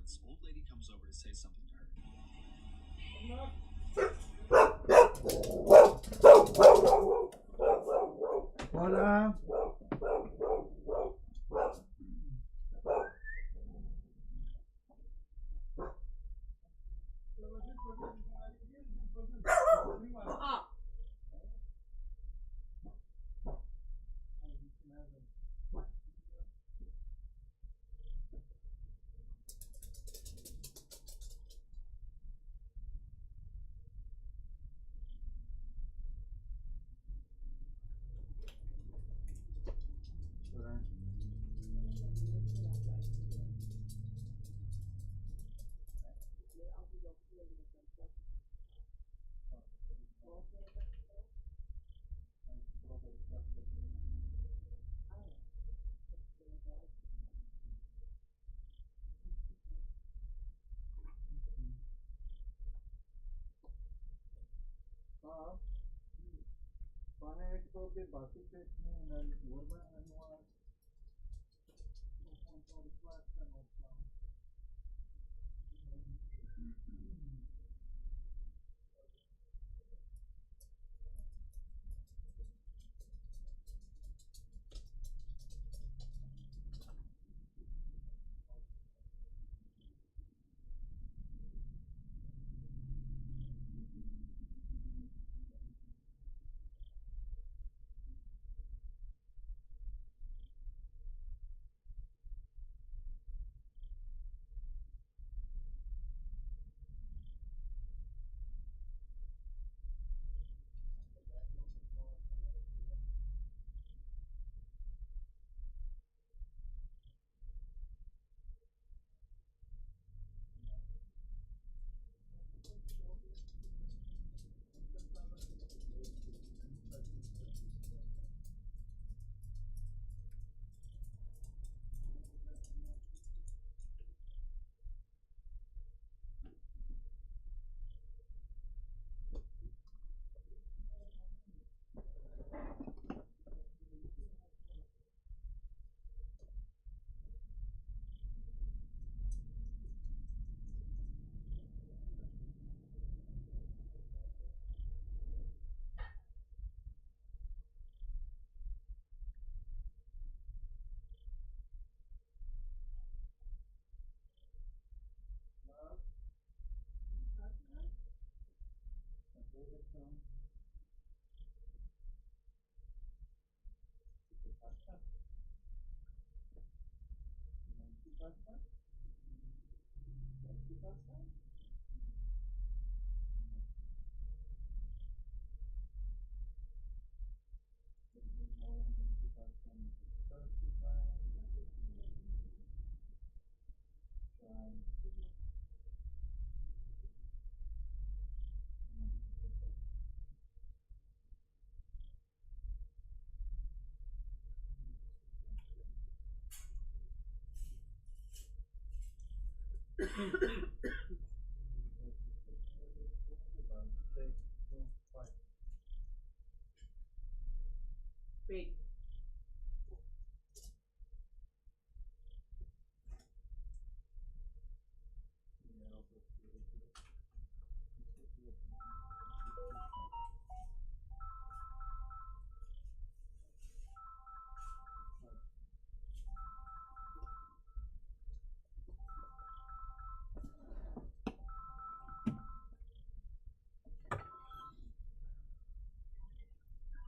This old lady comes over to say something to her. Hola. Wait.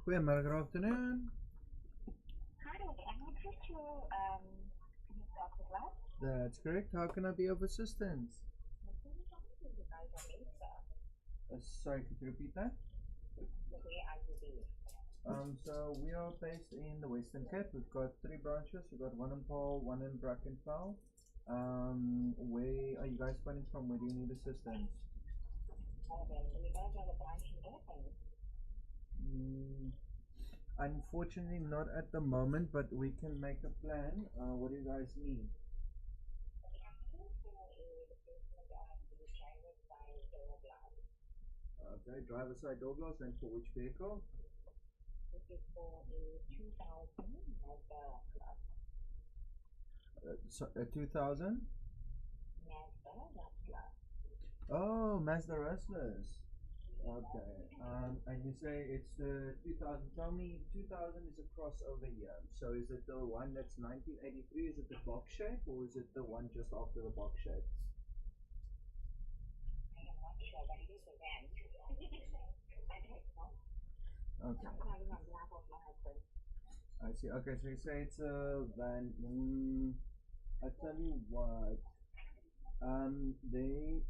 Goedemorgen, good afternoon. Hi, I'm looking to talk with Vlad. That's correct. How can I be of assistance? You guys are based there. Sorry, could you repeat that? Where are you based? So we are based in the Western Cape. We've got 3 branches. We've got one in Paul, one in Brackenfell. Where are you guys coming from? Where do you need assistance? Okay, so you guys have a branch in Durban. Unfortunately, not at the moment, but we can make a plan. What do you guys need? Okay, driver side door glass, and for which vehicle? This is for a 2000 Mazda Plus. So a 2000? Mazda Oh, Mazda Wrestlers. Okay. And you say it's the 2000. Tell me, 2000 is a crossover year. So is it the one that's 1983? Is it the box shape, or is it the one just after the box shape? I am not sure, but it is a van. I don't know. Okay. I'm calling on behalf of my husband. I see. Okay, so you say it's a van. I tell you what. There is.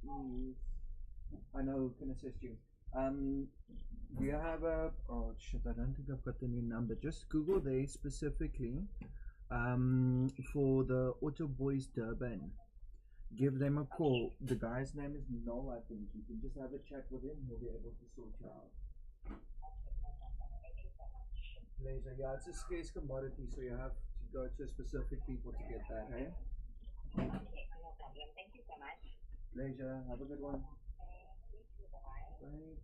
I know who can assist you. Do you have a? Oh shit! I don't think I've got the new number. Just Google there specifically. For the Auto Boys Durban. Give them a call. The guy's name is Noel, I think. You can just have a chat with him. He'll be able to sort you out. Pleasure. Yeah, it's a scarce commodity, so you have to go to specific people to get that, hey? Okay, no problem. Thank you so much. Pleasure. Have a good one. You too, bye. Bye.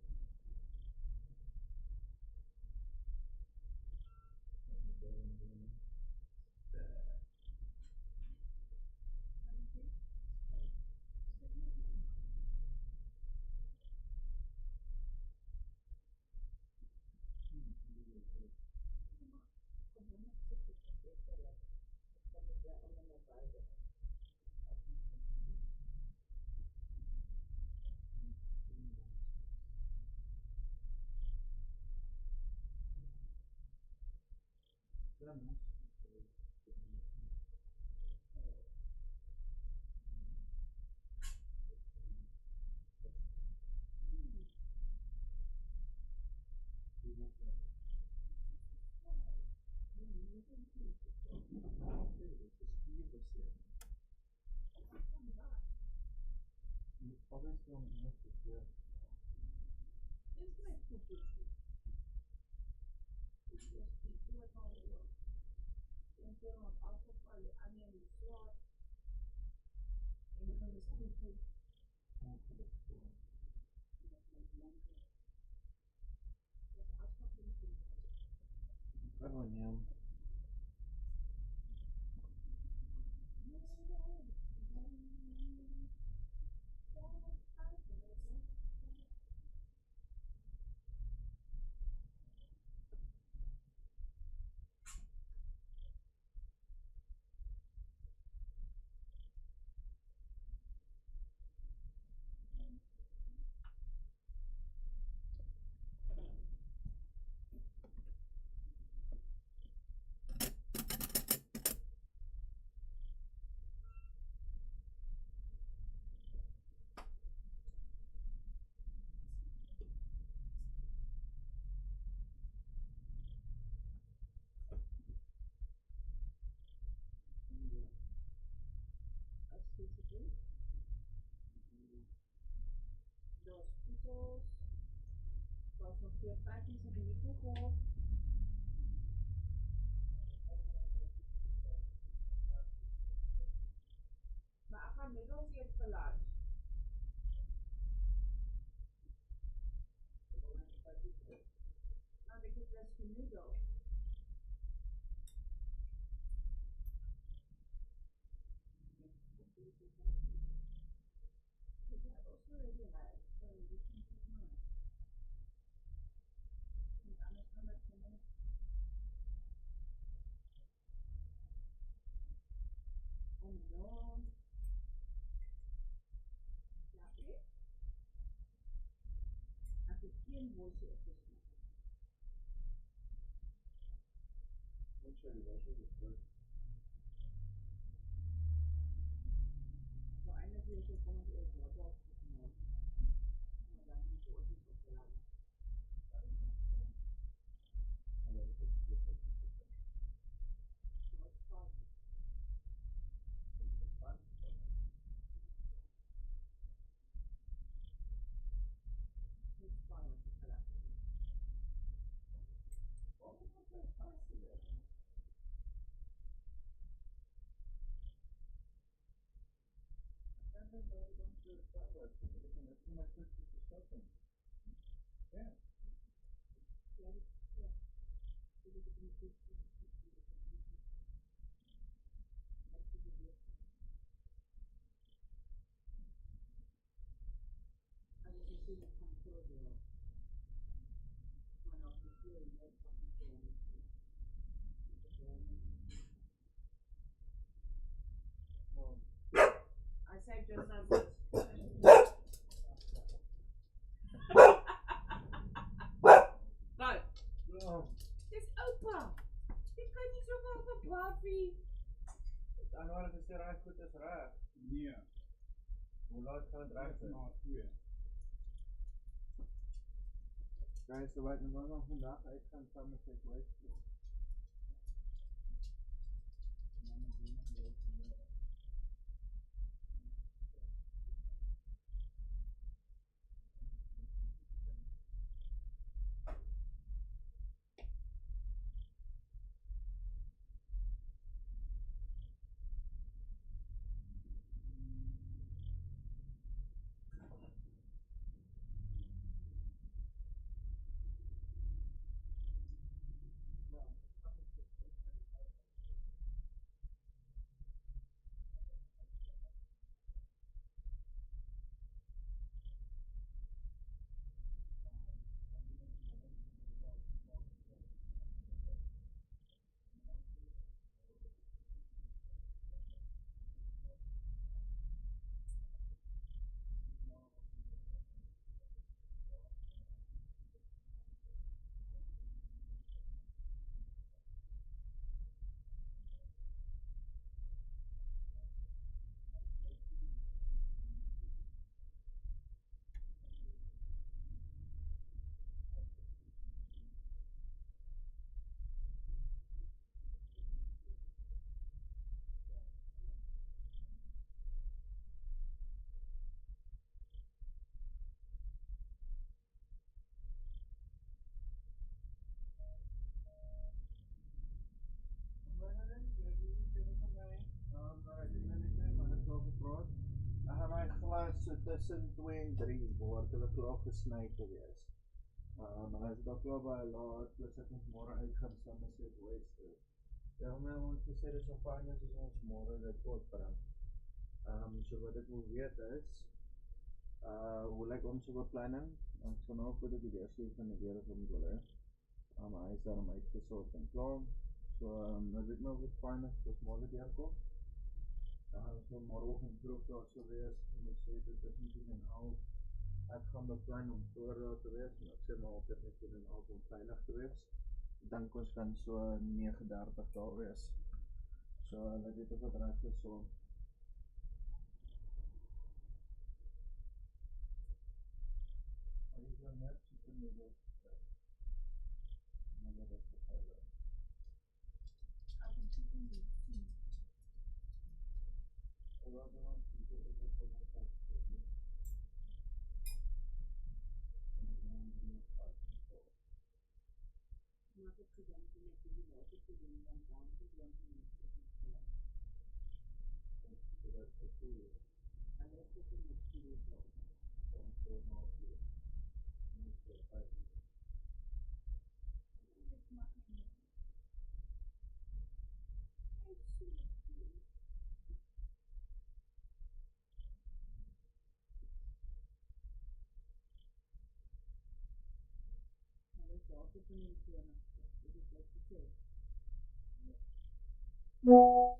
Obviously, on the list is here. Good one, yeah. saved your son. But Oh, dis oupa. Jy kan nie soveel gepraat nie. dan waren het er eigenlijk goed is raar. Nee, Hoe laat gaan het raar zijn? na 2. Guys, so wat nog dan vandaag uit gaan samen met zijn wife. So tussen 2 en 3 word hulle klaar gesny gewees. En as dit al klaar baie laat, plus ek moet môre uitgaan saam met sy boys toe. Ja, my ons gesê dis so fyn as ons môre dit opbring. So wat ek wil weet is, hoe lyk ons beplanning? Ons gaan nou voor die eerste van die weer om wil hê. Hy is daarom uitgesort en klaar. So, as ek nou wat fyn is, as môre deurkom. So morgenoggend vroeg daar sou wees, en ek sê dit is nie 10:30. Ek gaan beplan om voor daar te wees, en ek sê maar op dit 10:30 om veilig te wees. Ek dink ons kan so 9:30 daar wees. So, ek weet of het reg is so. Is dan net super middel. Maar dat is veilig. Ek kan super nie sien. Maar ek het gedink dat ek die later te doen dan te doen nie. Dat is cool. En dit is een studie zo. Dan voor nou weer. Nu is het 5 minuten. Dit mag nie. Ek sien dit. Maar dit is altijd van die 20. Dit is wat je zegt. No.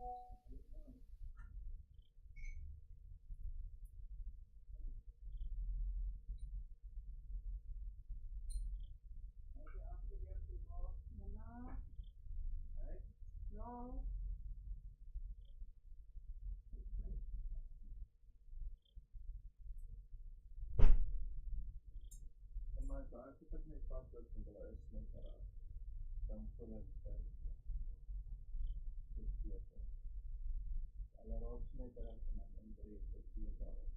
Maar daar is het niet vast dat het wel is met haar. Dan voor het alle rood met haar en 3 tot 4 dagen.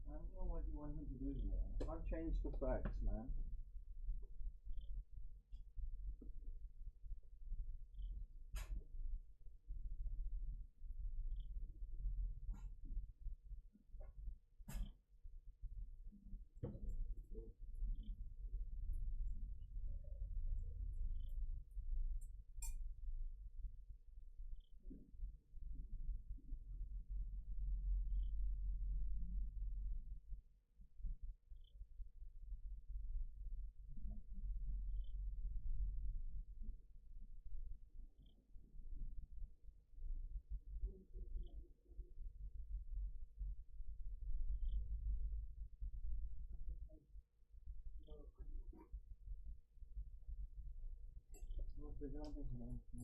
I don't know what you want me to do here. I can't change the facts, man.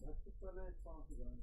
Dat is wel het van gedaan.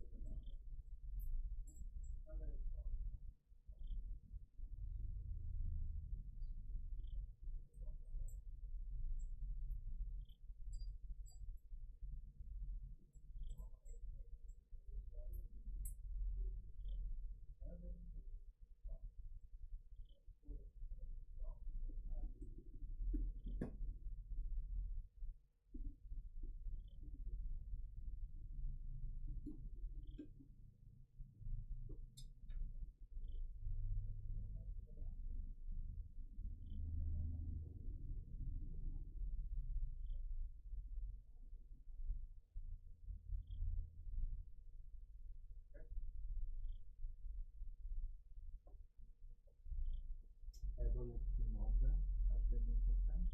Hebben we morgen als we moeten zijn?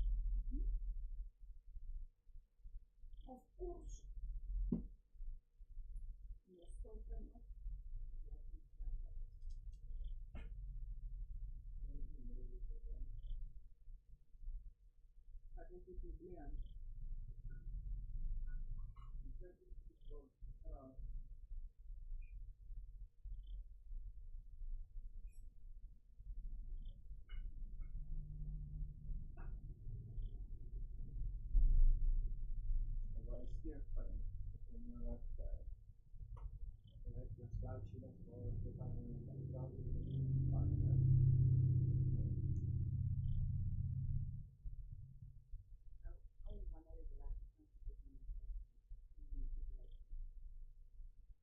Of course. Yes, so enough. I think it will be on. Waar is die van? In de website. De staatje dat we gaan in de stad finden. I want to relax and to do my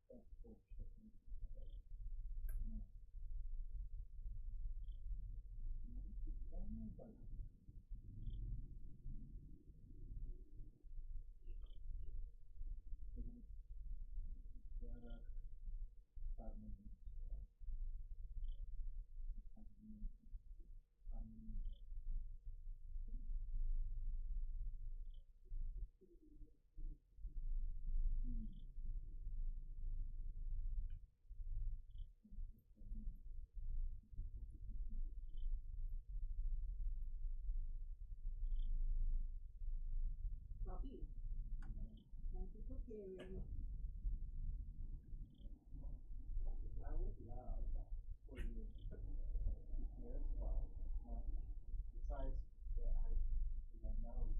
Dat is bullshit. Bobby, thank you for caring. I would love for you to hear as well. Besides the I know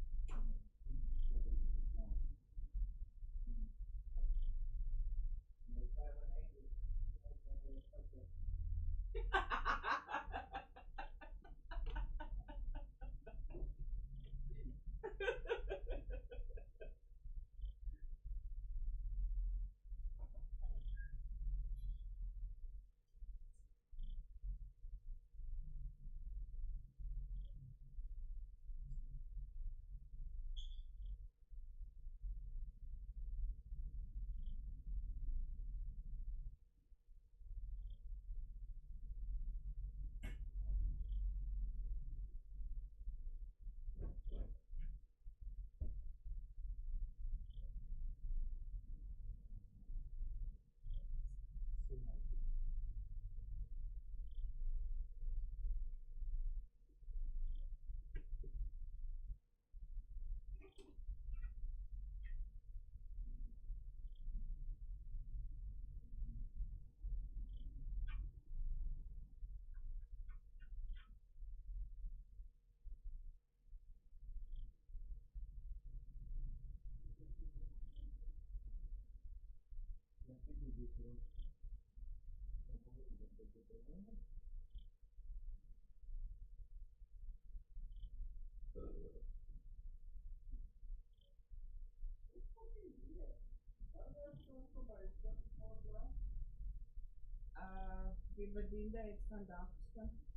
Die bediende het vandag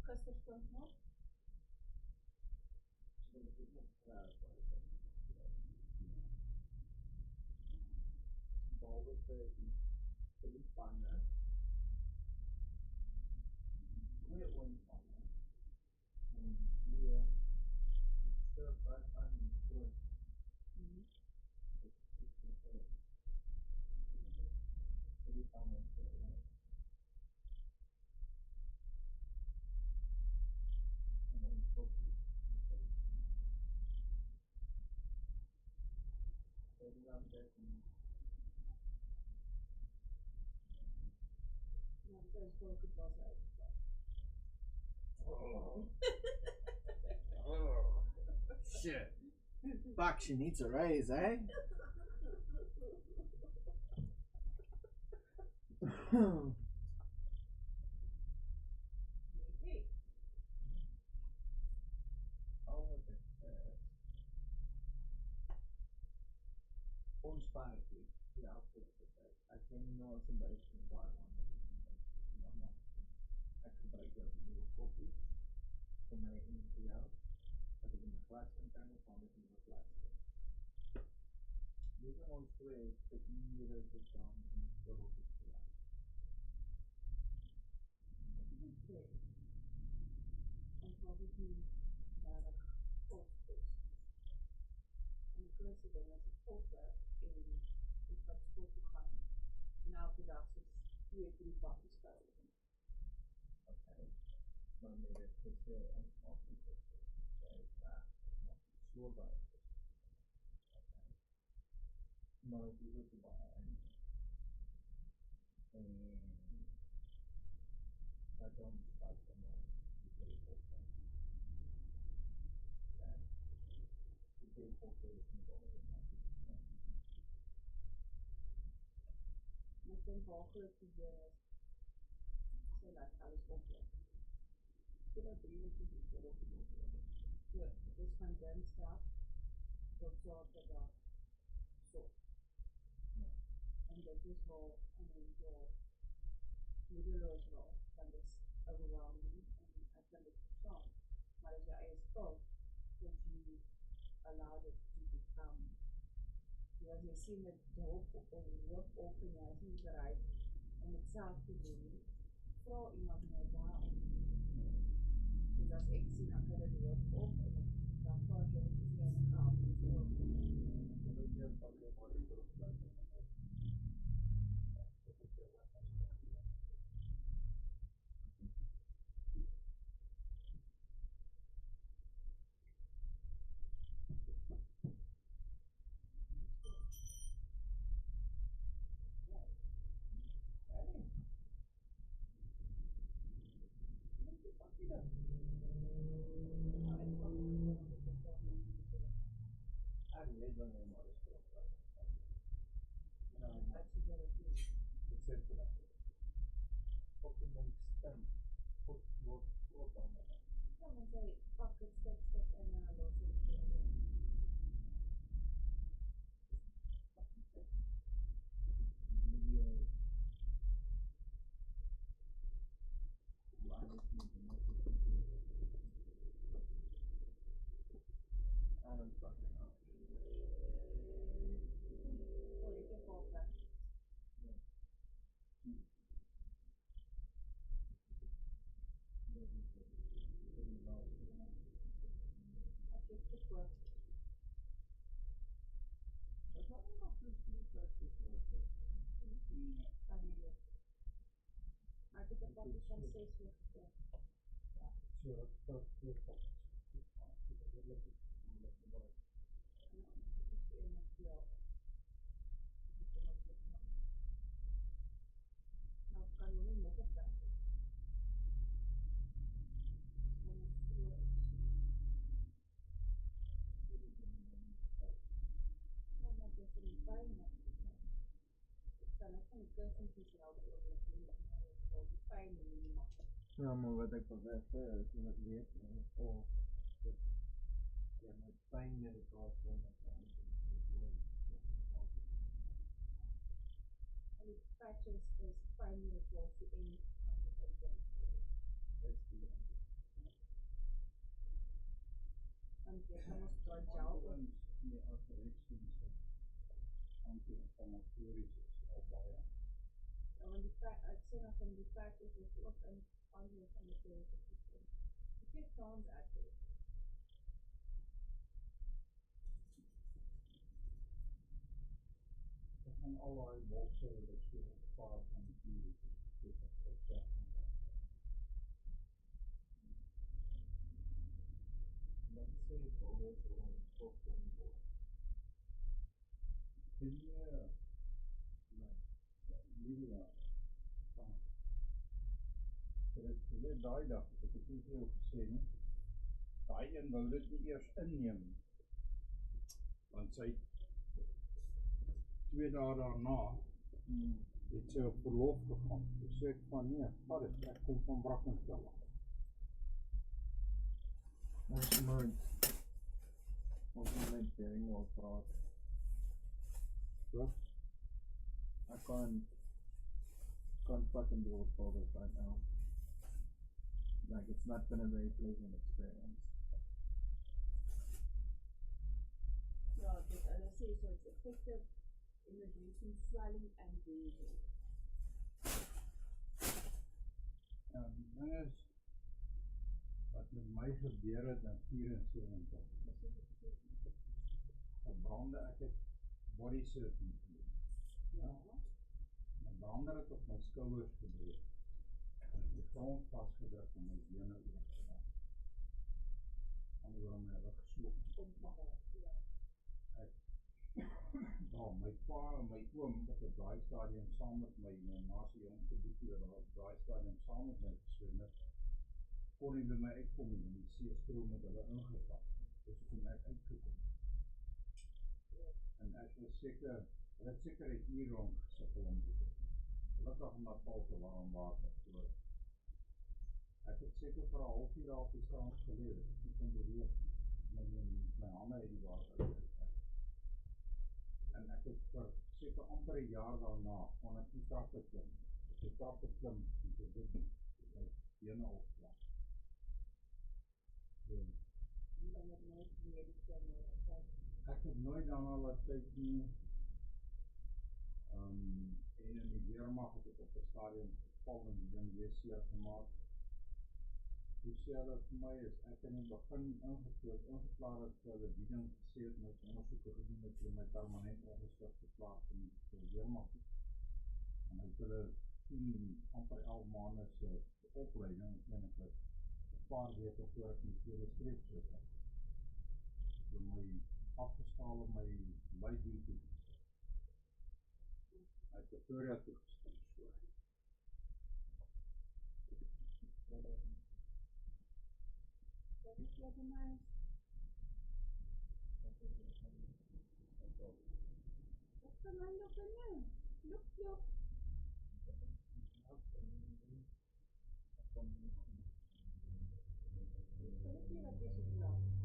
gisterstond nog. Behalve vir die panne. Goeie oorpanne. En goeie stir-fry pan en groot. Vir die panne is vir die en dan koffie. Vir die lampe en Ja, dat is ook het was uitgepakt. oh. Shit. Fuck, she needs a raise, eh? Ons paardjie, die afgelope tyd. Ek ken nie nou as 'n bykie baie man. Ek gebruik jou nuwe koffie vir my en vir jou. Ek het in die glas container van dit in die glas. Dis ons twee vir ure gestaan en stil gestaan. Ons was het nie daar postos. En die grootste ding is die potte en die wat school toe gaan. En elke dag is 2-3 pakjes koud. Okay. Maar met dit gesê, ons maak nie koffie. Dit is so baie. Okay. Maar dit is ook baie einde. En dat dan spuit van ons die koffie. En die koffie is nie baie. Ek dink waar groot probleem is, sy laat alles oploop. So dat brieletjies is op die oploop. So, dit is van Dinsdag tot Saterdag so. Ja. En dit is waar een mens waar moedeloos raak, want dit is overwhelming en ek kan dit verstaan. Maar as jou eie skuld, since you allow it to become as jy sien met hoop op en jy is nie bereid om het self te doen, vra iemand my te help. Dus as ek sien, ek het het hoop op en dan vra ek jy nie en ek help en so op. Except for that. Fucking dan stem. Wat dan? Ja, men sê, pak het stuk en los het. Maar ik heb een pakje van 6 uur gezet. Ja. Zo, dat is heel goed. Nou, kan je niet nog opzetten. Ja, maar dat is niet fijn. Ik kan het niet die kussens is nou oorlooking, so die fyn nie. Ja, maar wat ek wil sê is jy moet weet of dit jy moet fyn medikasie en En die patches is fyn medikasie en anticonceptief. is die En jy kan ons daai gel ook die asterextions anti-inflammatories is al baie. Ja, want die ek sê dan van die patches is ook in anti-inflammatories. Ek gee kans actually. Ek gaan al die bokse wat ek so gepaard van die virus is verstek van dat. Wat sê bolle so op die boord? Nee, Lydia, jy weet daai dag, ek het nie vir jou gesê nie, daai een wou dit nie eers inneem nie, want sy 2 dae daarna het sy op verlof gegaan, toe sê ek van nee, vat het, ek kom van Brackenfell af. Ons moet met Bering wil praat. So, I can't fucking deal with all this right now. Like, it's not been a very pleasant experience. Ja, dit hulle sê so it's effective in reducing swelling and bruising. ja, die ding is, wat met my gebeur het in 74, gebrande, ek het body surfing gedoen. Ja, my brander het op my skouers gebreek. Ek het die grond vastgedruk en my bene oorgedaan. En oor my rug so my pa en my oom wat op daai stadium saam met my, naas die jongste boekie wat op daai stadium saam met my geswem het, kon nie by my uitkom nie, en die seestroom met hulle ingestap. Dus kon ek uitgekom. En ek was seker, hulle het seker 'n uur rond gesikkel om te kom. Gelukkig omdat val te warm water. So, ek het seker vir 'n halfuur daar op die strand geleef. Ek kon beweeg. My hande het die water uitgetrek. En ek het vir seker amper 'n jaar daarna kon ek nie trappe klim. As jy trappe klim, moet jy dit my bene opslaan. So, ek het nooit daarna laat kyk nie. En in die weermag het ek op 'n stadium geval en die ding weer seer gemaak. Hoe sê hulle vir my is, ek in die begin ingeklaar het vir hulle die ding gesê het met ondersoeke gedoen het vir my permanent ongeskik geplaas in die weermag. En ek het hulle 10, amper 11 maande se opleiding en ek het 'n paar weke voor ek my tweede streep sit. Vir my afgestaal op my byduty. Hy het Pretoria toegestuur, so. Wat is wat in my? Wat kan man nog nou? Loop. Wat is wat is het nou?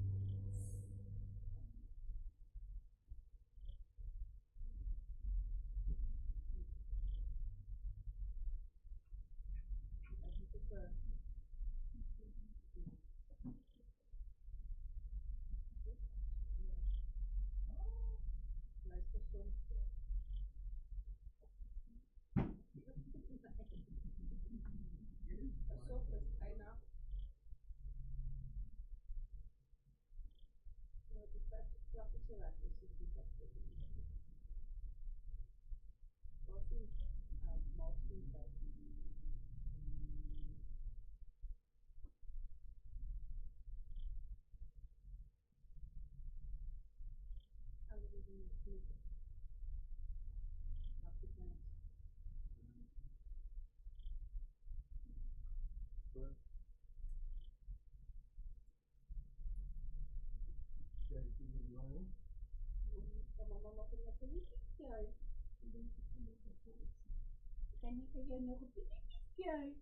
Kan jy vir jou nog 'n bietjie kyk?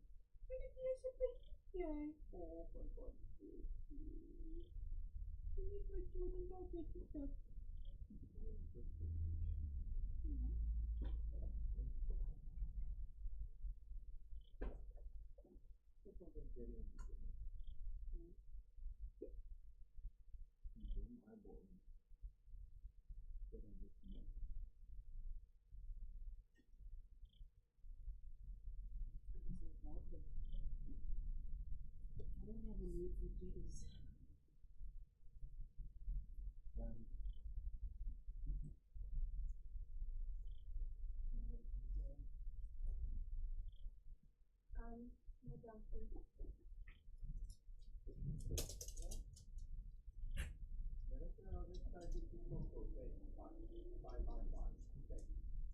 Kan ek net 'n bietjie kyk? Oh, van. Jy moet my toe dan nou bietjie kyk. I don't have a need for kitties. No, thank you.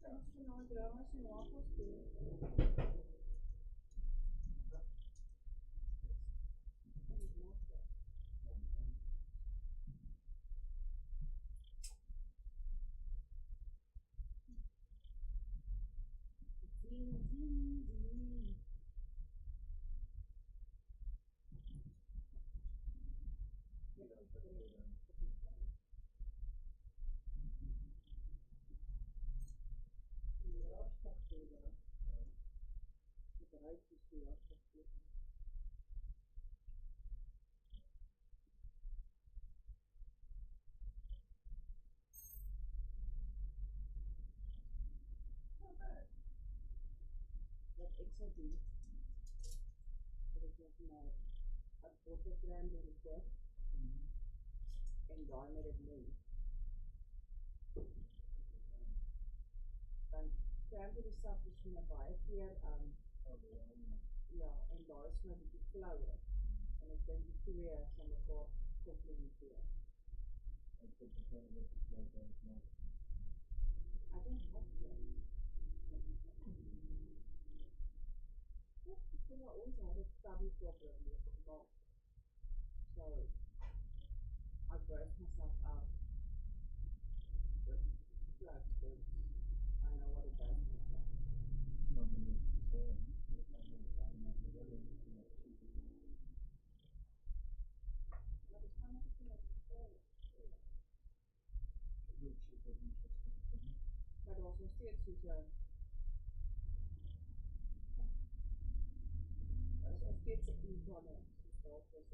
Tens nou drones en wafels doen. Wat ek sal doen, is net my 'n bottelkrem deur die kop en daai met dit meng. Dan krem jy die sap dus vir my baie keer ja, en daai is my bietjie flouer. En ek dink die twee sal mekaar komplementeer. I don't have clothes. Because I always had a tummy problem with milk. So I grossed myself out with flax because I know what it does to myself. But it's kind of a but also steeds soos 'n as steeds 'n intolerance. So dis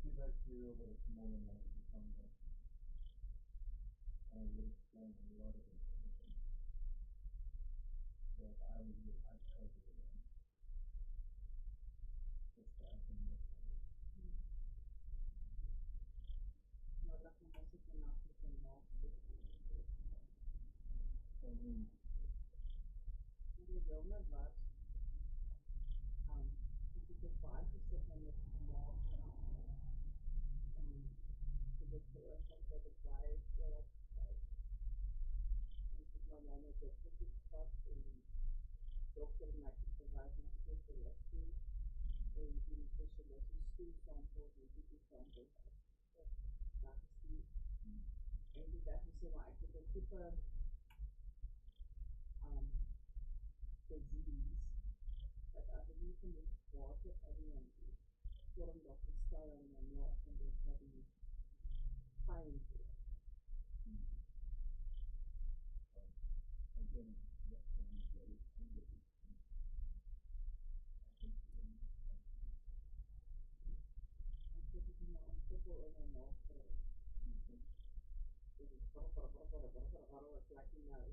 nie bacteria with a small amount of fungus. I would explain a lot of it. But I tried to do it. Just that and this. maar dat kan as ek na die maak. Die jonge was ek het baie gesit en met maak en dit veroorsaak dat ek baie oorlap gekry en ek het my mamma dokter toe gevat en die dokter het my verwys na spesialiste en die spesialiste stoelsampels en die sampels afgestuur en die het gesê maar ek het 'n tipe disease dat as ek nie genoeg water inneem vorm daar kristal in my maag en dit wat die pyn veroorsaak. Again, that sounds very unbelievable. Ek het dit like you know.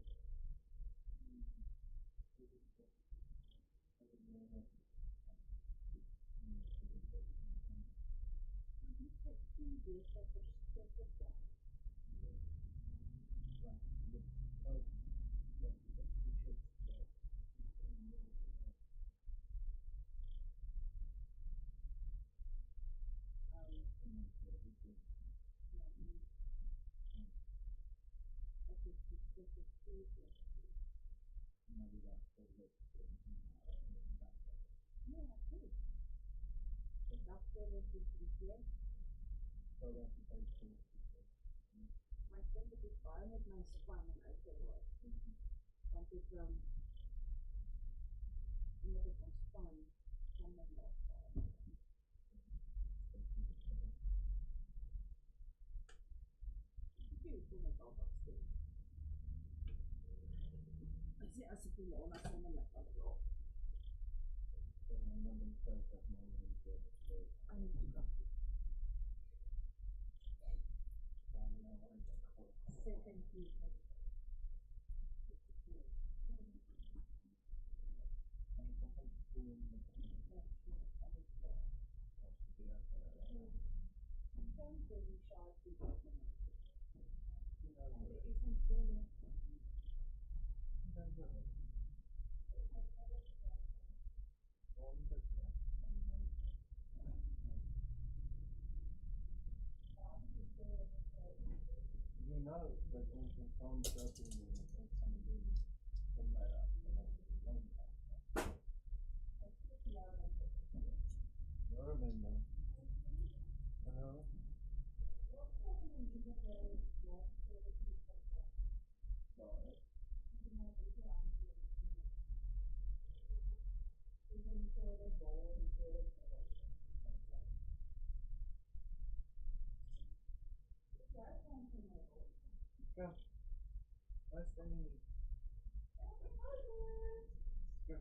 Maar ik denk dat ik waar met mijn spanning uit wil worden. Want ik, omdat ik ontspan, kan met me opvallen. Ik voel me al wat stil. Als ik in de onafhankelijk met kan lopen. Second people. You know that onze sound surfing is van de baby. Van mij af. You remember? Hello? Sorry. Come. What's the name? Come.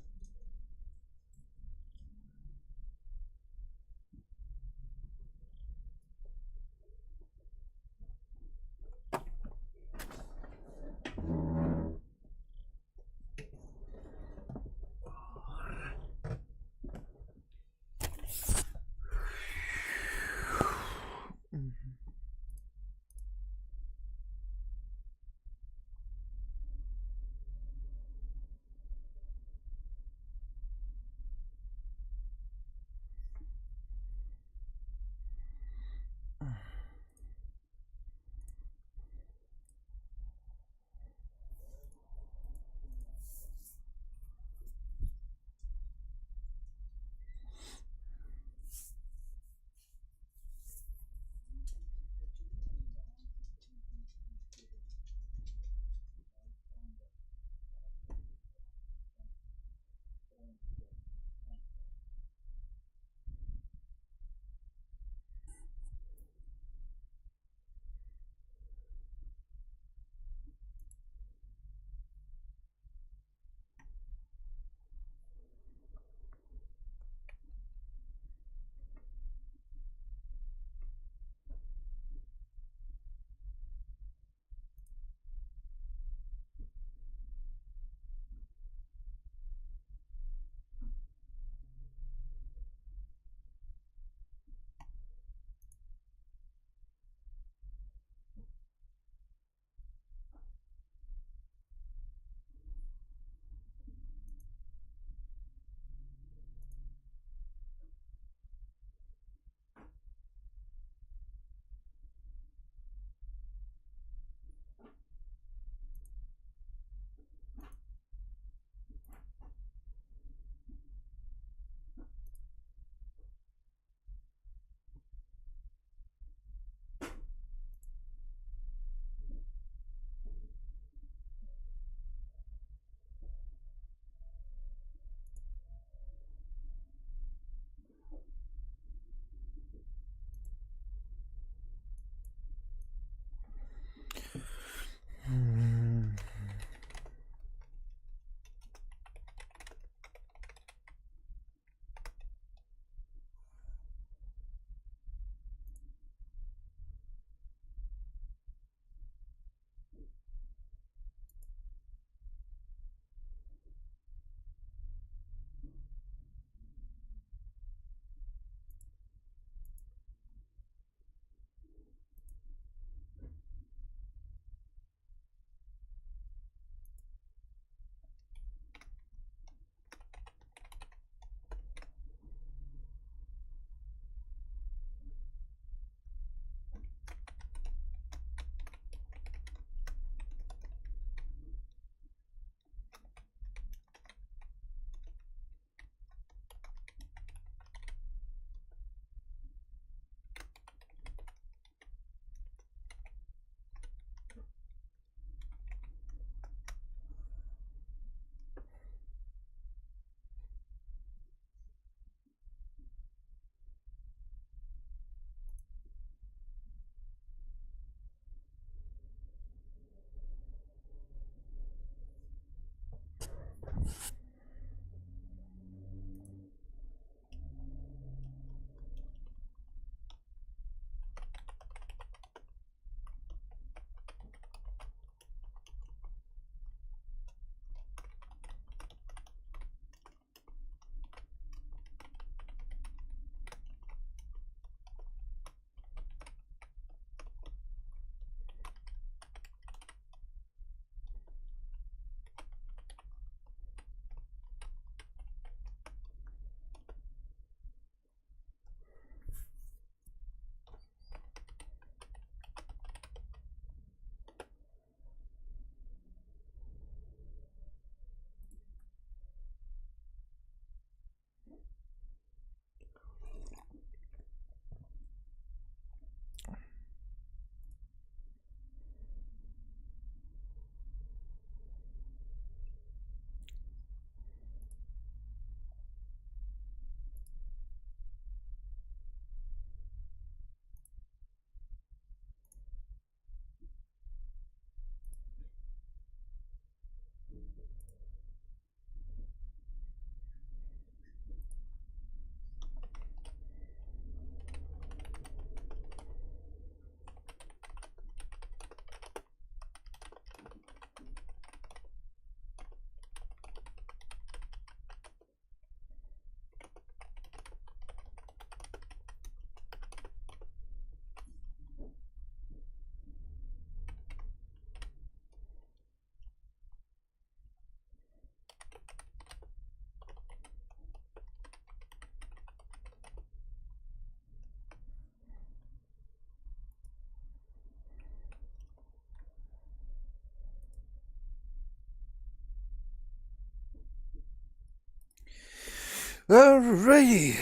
Alrighty,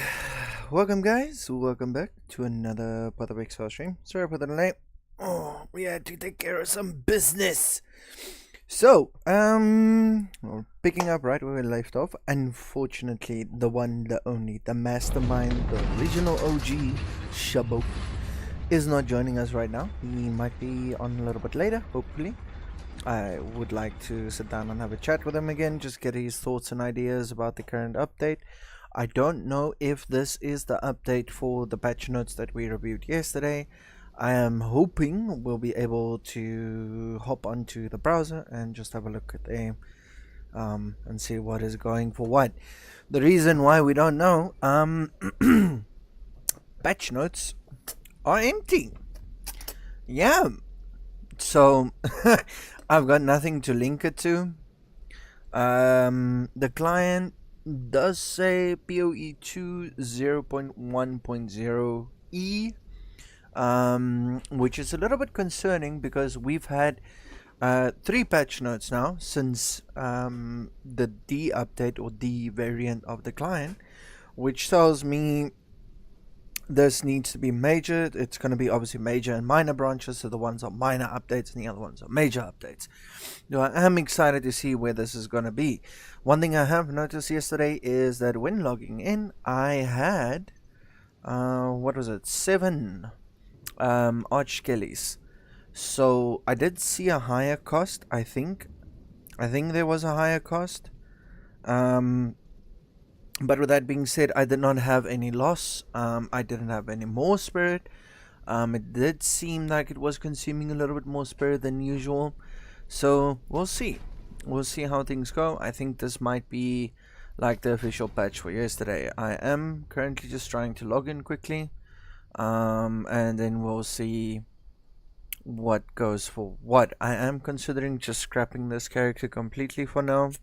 welcome guys, welcome back to another PoE2 stream. Sorry for the delay. Oh, we had to take care of some business. So, we're picking up right where we left off. Unfortunately, the one, the only, the mastermind, the original OG, Shabo, is not joining us right now. He might be on a little bit later, hopefully. I would like to sit down and have a chat with him again, just get his thoughts and ideas about the current update. I don't know if this is the update for the patch notes that we reviewed yesterday. I am hoping we'll be able to hop onto the browser and just have a look at them and see what is going for what. The reason why we don't know, patch notes are empty. Yeah. So I've got nothing to link it to. The client does say PoE2 0.1.0e, which is a little bit concerning because we've had 3 patch notes now since the D update or D variant of the client, which tells me this needs to be major. It's going to be obviously major and minor branches, so the ones are minor updates and the other ones are major updates. Now, I am excited to see where this is going to be. One thing I have noticed yesterday is that when logging in, I had, 7 Arch Kellys. So I did see a higher cost, I think there was a higher cost. But with that being said, I did not have any loss. I didn't have any more spirit. It did seem like it was consuming a little bit more spirit than usual. So we'll see. We'll see how things go. I think this might be like the official patch for yesterday. I am currently just trying to log in quickly. And then we'll see what goes for what. I am considering just scrapping this character completely for now.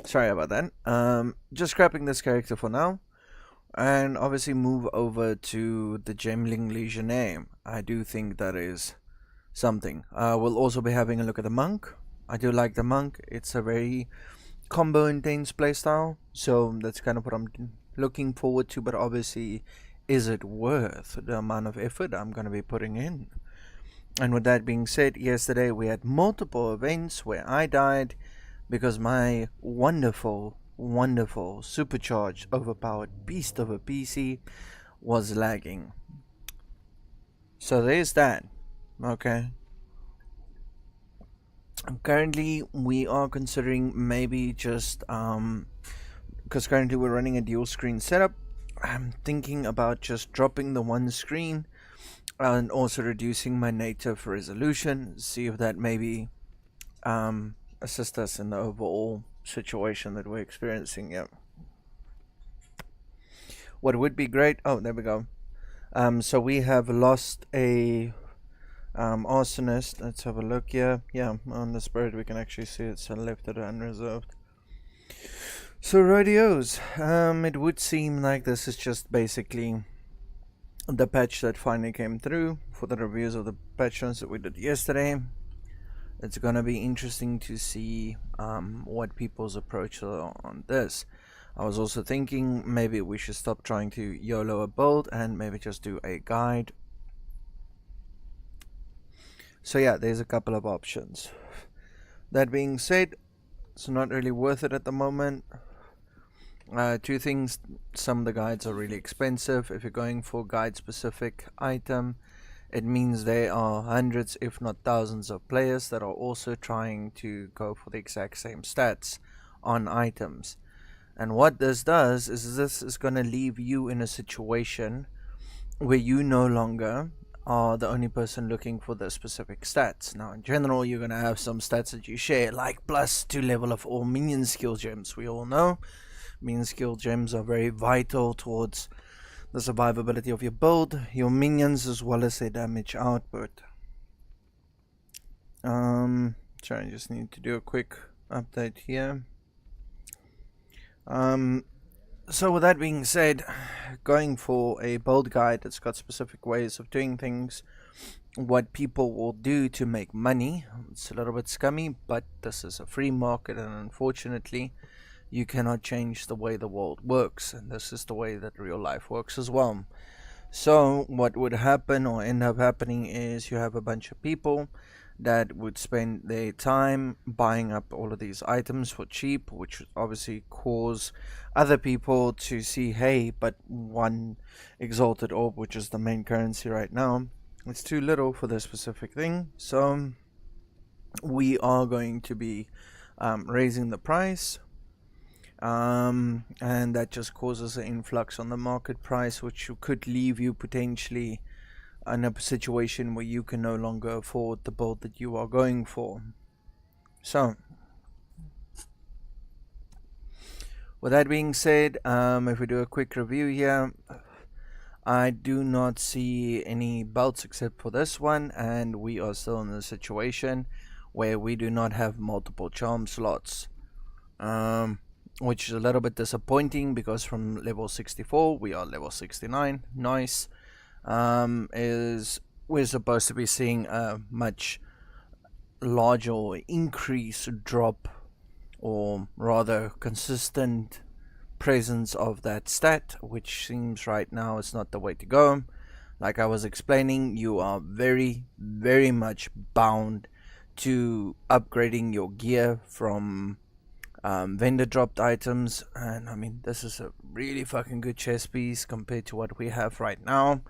Sorry about that. Just scrapping this character for now, and obviously move over to the Gemling Legionnaire. I do think that is something. We'll also be having a look at the monk. I do like the monk. It's a very combo intense playstyle, so that's kind of what I'm looking forward to. But obviously, is it worth the amount of effort I'm going to be putting in? And with that being said, yesterday we had multiple events where I died because my wonderful, supercharged, overpowered beast of a PC was lagging. So there's that. Okay. Currently, we are considering maybe just, because currently we're running a dual screen setup, I'm thinking about just dropping the one screen and also reducing my native resolution, see if that maybe assist us in the overall situation that we're experiencing. Yeah. What would be great? Oh, there we go. So we have lost a arsonist. Let's have a look here. Yeah, on the spirit we can actually see it's left it unreserved. So radios. It would seem like this is just basically the patch that finally came through for the reviews of the patch notes that we did yesterday. It's gonna be interesting to see what people's approach are on this. I was also thinking maybe we should stop trying to YOLO a build and maybe just do a guide. So yeah, there's a couple of options. That being said, it's not really worth it at the moment. 2 things: some of the guides are really expensive. If you're going for guide specific item, it means there are hundreds if not thousands of players that are also trying to go for the exact same stats on items. And what this does is this is going to leave you in a situation where you no longer are the only person looking for the specific stats. Now in general you're going to have some stats that you share, like +2 level of all minion skill gems. We all know minion skill gems are very vital towards the survivability of your build, your minions, as well as their damage output. Sorry, I just need to do a quick update here. So with that being said, going for a build guide that's got specific ways of doing things, what people will do to make money. It's a little bit scummy, but this is a free market, and unfortunately you cannot change the way the world works, and this is the way that real life works as well. So what would happen or end up happening is you have a bunch of people that would spend their time buying up all of these items for cheap, which would obviously cause other people to see, hey, but one exalted orb, which is the main currency right now, it's too little for this specific thing. So we are going to be raising the price, and that just causes an influx on the market price, which could leave you potentially in a situation where you can no longer afford the build that you are going for. So with that being said, if we do a quick review here, I do not see any belts except for this one, and we are still in a situation where we do not have multiple charm slots, which is a little bit disappointing because from level 64 we are level 69. Nice. Is we're supposed to be seeing a much larger or increase drop, or rather consistent presence of that stat, which seems right now is not the way to go. Like I was explaining, you are very, very much bound to upgrading your gear from vendor dropped items, and I mean, this is a really fucking good chest piece compared to what we have right now.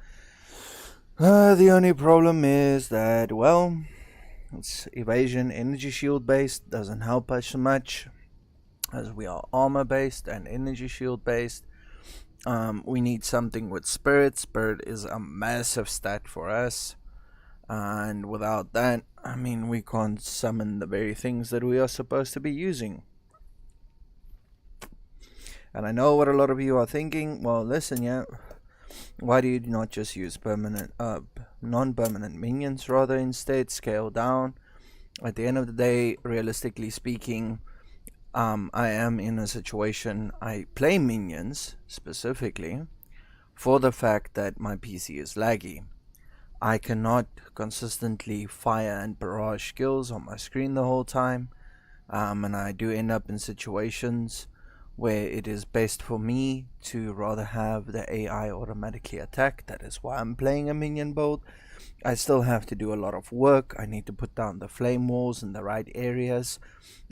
The only problem is that, well, it's evasion energy shield based, doesn't help us much as we are armor based and energy shield based. We need something with spirit. Spirit is a massive stat for us, and without that, I mean, we can't summon the very things that we are supposed to be using. And I know what a lot of you are thinking. Well, listen, yeah, why do you not just use non-permanent minions rather instead? Scale down. At the end of the day, realistically speaking, I am in a situation, I play minions specifically for the fact that my PC is laggy. I cannot consistently fire and barrage skills on my screen the whole time, and I do end up in situations where it is best for me to rather have the AI automatically attack. That is why I'm playing a minion build. I still have to do a lot of work. I need to put down the flame walls in the right areas.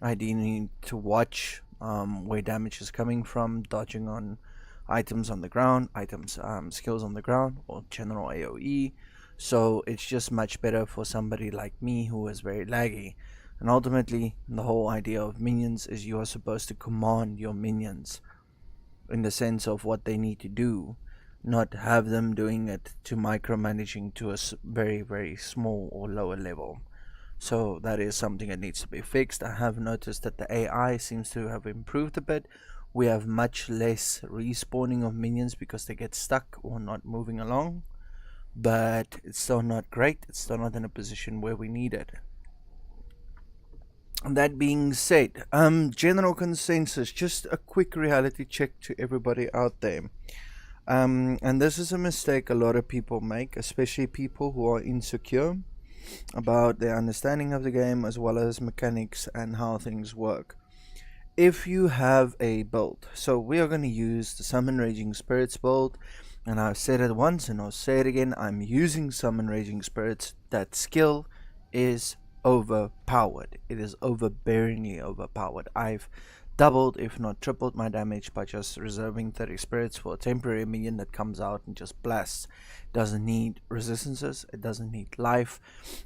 I do need to watch where damage is coming from, dodging on items on the ground, skills on the ground, or general AoE. So it's just much better for somebody like me who is very laggy. And ultimately, the whole idea of minions is you are supposed to command your minions in the sense of what they need to do, not have them doing it to micromanaging to a very, very small or lower level. So that is something that needs to be fixed. I have noticed that the AI seems to have improved a bit. We have much less respawning of minions because they get stuck or not moving along. But it's still not great. It's still not in a position where we need it. That being said, general consensus, just a quick reality check to everybody out there. And this is a mistake a lot of people make, especially people who are insecure about their understanding of the game as well as mechanics and how things work. If you have a build, so we are going to use the Summon Raging Spirits build, and I've said it once and I'll say it again, I'm using Summon Raging Spirits. That skill is overpowered. It is overbearingly overpowered. I've doubled if not tripled my damage by just reserving 30 spirits for a temporary minion that comes out and just blasts. Doesn't need resistances, it doesn't need life,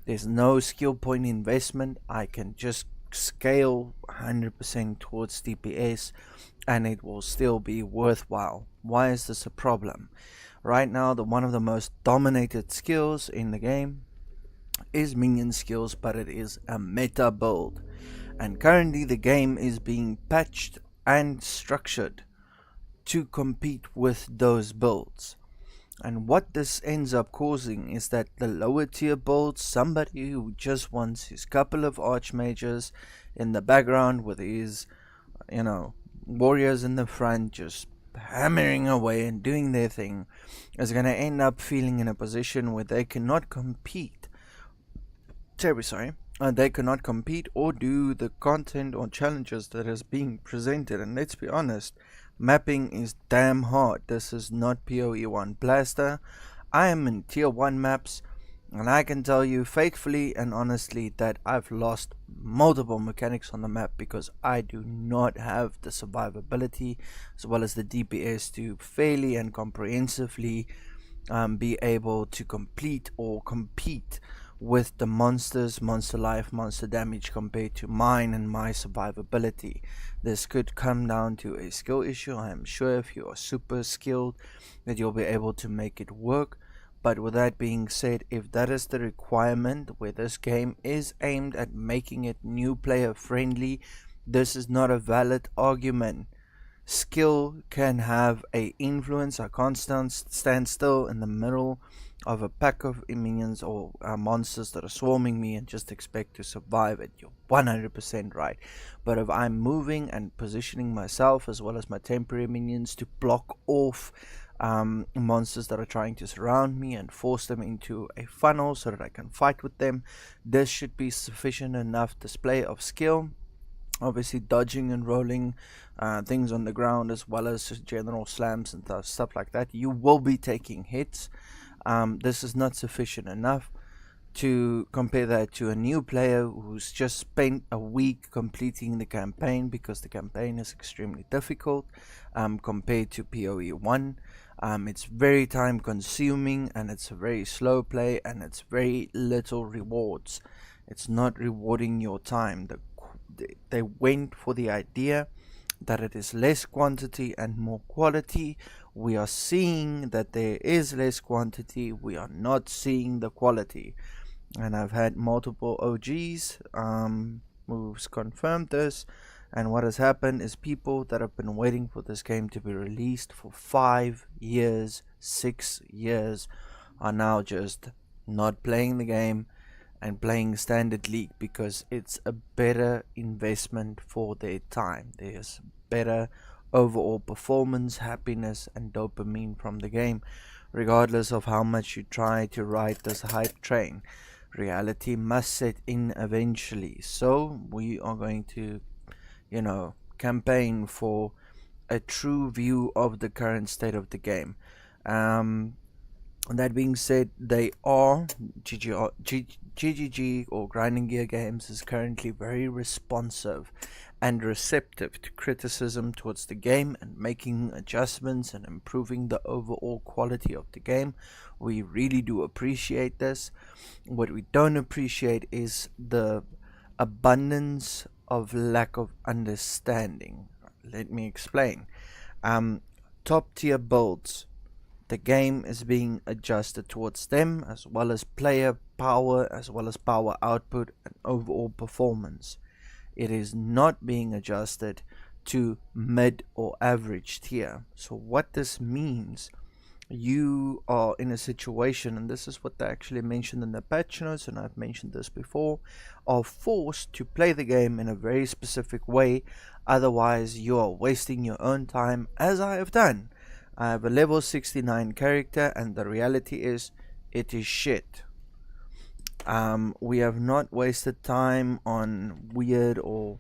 there's no skill point investment. I can just scale 100% towards DPS and it will still be worthwhile. Why is this a problem? Right now, one of the most dominated skills in the game is minion skills, but it is a meta build, and currently the game is being patched and structured to compete with those builds. And what this ends up causing is that the lower tier builds, somebody who just wants his couple of archmages in the background with his, warriors in the front just hammering away and doing their thing, is going to end up feeling in a position where they cannot compete they cannot compete or do the content or challenges that is being presented. And let's be honest, mapping is damn hard. This is not PoE1 Blaster. I am in tier 1 maps, and I can tell you faithfully and honestly that I've lost multiple mechanics on the map because I do not have the survivability as well as the DPS to fairly and comprehensively be able to complete or compete with the monsters, monster life, monster damage compared to mine and my survivability. This could come down to a skill issue. I am sure if you are super skilled that you'll be able to make it work. But with that being said, if that is the requirement where this game is aimed at making it new player friendly, this is not a valid argument. Skill can have a influence. I can't stand still in the middle of a pack of minions or monsters that are swarming me and just expect to survive it. You're 100% right. But if I'm moving and positioning myself as well as my temporary minions to block off monsters that are trying to surround me and force them into a funnel so that I can fight with them, this should be sufficient enough display of skill. Obviously dodging and rolling things on the ground as well as just general slams and stuff like that, you will be taking hits. This is not sufficient enough to compare that to a new player who's just spent a week completing the campaign, because the campaign is extremely difficult compared to PoE1. It's very time consuming and it's a very slow play and it's very little rewards. It's not rewarding your time. They went for the idea that it is less quantity and more quality. We are seeing that there is less quantity. We are not seeing the quality. And I've had multiple OGs who's confirmed this. And what has happened is people that have been waiting for this game to be released for 5 years, 6 years, are now just not playing the game and playing standard league because it's a better investment for their time. There's better overall performance, happiness and dopamine from the game, regardless of how much you try to ride this hype train. Reality must set in eventually, so we are going to campaign for a true view of the current state of the game. That being said, they are GGG or Grinding Gear Games is currently very responsive and receptive to criticism towards the game and making adjustments and improving the overall quality of the game. We really do appreciate this. What we don't appreciate is the abundance of lack of understanding. Let me explain. Top tier builds, the game is being adjusted towards them, as well as player power, as well as power output and overall performance. It is not being adjusted to mid or average tier. So what this means, you are in a situation, and this is what they actually mentioned in the patch notes, and I've mentioned this before, are forced to play the game in a very specific way, otherwise you are wasting your own time, as I have done. I have a level 69 character and the reality is it is shit. We have not wasted time on weird or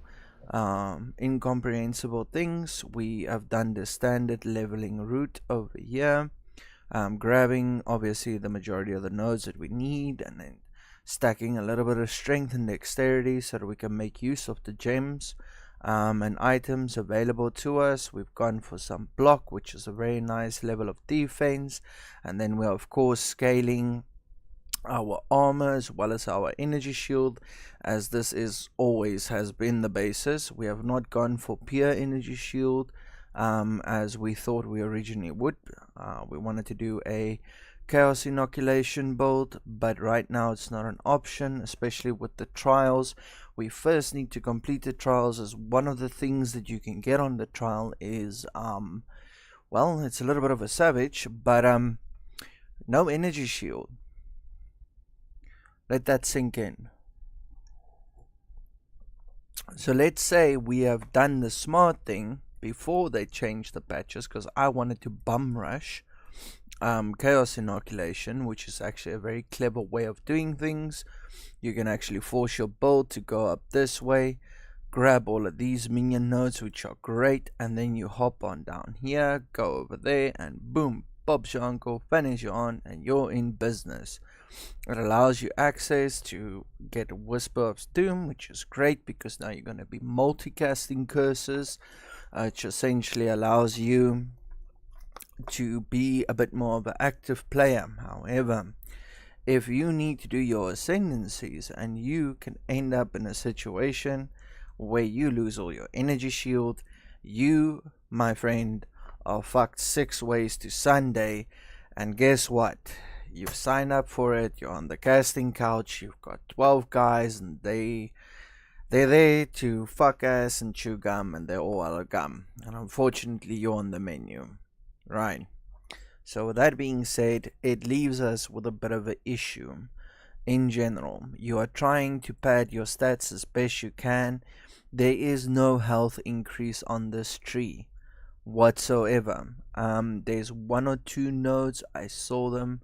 incomprehensible things. We have done the standard leveling route over here, grabbing obviously the majority of the nodes that we need and then stacking a little bit of strength and dexterity so that we can make use of the gems and items available to us. We've gone for some block, which is a very nice level of defense, and then we're of course scaling our armor as well as our energy shield, as this is always has been the basis. We have not gone for pure energy shield as we thought we originally would. We wanted to do a chaos inoculation build, but right now it's not an option, especially with the trials. We first need to complete the trials, as one of the things that you can get on the trial is well, it's a little bit of a savage, but no energy shield. Let that sink in. So let's say we have done the smart thing before they changed the patches, because I wanted to bum rush chaos inoculation, which is actually a very clever way of doing things. You can actually force your build to go up this way, grab all of these minion nodes, which are great, and then you hop on down here, go over there, and boom, Bob's your uncle, finish you on, and you're in business. It allows you access to get a Whisper of Doom, which is great because now you're going to be multicasting curses, which essentially allows you to be a bit more of an active player. However, if you need to do your ascendancies and you can end up in a situation where you lose all your energy shield, you, my friend, are fucked 6 ways to Sunday. And guess what? You've signed up for it, you're on the casting couch, you've got 12 guys, and they're there to fuck ass and chew gum, and they're all out of gum. And unfortunately, you're on the menu. Right. So with that being said, it leaves us with a bit of an issue. In general, you are trying to pad your stats as best you can. There is no health increase on this tree whatsoever. There's 1 or 2 nodes, I saw them,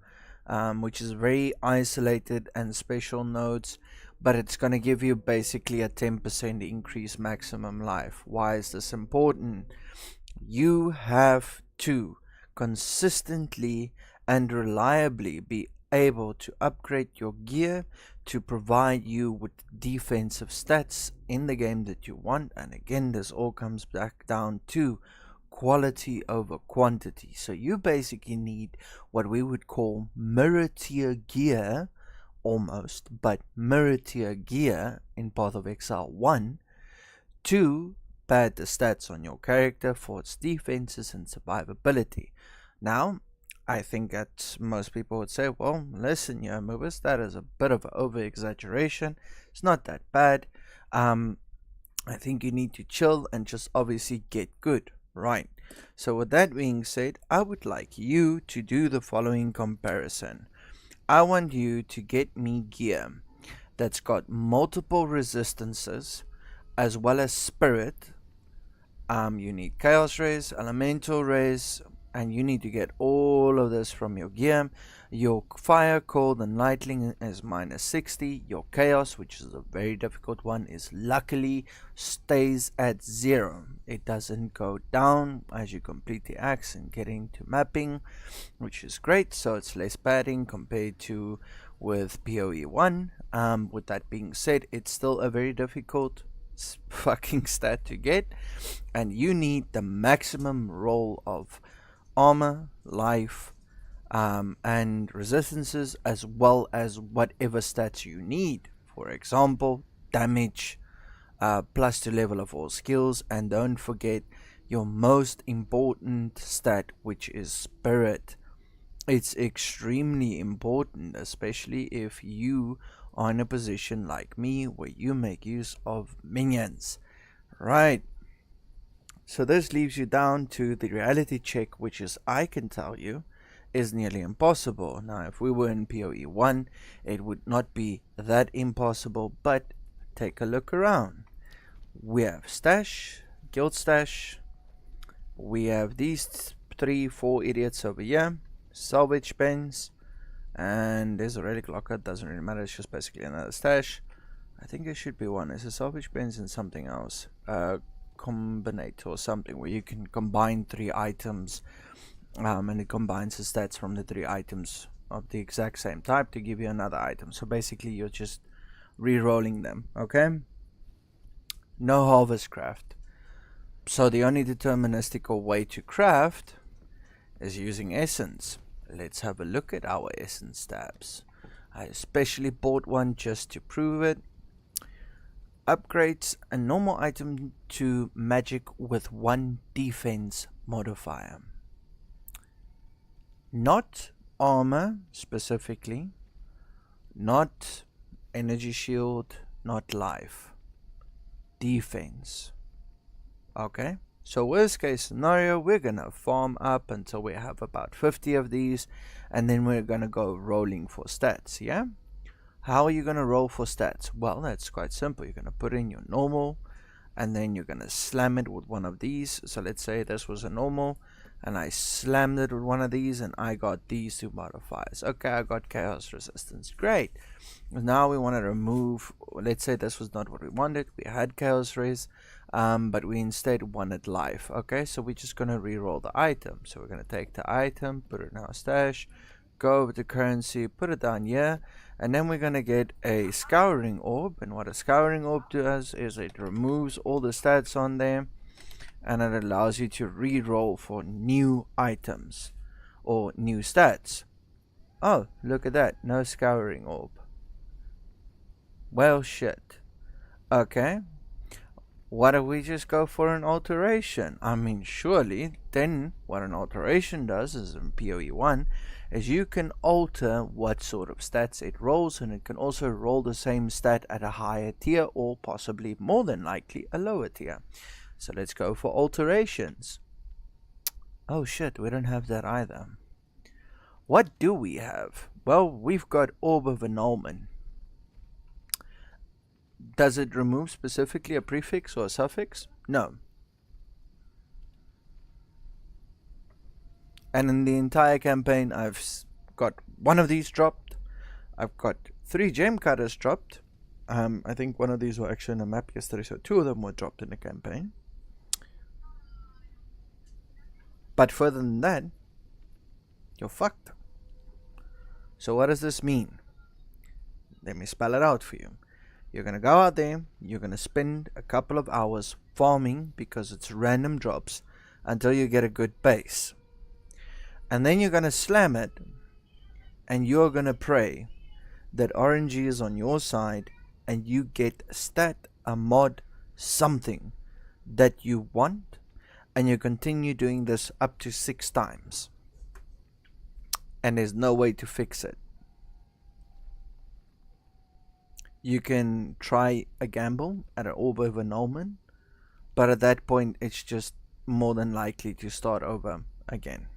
which is very isolated and special nodes, but it's going to give you basically a 10% increase maximum life. Why is this important? You have to consistently and reliably be able to upgrade your gear to provide you with defensive stats in the game that you want. And again, this all comes back down to quality over quantity. So you basically need what we would call mirror tier gear, almost, but mirror tier gear in Path of Exile 1 to pad the stats on your character for its defenses and survivability. Now, I think that most people would say, well, listen, yeah, movers, that is a bit of an over-exaggeration. It's not that bad. I think you need to chill and just obviously get good, right? So with that being said, I would like you to do the following comparison. I want you to get me gear that's got multiple resistances as well as spirit. You need chaos rays, elemental rays, and you need to get all of this from your gear. Your fire, cold, and lightning is minus 60. Your chaos, which is a very difficult one, is luckily stays at 0. It doesn't go down as you complete the axe and get into mapping, which is great. So it's less padding compared to with PoE1. With that being said, it's still a very difficult fucking stat to get, and you need the maximum roll of armor, life, and resistances, as well as whatever stats you need. For example, damage, plus to level of all skills, and don't forget your most important stat, which is spirit. It's extremely important, especially if you are in a position like me where you make use of minions. Right. So this leaves you down to the reality check, which is, I can tell you, is nearly impossible. Now, if we were in PoE1, it would not be that impossible, but take a look around. We have stash, guild stash, we have these 3-4 idiots over here, salvage pens, and there's a relic locker. Doesn't really matter, it's just basically another stash. I think there should be one. It's a salvage pens and something else, combinate or something, where you can combine 3 items, and it combines the stats from the 3 items of the exact same type to give you another item. So basically you're just re-rolling them. Okay, no harvest craft, so the only deterministical way to craft is using essence. Let's have a look at our essence tabs. I especially bought one just to prove it. Upgrades a normal item to magic with 1 defense modifier. Not armor specifically, not energy shield, not life. Defense. Okay, so worst case scenario, we're gonna farm up until we have about 50 of these, and then we're gonna go rolling for stats. Yeah, how are you gonna roll for stats? Well, that's quite simple. You're gonna put in your normal, and then you're gonna slam it with one of these. So let's say this was a normal, and I slammed it with one of these, and I got these two modifiers. Okay, I got chaos resistance. Great. Now we want to remove, let's say this was not what we wanted. We had chaos res, but we instead wanted life. Okay, so we're just going to re-roll the item. So we're going to take the item, put it in our stash, go over to currency, put it down here, and then we're going to get a scouring orb. And what a scouring orb does is it removes all the stats on there, and it allows you to re-roll for new items or new stats. Oh, look at that, no scouring orb. Well, shit. Okay, what if we just go for an alteration? I mean, surely then what an alteration does is in PoE1 is you can alter what sort of stats it rolls, and it can also roll the same stat at a higher tier, or possibly more than likely a lower tier. So let's go for alterations. Oh shit, we don't have that either. What do we have? Well, we've got Orb of Annulment. Does it remove specifically a prefix or a suffix? No. And in the entire campaign, I've got one of these dropped. I've got 3 gem cutters dropped. I think one of these were actually in a map yesterday, so 2 of them were dropped in the campaign. But further than that, you're fucked. So what does this mean? Let me spell it out for you. You're going to go out there, you're going to spend a couple of hours farming, because it's random drops, until you get a good base. And then you're going to slam it, and you're going to pray that RNG is on your side, and you get a stat, a mod, something that you want, and you continue doing this up to 6 times. And there's no way to fix it. You can try a gamble at an Orb of Annulment, but at that point it's just more than likely to start over again.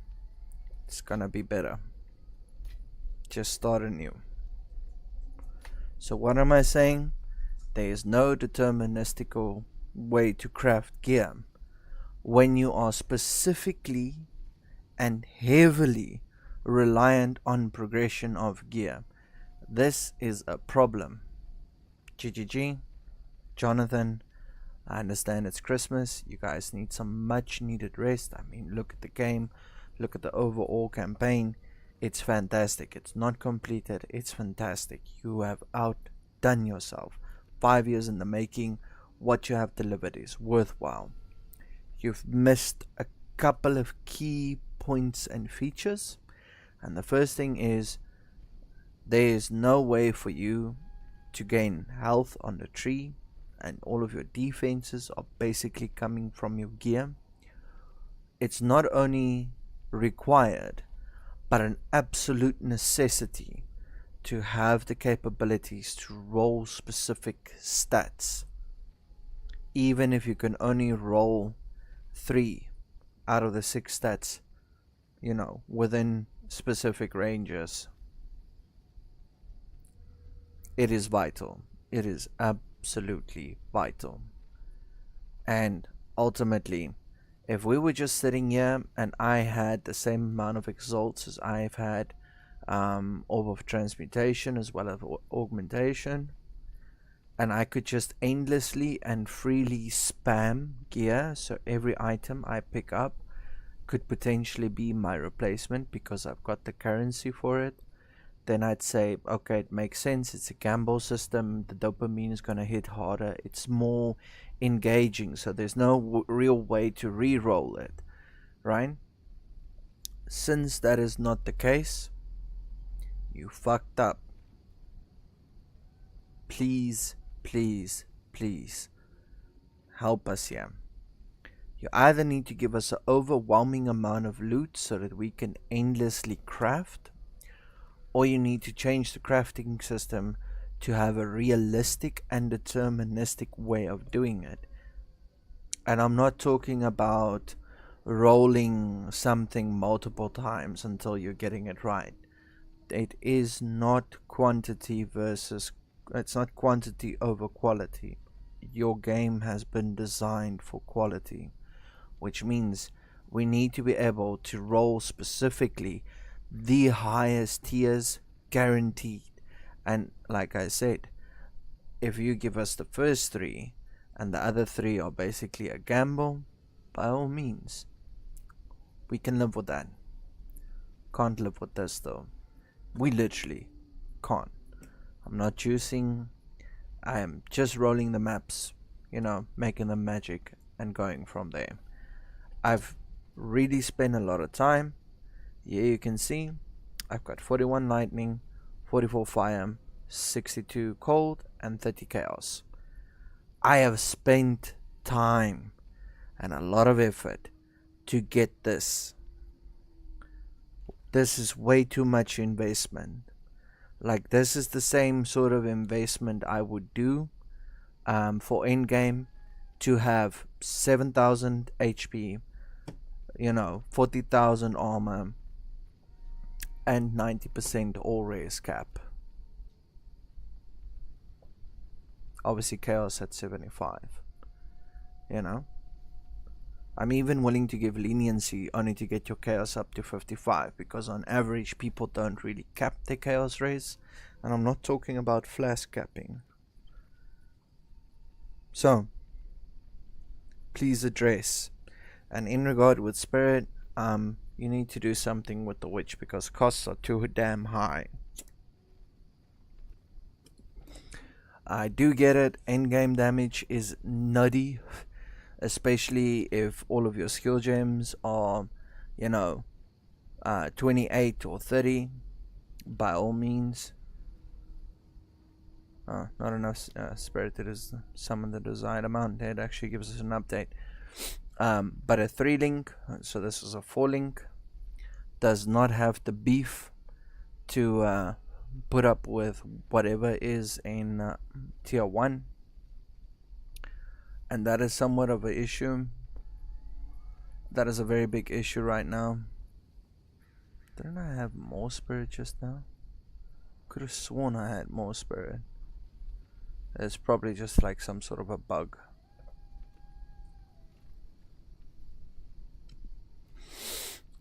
It's gonna be better. Just start anew. So what am I saying? There is no deterministical way to craft gear when you are specifically and heavily reliant on progression of gear. This is a problem. GGG, Jonathan, I understand it's Christmas. You guys need some much needed rest. I mean, look at the game. Look at the overall campaign. It's fantastic. It's not completed. It's fantastic. You have outdone yourself. 5 years in the making. What you have delivered is worthwhile. You've missed a couple of key points and features. And the first thing is, there is no way for you to gain health on the tree, and all of your defenses are basically coming from your gear. It's not only required, but an absolute necessity to have the capabilities to roll specific stats. Even if you can only roll 3 out of the 6 stats, you know, within specific ranges. It is vital. It is absolutely vital. And ultimately, if we were just sitting here and I had the same amount of exalts as I've had, Orb of Transmutation as well as Augmentation, and I could just endlessly and freely spam gear, so every item I pick up could potentially be my replacement because I've got the currency for it, then I'd say, okay, it makes sense. It's a gamble system. The dopamine is going to hit harder. It's more engaging, so there's no real way to re-roll it, right? Since that is not the case, you fucked up. Please, please, please help us here. You either need to give us an overwhelming amount of loot so that we can endlessly craft, or you need to change the crafting system to have a realistic and deterministic way of doing it. And I'm not talking about rolling something multiple times until you're getting it right. It is not quantity versus, it's not quantity over quality. Your game has been designed for quality, which means we need to be able to roll specifically the highest tiers guaranteed. And like I said, if you give us the first 3 and the other 3 are basically a gamble, by all means, we can live with that. Can't live with this though. We literally can't. I'm not juicing. I am just rolling the maps, making them magic and going from there. I've really spent a lot of time. Here you can see I've got 41 lightning, 44 fire, 62 cold, and 30 chaos. I have spent time and a lot of effort to get this. This is way too much investment. Like, this is the same sort of investment I would do for endgame to have 7,000 HP, 40,000 armor, and 90% all rares cap. Obviously chaos at 75. I'm even willing to give leniency only to get your chaos up to 55, because on average people don't really cap their chaos raise, and I'm not talking about flash capping. So please address. And in regard with spirit, you need to do something with the witch, because costs are too damn high. I do get it, endgame damage is nutty, especially if all of your skill gems are 28 or 30. By all means. Not enough spirit to summon the desired amount. It actually gives us an update. But a 3 link, so this is a 4 link, does not have the beef to put up with whatever is in tier 1. And that is somewhat of an issue. That is a very big issue right now. Didn't I have more spirit just now? Could have sworn I had more spirit. It's probably just like some sort of a bug.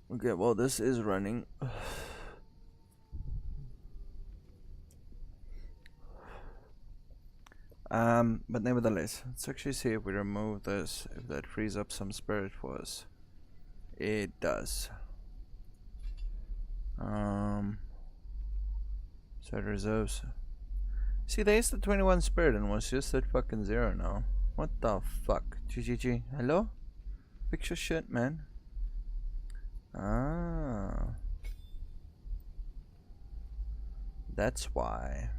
Okay, well, this is running. But nevertheless, let's actually see if we remove this, if that frees up some spirit for us. It does. So it reserves. See, there's the 21 spirit and was just at fucking 0 now. What the fuck? GGG. Hello? Fix your shit, man. Ah. That's why.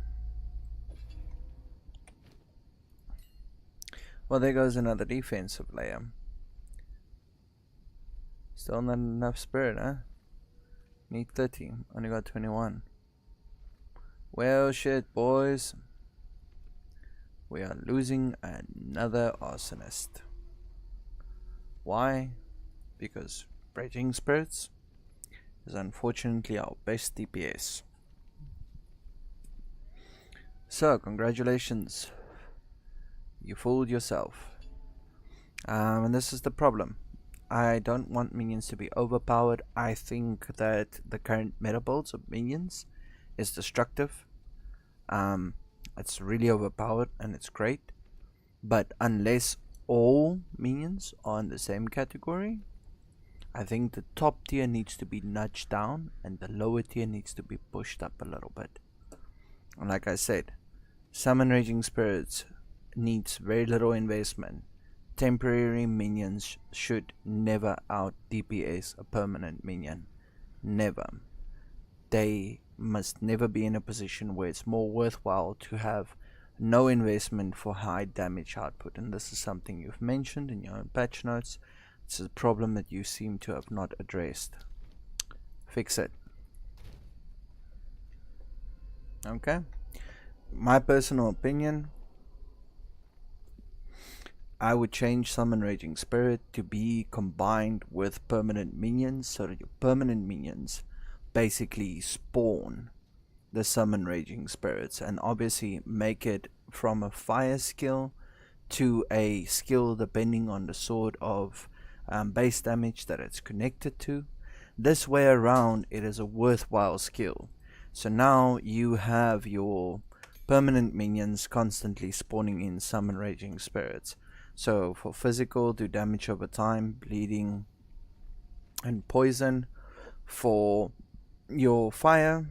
Well, there goes another defensive layer. Still not enough spirit, huh? Need 30. Only got 21. Well, shit, boys. We are losing another arsonist. Why? Because Raging Spirits is unfortunately our best DPS. So, congratulations. You fooled yourself. And this is the problem. I don't want minions to be overpowered. I think that the current meta builds of minions is destructive. It's really overpowered and it's great. But unless all minions are in the same category, I think the top tier needs to be nudged down and the lower tier needs to be pushed up a little bit. And like I said, Summon Raging Spirits needs very little investment. Temporary minions should never out DPS a permanent minion. Never. They must never be in a position where it's more worthwhile to have no investment for high damage output. And this is something you've mentioned in your own patch notes. It's a problem that you seem to have not addressed. Fix it. Okay? My personal opinion, I would change Summon Raging Spirit to be combined with permanent minions, so that your permanent minions basically spawn the Summon Raging Spirits, and obviously make it from a fire skill to a skill depending on the sort of base damage that it's connected to. This way around, it is a worthwhile skill. So now you have your permanent minions constantly spawning in summon raging spirits. So for physical, do damage over time, bleeding and poison. For your fire,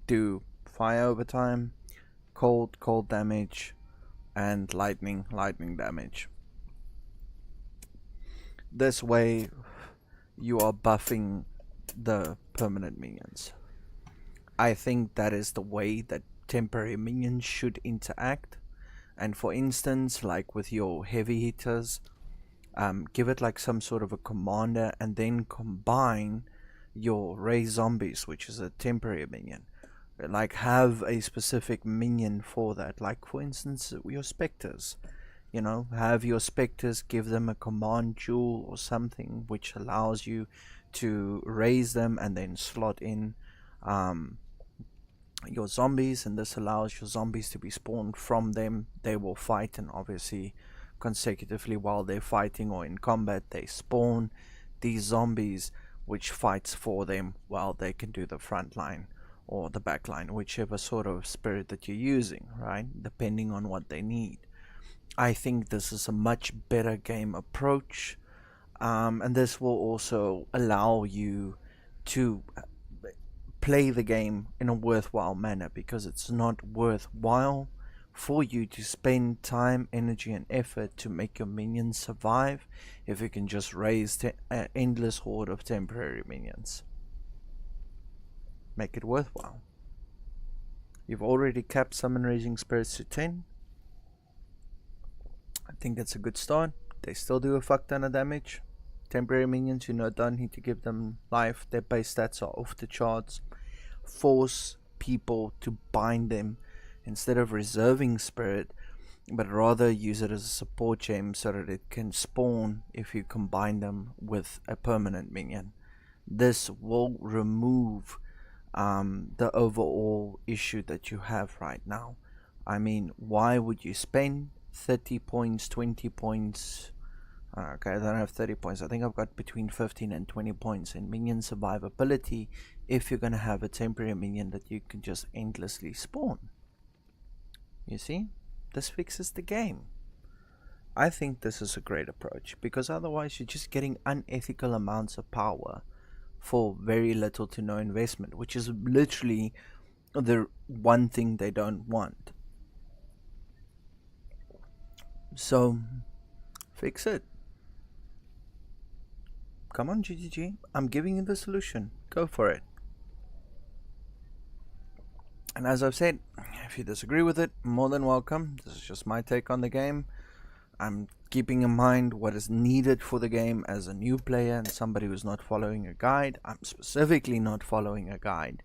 do fire over time, cold damage, and lightning damage. This way you are buffing the permanent minions. I think that is the way that temporary minions should interact. And for instance, like with your heavy hitters, give it like some sort of a commander, and then combine your ray zombies, which is a temporary minion. Like have a specific minion for that. Like for instance, your specters. You know, have your specters, give them a command jewel or something which allows you to raise them and then slot in your zombies, and this allows your zombies to be spawned from them. They will fight, and obviously consecutively while they're fighting or in combat, they spawn these zombies which fights for them while they can do the front line or the back line, whichever sort of spirit that you're using, right? Depending on what they need. I think this is a much better game approach, and this will also allow you to play the game in a worthwhile manner, because it's not worthwhile for you to spend time, energy and effort to make your minions survive if you can just raise an endless horde of temporary minions. Make it worthwhile. You've already capped summon raging spirits to 10. I think that's a good start. They still do a fuck ton of damage. Temporary minions, you know, don't need to give them life. Their base stats are off the charts. Force people to bind them instead of reserving spirit, but rather use it as a support gem so that it can spawn if you combine them with a permanent minion. This will remove the overall issue that you have right now. I mean, why would you spend 30 points, 20 points? Okay, I don't have 30 points. I think I've got between 15 and 20 points in minion survivability if you're going to have a temporary minion that you can just endlessly spawn. You see? This fixes the game. I think this is a great approach, because otherwise you're just getting unethical amounts of power for very little to no investment, which is literally the one thing they don't want. So, fix it. Come on, GGG. I'm giving you the solution. Go for it. And as I've said, if you disagree with it, more than welcome. This is just my take on the game. I'm keeping in mind what is needed for the game as a new player and somebody who's not following a guide. I'm specifically not following a guide.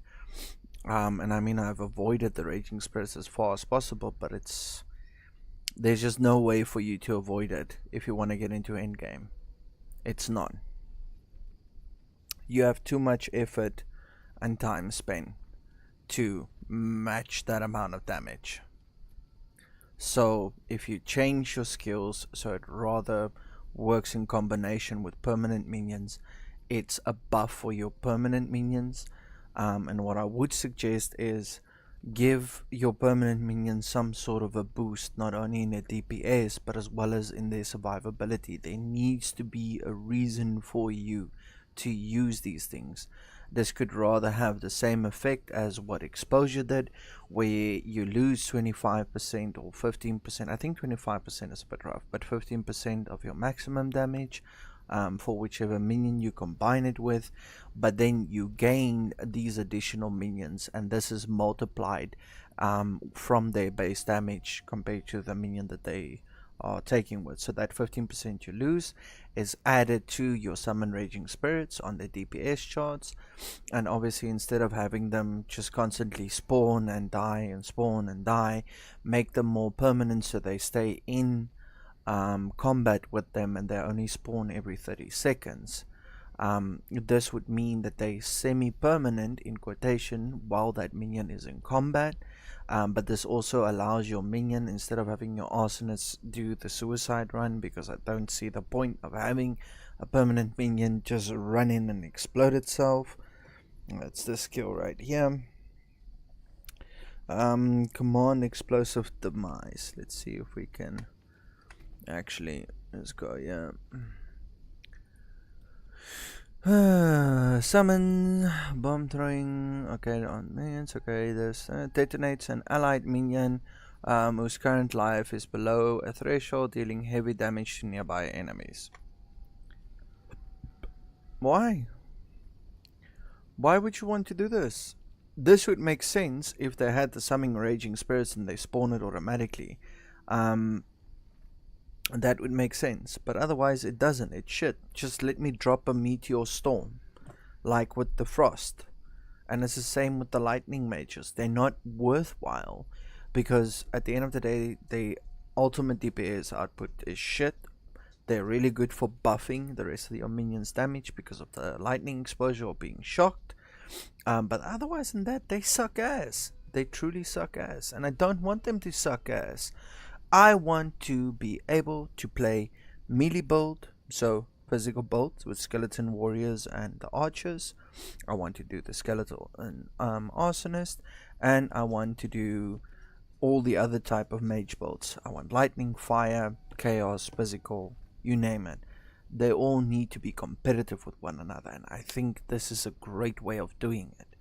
And I mean, I've avoided the Raging Spirits as far as possible, but there's just no way for you to avoid it if you want to get into endgame. It's not. You have too much effort and time spent to match that amount of damage. So if you change your skills so it rather works in combination with permanent minions, it's a buff for your permanent minions. And what I would suggest is give your permanent minions some sort of a boost, not only in their DPS but as well as in their survivability. There needs to be a reason for you to use these things. This could rather have the same effect as what exposure did, where you lose 25% or 15%. I think 25% is a bit rough, but 15% of your maximum damage for whichever minion you combine it with, but then you gain these additional minions, and this is multiplied from their base damage compared to the minion that they are taking with. So that 15% you lose is added to your summon raging spirits on the DPS charts, and obviously instead of having them just constantly spawn and die and spawn and die, make them more permanent so they stay in combat with them and they only spawn every 30 seconds. This would mean that they semi-permanent in quotation while that minion is in combat, but this also allows your minion, instead of having your arsonists do the suicide run, because I don't see the point of having a permanent minion just run in and explode itself. That's the skill right here. Command explosive demise. Let's see if we can actually, let's go, yeah. Summon bomb throwing. Okay, on minions. Okay, this detonates an allied minion whose current life is below a threshold, dealing heavy damage to nearby enemies. Why? Why would you want to do this? This would make sense if they had the summoning raging spirits and they spawn it automatically. That would make sense, but otherwise it doesn't. It's shit. Just let me drop a meteor storm, like with the frost, and it's the same with the lightning mages. They're not worthwhile because at the end of the day, the ultimate DPS output is shit. They're really good for buffing the rest of your minions' damage because of the lightning exposure or being shocked. But otherwise than that, they suck ass. They truly suck ass, and I don't want them to suck ass. I want to be able to play melee build, so physical builds with skeleton warriors and the archers. I want to do the skeletal and arsonist, and I want to do all the other type of mage builds. I want lightning, fire, chaos, physical, you name it. They all need to be competitive with one another, and I think this is a great way of doing it.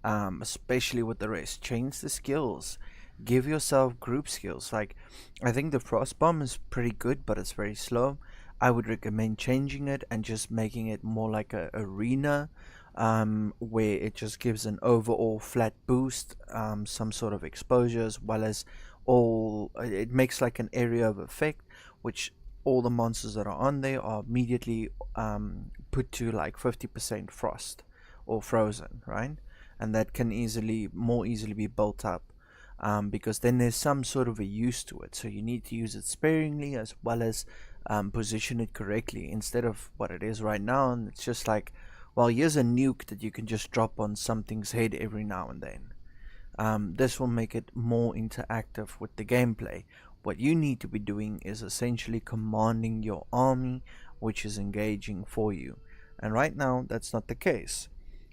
Especially with the rest. Change the skills. Give yourself group skills. Like, I think the frost bomb is pretty good, but it's very slow. I would recommend changing it and just making it more like a arena, where it just gives an overall flat boost, some sort of exposure, as well as all. It makes like an area of effect, which all the monsters that are on there are immediately put to like 50% frost or frozen, right? And that can more easily be built up. Because then there's some sort of a use to it, so you need to use it sparingly as well as position it correctly instead of what it is right now, and it's just like, well, here's a nuke that you can just drop on something's head every now and then. This will make it more interactive with the gameplay. What you need to be doing is essentially commanding your army, which is engaging for you, and right now that's not the case.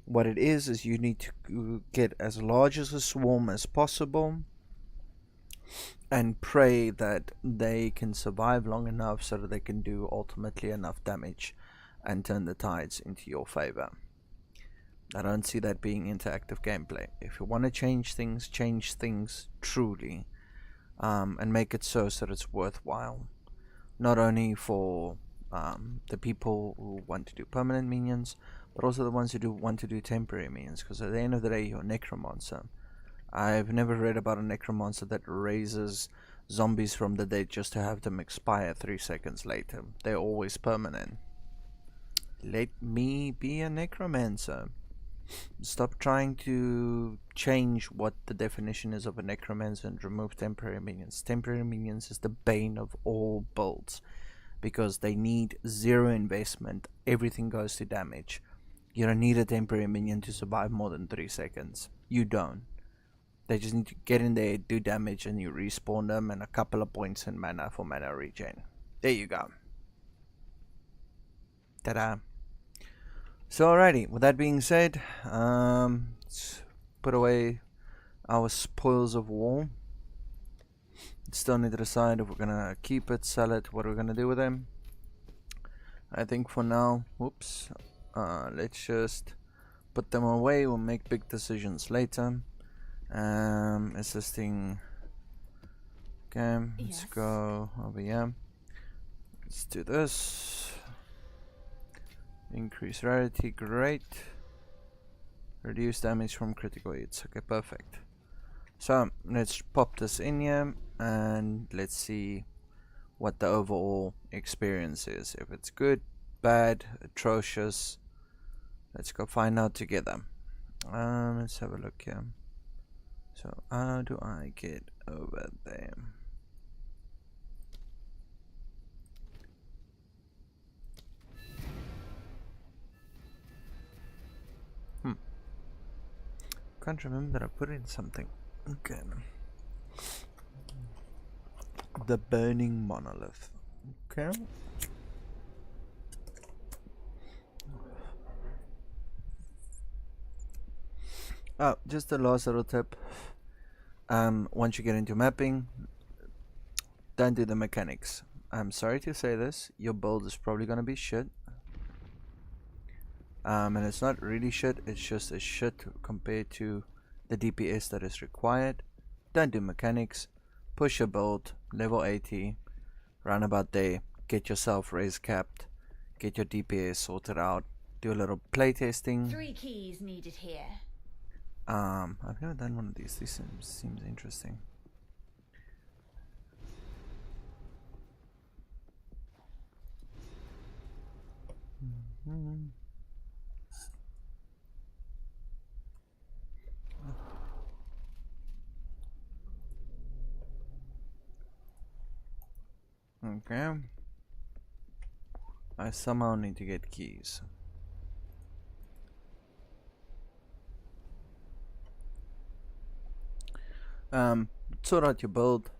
What it is you need to get as large as a swarm as possible and pray that they can survive long enough so that they can do ultimately enough damage and turn the tides into your favor. I don't see that being interactive gameplay. If you want to change things truly, and make it so that it's worthwhile. Not only for the people who want to do permanent minions, but also the ones who want to do temporary minions, because at the end of the day, you're a necromancer. I've never read about a necromancer that raises zombies from the dead just to have them expire 3 seconds later. They're always permanent. Let me be a necromancer. Stop trying to change what the definition is of a necromancer and remove temporary minions. Temporary minions is the bane of all builds because they need zero investment. Everything goes to damage. You don't need a temporary minion to survive more than 3 seconds. You don't. They just need to get in there, do damage, and you respawn them, and a couple of points in mana for mana regen. There you go. Ta-da. So alrighty, with that being said, let's put away our spoils of war. Still need to decide if we're gonna keep it, sell it, what we're gonna do with them. I think for now, whoops, let's just put them away. We'll make big decisions later. Assisting. Okay, let's go over here. Let's do this. Increase rarity, great. Reduce damage from critical hits. Okay, perfect. So let's pop this in here and let's see what the overall experience is. If it's good, bad, atrocious. Let's go find out together. Let's have a look here. So how do I get over there? Can't remember that I put in something. Okay. The burning monolith. Okay. Oh, just a last little tip. Once you get into mapping, don't do the mechanics. I'm sorry to say this, your build is probably gonna be shit. And it's not really shit, it's just a shit compared to the DPS that is required. Don't do mechanics. Push your build, level 80, run about there, get yourself raise capped, get your DPS sorted out, do a little playtesting. 3 keys needed here. I've never done one of these. This seems interesting. Okay. I somehow need to get keys. Sort out your build,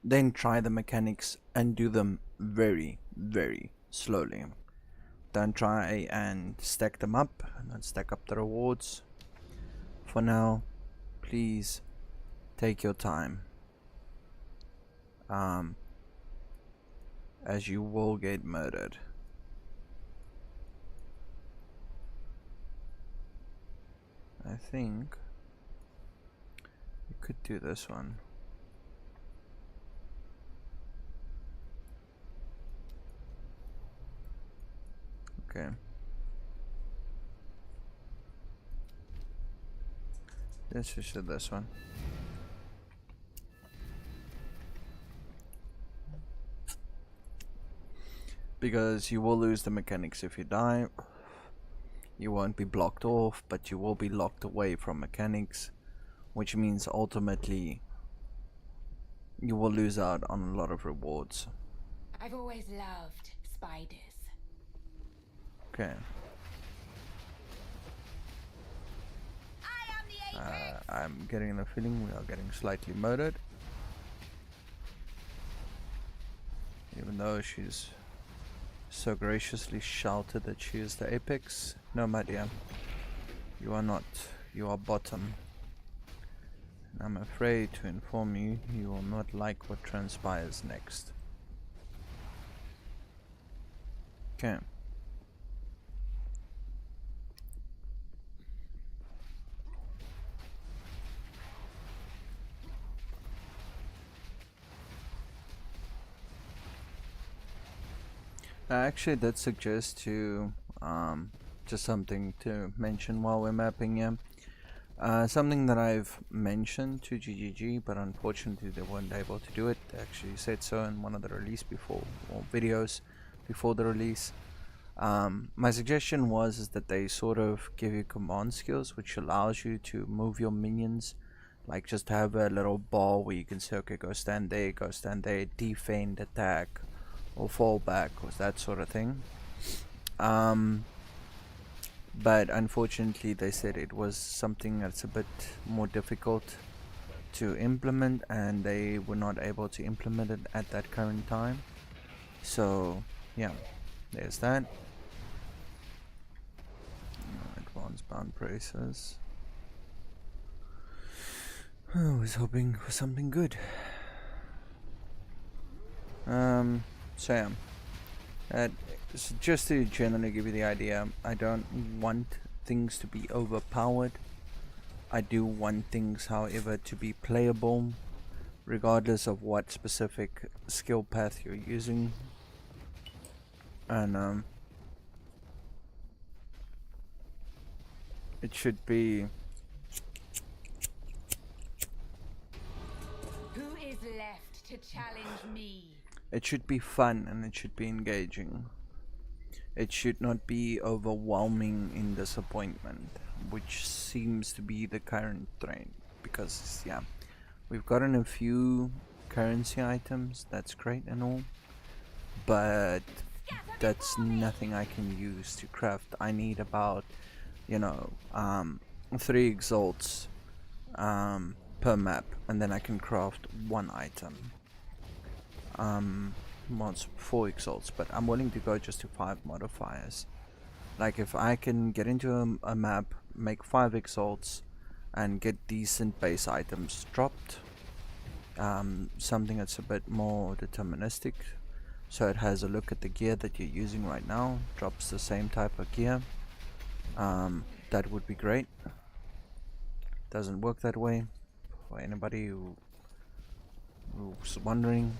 then try the mechanics and do them very, very slowly. Don't try and stack them up, and stack up the rewards. For now, please take your time. As you will get murdered. I think you could do this one. Okay. Let's just do this one. Because you will lose the mechanics if you die. You won't be blocked off, but you will be locked away from mechanics, which means ultimately you will lose out on a lot of rewards. I've always loved spiders. Okay. I am the apex. I'm getting the feeling we are getting slightly murdered. Even though she's so graciously shouted that she is the apex. No, my dear. You are not. You are bottom. And I'm afraid to inform you, you will not like what transpires next. Okay. I actually did suggest to just something to mention while we're mapping here. Something that I've mentioned to GGG, but unfortunately they weren't able to do it. They actually said so in one of the release before, or videos before the release. My suggestion was that they sort of give you command skills, which allows you to move your minions, like just have a little bar where you can say, okay, go stand there, defend, attack, or fall back, or that sort of thing. But unfortunately they said it was something that's a bit more difficult to implement, and they were not able to implement it at that current time. So yeah, there's that. Advanced bound braces. I was hoping for something good. So yeah, just to generally give you the idea, I don't want things to be overpowered. I do want things, however, to be playable, regardless of what specific skill path you're using. And it should be. Who is left to challenge me? It should be fun and it should be engaging. It should not be overwhelming in disappointment, which seems to be the current trend. Because yeah, we've gotten a few currency items, that's great and all, but that's nothing I can use to craft. I need about, 3 exalts per map, and then I can craft 1 item. Well, it's 4 exalts, but I'm willing to go just to 5 modifiers. Like if I can get into a map, make 5 exalts, and get decent base items dropped. Something that's a bit more deterministic, so it has a look at the gear that you're using right now, drops the same type of gear. That would be great. Doesn't work that way for anybody who's wondering.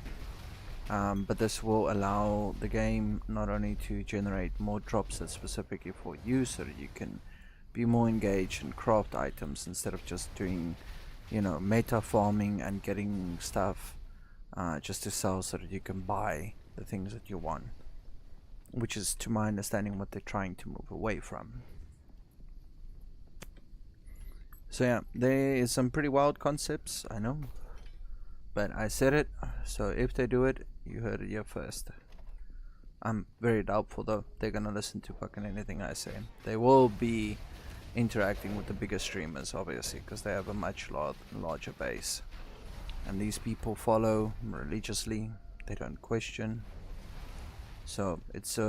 But this will allow the game not only to generate more drops that's specifically for you, so that you can be more engaged and craft items instead of just doing, you know, meta farming and getting stuff just to sell so that you can buy the things that you want, which is, to my understanding, what they're trying to move away from. So yeah, there is some pretty wild concepts, I know, but I said it, so if they do it, you heard it here first. I'm very doubtful though they're gonna listen to fucking anything I say. They will be interacting with the bigger streamers, obviously, because they have a much larger base, and these people follow religiously, they don't question, so it's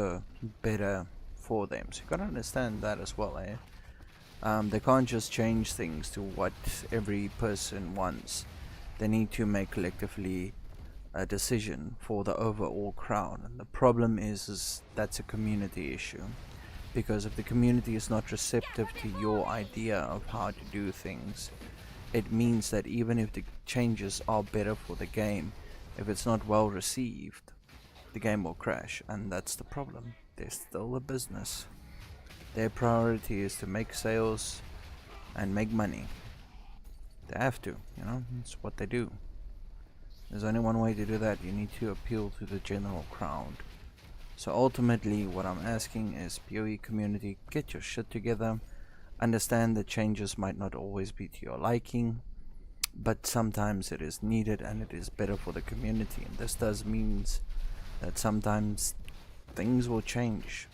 better for them. So you gotta understand that as well, eh? They can't just change things to what every person wants. They need to make collectively a decision for the overall crowd, and the problem is that's a community issue, because if the community is not receptive to your idea of how to do things, it means that even if the changes are better for the game, if it's not well received, the game will crash, and that's the problem. They're still a business. Their priority is to make sales and make money. They have to, you know, it's what they do. There's only one way to do that. You need to appeal to the general crowd. So ultimately what I'm asking is, PoE community, get your shit together. Understand that changes might not always be to your liking, but sometimes it is needed and it is better for the community, and this does means that sometimes things will change.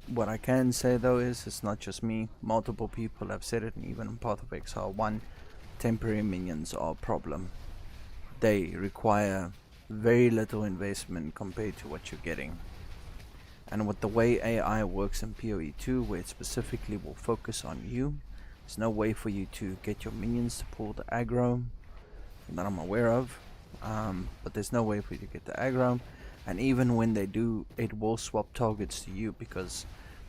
What I can say though is, it's not just me, multiple people have said it, and even in Path of Exile 1, temporary minions are a problem. They require very little investment compared to what you're getting. And with the way AI works in PoE2, where it specifically will focus on you, there's no way for you to get your minions to pull the aggro that I'm aware of. But there's no way for you to get the aggro, and even when they do, it will swap targets to you, because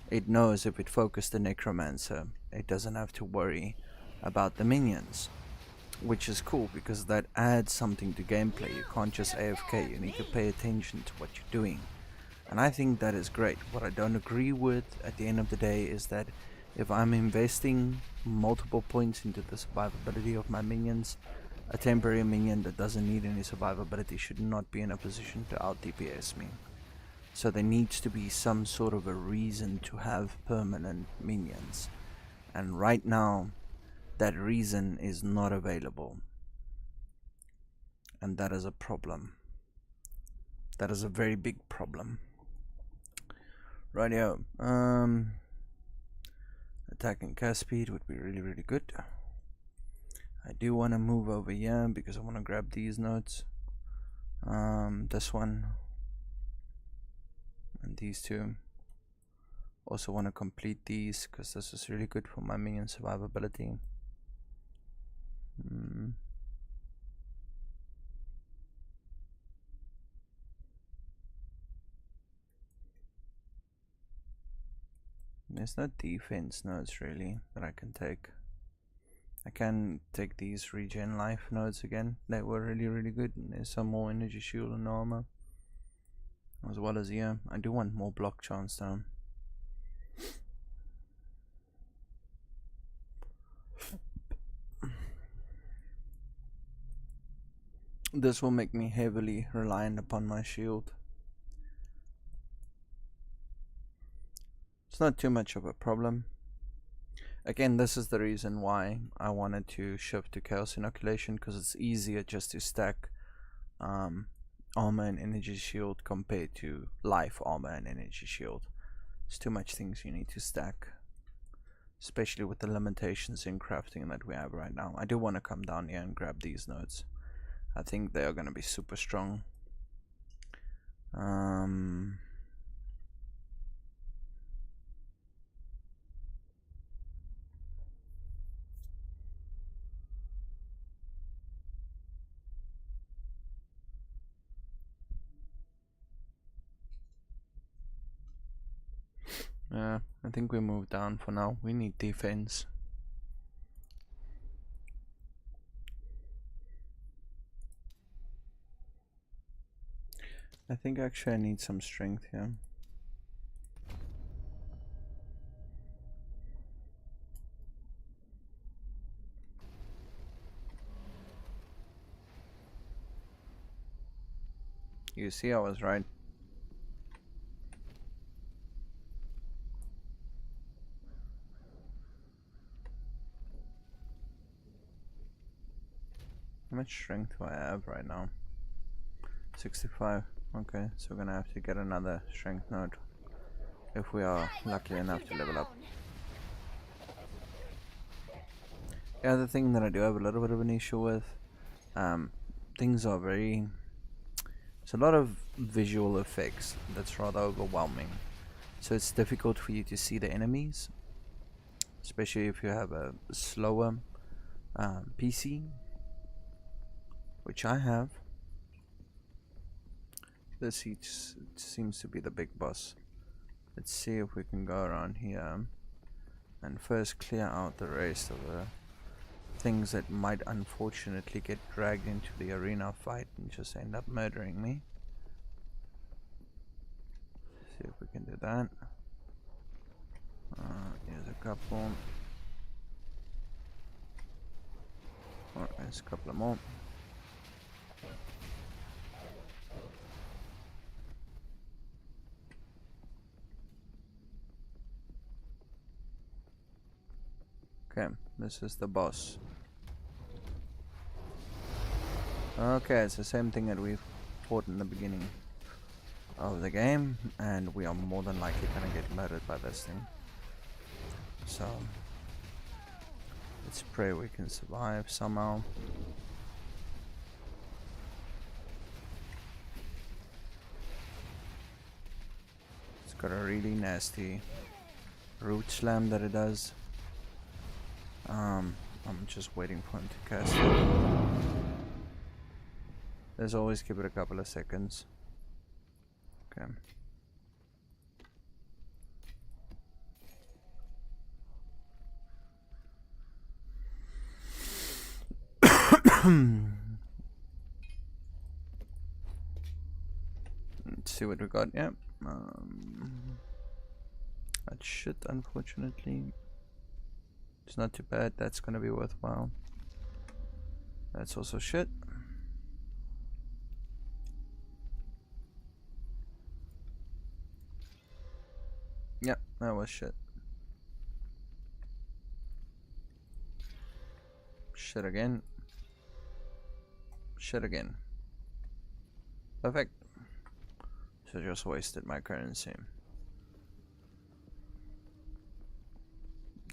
it knows if it focused the necromancer, it doesn't have to worry about the minions, which is cool because that adds something to gameplay. You can't just AFK, you need to pay attention to what you're doing, and I think that is great. What I don't agree with at the end of the day is that if I'm investing multiple points into the survivability of my minions, a temporary minion that doesn't need any survivability should not be in a position to out DPS me. So there needs to be some sort of a reason to have permanent minions, and right now that reason is not available, and that is a problem. That is a very big problem. Rightio. Attacking cast speed would be really good. I do want to move over here because I want to grab these notes. This one and these two. Also want to complete these because this is really good for my minion survivability. There's no defense nodes really that I can take. I can take these regen life nodes again. They were really good, and there's some more energy shield and armor, as well as here. I do want more block chance though. This will make me heavily reliant upon my shield. It's not too much of a problem. Again, this is the reason why I wanted to shift to Chaos Inoculation, because it's easier just to stack armor and energy shield compared to life armor and energy shield. It's too much things you need to stack, especially with the limitations in crafting that we have right now. I do want to come down here and grab these nodes. I think they are going to be super strong. I Yeah, I think we move down for now. We need defense. I think actually I need some strength here. You see, I was right. How much strength do I have right now? 65. Okay, so we're gonna have to get another strength node if we are lucky enough to level up. The other thing that I do have a little bit of an issue with, things are very... It's a lot of visual effects that's rather overwhelming. So it's difficult for you to see the enemies, especially if you have a slower PC, which I have. This seems to be the big boss. Let's see if we can go around here and first clear out the rest of the things that might unfortunately get dragged into the arena fight and just end up murdering me. See if we can do that. Here's a couple. Oh, there's a couple of more. Okay, this is the boss. Okay, it's the same thing that we fought in the beginning of the game, and we are more than likely gonna get murdered by this thing. So let's pray we can survive somehow. It's got a really nasty root slam that it does. I'm just waiting for him to cast it. Let's always give it a couple of seconds. Okay. Let's see what we got. Yep. That shit, unfortunately. It's not too bad. That's gonna be worthwhile. That's also shit. Yep, that was shit. Shit again. Shit again. Perfect. So just wasted my currency.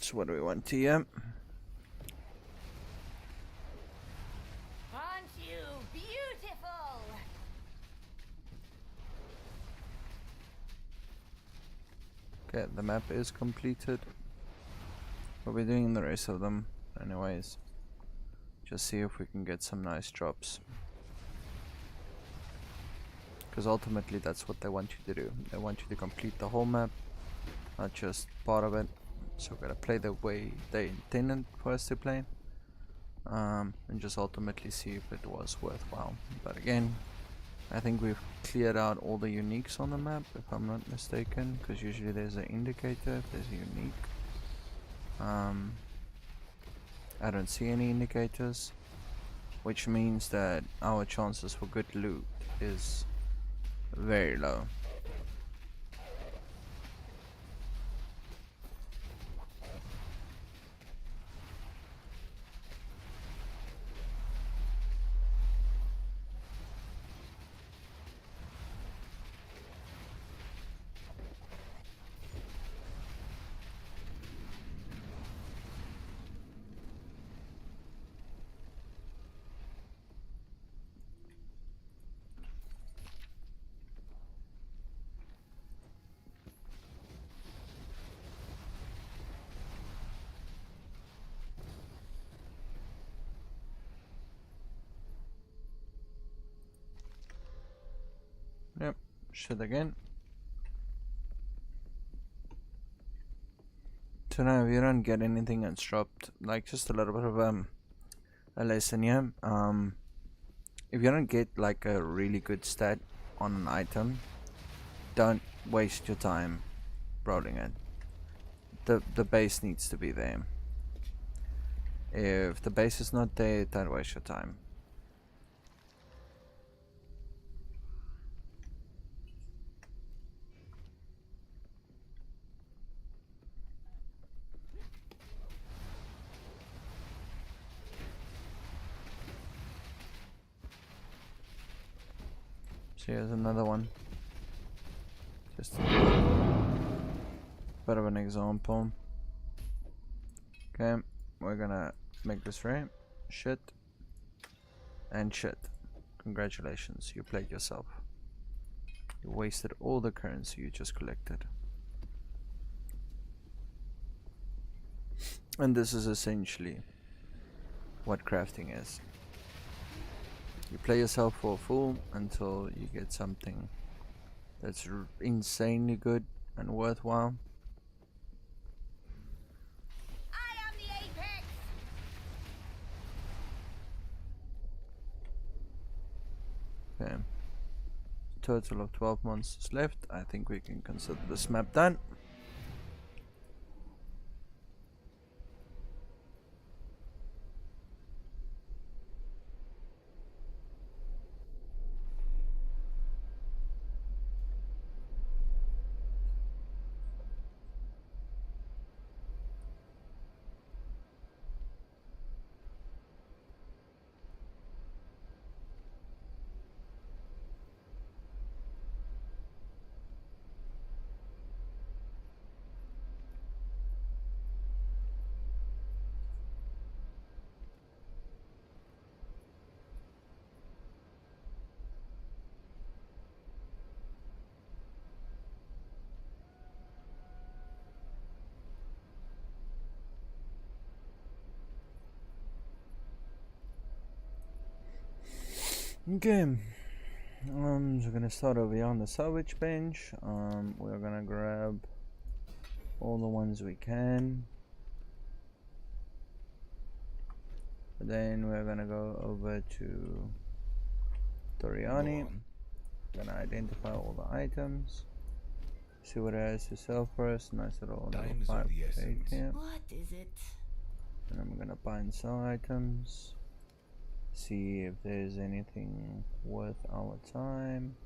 So what do we want here? Aren't you beautiful? Okay, the map is completed. We'll be doing the rest of them anyways. Just see if we can get some nice drops. Because ultimately that's what they want you to do. They want you to complete the whole map, not just part of it. So we're gonna play the way they intended for us to play. And just ultimately see if it was worthwhile. But again, I think we've cleared out all the uniques on the map, if I'm not mistaken, because usually there's an indicator if there's a unique. I don't see any indicators, which means that our chances for good loot is very low. Yep, shit again. So now if you don't get anything that's dropped, like just a little bit of a lesson here. If you don't get like a really good stat on an item, don't waste your time rolling it. The base needs to be there. If the base is not there, don't waste your time. So here's another one. Just a bit of an example. Okay, we're gonna make this right. Shit. And shit. Congratulations, you played yourself. You wasted all the currency you just collected. And this is essentially what crafting is. You play yourself for a fool until you get something that's insanely good and worthwhile. I am the apex. Okay. Total of 12 monsters left. I think we can consider this map done. Okay. So we're gonna start over here on the salvage bench. We're gonna grab all the ones we can. Then we're gonna go over to Toriani. Gonna identify all the items. See what it has to sell for us. Nice little Time is 5 of the essence. here. What is it? And I'm gonna buy and sell items. See if there's anything worth our time.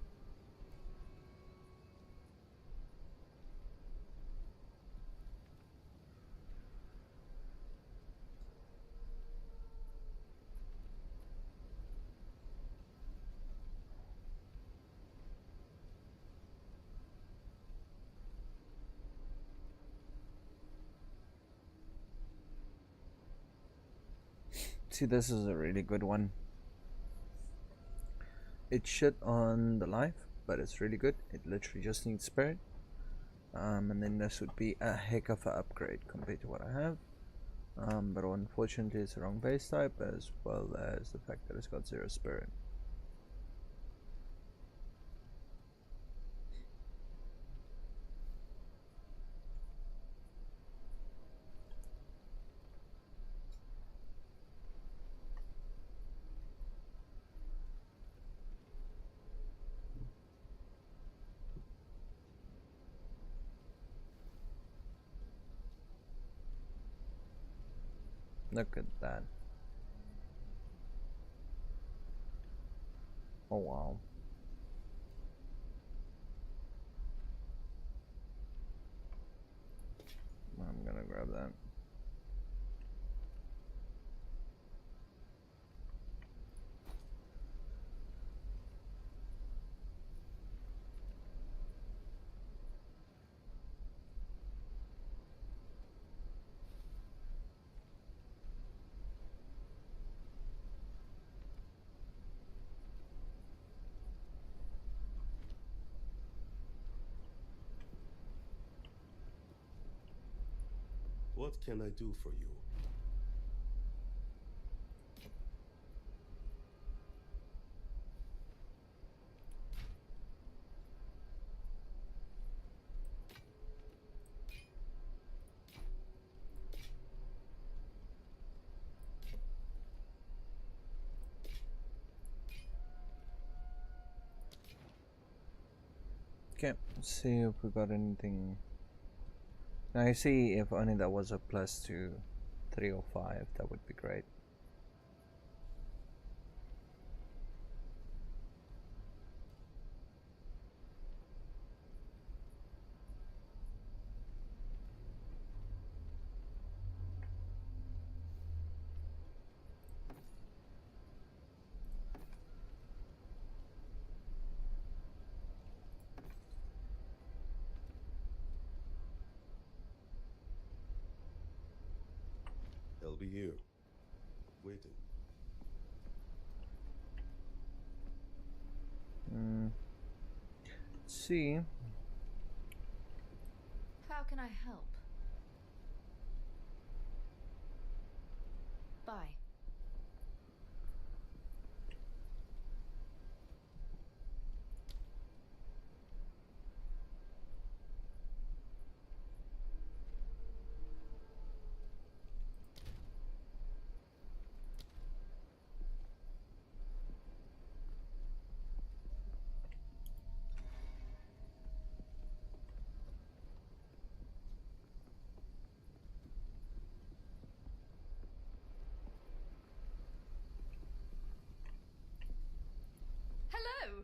See, this is a really good one. It's shit on the life, but it's really good. It literally just needs spirit. And then this would be a heck of an upgrade compared to what I have. But unfortunately it's the wrong base type, as well as the fact that it's got 0 spirit. Look at that. Oh wow. I'm gonna grab that. What can I do for you? Okay, let's see if we got anything. Now I see if only that was a plus to 305, that would be great. They'll be here, waiting. Let's see. How can I help? Bye. Hello.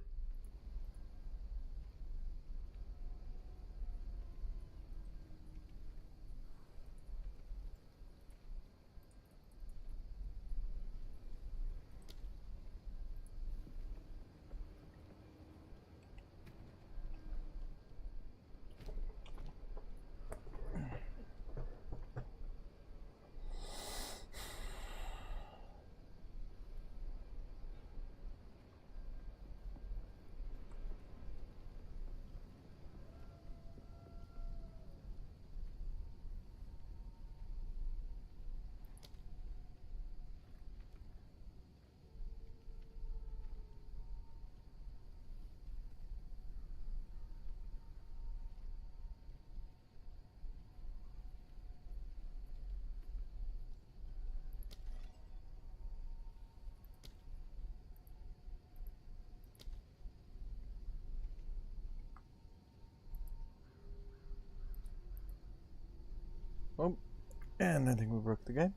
Oh, and I think we broke the game.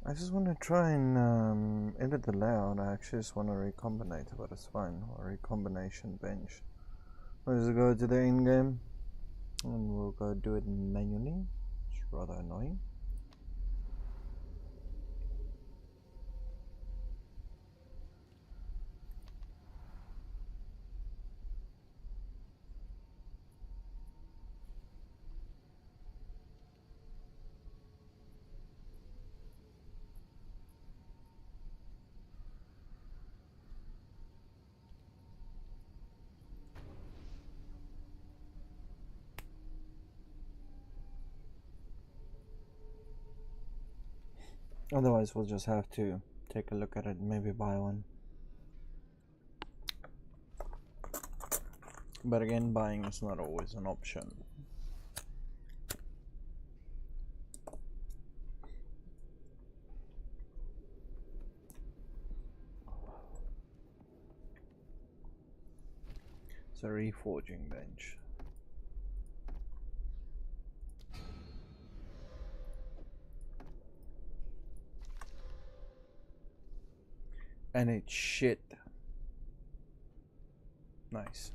I just want to try and edit the layout. I actually just want to recombinate, but it's fine. Or recombination bench. Let's go to the in game, and we'll go do it manually. It's rather annoying. Otherwise, we'll just have to take a look at it and maybe buy one. But again, buying is not always an option. It's a reforging bench. And it's shit. Nice.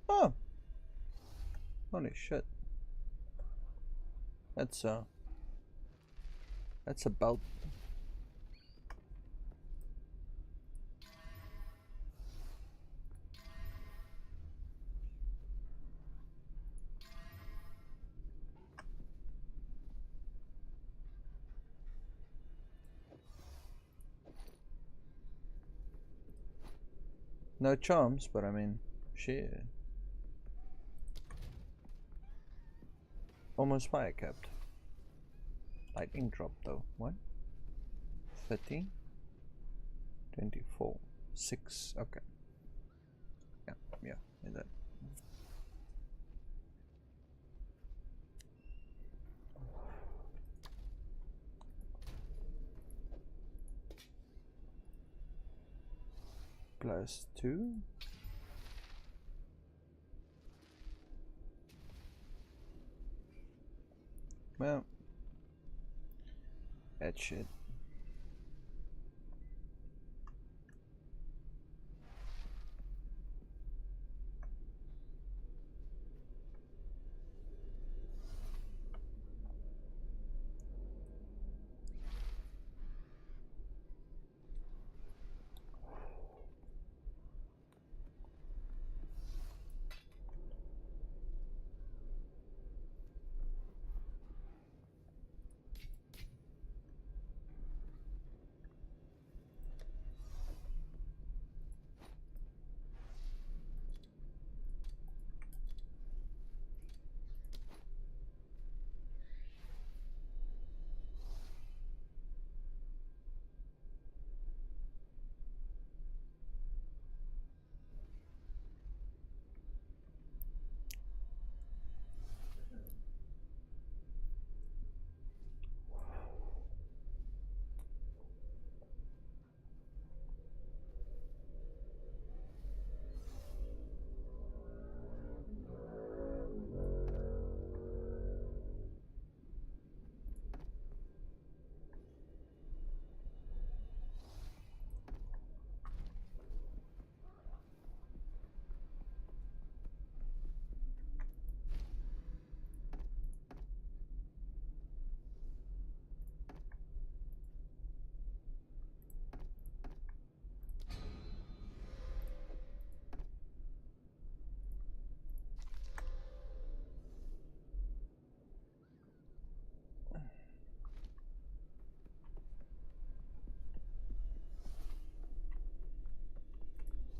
Oh, holy shit. That's a belt. No charms, but I mean, shit. Almost fire capped. Lightning drop though. What? 30? 24. 6. Okay. Yeah, yeah. Is that +2? Well, that shit.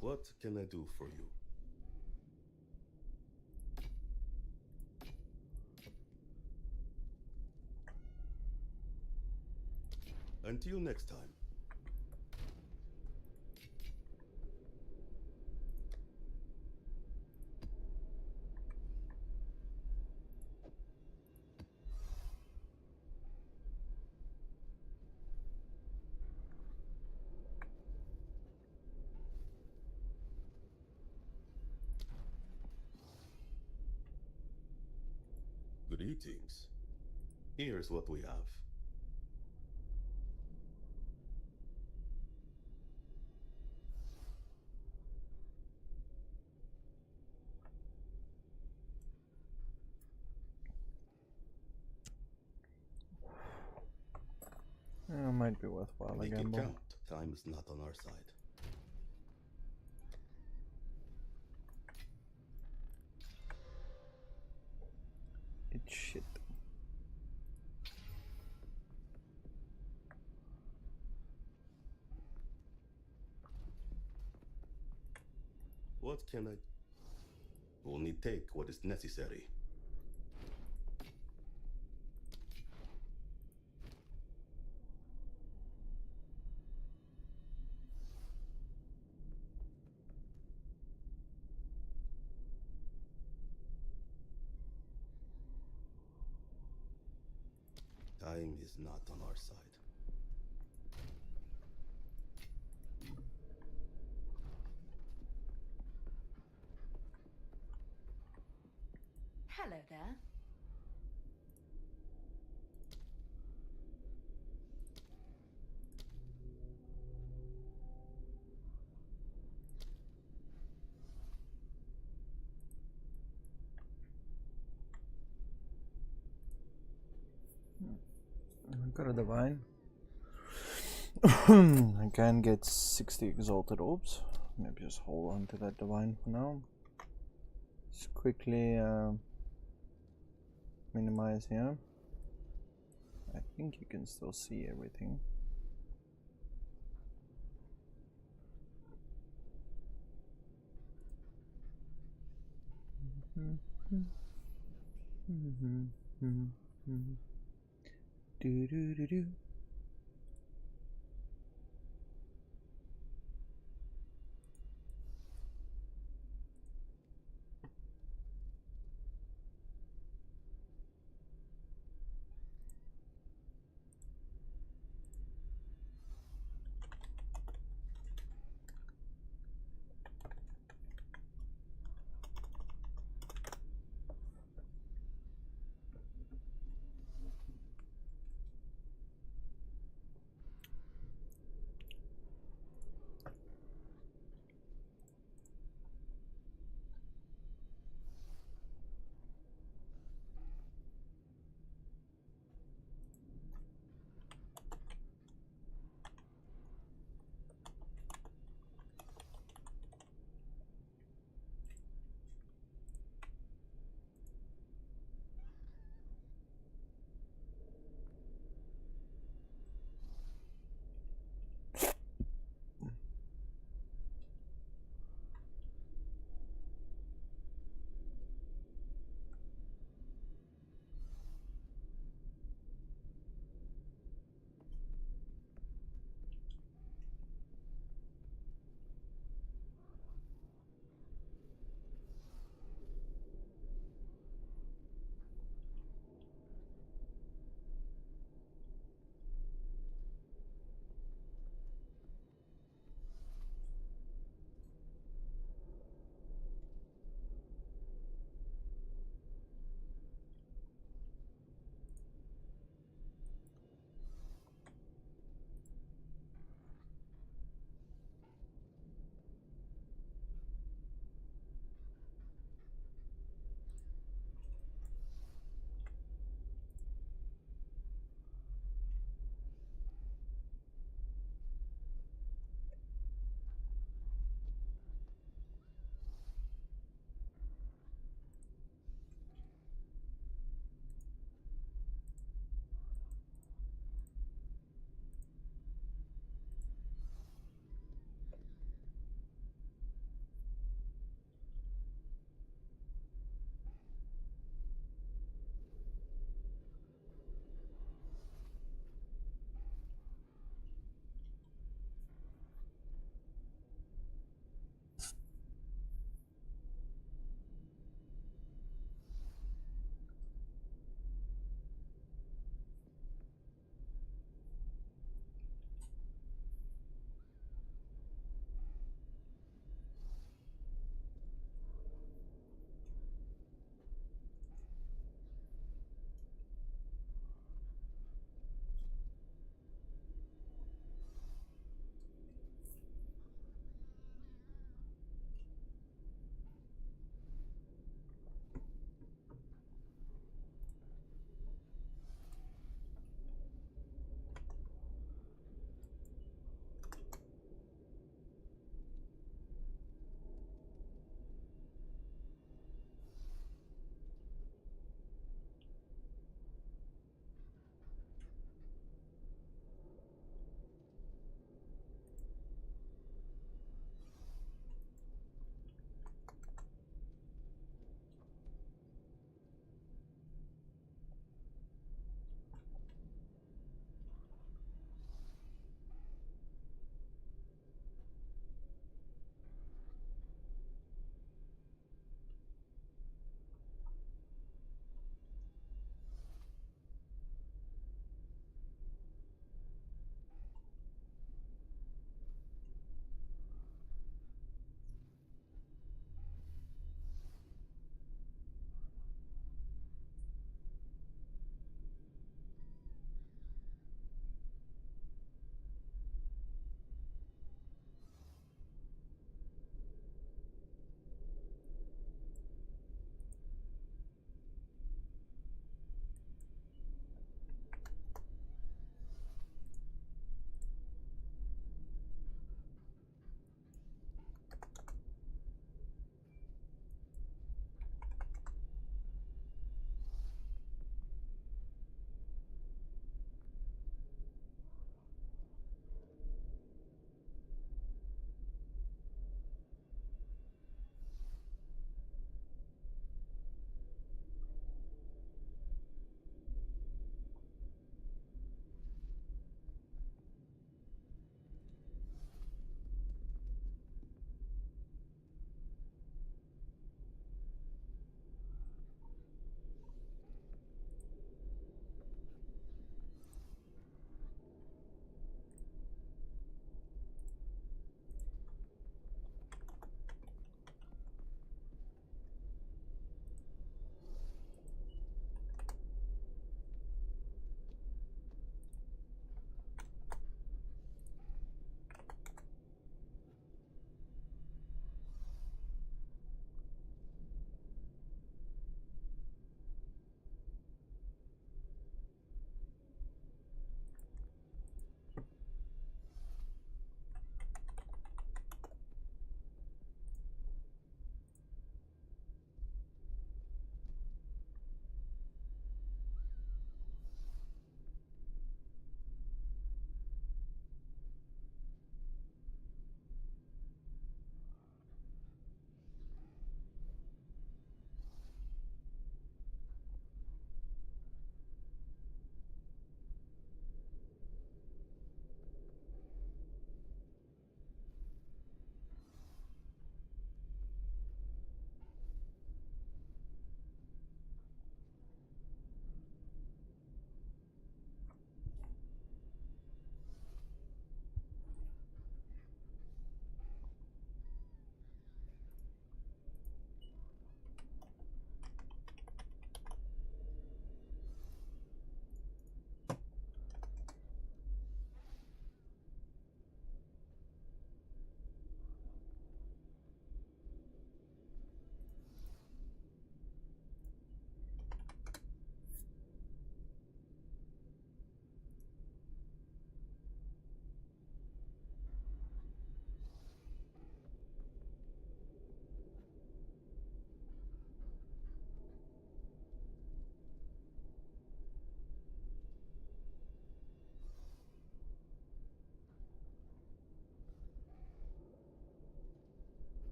What can I do for you? Until next time. Greetings. Here's what we have. Might be worthwhile Make again, it but count. Time is not on our side. it's shit. What can I... Only take what is necessary. Time is not on our side. Hello there. Got a divine. I can get 60 exalted orbs. Maybe just hold on to that divine for now. Just quickly minimize here. I think you can still see everything. Do do do do.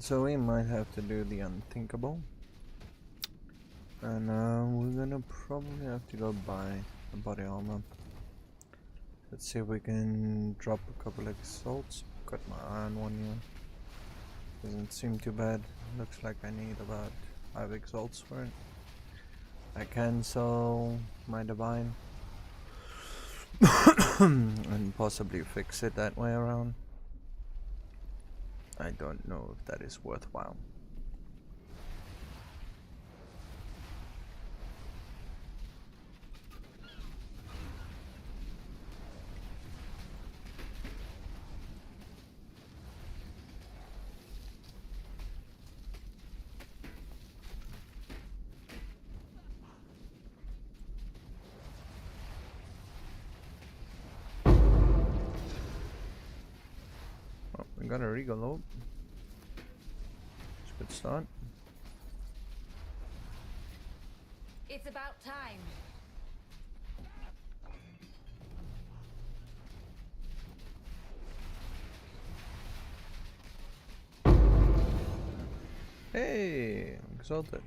So we might have to do the unthinkable. And we're gonna probably have to go buy a body armor. Let's see if we can drop a couple exalts. Got my eye on one here. Doesn't seem too bad. Looks like I need about 5 exalts for it. I can sell my divine and possibly fix it that way around. I don't know if that is worthwhile. Oh, we got a Regal. It's a good start. It's about time. Hey, exalted.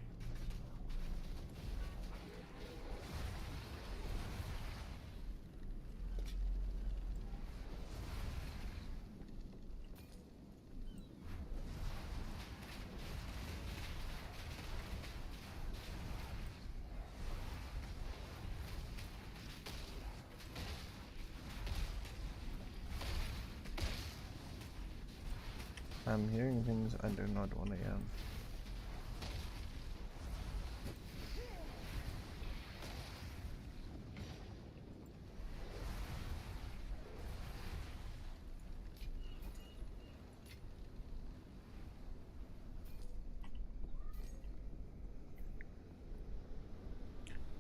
I'm hearing things I do not want to hear.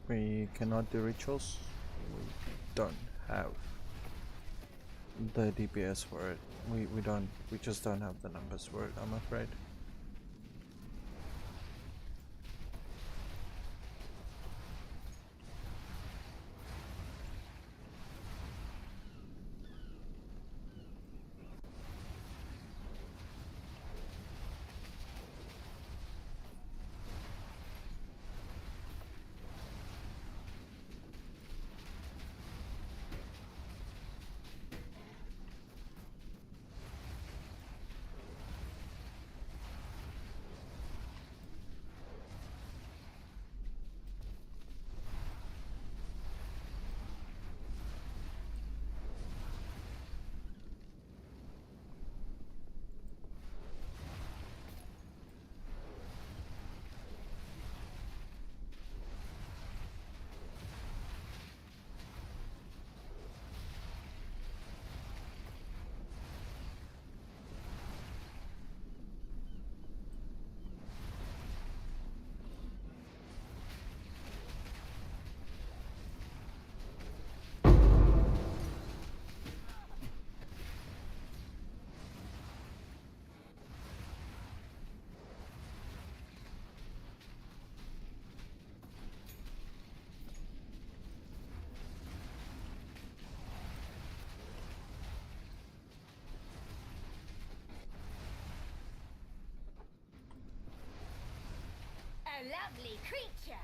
We cannot do rituals. We don't have the DPS for it. We just don't have the numbers for it, I'm afraid. A lovely creature.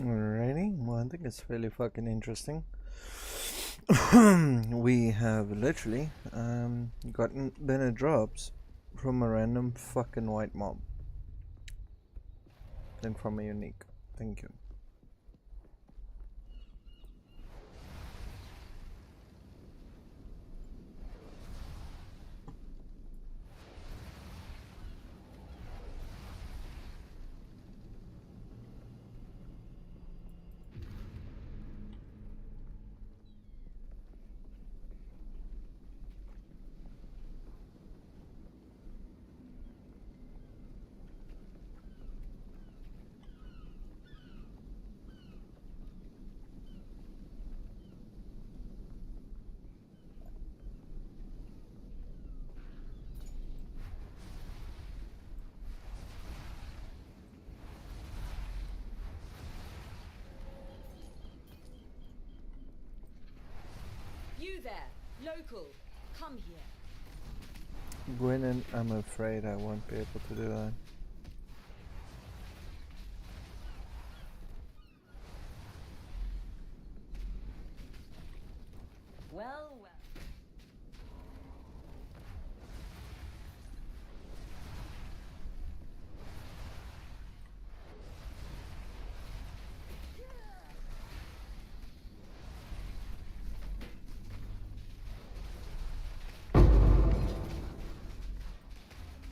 Alrighty, well, I think it's fairly fucking interesting. We have literally gotten banner drops from a random fucking white mob. And from a unique. Thank you. You there, local, come here. Gwyneth, I'm afraid I won't be able to do that. Well, well.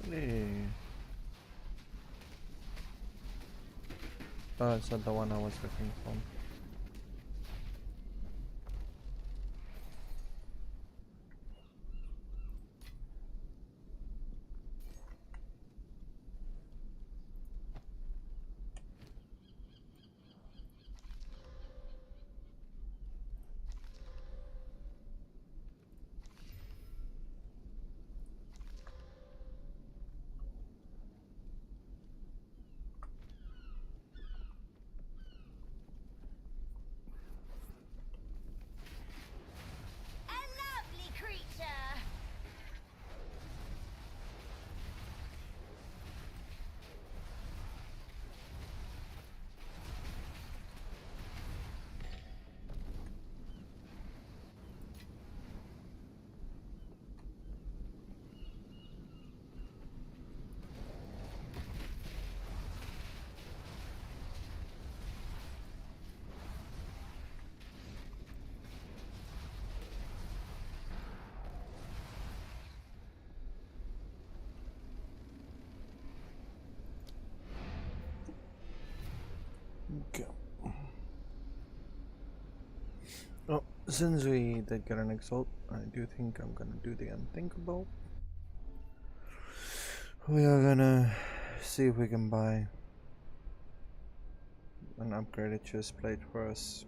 Hey. Oh, it's not the one I was looking for. A lovely creature. Okay. Oh, since we did get an exalt, I do think I'm gonna do the unthinkable. We are gonna see if we can buy an upgraded chest plate for us.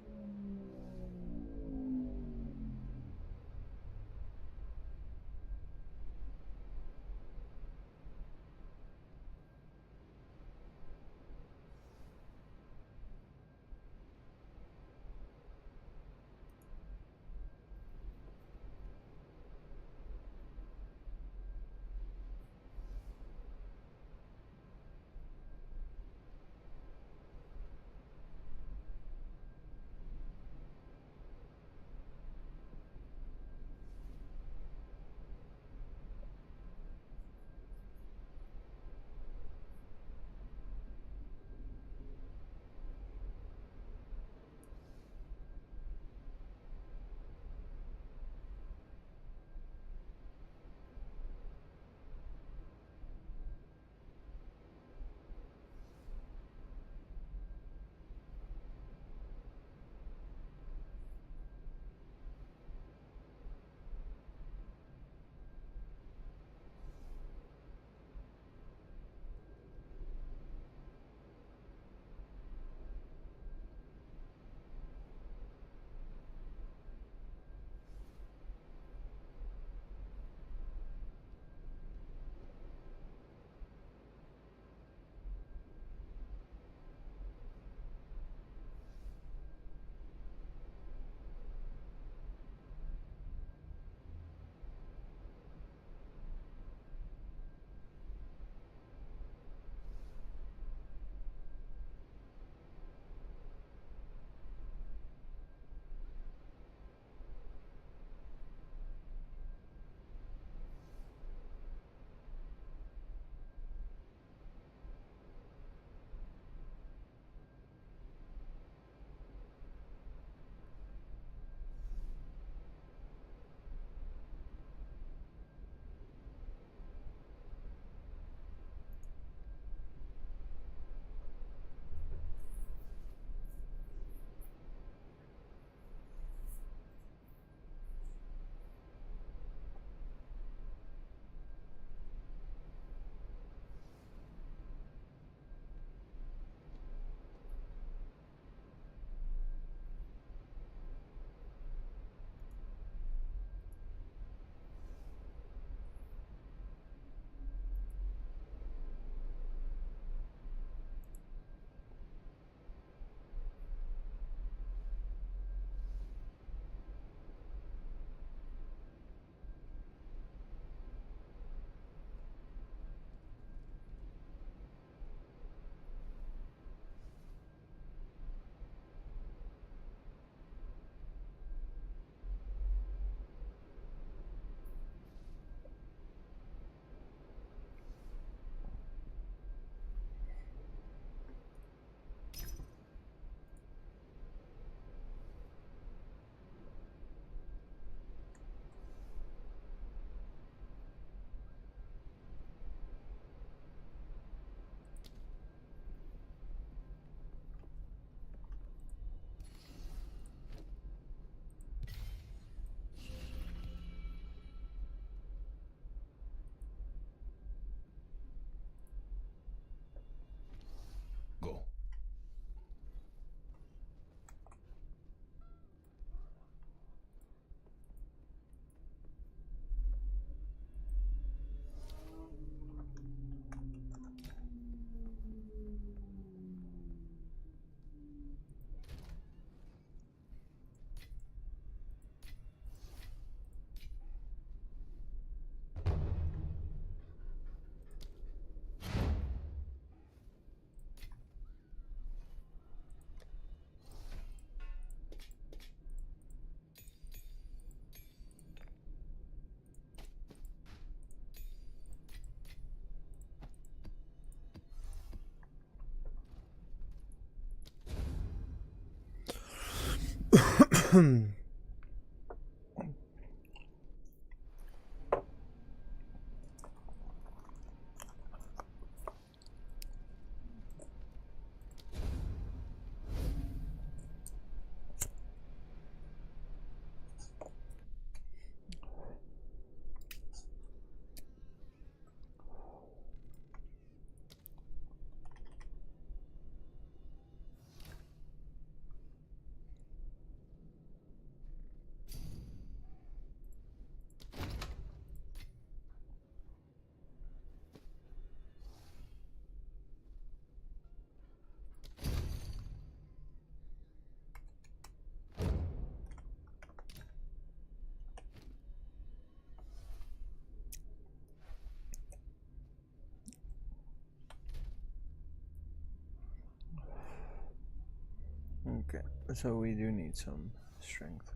Okay, so we do need some strength.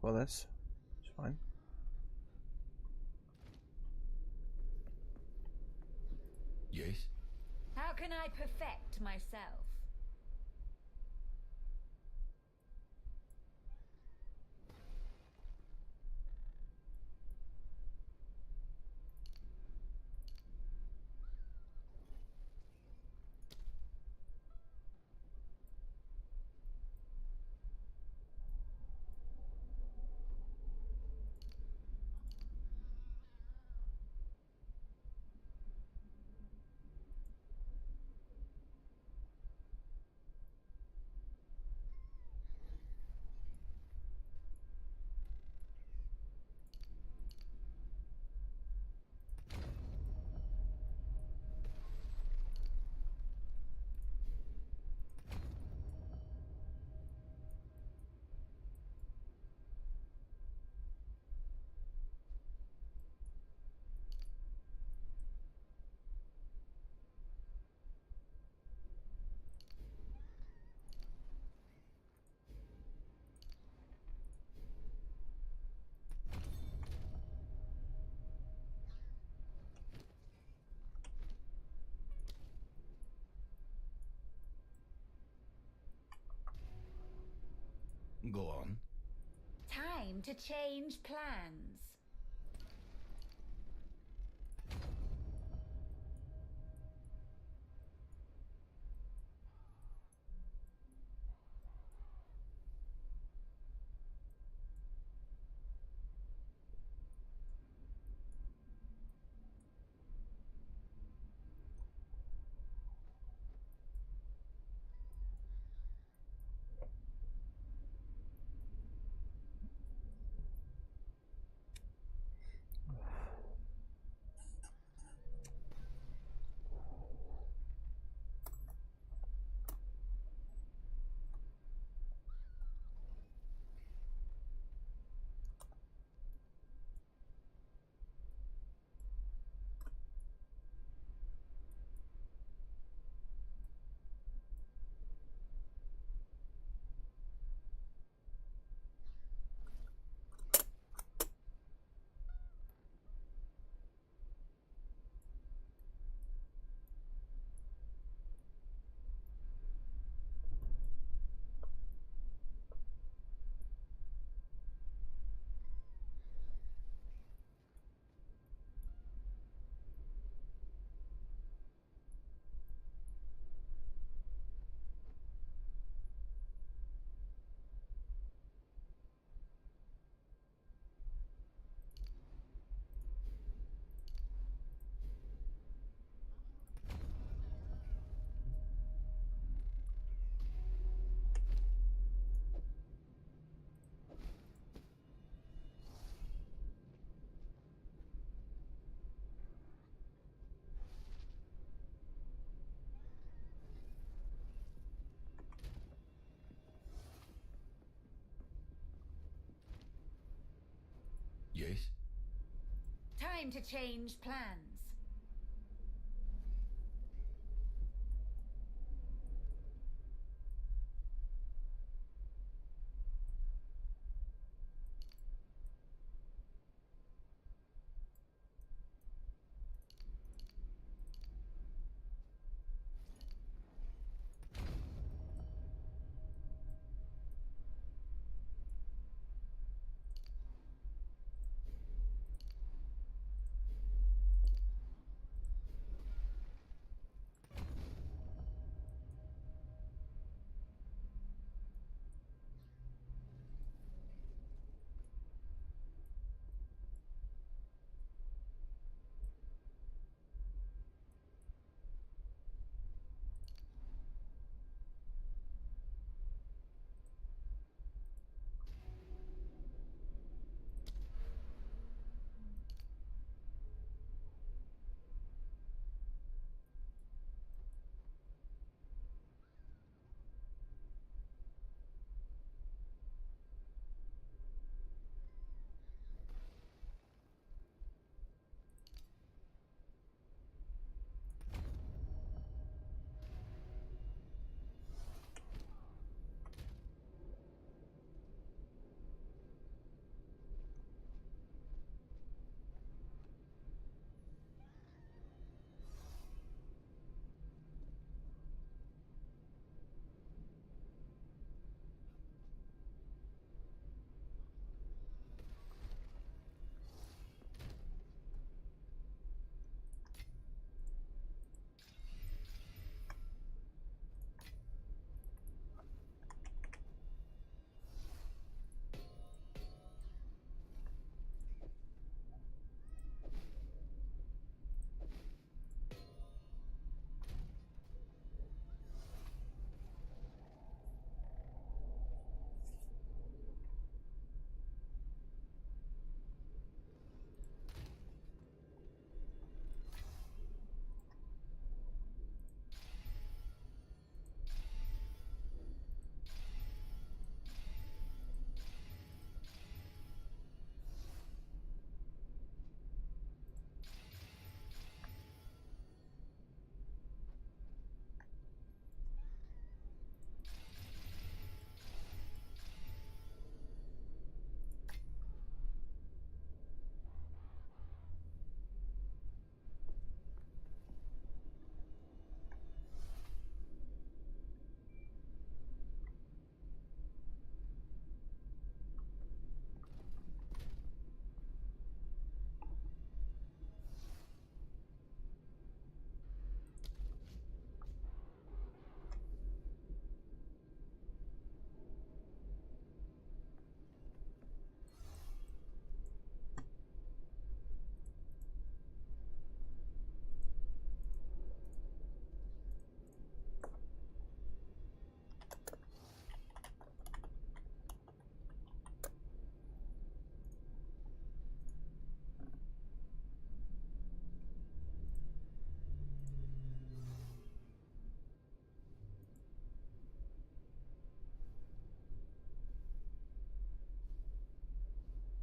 Well, that's fine. Yes? How can I perfect myself? Go on. Time to change plans. Yes? Time to change plans.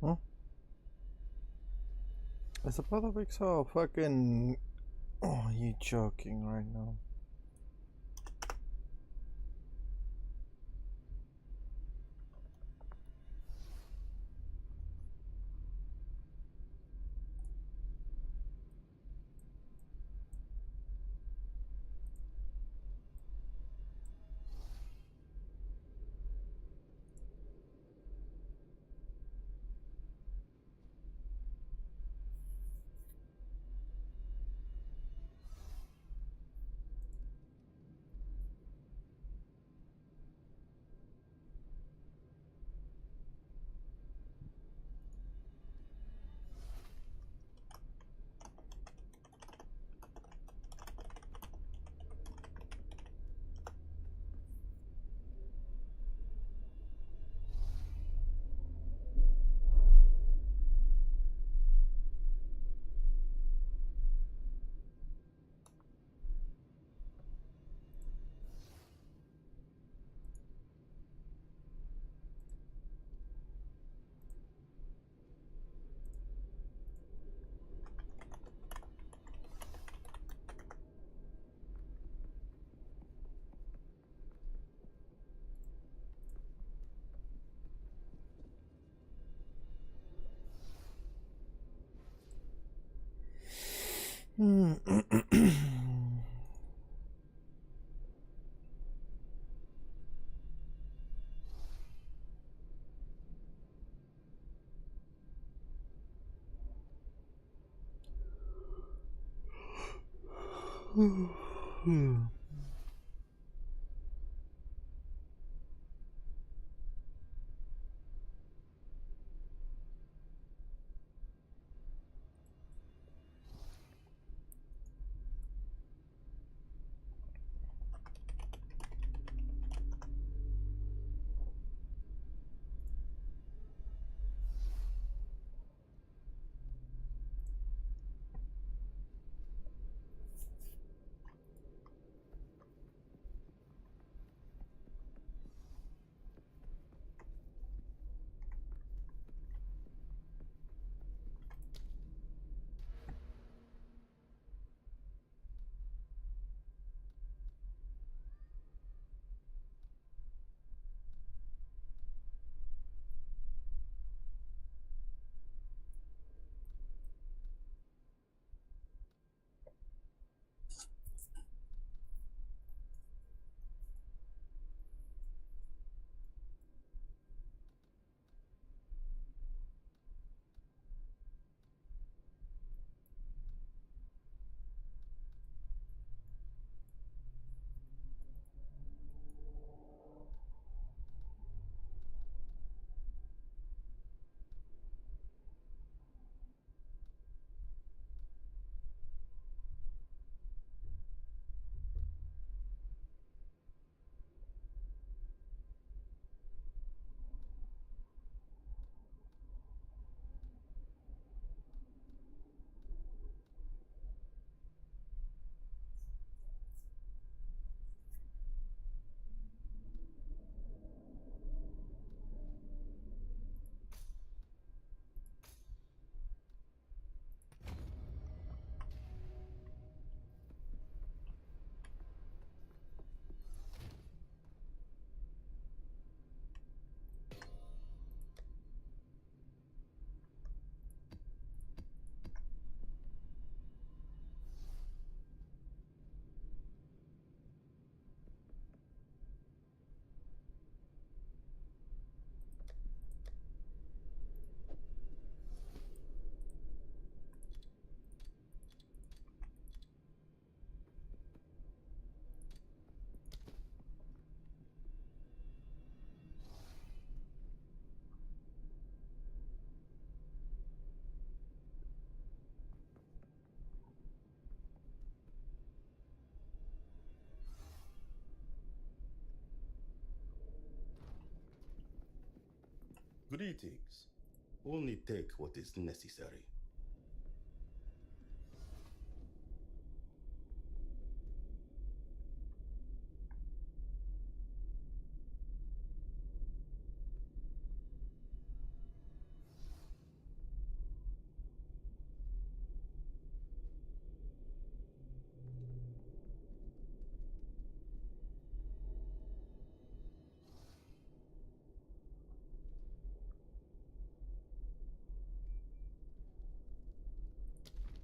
Huh? Is the brother Pixel fucking... Oh, you joking right now? Hmm. Greetings. Only take what is necessary.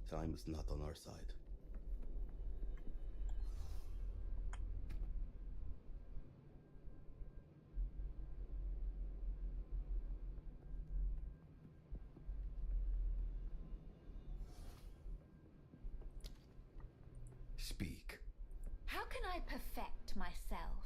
Time is not on our side. Speak. How can I perfect myself?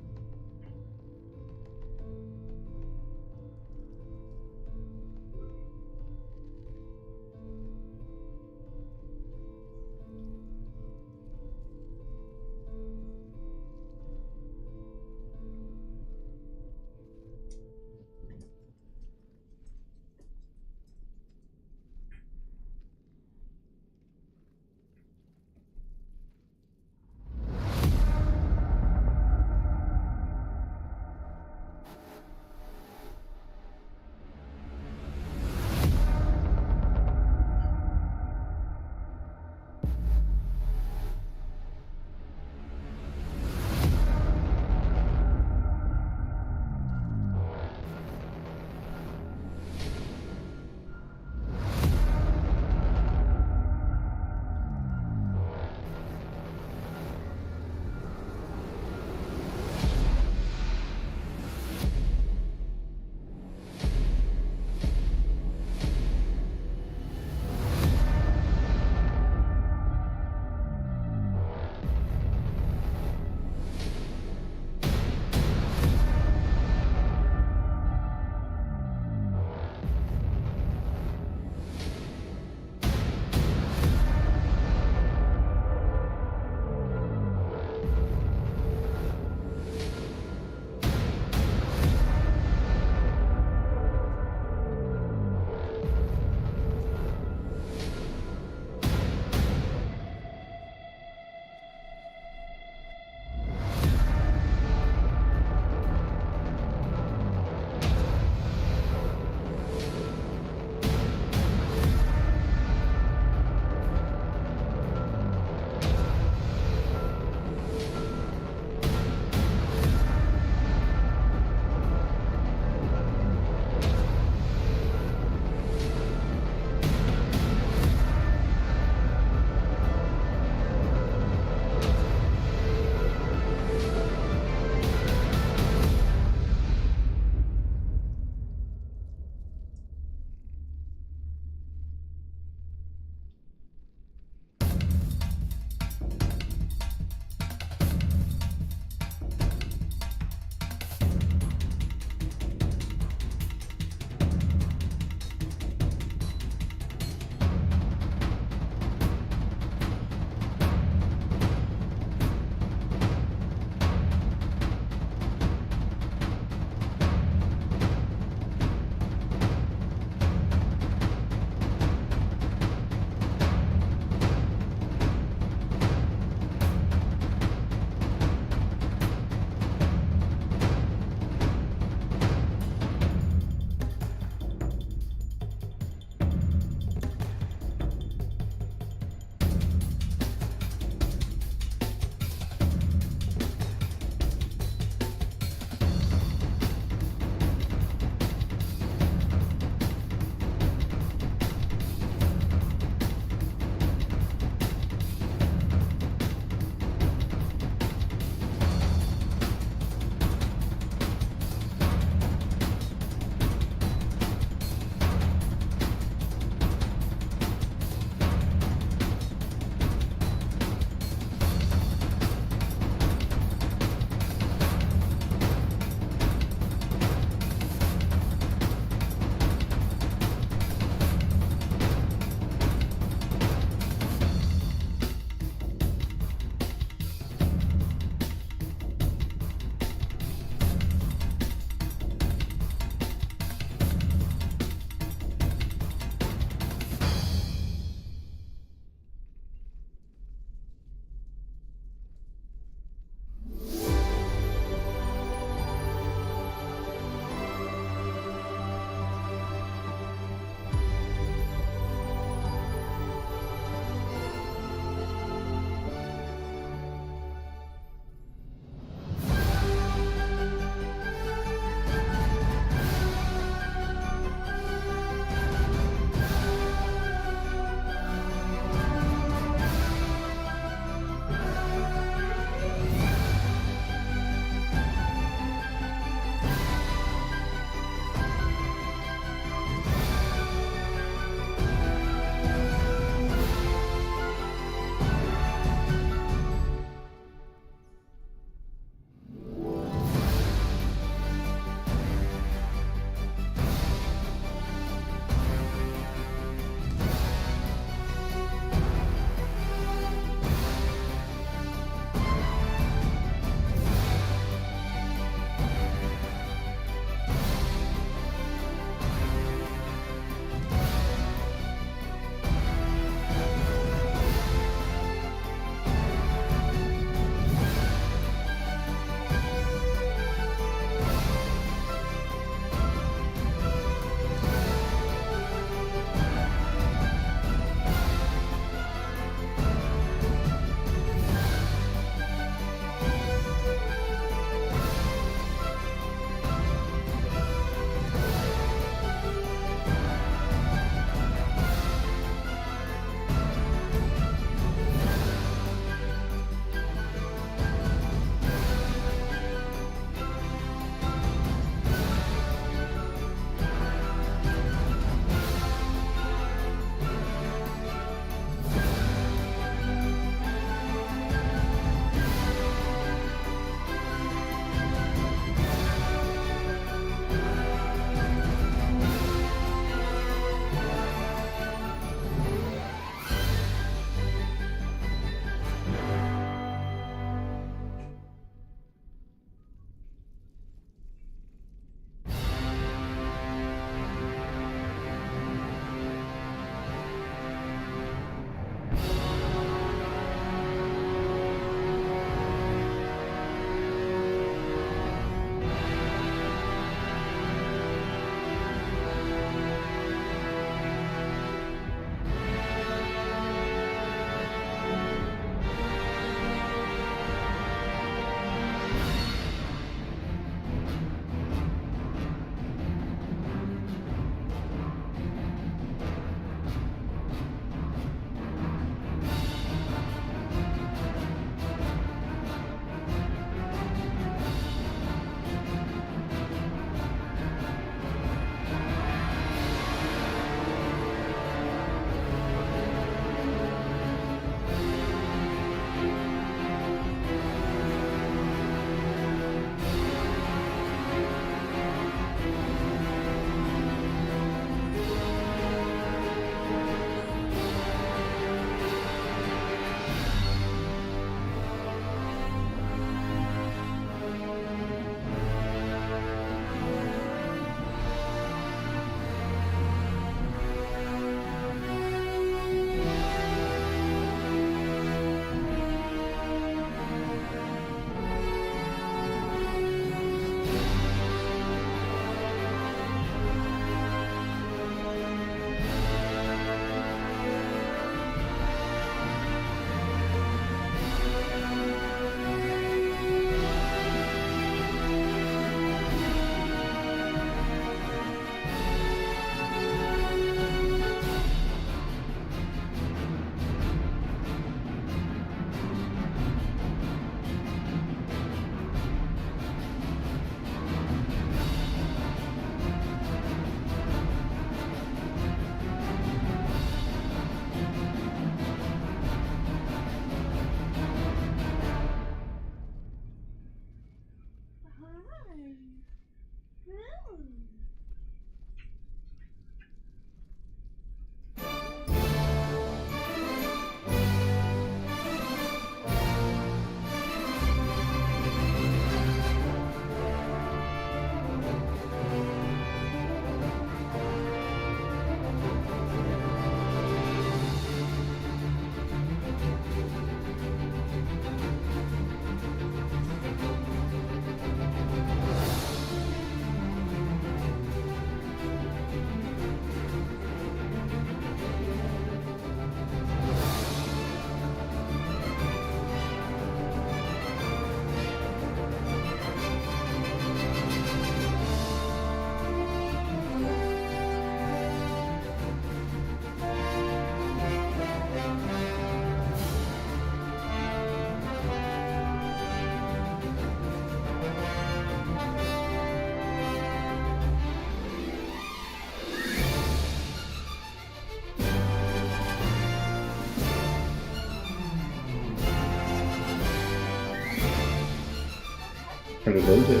Hello there.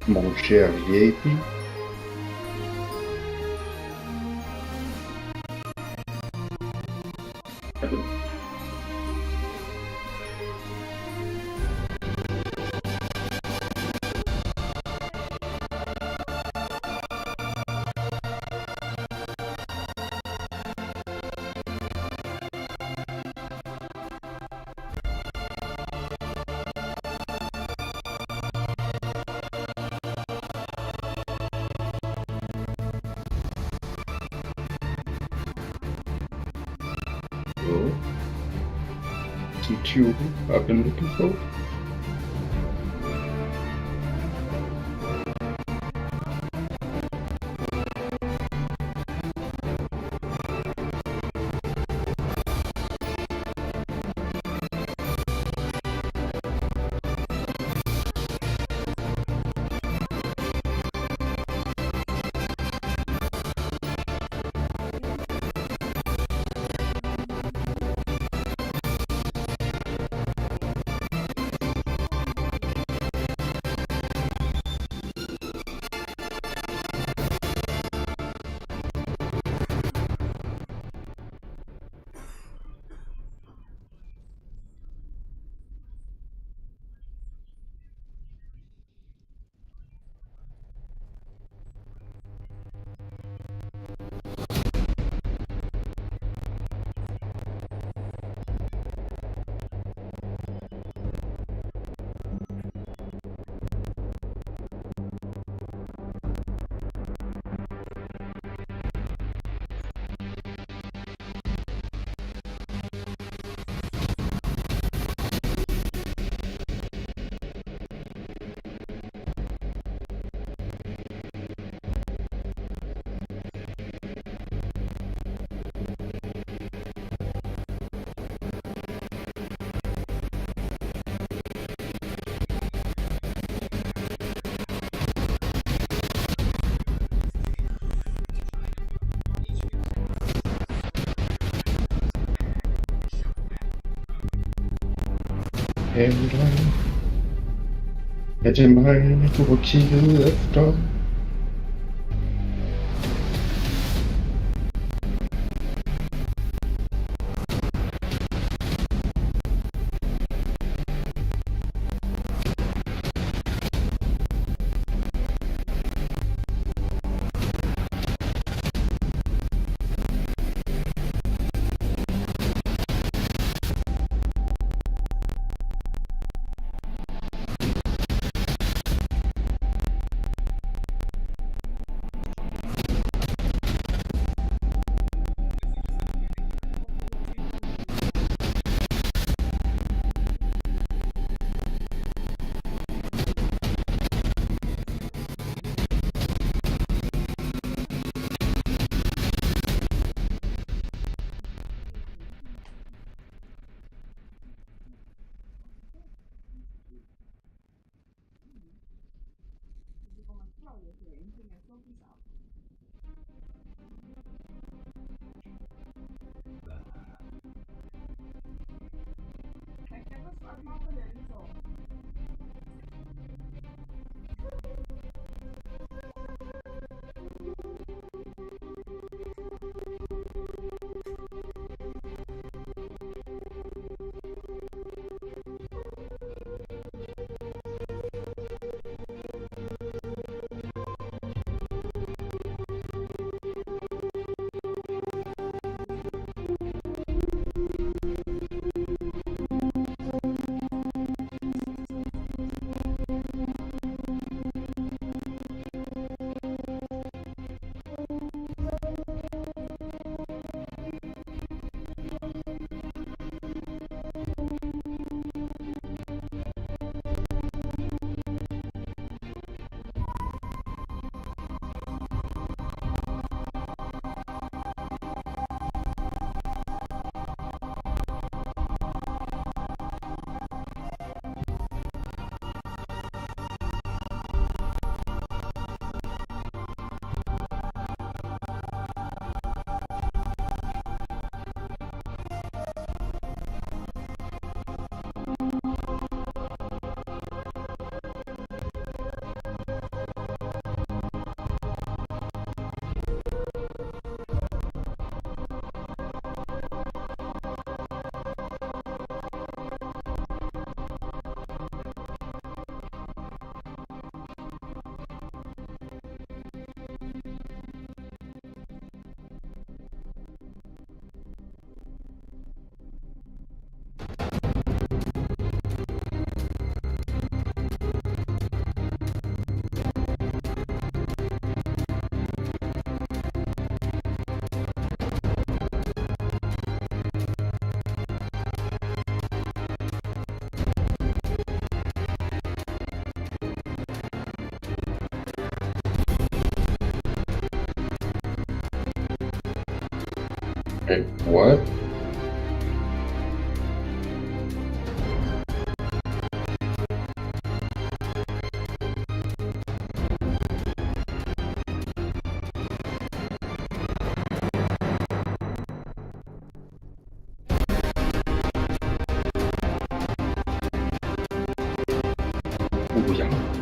Mon cher VIP. Hello. Is it you I've been looking for? Caroline, hätte meine Gurke öfter. Wait, what?互不相让。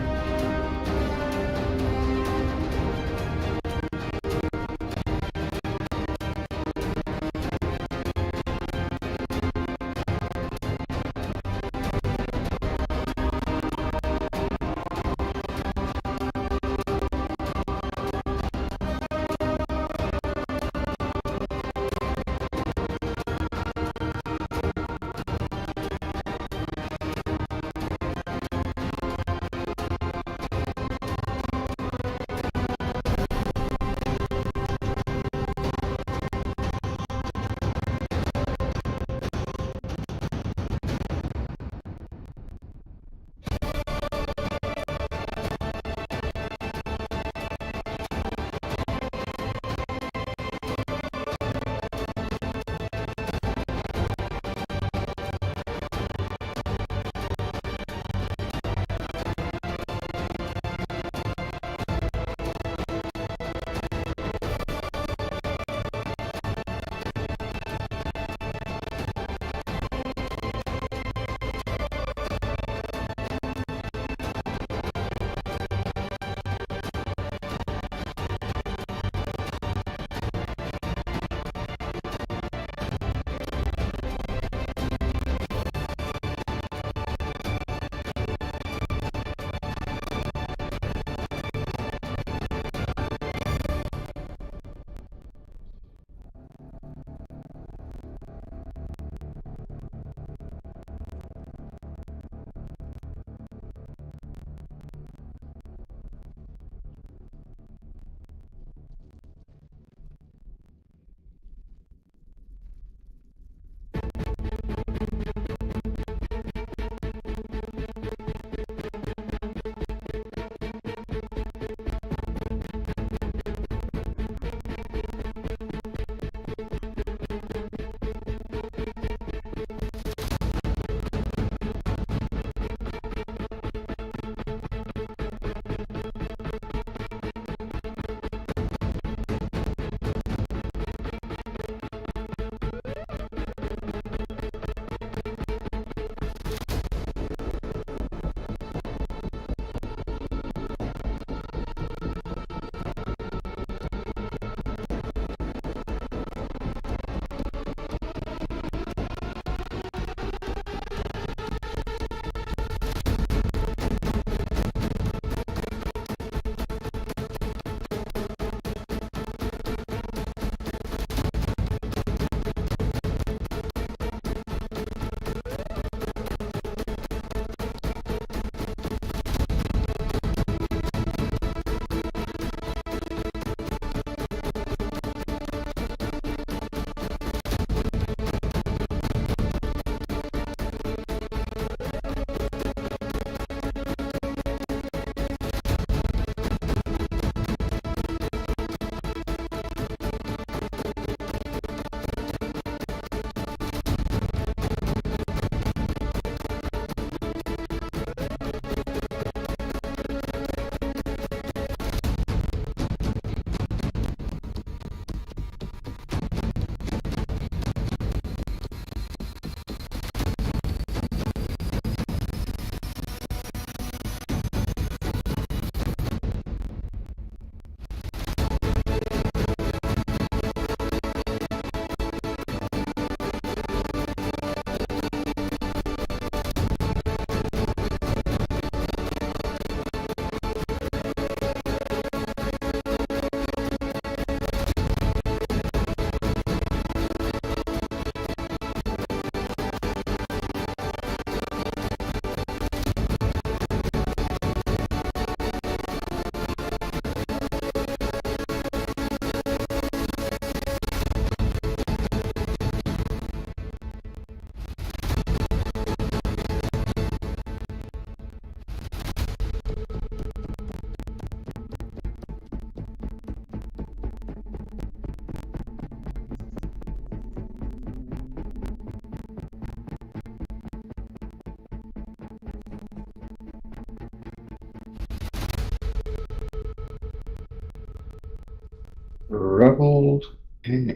called? Are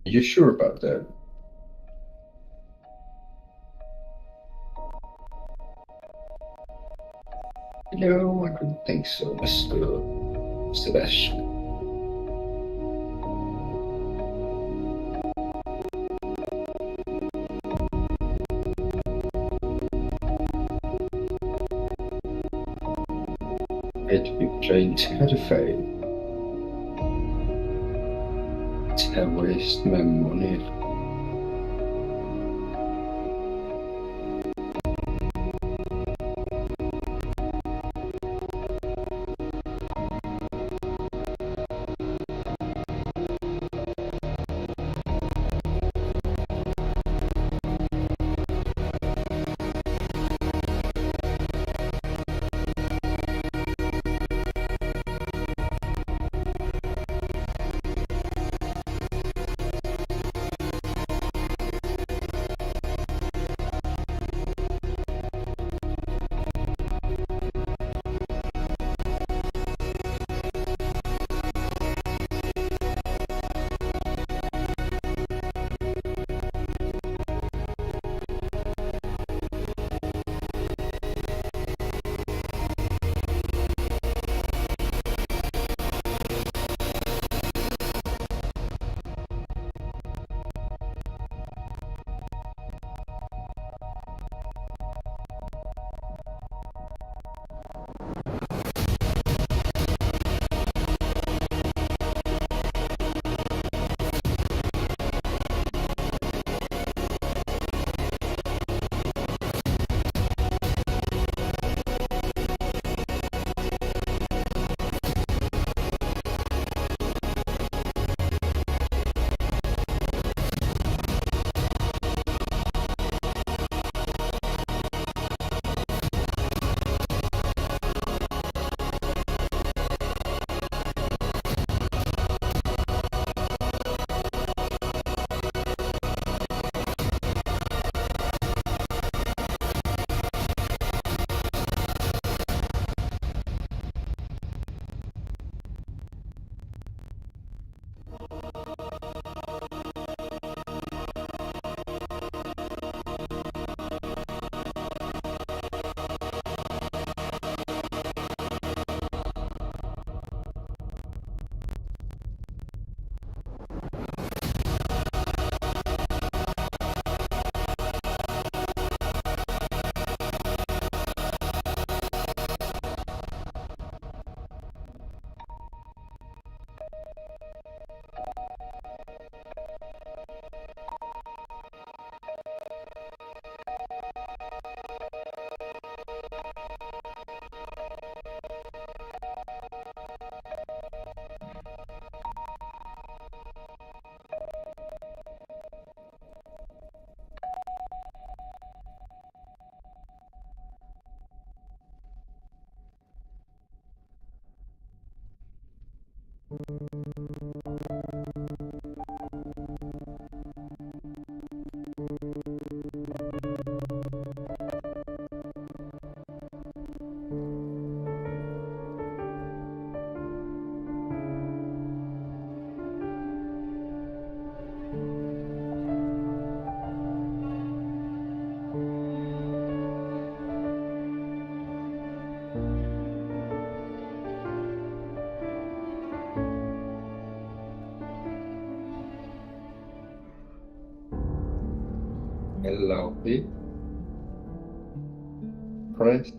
you sure about that? No, I don't think so, Mr. Sebastian. It became terrifying. I waste my money. Lovely. Press.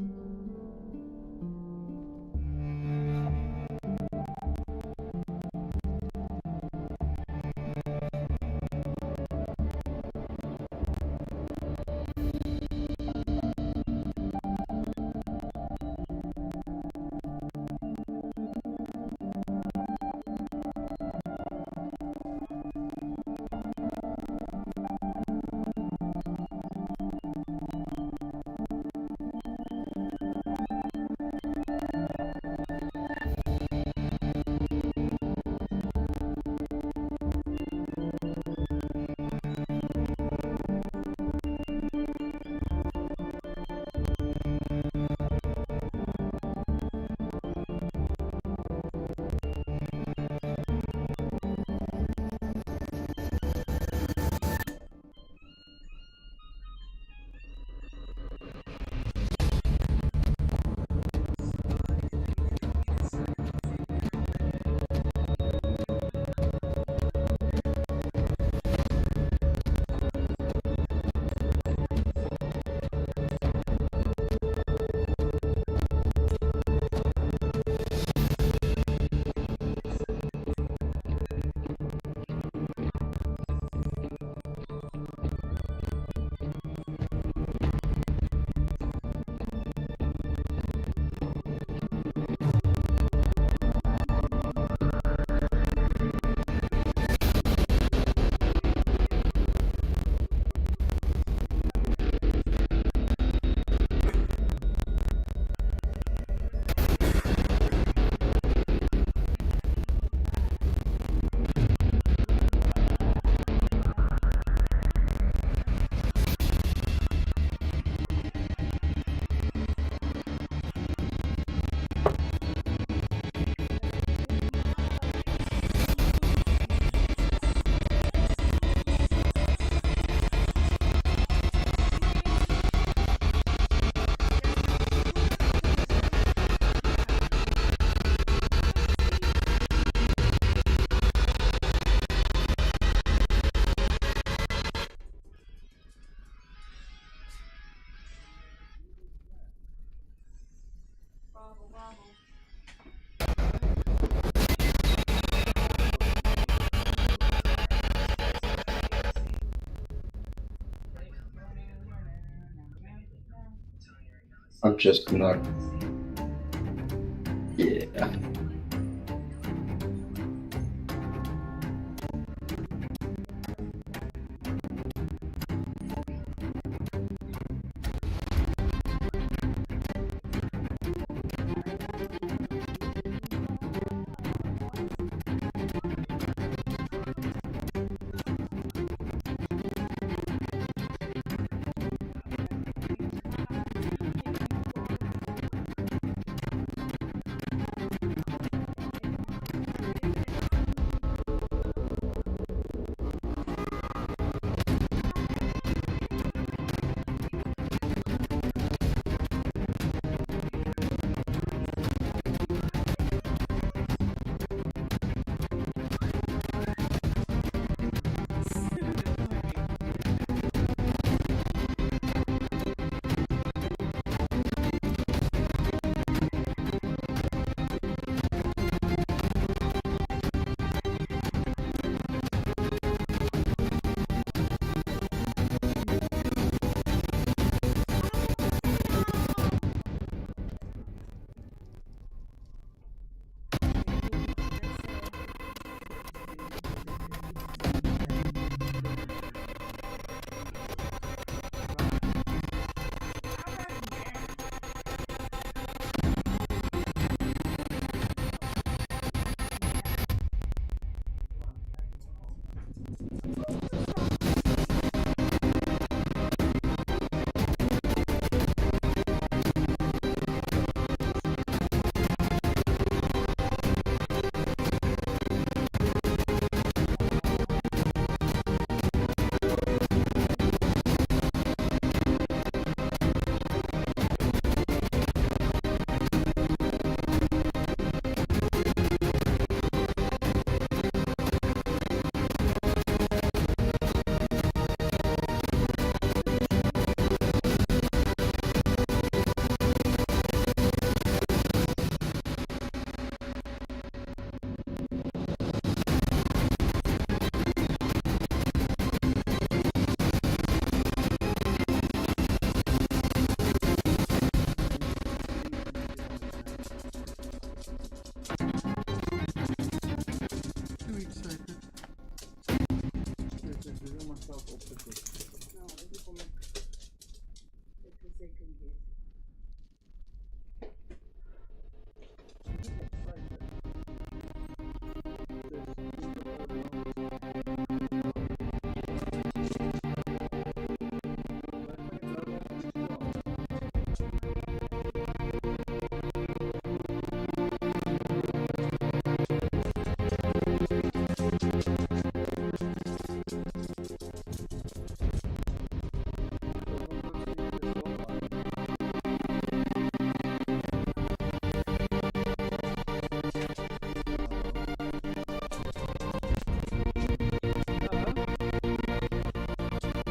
I'm just not. Yeah.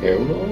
Hello?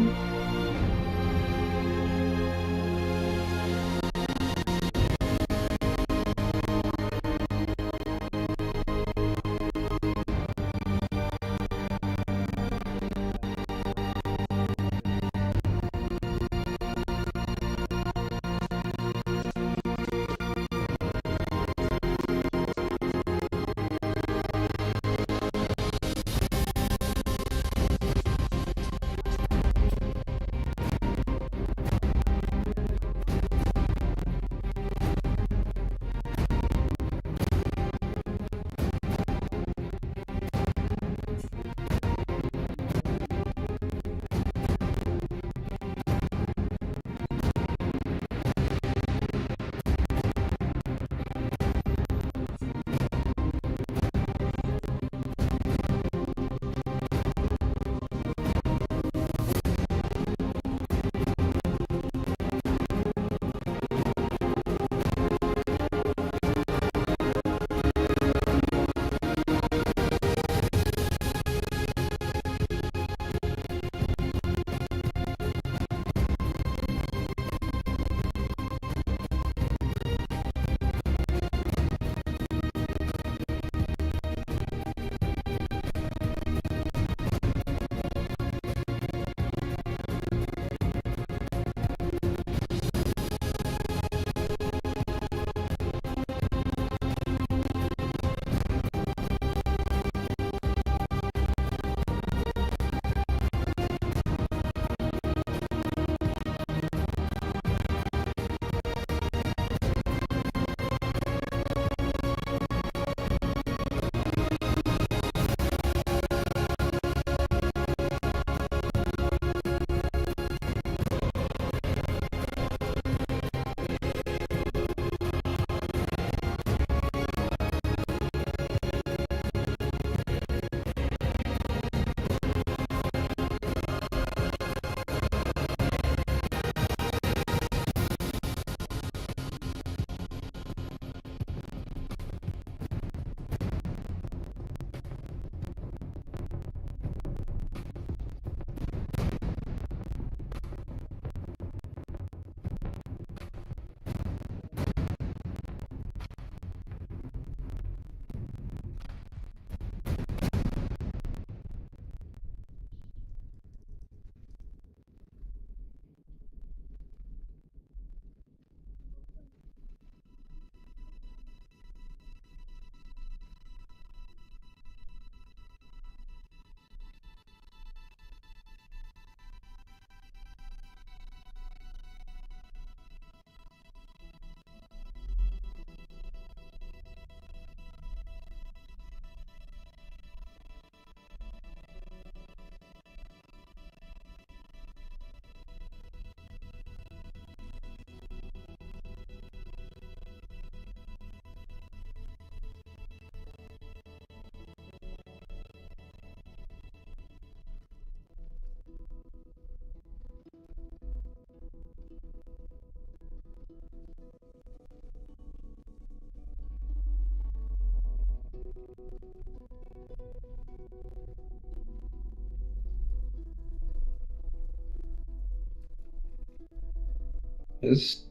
Yes.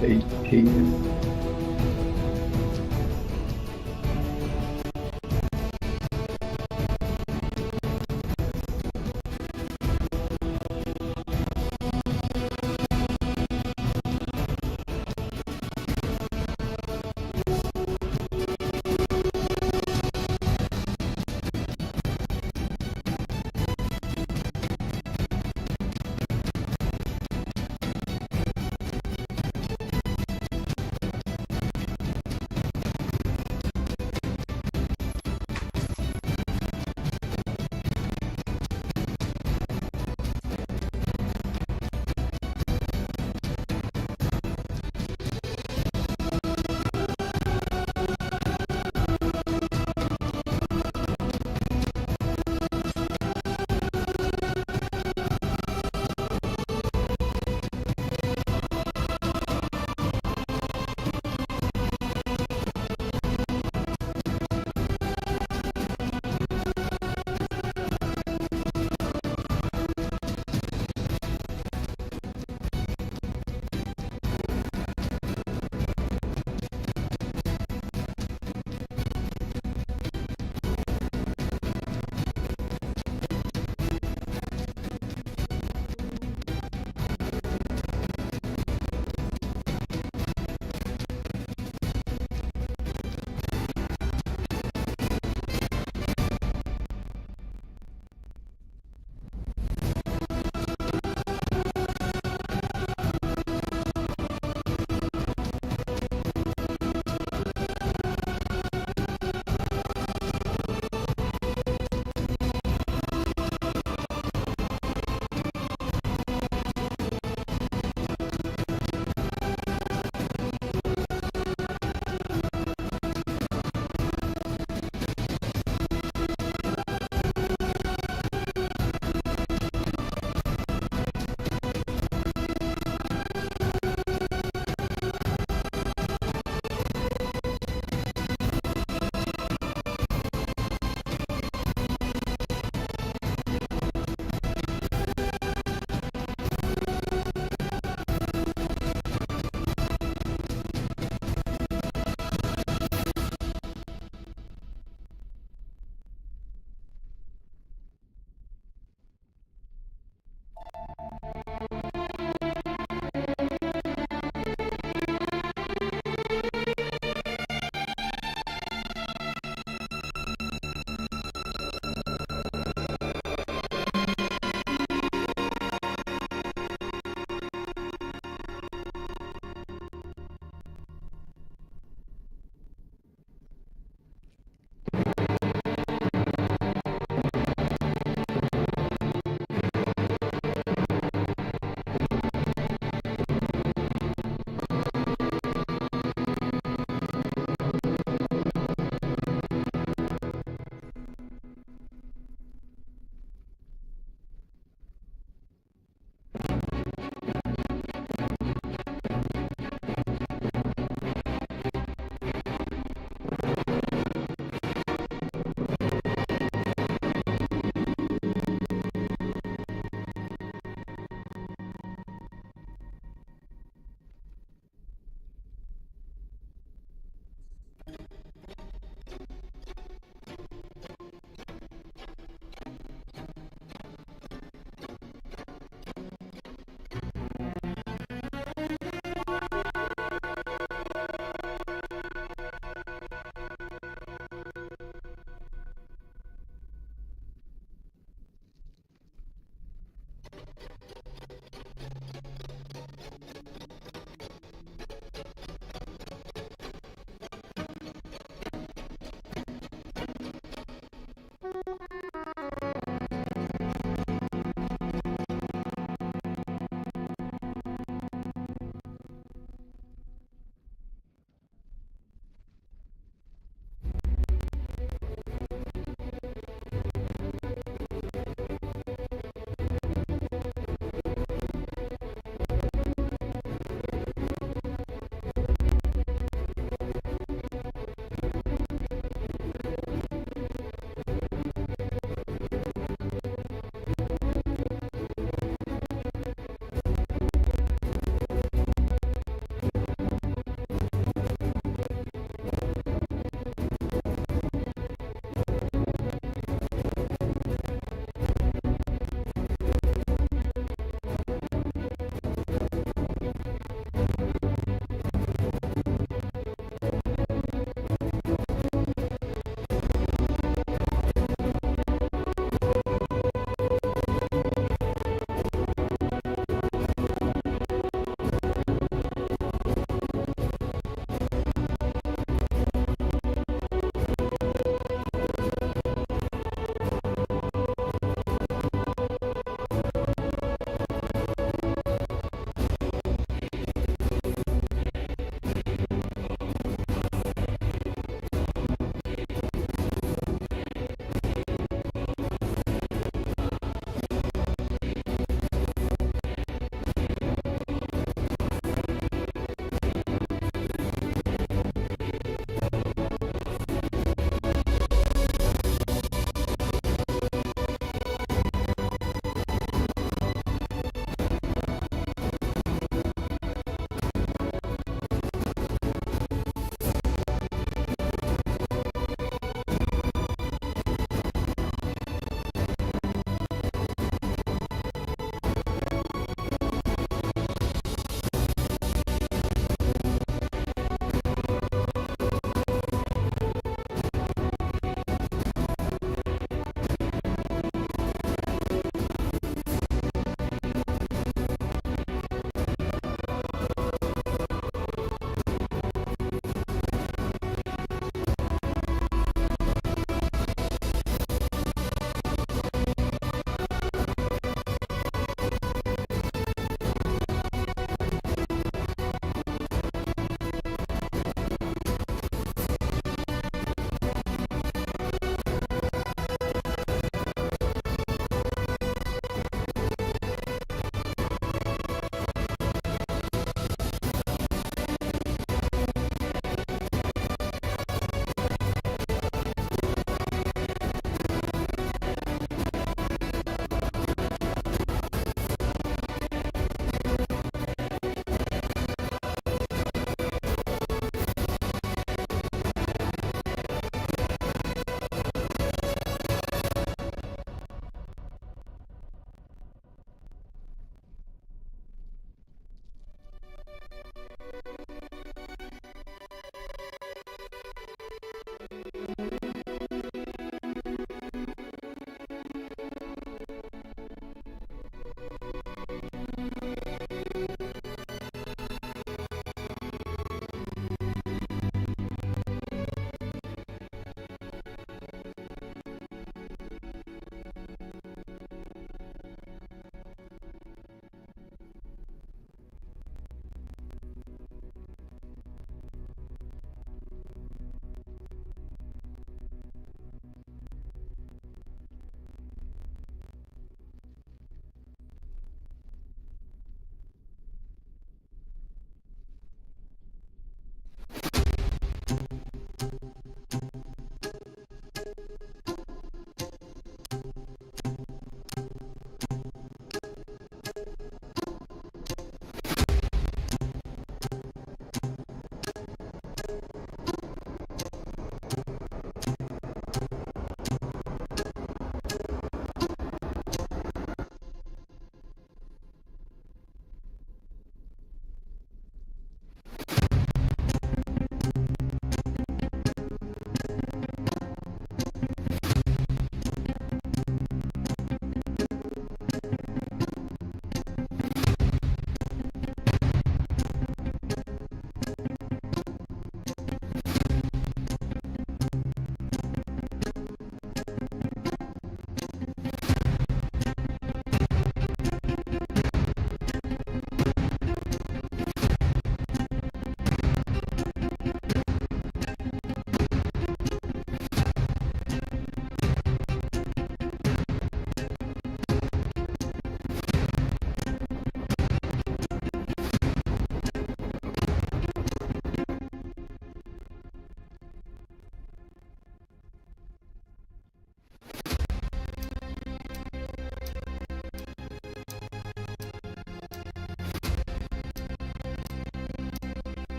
Hey.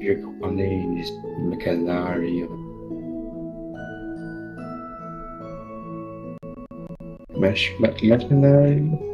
Japanese mercenary. Mercenary?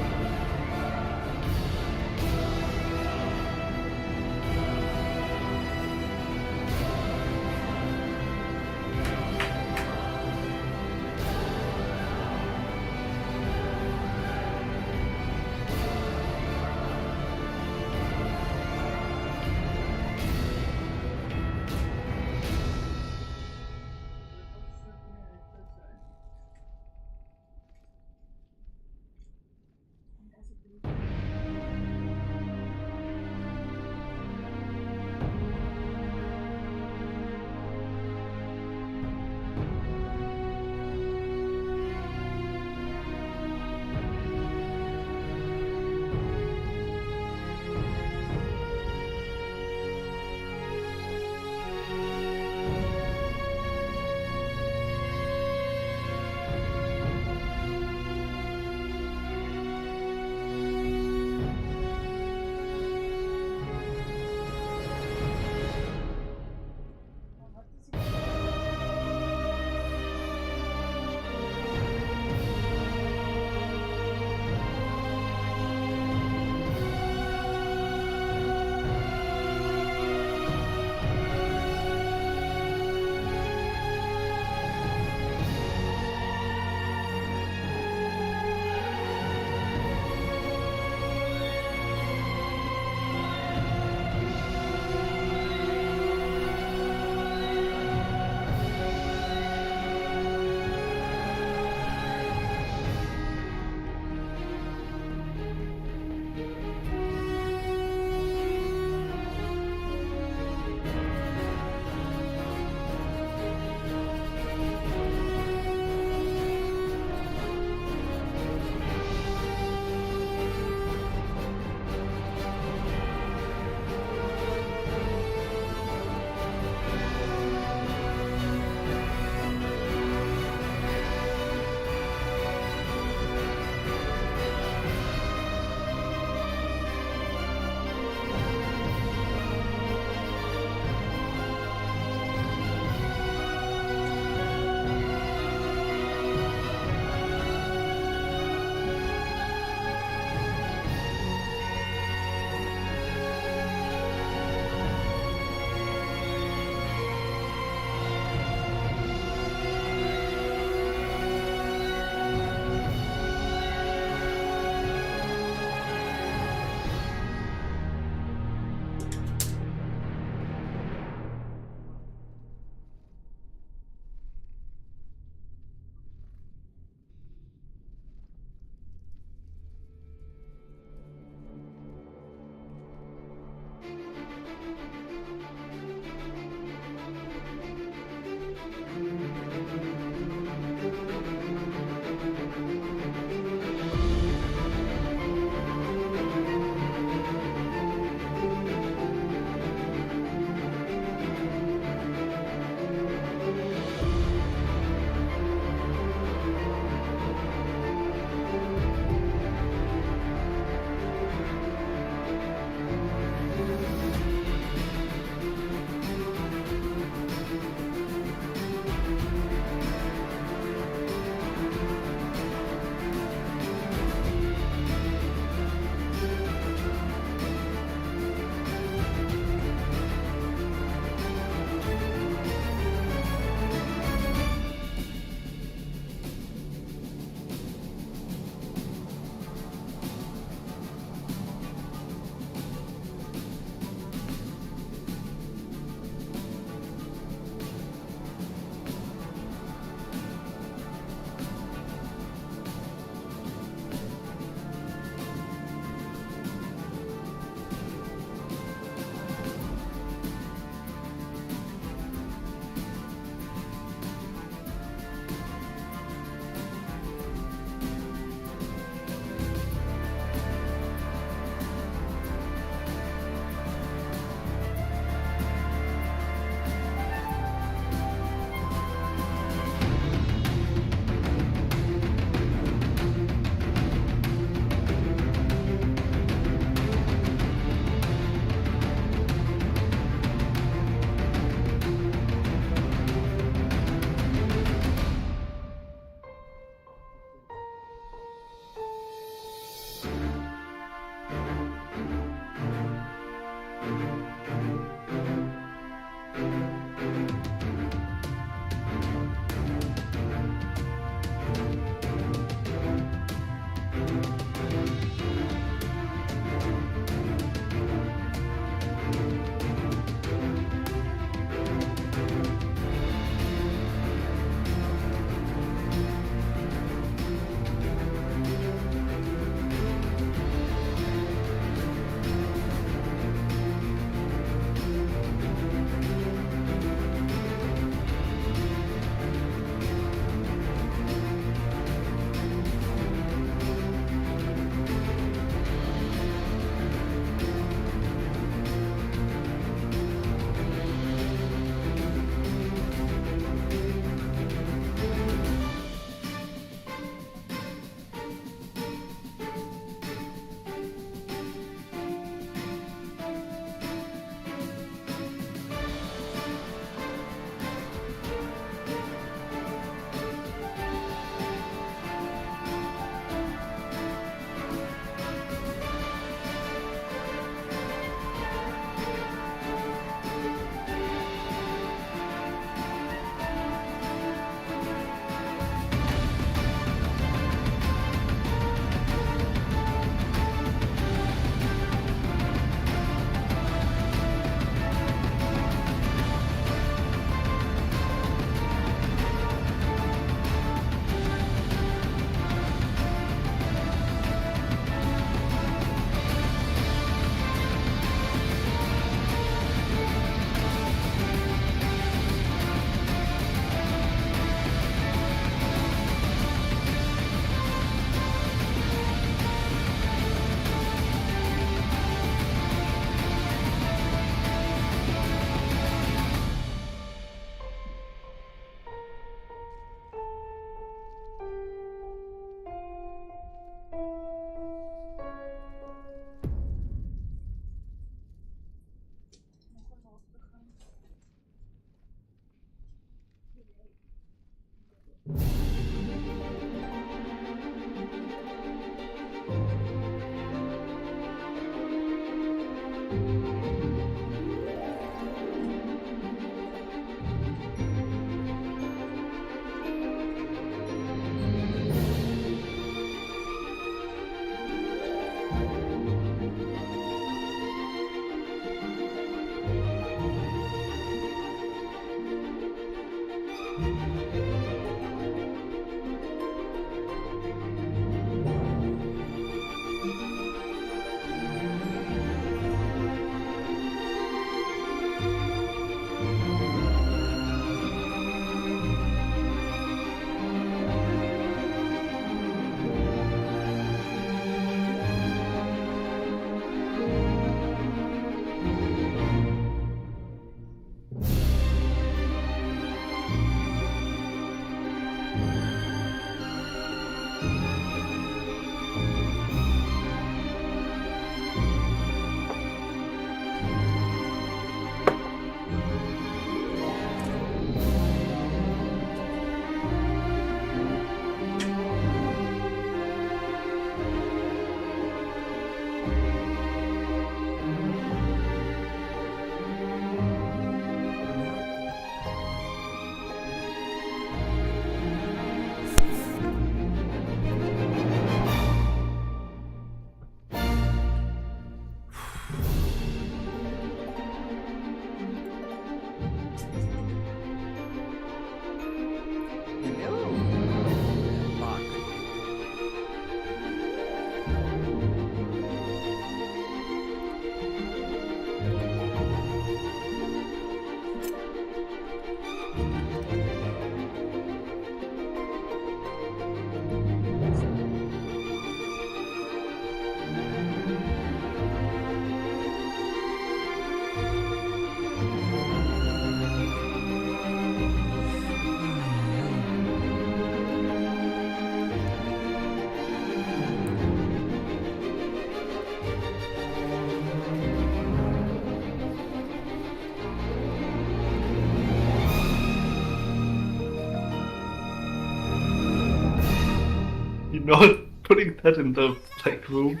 not putting that in the like room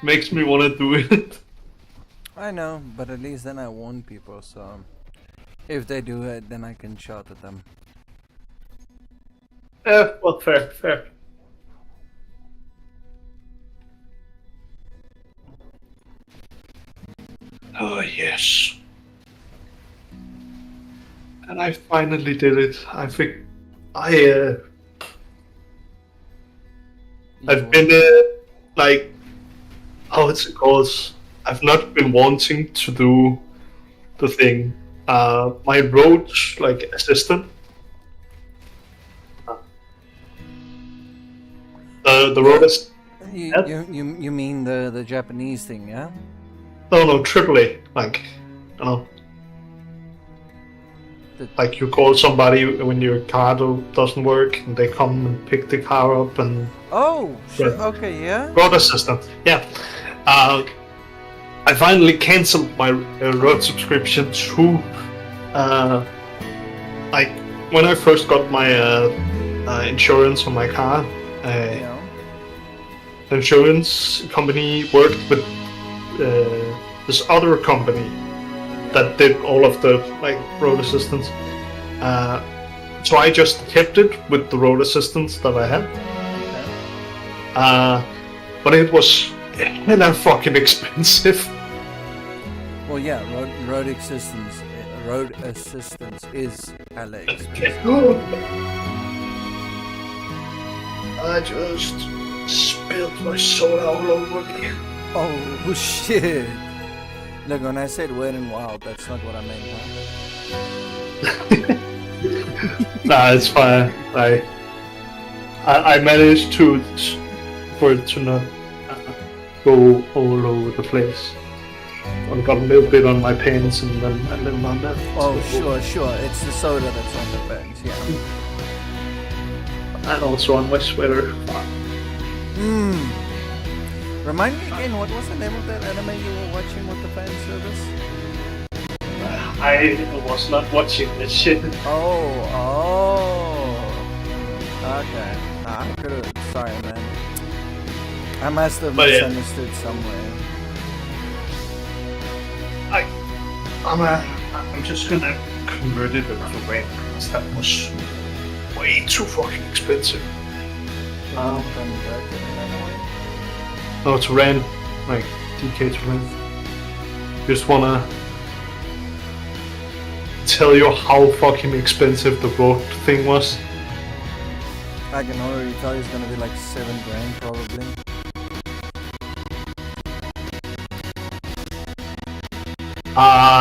makes me want to do it. I know, but at least then I warn people, so if they do it, then I can shout at them. Well, fair. Oh, yes. And I finally did it. I think I've been, like, how it's called? I've not been wanting to do the thing. My road, like, assistant. The road assistant. You mean the Japanese thing, yeah? No, AAA. Like, you know. Like you call somebody when your car doesn't work, and they come and pick the car up and. Oh, shit. Okay, yeah. Road assistant, yeah. I finally cancelled my road subscription to. Like when I first got my insurance on my car, the insurance company worked with this other company that did all of the like road assistance. So I just kept it with the road assistance that I had. But it was hella fucking expensive. Well, yeah, road assistance is hella expensive. I just spilled my soda all over me. Oh shit! Look, when I said Wet n Wild, that's not what I meant, huh? Nah, it's fine. I managed for it to not go all over the place. I got a little bit on my pants and then a little on that. Oh, sure. It's the soda that's on the pants, yeah. And also on my sweater. Remind me again, what was the name of that anime you were watching with the fan service? I was not watching this shit. Oh. Okay. I could've. Sorry, man. I must have misunderstood somewhere. I'm just gonna convert it to rent because that was way too fucking expensive. No, to rent, like DK to rent. Just wanna tell you how fucking expensive the boat thing was. I can already tell it's gonna be like $7,000 probably.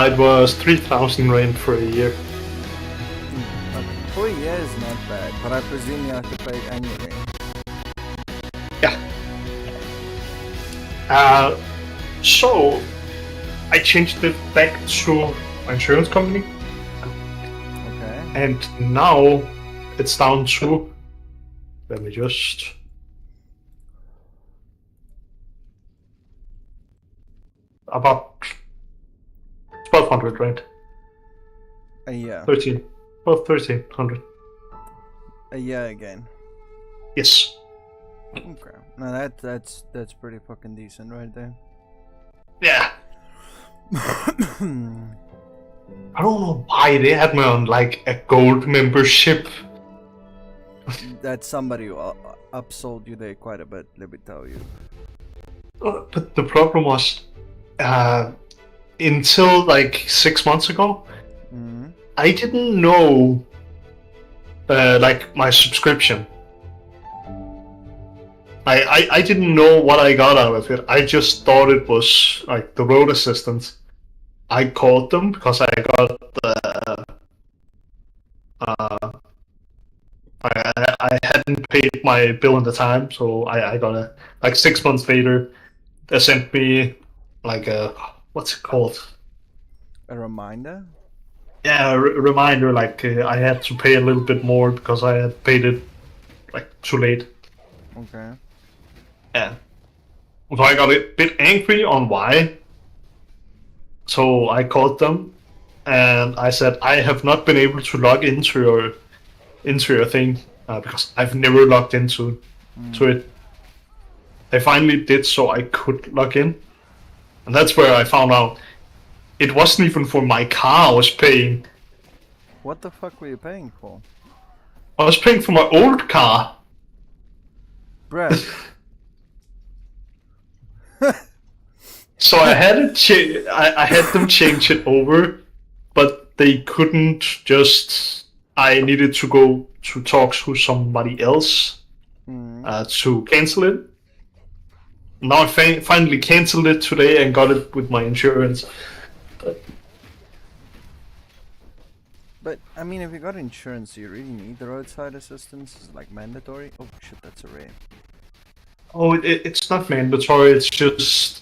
It was 3,000 rand for a year. For a year is not bad, but I presume you have to pay it annually. Yeah. So I changed it back to my insurance company. Okay. And now it's down to, let me just, about 1,200 rand. A year. 1,300. A year again. Yes. Okay. Now that's pretty fucking decent right there. Yeah. I don't know why they had me on like a gold membership. That's somebody who upsold you there quite a bit, let me tell you. But the problem was, until like 6 months ago, I didn't know like my subscription. I didn't know what I got out of it. I just thought it was like the road assistance. I called them because I got the I hadn't paid my bill in the time, so I got a like 6 months later. They sent me like a, what's it called? A reminder? Yeah, a reminder. Like I had to pay a little bit more because I had paid it like too late. Okay. Yeah. So I got a bit angry on why. So I called them and I said I have not been able to log into your thing because I've never logged into it. I finally did so I could log in. And that's where I found out it wasn't even for my car I was paying. What the fuck were you paying for? I was paying for my old car. Bruh. So I had it I had them change it over, but they couldn't just. I needed to go to talk to somebody else to cancel it. Now I finally canceled it today and got it with my insurance. But I mean, if you got insurance, do you really need the roadside assistance? Is it like mandatory? Oh shit, that's a rare. Oh, it's not mandatory. It's just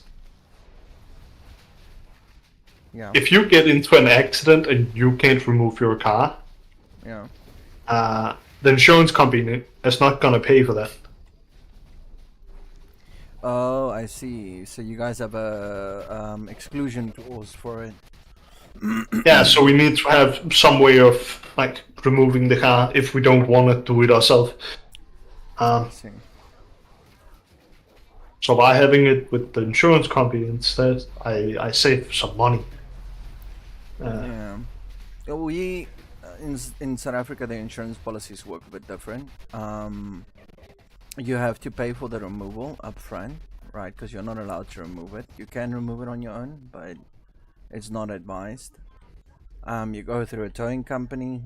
if you get into an accident and you can't remove your car, the insurance company is not gonna pay for that. Oh, I see. So you guys have a exclusion clause for it. Yeah, so we need to have some way of like removing the car if we don't want to do it ourselves. I see. So by having it with the insurance company instead, I save some money. Yeah. We in South Africa, the insurance policies work a bit different. You have to pay for the removal up front, right? Because you're not allowed to remove it. You can remove it on your own, but it's not advised. You go through a towing company.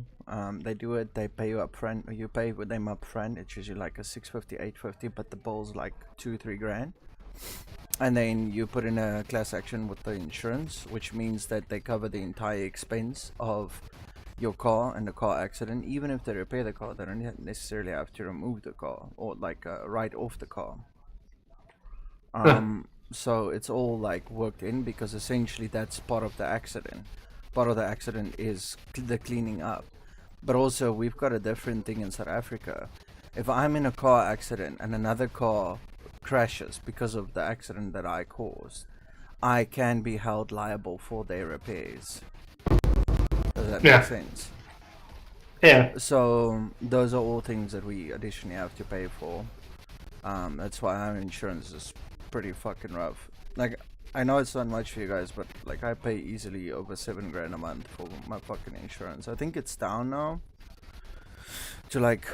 They do it. They pay you up front, or you pay with them up front. It's usually like a 650, 850, but the bill's like 2-3 grand. And then you put in a class action with the insurance, which means that they cover the entire expense of your car and the car accident. Even if they repair the car, they don't necessarily have to remove the car or like write off the car. So it's all like worked in, because essentially that's part of the accident. Part of the accident is the cleaning up. But also we've got a different thing in South Africa. If I'm in a car accident and another car crashes because of the accident that I caused, I can be held liable for their repairs. Does that make sense? Yeah. So those are all things that we additionally have to pay for. That's why our insurance is pretty fucking rough. Like, I know it's not much for you guys, but like I pay easily over 7 grand a month for my fucking insurance. I think it's down now to like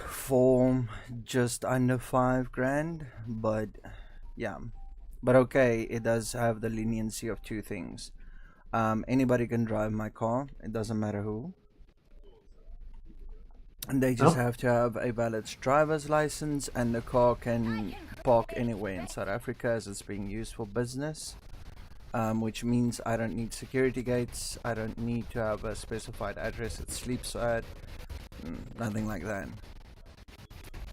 just under 5 grand, but yeah. But okay, it does have the leniency of 2 things. Anybody can drive my car, it doesn't matter who. And they just have to have a valid driver's license, and the car can park anywhere in South Africa as it's being used for business. Which means I don't need security gates, I don't need to have a specified address it sleeps at, nothing like that.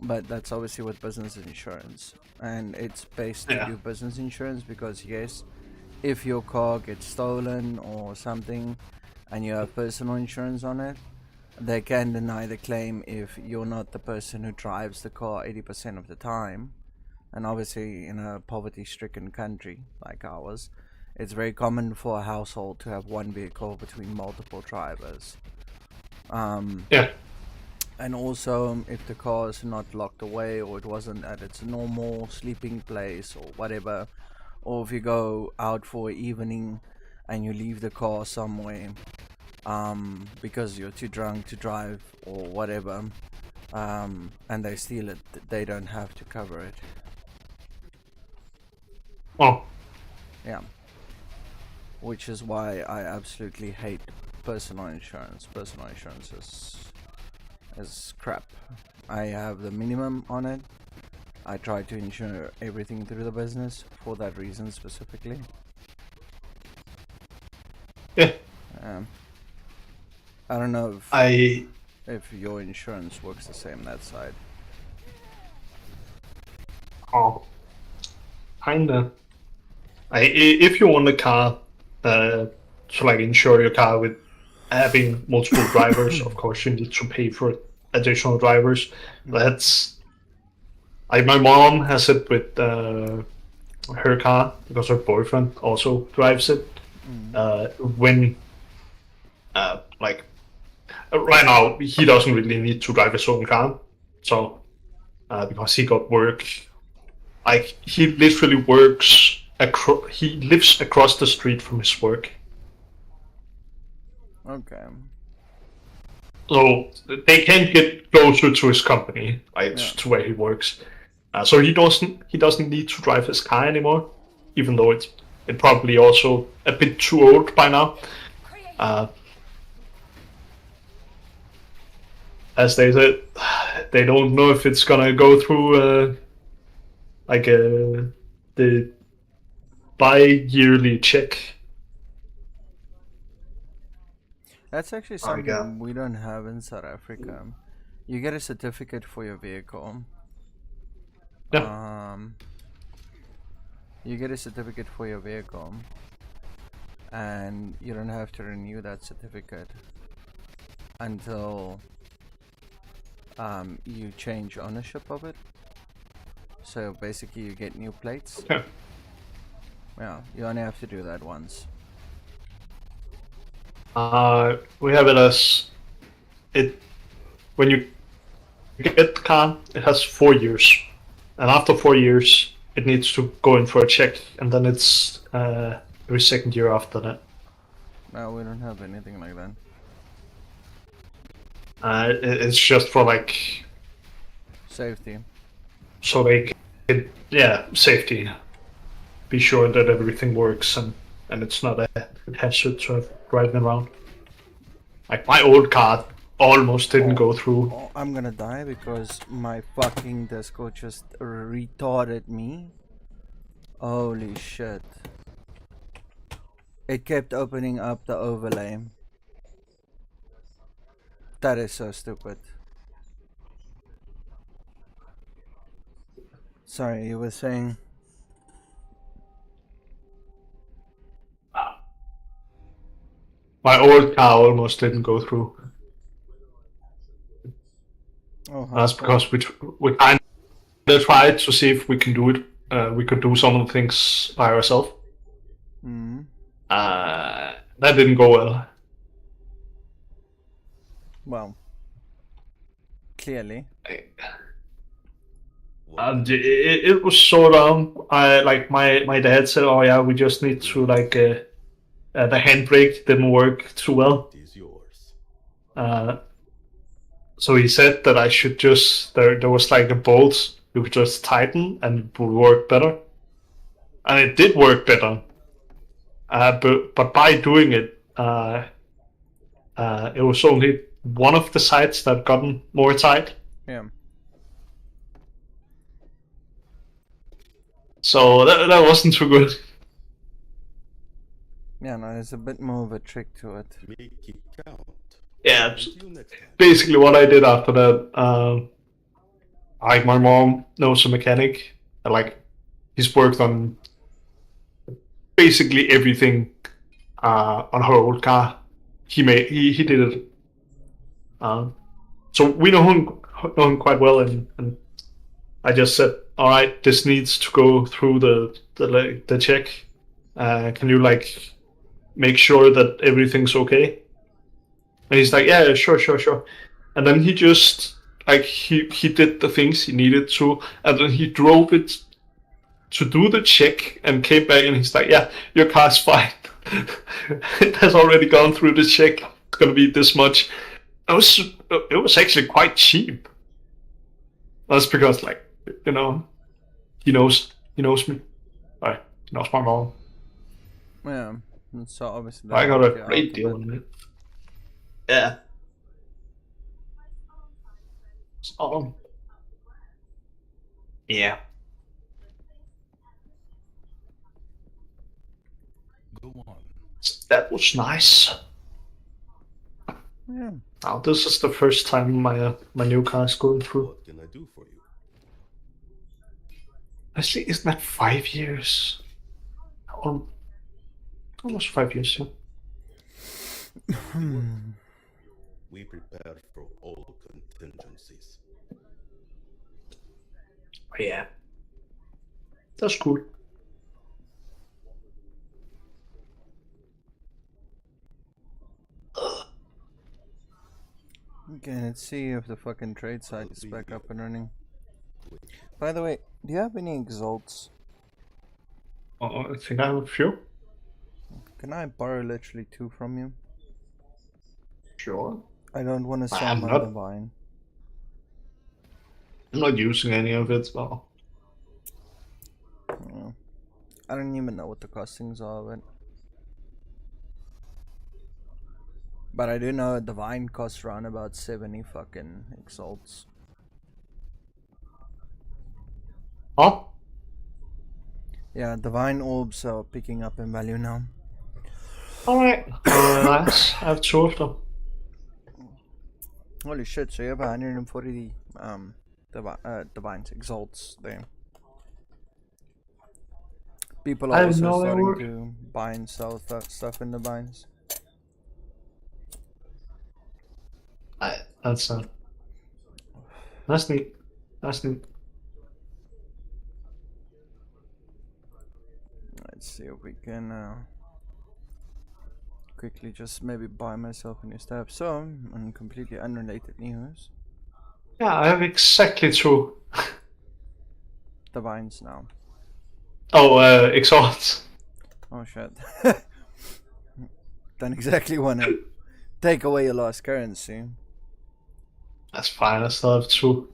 But that's obviously with business insurance, and it's based to do business insurance, because yes, if your car gets stolen or something and you have personal insurance on it, they can deny the claim if you're not the person who drives the car 80% of the time. And obviously in a poverty-stricken country like ours, it's very common for a household to have one vehicle between multiple drivers. And also, if the car is not locked away, or it wasn't at its normal sleeping place or whatever, or if you go out for an evening and you leave the car somewhere because you're too drunk to drive or whatever, and they steal it, they don't have to cover it. Yeah. Which is why I absolutely hate personal insurance. Personal insurance is crap. I have the minimum on it. I try to insure everything through the business for that reason specifically. Yeah. I don't know if your insurance works the same that side. Kinda. If you own a car, to like insure your car with having multiple drivers, of course you need to pay for additional drivers. That's like my mom has it with her car because her boyfriend also drives it. When like right now he doesn't really need to drive his own car, so because he got work like he literally works he lives across the street from his work. Okay. So they can't get closer to his company, like Yeah. to where he works. So he doesn't need to drive his car anymore, even though it probably also a bit too old by now. As they said, they don't know if it's gonna go through the bi-yearly check. That's actually Oh my God. something we don't have in South Africa. You get a certificate for your vehicle. Yeah. You get a certificate for your vehicle, and you don't have to renew that certificate until you change ownership of it. So basically, you get new plates. Yeah. Yeah, you only have to do that once. We have it as when you get the car, it has 4 years, and after 4 years, it needs to go in for a check, and then it's every second year after that. No, we don't have anything like that. It's just for like Safety. so they can, safety. Be sure that everything works and it's not a hazard to have driving around. Like my old car almost didn't go through. Oh, I'm gonna die because my fucking Discord just retarded me. Holy shit. It kept opening up the overlay. That is so stupid. Sorry, you were saying? My old car almost didn't go through. Oh, That's because we kind of tried to see if we can do it. We could do some of the things by ourselves. Mm. That didn't go well. Well, clearly. And it was so long. My dad said, "Oh yeah, we just need to the handbrake didn't work too well." So he said that I should just there was like a bolt you could just tighten and it would work better, and it did work better. But by doing it, it was only one of the sides that gotten more tight. Yeah. So that wasn't too good. Yeah, no, there's a bit more of a trick to it. Make it count. Yeah, basically what I did after that, like my mom knows a mechanic, and like he's worked on basically everything on her old car. He did it. So we know him quite well, and I just said, all right, this needs to go through the check. Can you like make sure that everything's okay? And he's like, yeah, sure. And then he just like he did the things he needed to, and then he drove it to do the check and came back, and he's like, yeah, your car's fine. It has already gone through the check. It's gonna be this much. It was actually quite cheap. That's because like he knows me. Right, he knows my mom. Yeah, so obviously I got a great deal on it. Yeah. So, yeah. Go on. That was nice. Yeah. Now this is the first time my new car is going through. What can I do for you? Actually, isn't that 5 years? Almost 5 years. Yeah. We prepare for all contingencies. Yeah. That's cool. Okay, let's see if the fucking trade site is back up and running. By the way, do you have any exalts? Oh, I think I have a few. Can I borrow literally 2 from you? Sure. I don't want to sell I'm my not- divine. I'm not using any of it, so. Yeah. I don't even know what the costings are of it. But I do know divine costs around about 70 fucking exalts. Huh? Yeah, divine orbs are picking up in value now. Alright. Nice. I have 2 of them. Holy shit, so you have 140 divines, exalts there. People I are didn't also know they starting worked. to buy and sell stuff in divines. That's neat. That's neat. Let's see if we can quickly just maybe buy myself a new staff. So, on completely unrelated news, Yeah, I have exactly 2. divines now. Oh, exalts. Oh shit. Don't exactly want to take away your last currency. That's fine, I still have 2.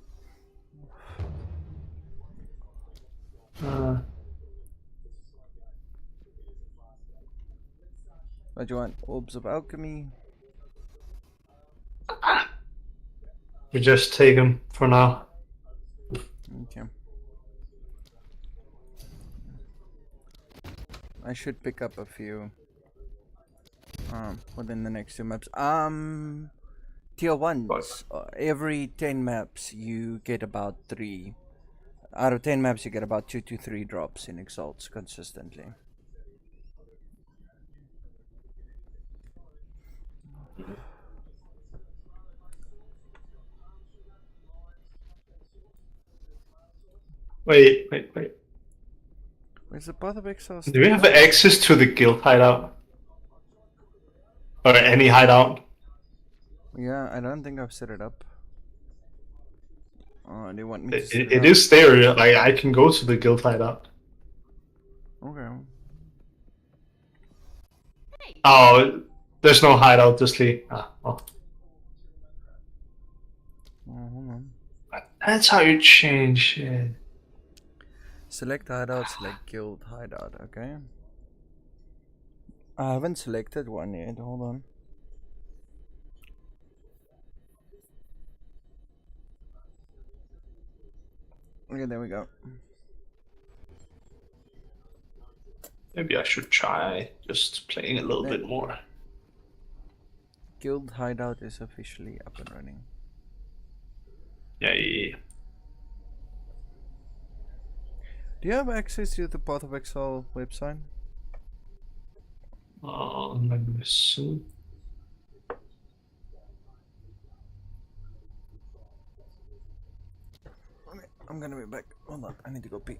What do you want? Orbs of alchemy? We just take them for now. Okay. I should pick up a few within the next 2 maps. Tier 1s. Every 10 maps you get about 3. Out of 10 maps you get about 2 to 3 drops in exalts consistently. Wait. Where's the path of exile? Do we have access to the guild hideout? Or any hideout? Yeah, I don't think I've set it up. Oh, do you want me to set It up? is there. Like, I can go to the guild hideout. Okay. Oh, there's no hideout this league. Oh, hold on. That's how you change it. Select hideout, select guild hideout, okay? I haven't selected one yet, hold on. Okay, there we go. Maybe I should try just playing a little bit more. Guild hideout is officially up and running. Yeah. Do you have access to the Path of Exile website? Let me see. I'm gonna be back. Hold on, I need to go pee.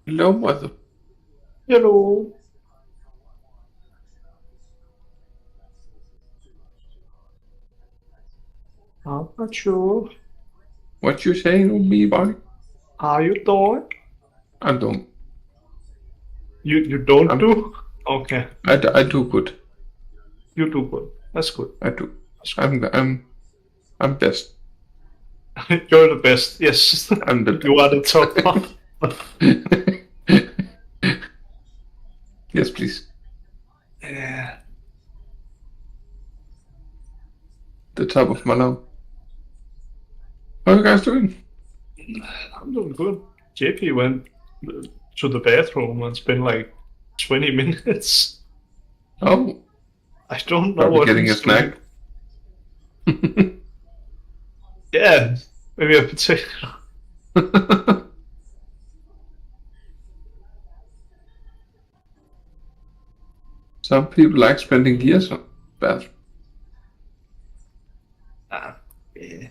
Hello, mother. Hello. I'm not sure. What you saying to me, boy? Are you doing? I don't. You don't do? Okay. I do good. You do good. That's good. I do. I'm best. You're the best. Yes. I'm the You are the top one. Yes, please. Yeah. The top of my lung. How are you guys doing? I'm doing good. JP went to the bathroom and it's been like 20 minutes. Oh, I don't know probably what getting a he's doing. snack. Yeah, maybe a potato. Some people like spending years on bathroom. Yeah.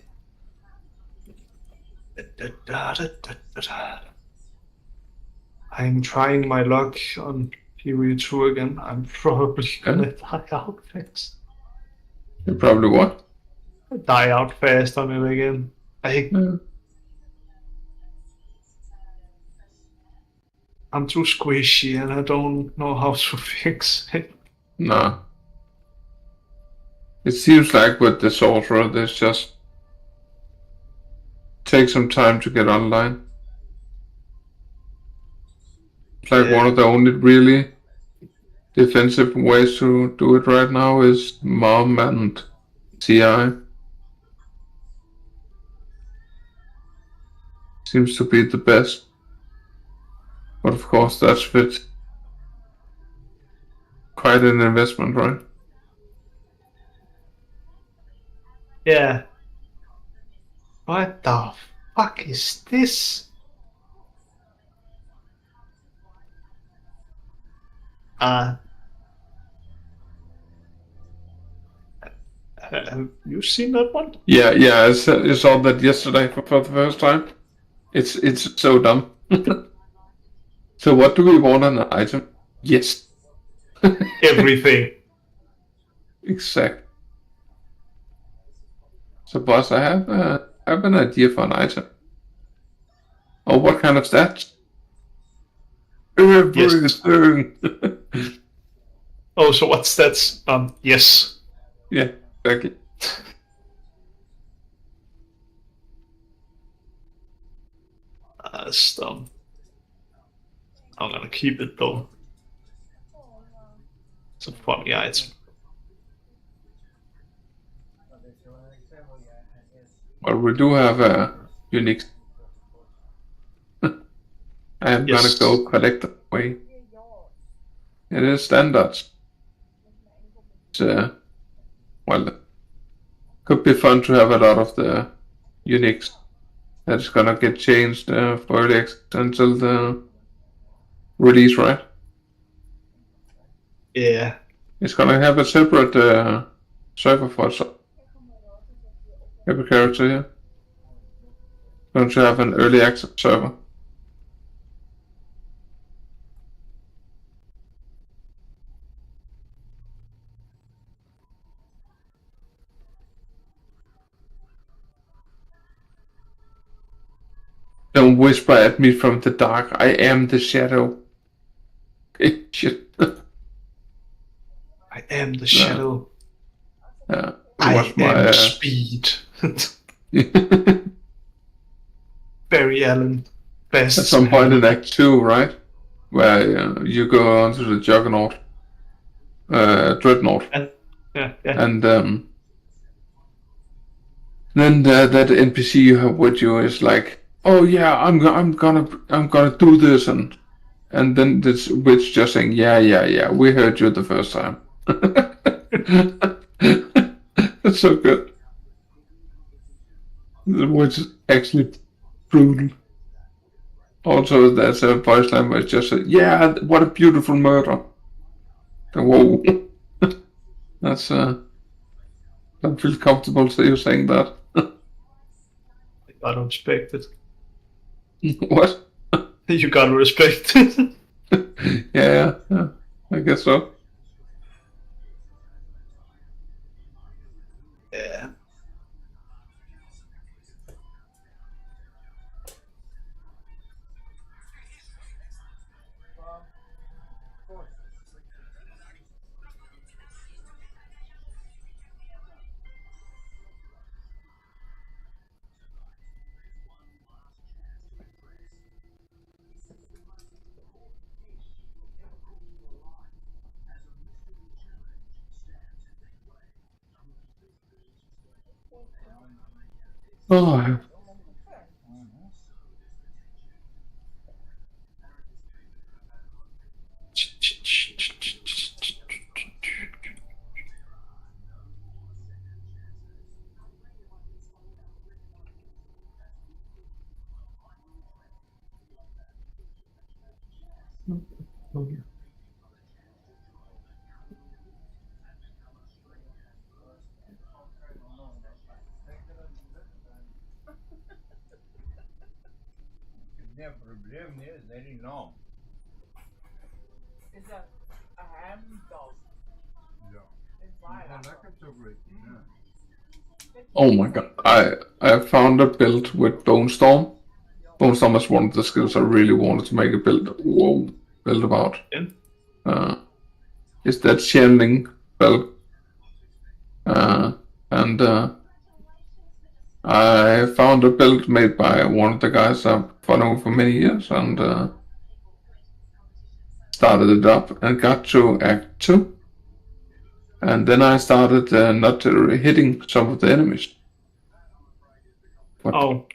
I'm trying my luck on PoE2 again. I'm probably gonna die out fast. You probably what? Die out fast on it again. I'm too squishy and I don't know how to fix it. Nah. It seems like with the sorcerer, there's just take some time to get online. It's like one of the only really defensive ways to do it right now is mom and CI. Seems to be the best. But of course that's with quite an investment, right? Yeah. What the fuck is this? Have you seen that one? Yeah, I saw that yesterday for the first time. It's so dumb. So what do we want on an item? Yes. Everything. Exactly. So boss, I have an idea for an item. Oh, what kind of stats? Everything. Oh, so what stats? Yes. Yeah, exactly. That's dumb. I'm gonna keep it though. It's a funny item. Well, we do have a unique. I'm gonna go collect the way. It is standards. It's well, could be fun to have a lot of the uniques. That's gonna get changed for early access until the release, right? Yeah. It's gonna have a separate server for every character here. Going to have an early access server. Don't whisper at me from the dark. I am the shadow. Okay, shit. I am the shadow. I am speed. Barry Allen. Best. At some point in Act 2, right? Where you go onto the Juggernaut. Dreadnought. Yeah. And then that NPC you have with you is like, oh yeah, I'm gonna do this, and then this witch just saying, yeah, we heard you the first time. That's so good. The witch is actually brutal. Also, there's a voice line where it just said, yeah, what a beautiful murder. Whoa. That's don't feel comfortable you saying that. I don't expect it. What? You gotta respect. Yeah, I guess so. Yeah. Oh, Nee, probleem nie, is net die naam. Is dat een hamdog? Ja. It's baie Maar lekker. lekker chocolate, ja. oh my god. I found a build with Bone Storm. Bone Storm is one of the skills I really wanted to make a build about. Yeah. Is that Shenling belt. And I found a build made by one of the guys I've followed for many years, and started it up and got to Act 2. And then I started not hitting some of the enemies. But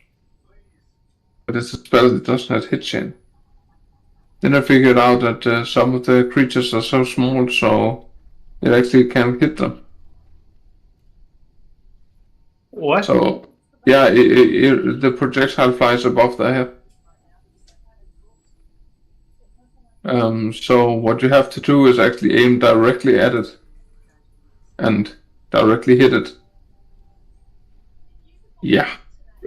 it's a spell that doesn't have hit chain. Then I figured out that some of the creatures are so small, so it actually can't hit them. What? So, yeah, the projectile flies above their head. So what you have to do is actually aim directly at it and directly hit it. Yeah.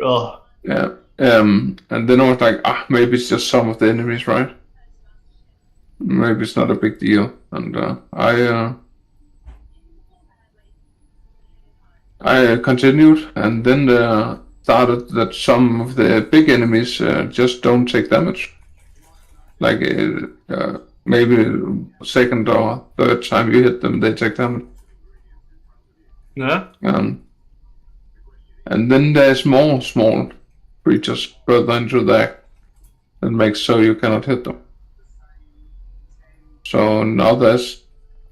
Oh. Yeah. And then I was like, maybe it's just some of the enemies, right? Maybe it's not a big deal. And I continued, and then started that some of the big enemies just don't take damage. Like maybe second or third time you hit them, they take damage. Yeah. And then there's more small creatures further into the act that makes so you cannot hit them. So now there's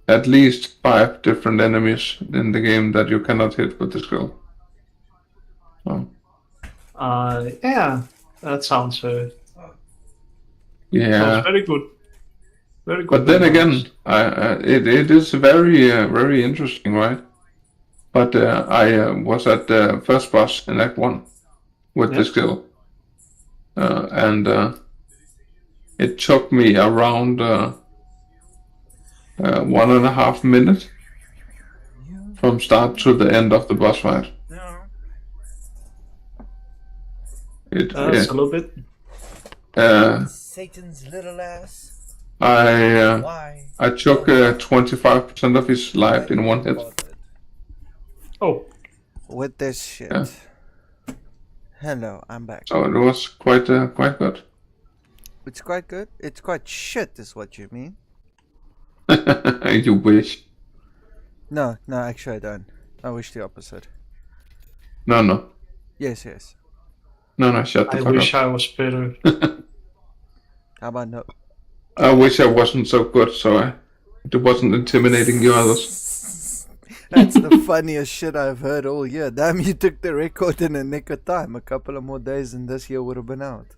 at least 5 different enemies in the game that you cannot hit with the skill. So. Yeah, that sounds. Yeah. Sounds very good. Very good. But then again, it is very very interesting, right? But I was at the first boss in Act 1 with the skill. And it took me around 1.5 minutes from start to the end of the boss fight. That's a little bit. Satan's little ass. I took 25% of his life in one hit. Oh. With this shit. Yeah. Hello, I'm back. So it was quite good. It's quite good? It's quite shit is what you mean? You wish. No, actually I don't. I wish the opposite. No. Yes. No, shut the fuck up. I wish I was better. How about no? I wish I wasn't so good, so it wasn't intimidating you others. That's the funniest shit I've heard all year. Damn, you took the record in a nick of time. A couple of more days and this year would have been out.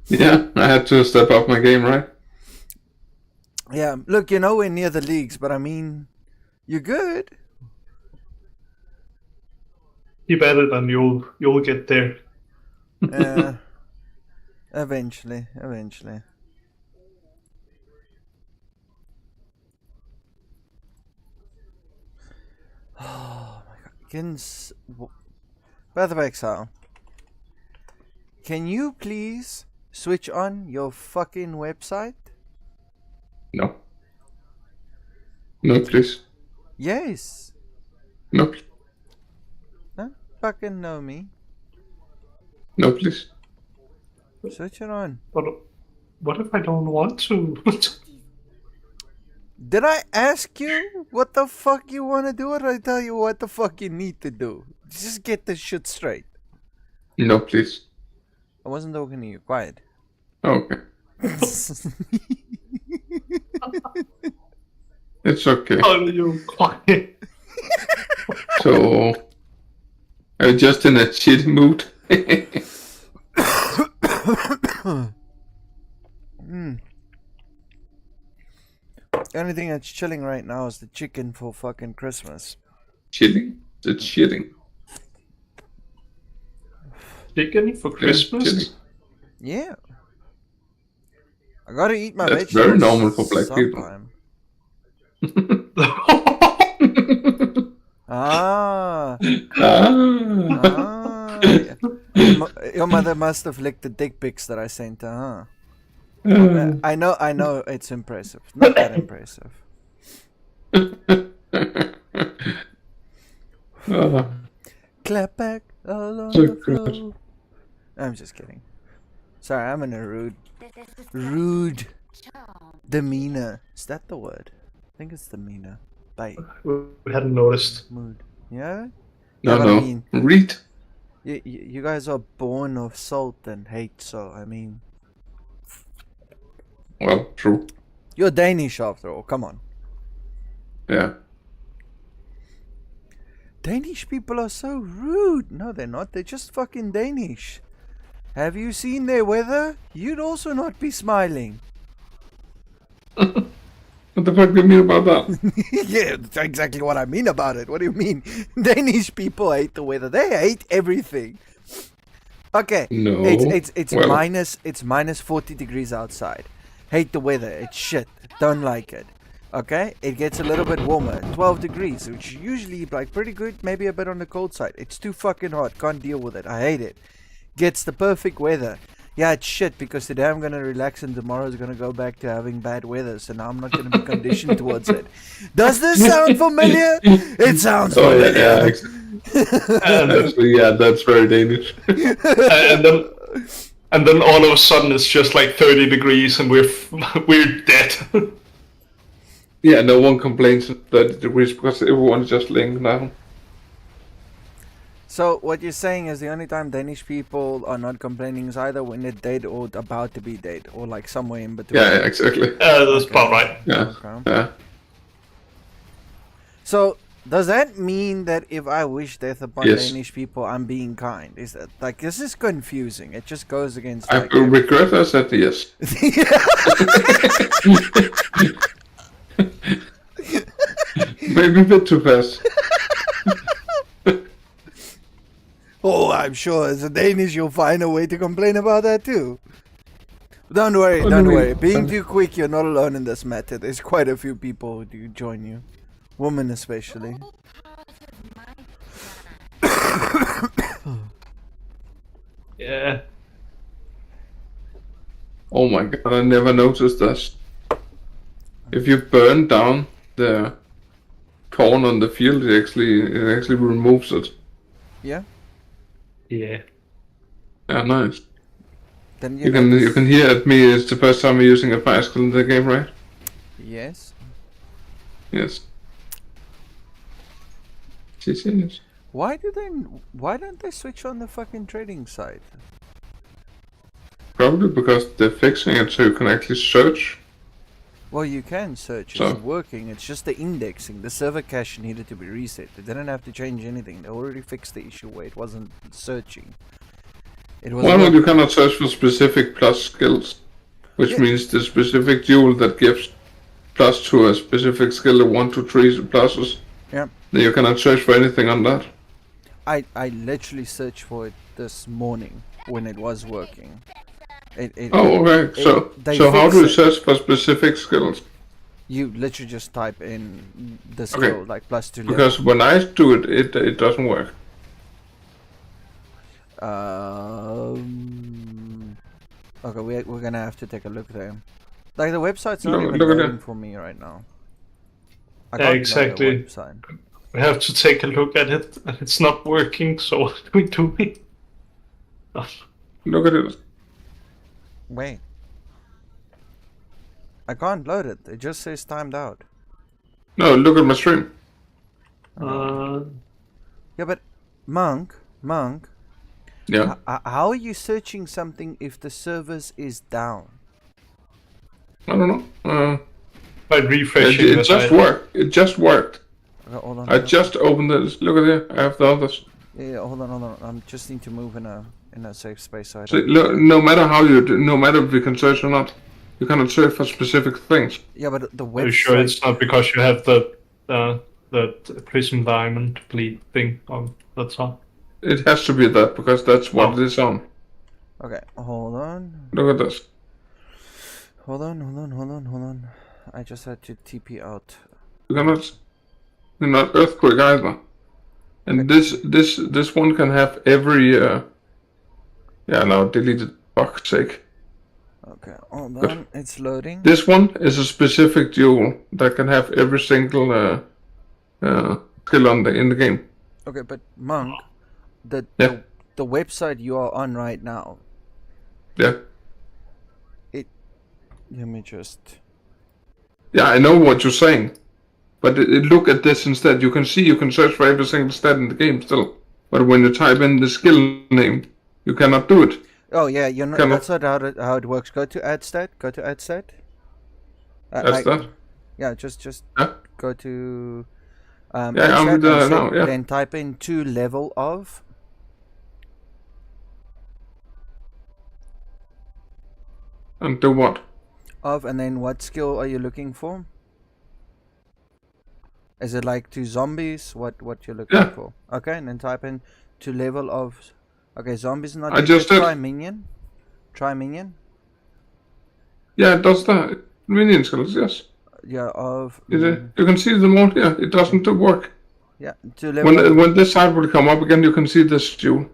Yeah, I had to step up my game, right? Yeah, look, you're nowhere near the leagues, but I mean, you're good. You better than you'll get there. Eventually. Oh my god. Path of Exile. can you please switch on your fucking website? No. No, please. Yes. No, please. Huh? Fucking know me. No, please. Switch it on. But what if I don't want to? Did I ask you what the fuck you want to do, or did I tell you what the fuck you need to do? Just get this shit straight. No, please. I wasn't talking to you. Quiet. Okay. It's okay. Are you quiet? So, I'm just in a shitty mood. The only thing that's chilling right now is the chicken for fucking Christmas. Chilling? It's chilling. Chicken for Christmas? Chilling. Yeah. I gotta eat my That's vegetables. very normal for black sometime. Ah. Your mother must have licked the dick pics that I sent her, huh? I know it's impressive. Not that impressive. Clap back all on the floor. I'm just kidding. Sorry, I'm in a rude demeanor. Is that the word? I think it's demeanor. Bye. We hadn't noticed. Mood. Yeah? No, but no. I mean, Read. you guys are born of salt and hate, so I mean. Well, true. You're Danish after all, come on. Yeah. Danish people are so rude. No, they're not. They're just fucking Danish. Have you seen their weather? You'd also not be smiling. What the fuck do you mean about that? Yeah, that's exactly what I mean about it. What do you mean? Danish people hate the weather. They hate everything. Okay. No. It's Well. minus 40 degrees outside. Hate the weather. It's shit. Don't like it. Okay? It gets a little bit warmer. 12 degrees, which usually like pretty good, maybe a bit on the cold side. It's too fucking hot. Can't deal with it. I hate it. Gets the perfect weather. Yeah, it's shit because today I'm gonna relax and tomorrow is gonna go back to having bad weather, so now I'm not gonna be conditioned towards it. Does this sound familiar? It sounds familiar. Yeah, that's very Danish. and then all of a sudden it's just like 30 degrees and we're dead. Yeah, no one complains at 30 degrees because everyone's just laying down. So what you're saying is the only time Danish people are not complaining is either when they're dead or about to be dead, or like somewhere in between. Yeah, exactly. That's about right. Yeah. Okay. Yeah. So does that mean that if I wish death upon Yes. Danish people, I'm being kind? Is that like this is confusing? It just goes against. I Like, regret I said yes. Maybe a bit too fast. Oh, I'm sure as a Danish you'll find a way to complain about that too. Don't worry, don't worry. Being too quick, you're not alone in this matter. There's quite a few people who do join you. Women especially. Yeah. Oh my god, I never noticed this. If you burn down the corn on the field, it actually removes it. Yeah? Yeah. Yeah, nice. Then You can hear at me. It's the first time you're using a bicycle in the game, right? Yes. Yes. Yes. Why don't they switch on the fucking trading site? Probably because they're fixing it so you can actually search. Well, you can search. So- It's working. It's just the indexing. The server cache needed to be reset. They didn't have to change anything. They already fixed the issue where it wasn't searching. It was. Well, you cannot search for specific plus skills, which means the specific jewel that gives plus to a specific skill of 1, 2, 3 pluses. Yeah. Then you cannot search for anything on that. I literally searched for it this morning when it was working. Oh, okay. So how do you search for specific skills? You literally just type in the skill, like plus 2 level. Because when I do it, it doesn't work. Okay, we're gonna have to take a look there. Like the website's not Look- even look at loading that. for me right now. I Yeah, can't load exactly. the website. We have to take a look at it, and it's not working. So what are we doing? Oh, Look at it. Wait. I can't load it. It just says timed out. No, look at my stream. Yeah, but Monk. Yeah. How are you searching something if the service is down? I don't know. by refreshing It the just site. worked. It just worked. Okay, hold on. I just opened this. Look at here. I have the others. Yeah, hold on. I just need to move in a safe space. So I So, don't... look, no matter how you do, no matter if you can search or not, you cannot search for specific things. Yeah, but the website... Are you sure it's not because you have the prism diamond bleed thing on the top? It has to be that because that's what it is on. Okay, hold on. Look at this. Hold on. I just had to TP out. You cannot. You're not earthquake either. And this one can have every. Yeah, now deleted. Fuck's sake. Okay, hold on. Good. It's loading. This one is a specific duel that can have every single skill in the game. Okay, but Monk, the website you are on right now. Yeah. Let me just. Yeah, I know what you're saying, but look at this instead. You can search for every single stat in the game still, but when you type in the skill name, you cannot do it. Oh yeah, you're not. That's not how it works. Go to AdStat. AdStat. Yeah, just Yeah? go to. Yeah, I'm AdStat there and now. Yeah. Then type in to level of. And do what? Of, and then what skill are you looking for? Is it like to zombies? What you're looking for? Okay, and then type in to level of. Okay, zombies not. I just try minion. Try minion. Yeah, it does that. Minion skills, yes. Yeah, of. You can see them all. Yeah, it doesn't work. Yeah, to level. When this side will come up again, you can see this duel.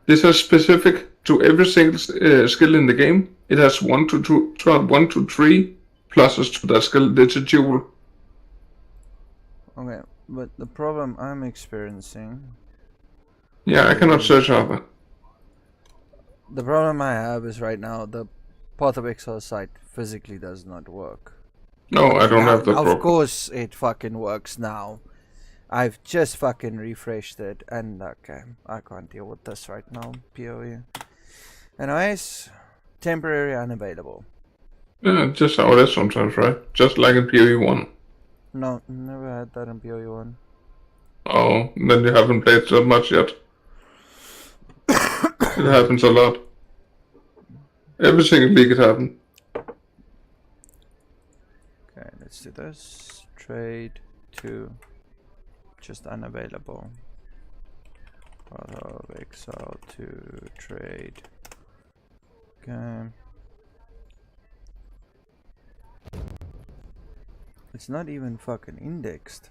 This is specific to every single skill in the game. It has 1 to 3 pluses to that skill. It's a duel. Okay, but the problem I'm experiencing. Yeah, I cannot search either. The problem I have is right now the Path of Exile site physically does not work. No, I don't have that problem. Of course it fucking works now. I've just fucking refreshed it and okay, I can't deal with this right now, PoE. Anyways, temporary unavailable. Yeah, just how it is sometimes, right? Just like in PoE1. No, never had that in PoE1. Oh, then you haven't played so much yet. It happens a lot. Every single league it happens. Okay, let's do this. Trade to just unavailable. Path of Exile to trade. Okay. It's not even fucking indexed.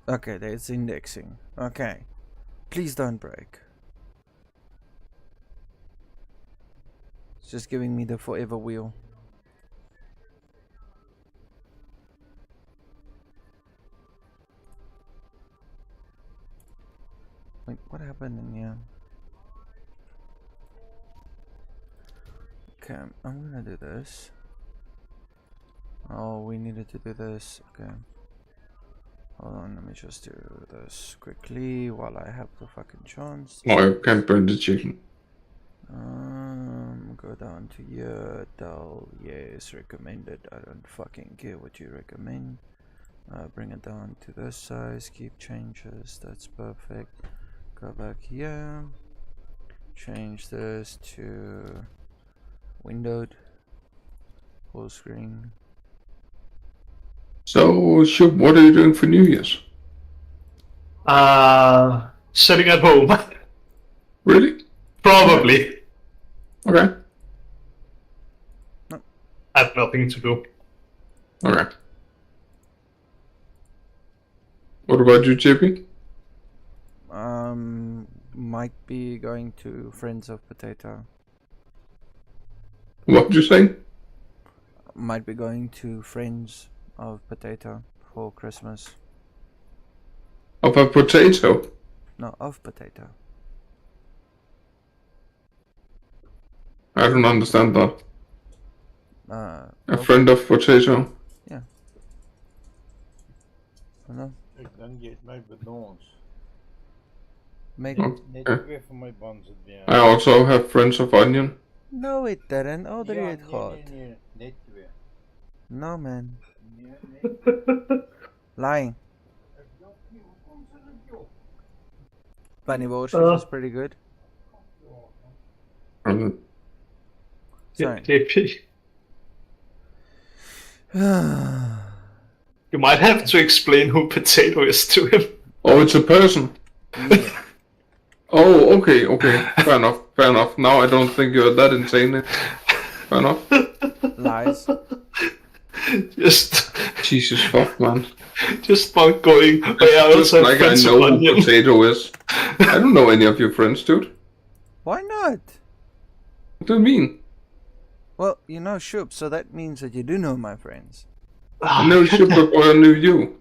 Okay, there's indexing. Okay. Please don't break. It's just giving me the forever wheel. Wait, what happened in here? Okay, I'm gonna do this. Oh, we needed to do this. Okay. Hold on, let me just do this quickly while I have the fucking chance. Oh, I can't burn the chicken. Go down to here. Dull, yes, recommended. I don't fucking care what you recommend. Bring it down to this size. Keep changes. That's perfect. Go back here. Change this to windowed. Full screen. So, Shub, what are you doing for New Year's? Sitting at home. Really? Probably. Okay. I have nothing to do. Okay. What about you, JP? Might be going to Friends of Potato. What did you say? Might be going to Friends of Potato for Christmas. Of a potato? No, of Potato. I don't understand that. A friend of potato? Yeah. Hallo? Ik denk je mij bedankt. Make Okay. voor my buns het weer. I also have friends of onion. No, it didn't. Audrey Ja, het gehad. nee, net weer. No, man. Nee. Lying. Bunny Bullshit is pretty good. Sorry. JP. You might have to explain who Potato is to him. Oh, it's a person. Yeah. Oh, okay. Fair enough. Now I don't think you're that insane. Fair enough. Lies. Just Jesus fuck, man. Just about going. Oh, yeah, I Just also have like I friends know of who Onion. Potato is. I don't know any of your friends, dude. Why not? What do you mean? Well, you know Shoop, so that means that you do know my friends. I know Super Boy, I knew you.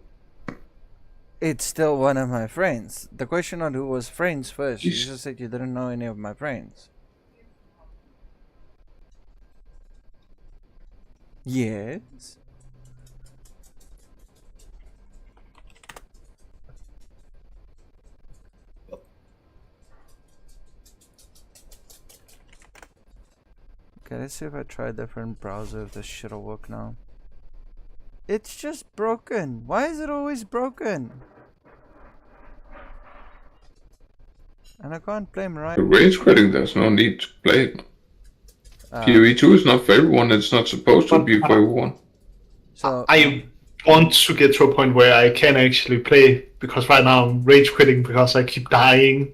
It's still one of my friends. The question on who was friends first. You Jeez. just said you didn't know any of my friends. Yes. Okay, let's see if I try a different browser if this shit'll work now. It's just broken. Why is it always broken? And I can't play Mariah. The rage quitting, there's no need to play it. PoE2 is not for everyone, it's not supposed to be for everyone. So I want to get to a point where I can actually play, because right now I'm rage quitting because I keep dying.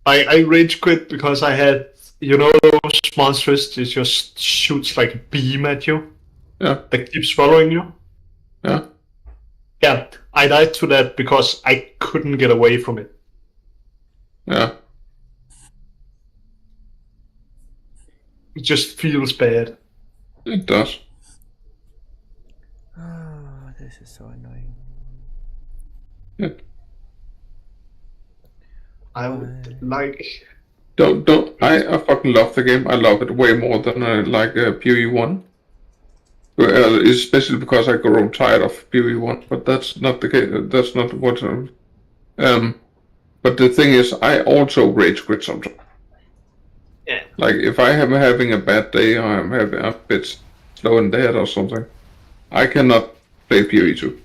I rage quit because I had, you know, those monsters that just shoots like a beam at you? Yeah. That keeps following you? Yeah. Yeah, I died to that because I couldn't get away from it. Yeah. It just feels bad. It does. Oh, this is so annoying. Yeah. I would like... I fucking love the game. I love it way more than I like PoE1. Especially because I grow tired of PoE1, but that's not the case. That's not what. But the thing is, I also rage quit sometimes. Yeah. Like if I am having a bad day or I'm having a bit slow in the head or something, I cannot play PoE2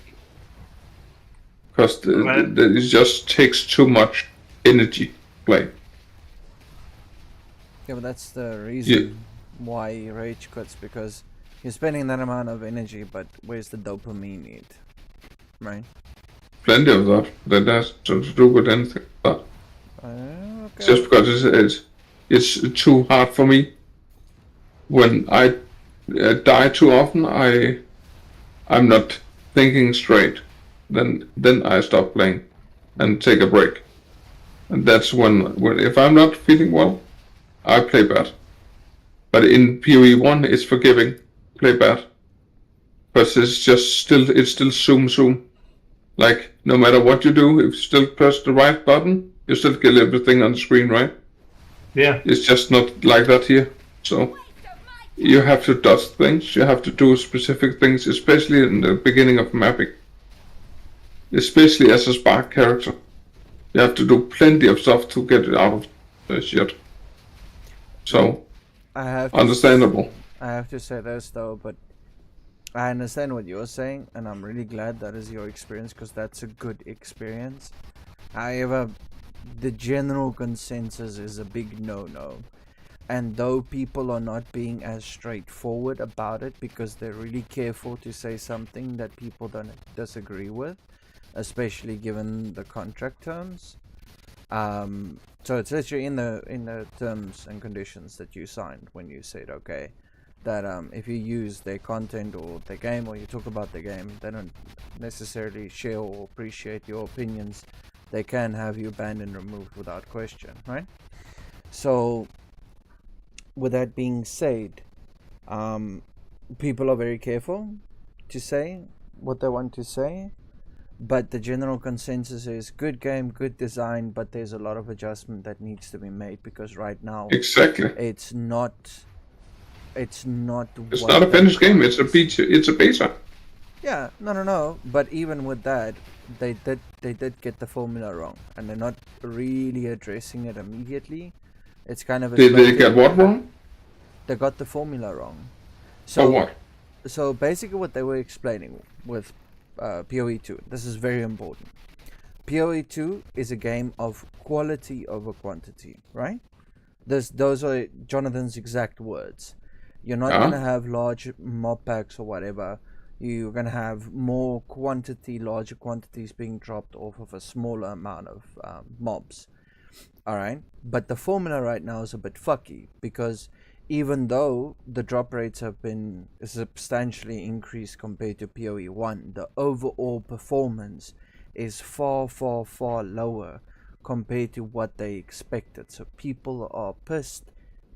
because it just takes too much energy to play. Yeah, but that's the reason why you rage quits, because you're spending that amount of energy, but where's the dopamine need? Right? Plenty of that. That has to do with anything. But okay. just because it's too hard for me. When I die too often, I'm not thinking straight. Then I stop playing and take a break. And that's when if I'm not feeling well, I play bad. But in PoE1, it's forgiving. Play bad. Because it's still zoom. Like, no matter what you do, if you still press the right button, you still get everything on the screen, right? Yeah. It's just not like that here. So, you have to dodge things, you have to do specific things, especially in the beginning of mapping. Especially as a Spark character. You have to do plenty of stuff to get it out of the shit. So, understandable. I have to say this though, but I understand what you're saying, and I'm really glad that is your experience, because that's a good experience. However, the general consensus is a big no-no. And though people are not being as straightforward about it because they're really careful to say something that people don't disagree with, especially given the contract terms. So it's literally in the terms and conditions that you signed when you said, okay, that if you use their content or their game, or you talk about the game, they don't necessarily share or appreciate your opinions. They can have you banned and removed without question, right? So, with that being said, people are very careful to say what they want to say, but the general consensus is good game, good design, but there's a lot of adjustment that needs to be made, because right now Exactly. it's not It's not a finished game. It's a beta. It's a beta. Yeah, no. But even with that, they did get the formula wrong, and they're not really addressing it immediately. It's kind of a Did they get what wrong? They got the formula wrong. So what? So basically, what they were explaining with PoE2. This is very important. PoE2 is a game of quality over quantity, right? Those are Jonathan's exact words. You're not going to have large mob packs or whatever. You're going to have more quantity, larger quantities being dropped off of a smaller amount of mobs. Alright? But the formula right now is a bit fucky, because even though the drop rates have been substantially increased compared to PoE1, the overall performance is far, far, far lower compared to what they expected. So people are pissed.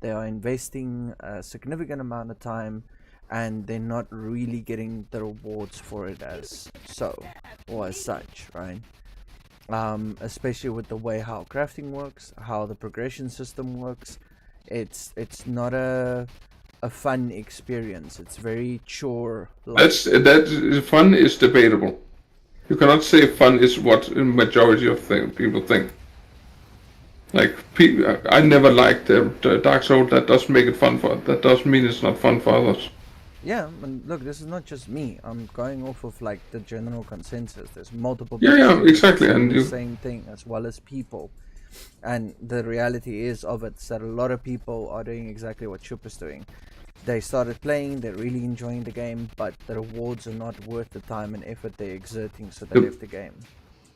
They are investing a significant amount of time, and they're not really getting the rewards for it as so, or as such, right? Especially with the way how crafting works, how the progression system works. It's not a fun experience. It's very chore. That fun is debatable. You cannot say fun is what the majority of people think. Like, I never liked the Dark Souls. That doesn't make it fun for. That doesn't mean it's not fun for others. Yeah, and look, this is not just me. I'm going off of like the general consensus. There's multiple people exactly, and the same thing, as well as people. And the reality is of it that a lot of people are doing exactly what Chup is doing. They started playing, they're really enjoying the game, but the rewards are not worth the time and effort they're exerting, so they left the game.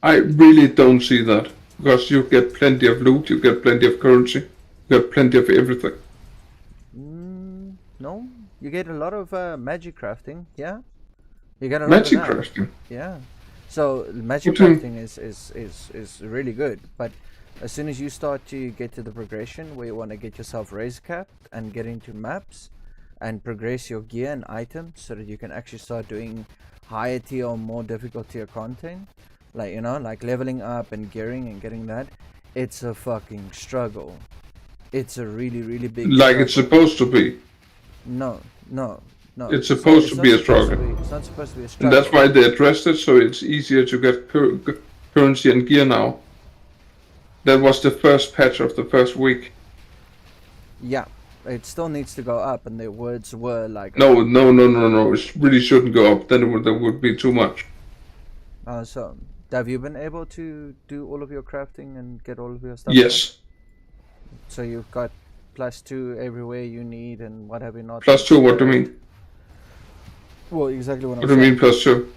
I really don't see that, because you get plenty of loot, you get plenty of currency, you get plenty of everything. No, you get a lot of magic crafting, yeah? You get a lot magic of that. crafting? Yeah. So magic crafting is really good, but as soon as you start to get to the progression where you want to get yourself razor capped and get into maps and progress your gear and items so that you can actually start doing higher tier or more difficult tier content, like, you know, like leveling up and gearing and getting that, it's a fucking struggle. It's a really, really big like struggle. It's supposed to be. No. It's supposed to be a struggle. It's not supposed to be a struggle. And that's why they addressed it, so it's easier to get currency and gear now. That was the first patch of the first week. Yeah, it still needs to go up, and their words were like... No, it really shouldn't go up, then there would be too much. So, have you been able to do all of your crafting and get all of your stuff? Yes. Right? So you've got +2 everywhere you need, and what have you not? +2, what do you mean? Well, exactly what I'm saying. What do you mean +2?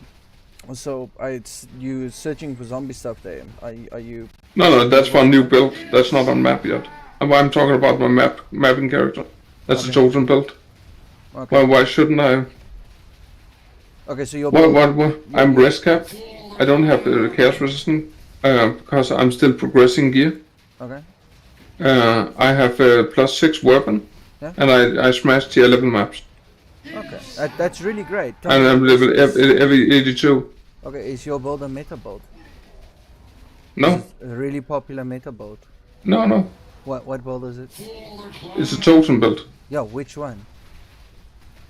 So, it's you searching for zombie stuff there. Are you... No, that's for a new build. That's not on map yet. I'm talking about my mapping character. That's a chosen build. Okay. Why shouldn't I? Okay, so you're... What? I'm rest capped. I don't have the chaos resistance because I'm still progressing gear. Okay. I have +6 weapon, and I smashed tier 11 maps. Okay, that's really great. And I'm level every 82. Okay, is your build a meta build? No. A really popular meta build? No. What build is it? It's a totem build. Yeah, which one?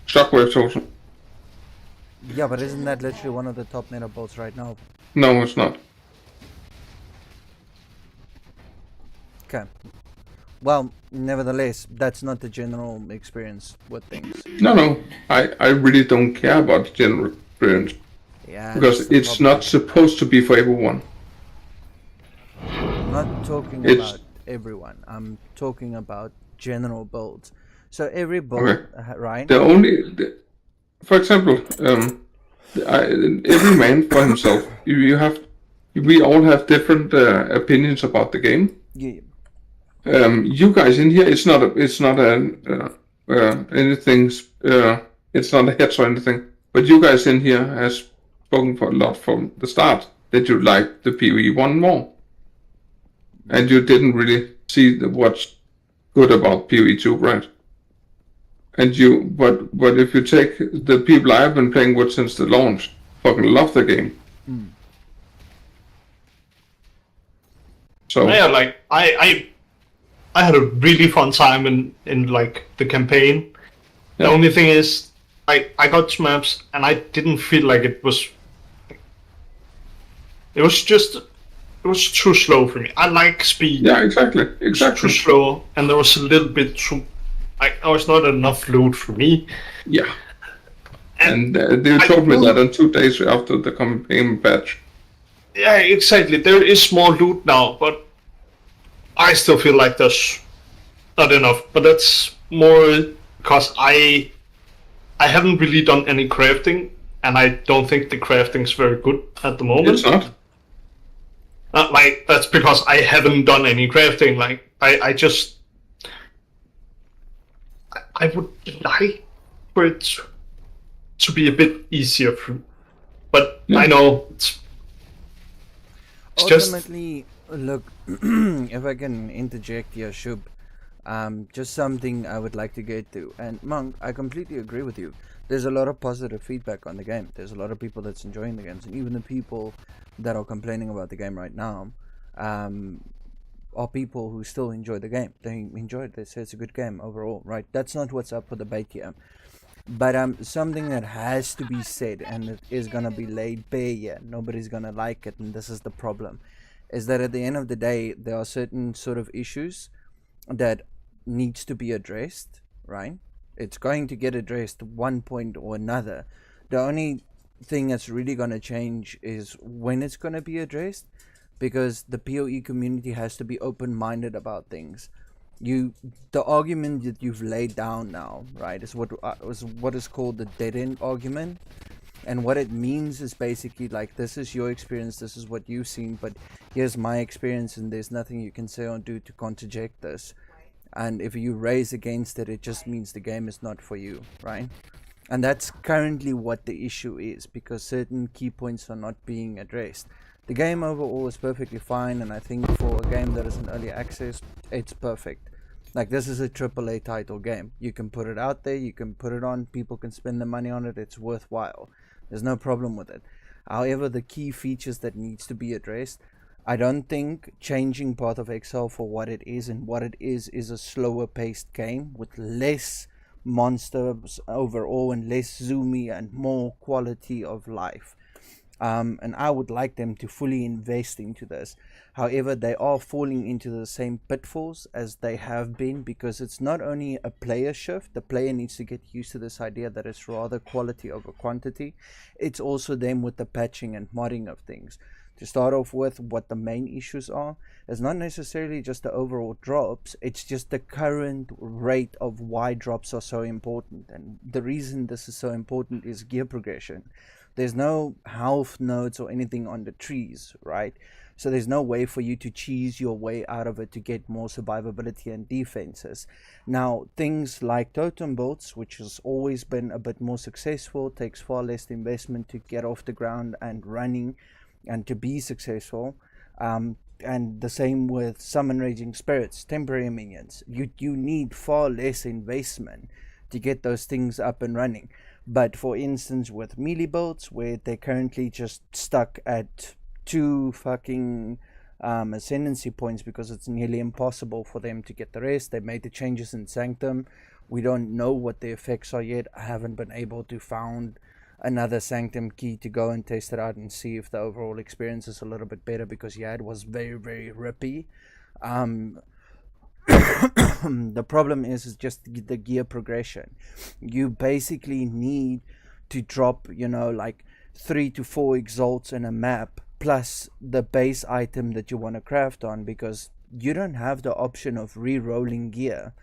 Shockwave totem. Yeah, but isn't that literally one of the top meta builds right now? No, it's not. Okay. Well, nevertheless, that's not the general experience with things. No. I really don't care about the general experience. Yeah. Because it's not supposed to be for everyone. I'm not talking about everyone. I'm talking about general builds. So every build, right? For example, every man for himself. We all have different opinions about the game. Yeah. You guys in here, it's not anything it's not a hit or anything. But you guys in here has spoken for a lot from the start that you like the PoE1 more, and you didn't really see what's good about PoE2, right? And but if you take the people I've been playing with since the launch, fucking love the game. So Yeah, like I had a really fun time in like the campaign. The only thing is, I got to maps and I didn't feel like it was. It was too slow for me. I like speed. Yeah, exactly. Too slow, and there was a little bit too. There was not enough loot for me. Yeah. And they told me that on 2 days after the campaign patch. Yeah, exactly. There is more loot now, but I still feel like there's not enough. But that's more because I haven't really done any crafting, and I don't think the crafting's very good at the moment. It's not? Like, that's because I haven't done any crafting. Like, I just... I would like for it to be a bit easier for me. But I know it's ultimately, look, if I can interject here, Shub, just something I would like to get to. And Monk, I completely agree with you. There's a lot of positive feedback on the game. There's a lot of people that's enjoying the games, and even the people that are complaining about the game right now are people who still enjoy the game. They enjoy it. They say it's a good game overall, right? That's not what's up for debate here. But something that has to be said, and it is gonna be laid bare here, nobody's gonna like it, and this is the problem, is that at the end of the day, there are certain sort of issues that needs to be addressed, right? It's going to get addressed one point or another. The only thing that's really gonna change is when it's gonna be addressed, because the PoE community has to be open-minded about things. The argument that you've laid down now, right, is what is called the dead-end argument. And what it means is basically like, this is your experience, this is what you've seen, but here's my experience, and there's nothing you can say or do to contradict this. And if you raise against it, it just means the game is not for you, right? And that's currently what the issue is, because certain key points are not being addressed. The game overall is perfectly fine, and I think for a game that is in early access, it's perfect. Like, this is a AAA title game. You can put it out there, you can put it on, people can spend the money on it, it's worthwhile. There's no problem with it. However, the key features that needs to be addressed, I don't think changing Path of Exile for what it is, and what it is a slower paced game with less monsters overall and less zoomy and more quality of life. And I would like them to fully invest into this. However, they are falling into the same pitfalls as they have been, because it's not only a player shift, the player needs to get used to this idea that it's rather quality over quantity. It's also them with the patching and modding of things. To start off with, what the main issues are is not necessarily just the overall drops, it's just the current rate of why drops are so important. And the reason this is so important is gear progression. There's no health nodes or anything on the trees, right? So there's no way for you to cheese your way out of it to get more survivability and defenses. Now, things like totem builds, which has always been a bit more successful, takes far less investment to get off the ground and running and to be successful. And the same with summon raging spirits, temporary minions. You need far less investment to get those things up and running. But for instance, with melee builds, where they're currently just stuck at 2 fucking ascendancy points because it's nearly impossible for them to get the rest. They made the changes in Sanctum. We don't know what the effects are yet. I haven't been able to found another Sanctum key to go and test it out and see if the overall experience is a little bit better, because yeah, it was very, very rippy. The problem is just the gear progression. You basically need to drop, like 3 to 4 exalts in a map plus the base item that you want to craft on, because you don't have the option of re-rolling gear.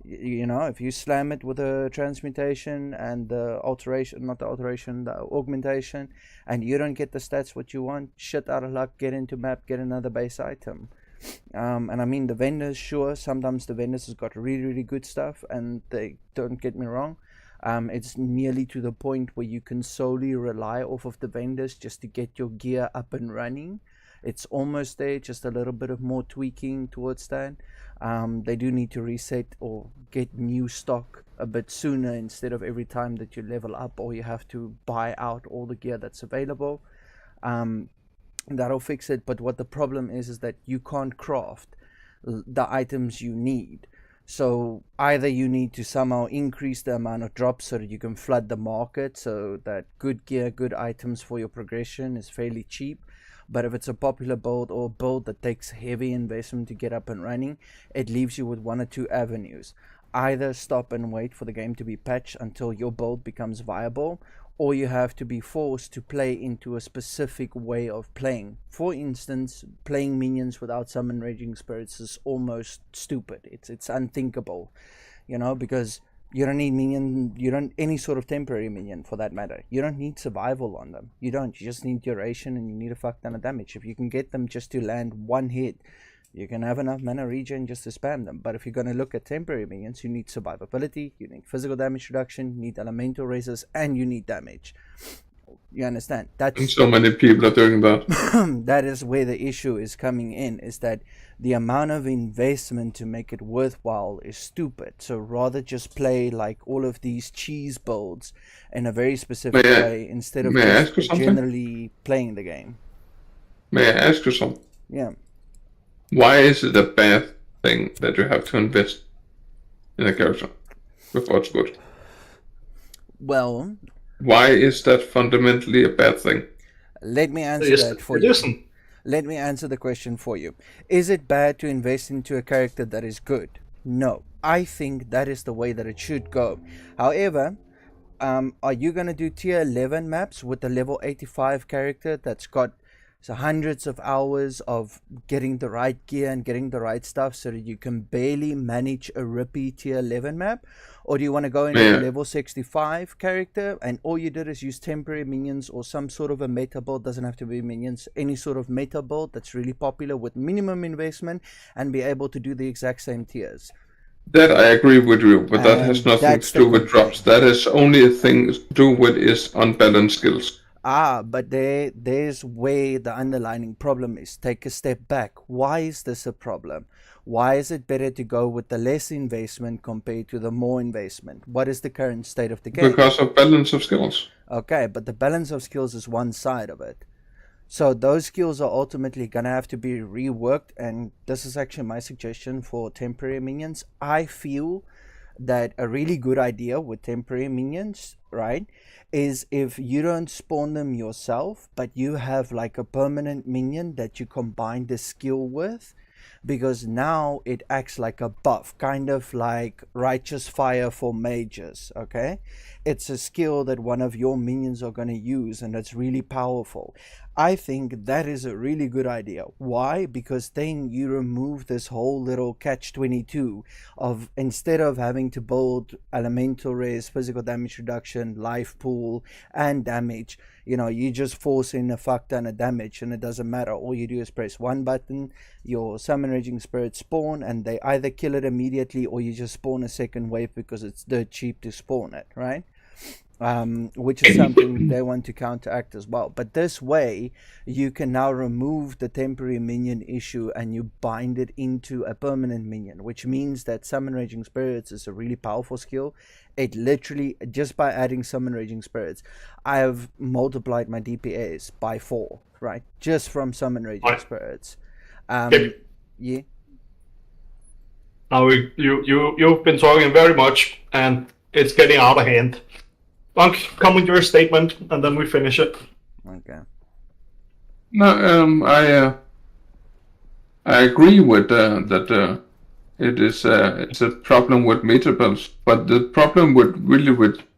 If you slam it with a transmutation and the augmentation, and you don't get the stats what you want, shit out of luck, get into map, get another base item. And I mean, the vendors, sure, sometimes the vendors has got really, really good stuff, and they don't get me wrong. It's nearly to the point where you can solely rely off of the vendors just to get your gear up and running. It's almost there, just a little bit of more tweaking towards that. They do need to reset or get new stock a bit sooner instead of every time that you level up or you have to buy out all the gear that's available. That'll fix it, but what the problem is that you can't craft the items you need. So either you need to somehow increase the amount of drops so that you can flood the market so that good gear, good items for your progression is fairly cheap. But if it's a popular build or a build that takes heavy investment to get up and running, it leaves you with one or two avenues. Either stop and wait for the game to be patched until your build becomes viable, or you have to be forced to play into a specific way of playing. For instance, playing minions without summon raging spirits is almost stupid. It's unthinkable, you know, because you don't need minion, you don't any sort of temporary minion for that matter. You don't need survival on them. You just need duration, and you need a fuck ton of damage. If you can get them just to land one hit, you can have enough mana regen just to spam them. But if you're going to look at temporary minions, you need survivability, you need physical damage reduction, you need elemental raises, and you need damage. You understand? And so many people are doing that. That is where the issue is coming in, is that the amount of investment to make it worthwhile is stupid. So rather just play like all of these cheese builds in a very specific way instead of just generally playing the game. May I ask you something? Yeah. Why is it a bad thing that you have to invest in a character before it's good? Well, why is that fundamentally a bad thing? Let me answer that for you. Let me answer the question for you. Is it bad to invest into a character that is good? No. I think that is the way that it should go. However, are you going to do tier 11 maps with a level 85 character that's got hundreds of hours of getting the right gear and getting the right stuff so that you can barely manage a rippy tier 11 map? Or do you want to go into a level 65 character and all you did is use temporary minions or some sort of a meta build, doesn't have to be minions, any sort of meta build that's really popular with minimum investment and be able to do the exact same tiers? That I agree with you, but that has nothing to do with drops. That is only a thing to do with is unbalanced skills. But there's where the underlying problem is. Take a step back. Why is this a problem? Why is it better to go with the less investment compared to the more investment? What is the current state of the game? Because of balance of skills. Okay, but the balance of skills is one side of it. So those skills are ultimately going to have to be reworked, and this is actually my suggestion for temporary minions. I feel that a really good idea with temporary minions, right, is if you don't spawn them yourself, but you have like a permanent minion that you combine the skill with, because now it acts like a buff, kind of like righteous fire for mages. Okay, it's a skill that one of your minions are going to use, and it's really powerful. I think that is a really good idea. Why? Because then you remove this whole little catch-22 of, instead of having to build elemental raise, physical damage reduction, life pool, and damage, you know, you just force in a fuck ton of damage and it doesn't matter. All you do is press one button, your summon raging spirits spawn, and they either kill it immediately or you just spawn a second wave because it's dirt cheap to spawn it, right? Which is something they want to counteract as well. But this way, you can now remove the temporary minion issue and you bind it into a permanent minion, which means that Summon Raging Spirits is a really powerful skill. It literally, just by adding Summon Raging Spirits, I have multiplied my DPS by 4, right? Just from Summon Raging Spirits. Yeah. Now you've been talking very much, and it's getting out of hand. Bunk, come with your statement, and then we finish it. Okay. No, I agree with that. It's a problem with meta builds, but the problem with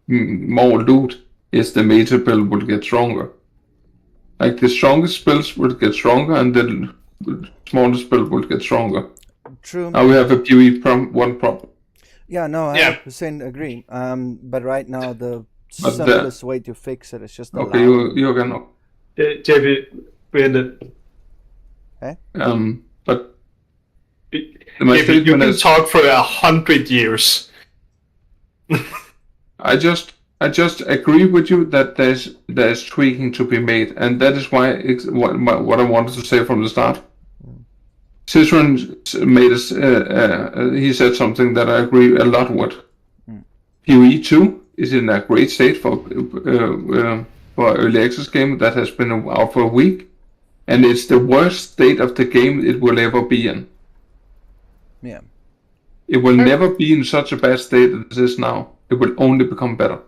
more loot is the meta build will get stronger. Like the strongest builds will get stronger, and the smallest build will get stronger. True. Now we have a PoE one problem. Yeah, no, I 100% agree. But right now the simplest way to fix it is just okay. You can. JP, Hey. But you can talk for 100 years. I just agree with you that there's tweaking to be made, and that is why what I wanted to say from the start. Ciceron made us. He said something that I agree a lot with. PoE2 is in a great state for early access game that has been out for a week, and it's the worst state of the game it will ever be in. Yeah. It will never be in such a bad state as it is now. It will only become better.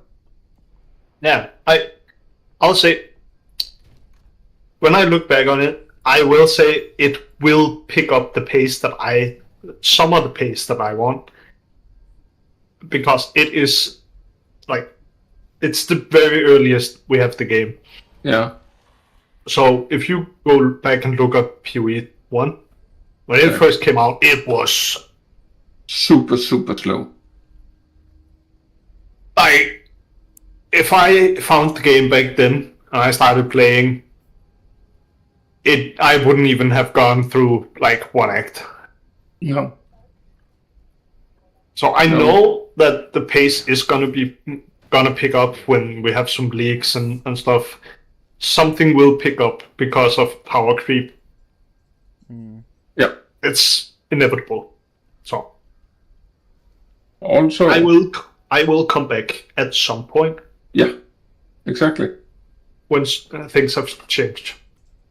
Yeah, I'll say, when I look back on it, I will say it will pick up the pace some of the pace that I want. Because it is, like, it's the very earliest we have the game. Yeah. So if you go back and look up PoE 1, when it first came out, it was super slow. If I found the game back then and I started playing it, I wouldn't even have gone through like one act. No. So I know that the pace is gonna pick up when we have some leaks and stuff. Something will pick up because of power creep. Yeah, it's inevitable. So also I will come back at some point. Yeah, exactly. When things have changed.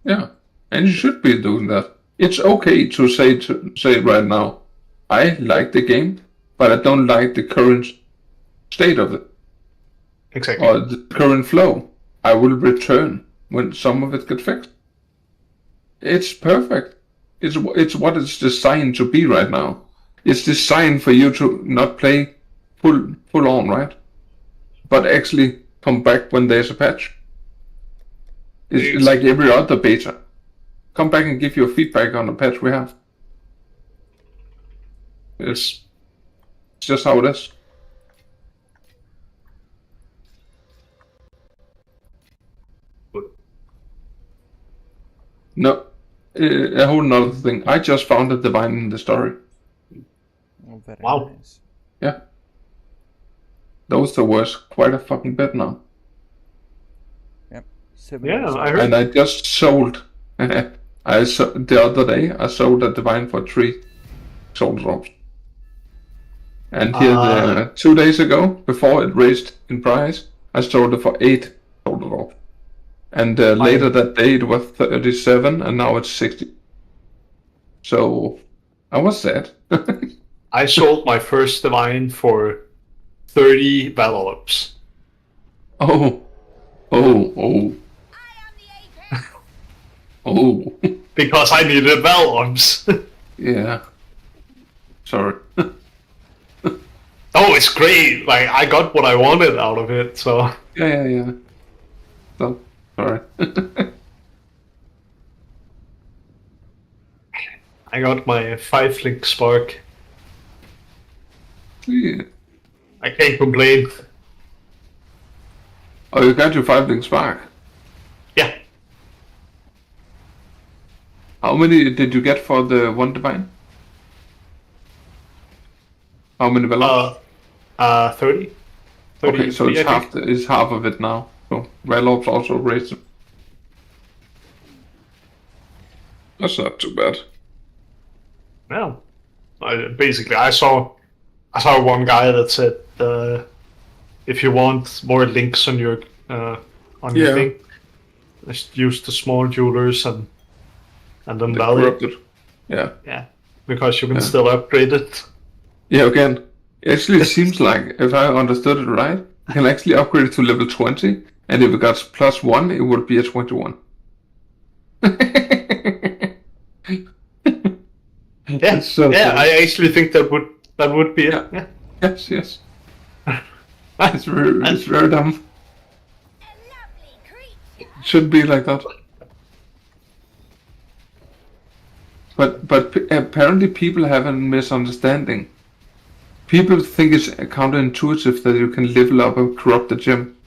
Yeah, and you should be doing that. It's okay to say right now, I like the game, but I don't like the current state of it. Exactly. Or the current flow. I will return when some of it gets fixed. It's perfect. It's what it's designed to be right now. It's designed for you to not play full on, right? But actually come back when there's a patch. It's like every other beta. Come back and give your feedback on the patch we have. It's just how it is. No, a whole nother thing. I just found a divine in the story. Oh, very wow. Nice. Yeah. Those are worth quite a fucking bit now. Yep. Yeah, I heard. And I just sold. The other day I sold a divine for 3 soul drops. And here 2 days ago, before it raised in price, I sold it for 8 soul drops. And later that day it was 37, and now it's 60. So I was sad. I sold my first divine for 30 Valor ups. Oh. Oh. Because I needed Valor ups. Yeah. Sorry. Oh, it's great. Like, I got what I wanted out of it, so. Yeah. So, sorry. I got my 5-link spark. Yeah. I can't complain. Oh, you got your 5-link spark? Yeah. How many did you get for the one divine? How many Valor? 30. 30. Okay, so it's half of it now. So Valor's also raised them. That's not too bad. No. I saw one guy that said, if you want more links on your thing, just use the small jewelers and then value. Yeah, because you can still upgrade it. Yeah, again, it actually seems like, if I understood it right, you can actually upgrade it to level 20, and if it got +1, it would be a 21. Yeah, so I actually think that would be it. Yeah. Yes. It's very dumb. It should be like that. But apparently people have a misunderstanding. People think it's counterintuitive that you can level up a corrupted gem.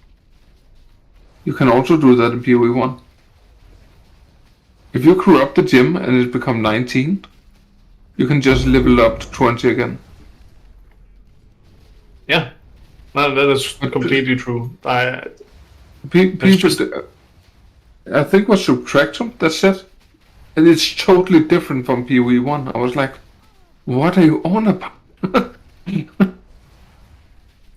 You can also do that in PoE 1. If you corrupt the gem and it becomes 19, you can just level up to 20 again. Yeah. No, that is completely true. People, I think it was Subtraction that said, and it's totally different from PoE1. I was like, what are you on about?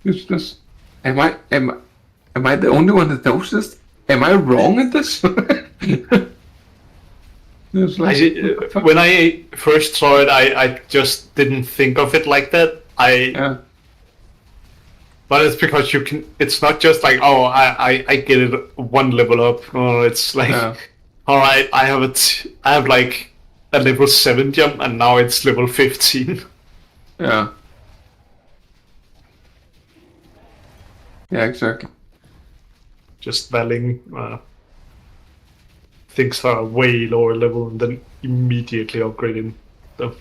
It's just, am I the only one that knows this? Am I wrong in this? It's like, when I first saw it, I just didn't think of it like that. yeah. But it's because you can. It's not just like, oh, I get it one level up. No, it's like, all right, I have like a level 7 jump, and now it's level 15. Yeah. Yeah, exactly. Just valing things are way lower level and then immediately upgrading them.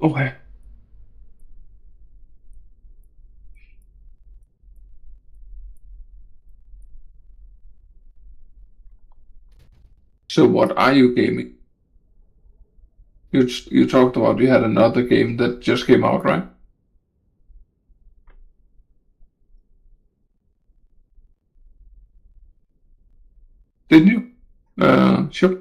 Okay. So what are you gaming? You talked about you had another game that just came out, right? Didn't you? Sure.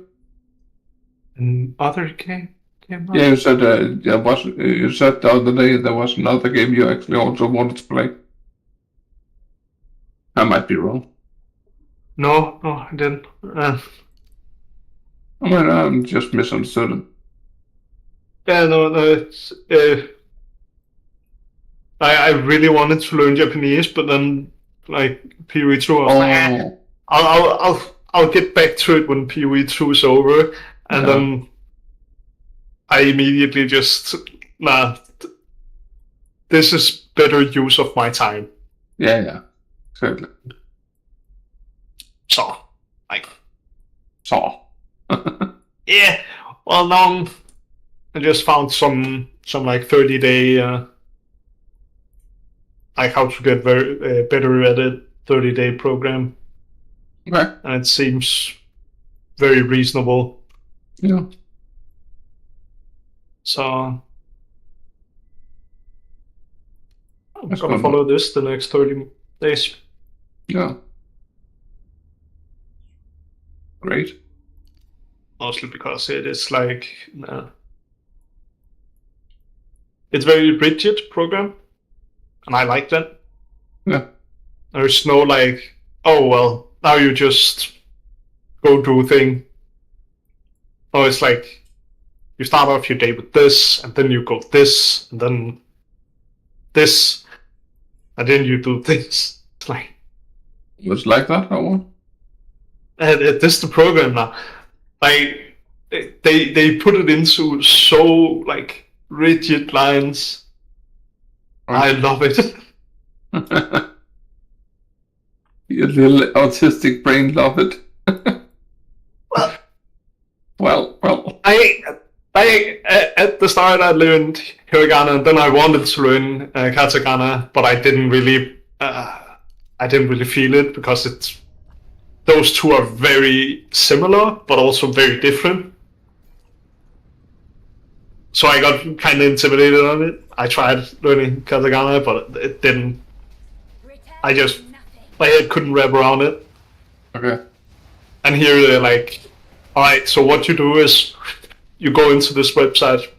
Other game? Yeah, you said you said the other day there was another game you actually also wanted to play. I might be wrong. No, I didn't. I mean, I'm just misunderstood it. Yeah, no, it's, I really wanted to learn Japanese, but then like PoE2, I was like, I'll get back to it when PoE2 is over, and then I immediately just this is better use of my time. Yeah, exactly. So, yeah. Well, now I just found some like 30-day like how to get very better at it 30-day program. Okay. And it seems very reasonable. Yeah. So I'm gonna follow this the next 30 days. Yeah. Great. Mostly because it is like it's very rigid program, and I like that. Yeah. There's no like, oh well, now you just go do a thing. Oh, it's like you start off your day with this, and then you go this, and then this, and then you do this. It's like it was like that, that one. And this is the program now. Like they put it into so like rigid lines. I love it. Your little autistic brain love it. well. I at the start I learned hiragana, and then I wanted to learn katakana, but I didn't really feel it because those two are very similar, but also very different. So I got kind of intimidated on it. I tried learning katakana, but it didn't. My head couldn't wrap around it. Okay. And here they're like, alright, so what you do is you go into this website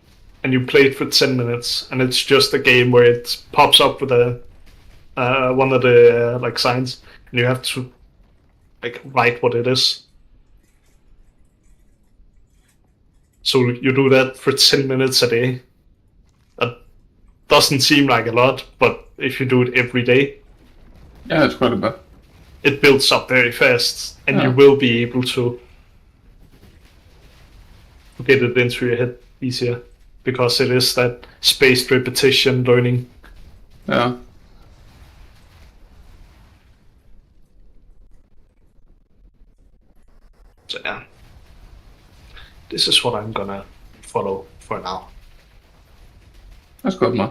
and you play it for 10 minutes, and it's just a game where it pops up with one of the like signs, and you have to like write what it is. So you do that for 10 minutes a day. That doesn't seem like a lot, but if you do it every day, yeah, it's quite a bit. It builds up very fast, and you will be able to get it into your head easier, because it is that spaced repetition learning. Yeah. So yeah, this is what I'm gonna follow for now. That's good, man.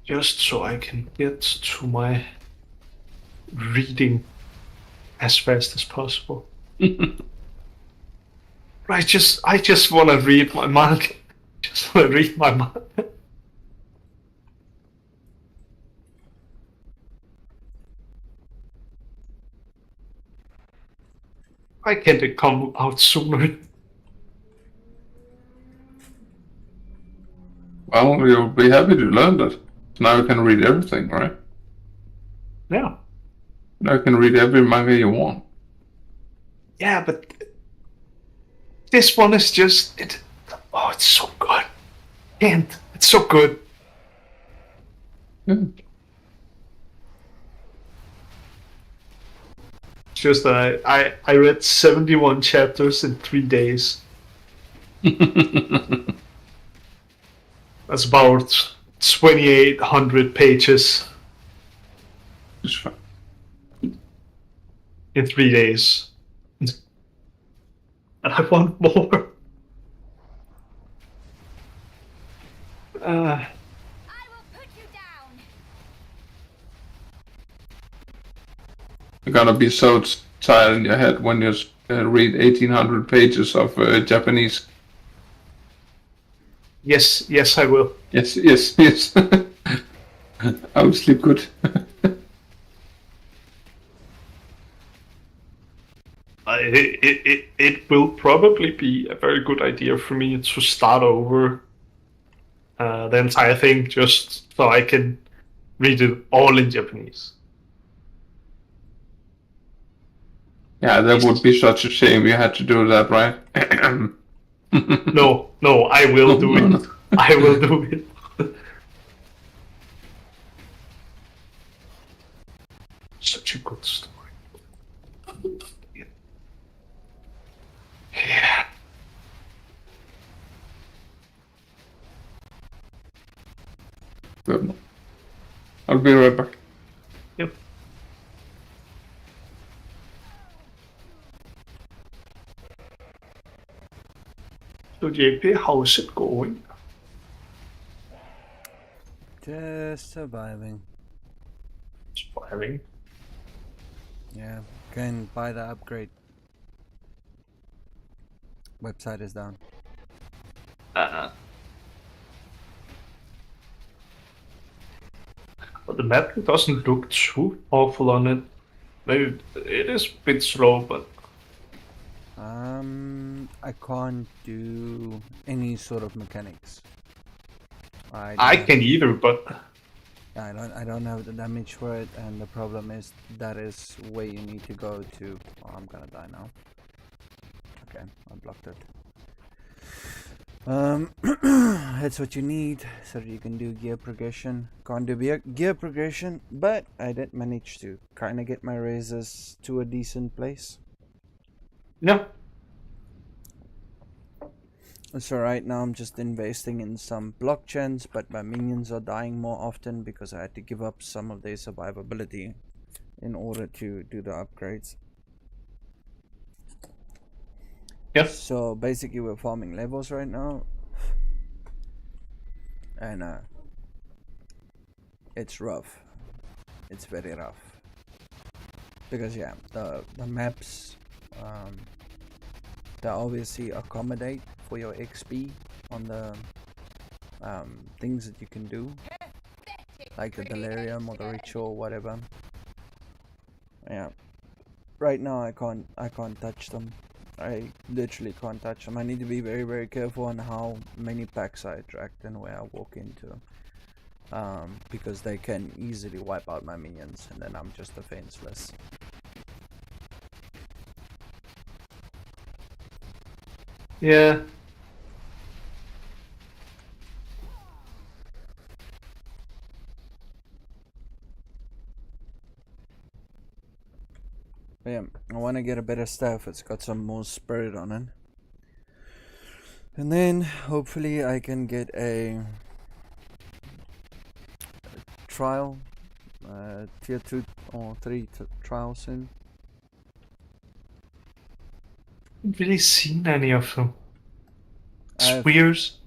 just so I can get to my reading as fast as possible. I just want to read my manga. Just want to read my manga. Why can't it come out sooner? Well, you'll be happy to learn that. Now you can read everything, right? Yeah. Now you can read every manga you want. Yeah, but this one is just it. Oh, it's so good. And it's so good. Yeah. It's just that I read 71 chapters in 3 days. That's about 2,800 pages It's fine. in 3 days. And I want more. I will put you down. You're gonna be so tired in your head when you read 1,800 pages of Japanese. Yes, I will. Yes. I will sleep good. It will probably be a very good idea for me to start over the entire thing just so I can read it all in Japanese. Yeah, that would be such a shame you had to do that, right? No, I will do it. No. I will do it. Such a good story. Yeah. Good. I'll be right back. Yep. So JP, how's it going? Just surviving. Surviving. Yeah, can buy the upgrade. Website is down. But the map doesn't look too awful on it. Maybe it is a bit slow, but I can't do any sort of mechanics. I can either, but I don't have the damage for it, and the problem is that is where you need to go to. Oh, I'm gonna die now. Okay, I blocked it. That's what you need so that you can do gear progression. Can't do gear progression, but I did manage to kind of get my raises to a decent place. yeah. So right now I'm just investing in some blockchains, but my minions are dying more often because I had to give up some of their survivability in order to do the upgrades. Yeah. So basically we're farming levels right now. And it's rough. It's very rough. Because yeah, the maps they obviously accommodate for your XP on the things that you can do, like the delirium or the ritual or whatever. Yeah, right now I can't touch them. I literally can't touch them. I need to be very, very careful on how many packs I attract and where I walk into, because they can easily wipe out my minions and then I'm just defenseless. Yeah. But yeah, I want to get a better staff. It's got some more spirit on it. And then hopefully I can get a trial, tier 2 or 3 trial soon. I haven't really seen any of them. I've- Spears.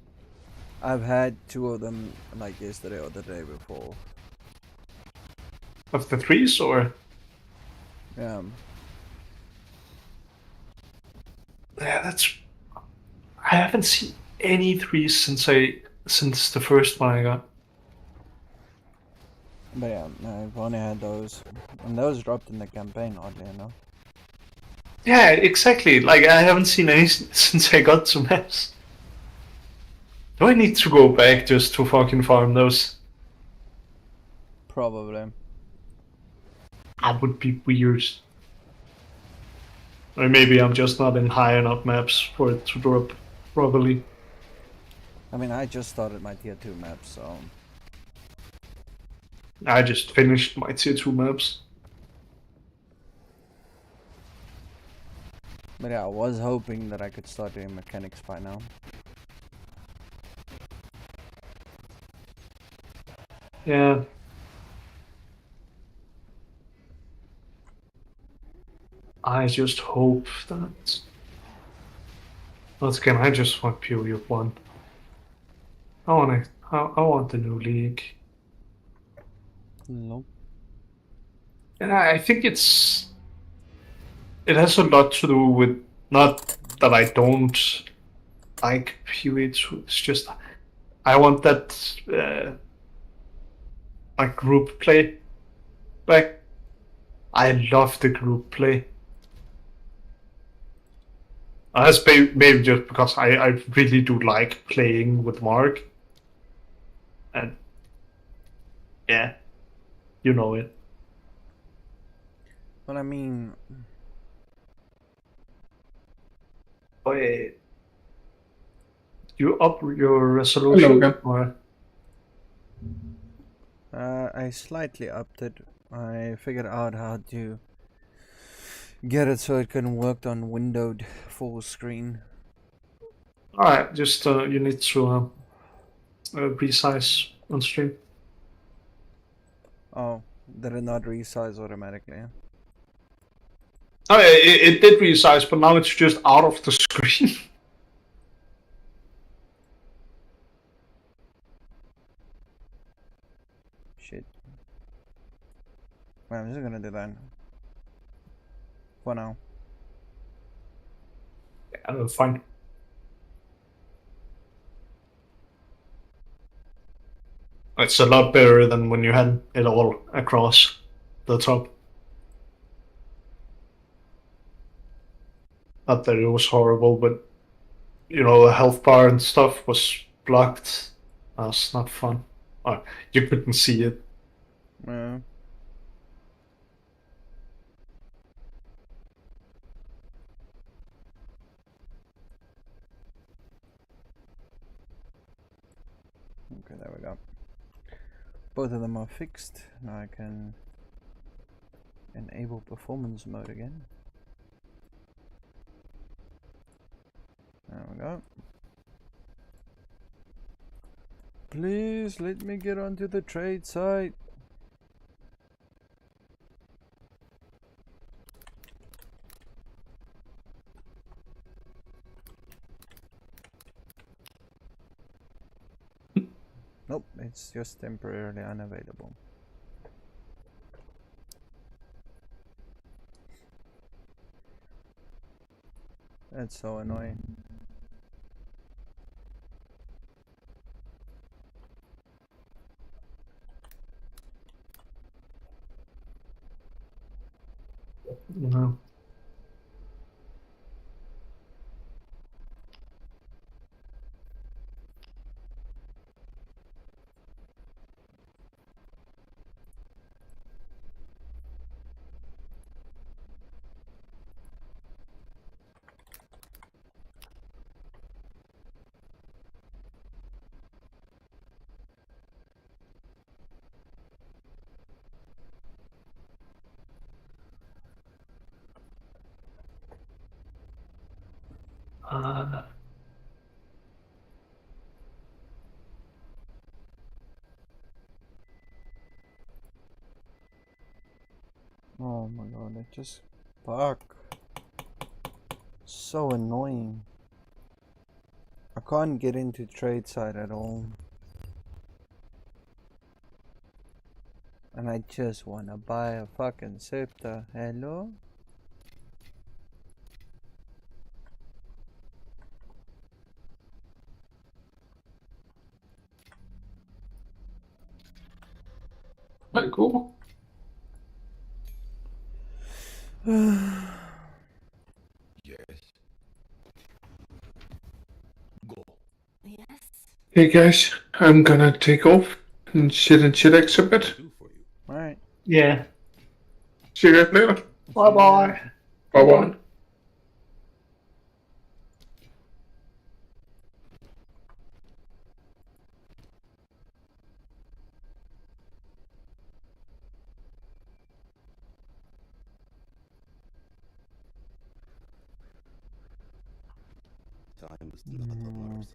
I've had 2 of them like yesterday or the day before. Of the 3s, or? Yeah. Yeah, that's. I haven't seen any 3s since the first one I got. But yeah, I've only had those. And those dropped in the campaign, oddly enough. Yeah, exactly. Like, I haven't seen any since I got to maps. Do I need to go back just to fucking farm those? Probably. That would be weird. Or maybe I'm just not in high enough maps for it to drop properly. I mean, I just started my tier 2 map, so... I just finished my tier 2 maps. But yeah, I was hoping that I could start doing mechanics by now. Yeah. I just hope that... Once again, I just want PoE1. I want the new league. Nope. And I think it has a lot to do with, not that I don't like PoE2, it's just I want that like group play back. I love the group play. That's maybe just because I really do like playing with Mark. And yeah, you know it. But I mean... Wait, you up your resolution? Hello again. Or? I slightly upped it. I figured out how to get it so it can work on windowed full screen. Alright, just you need to resize on stream. Oh, did it not resize automatically? Oh, it did resize, but now it's just out of the screen. Shit. Well, I'm just gonna do that. For now. Yeah, fine. It's a lot better than when you had it all across the top. Not that it was horrible, but you know, the health bar and stuff was blocked. That's not fun. Or you couldn't see it. Yeah. Okay, there we go. Both of them are fixed. Now I can enable performance mode again. There we go. Please let me get onto the trade site. Nope, it's just temporarily unavailable. That's so annoying. No. Oh my god, it just fuck. So annoying. I can't get into trade site at all. And I just wanna buy a fucking scepter. Hello? Very cool. Yes. Go. Yes. Hey guys, I'm gonna take off and chillax a bit. Do for you. Alright. Yeah. See you guys later. Bye bye. Bye bye. Time is not on our side.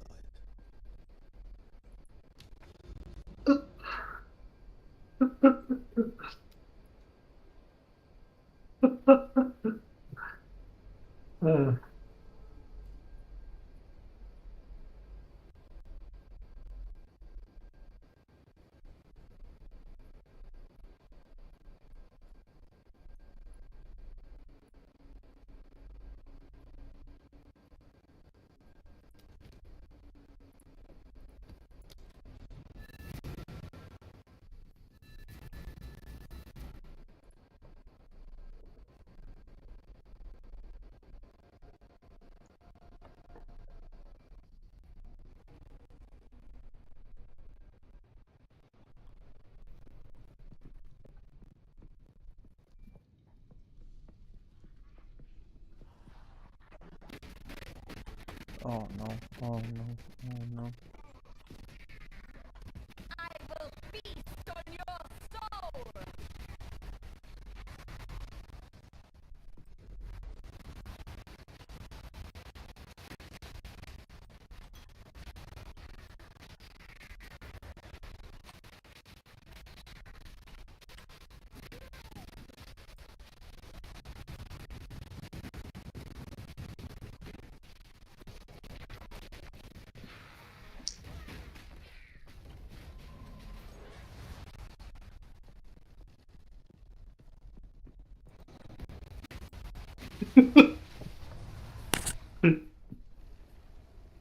Oh no, oh no, oh no. I will feast on your soul!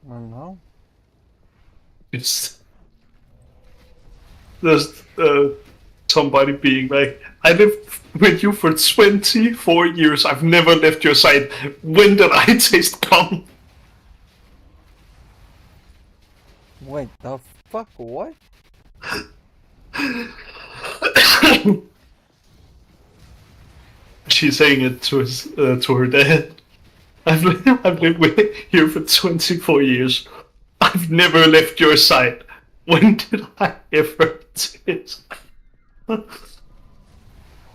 Oh no. It's there's somebody being like, I lived with you for 24 years. I've never left your side. When did I taste cum? Wait, the fuck, what? She's saying it to her dad. I've lived here for 24 years. I've never left your side. When did I ever taste?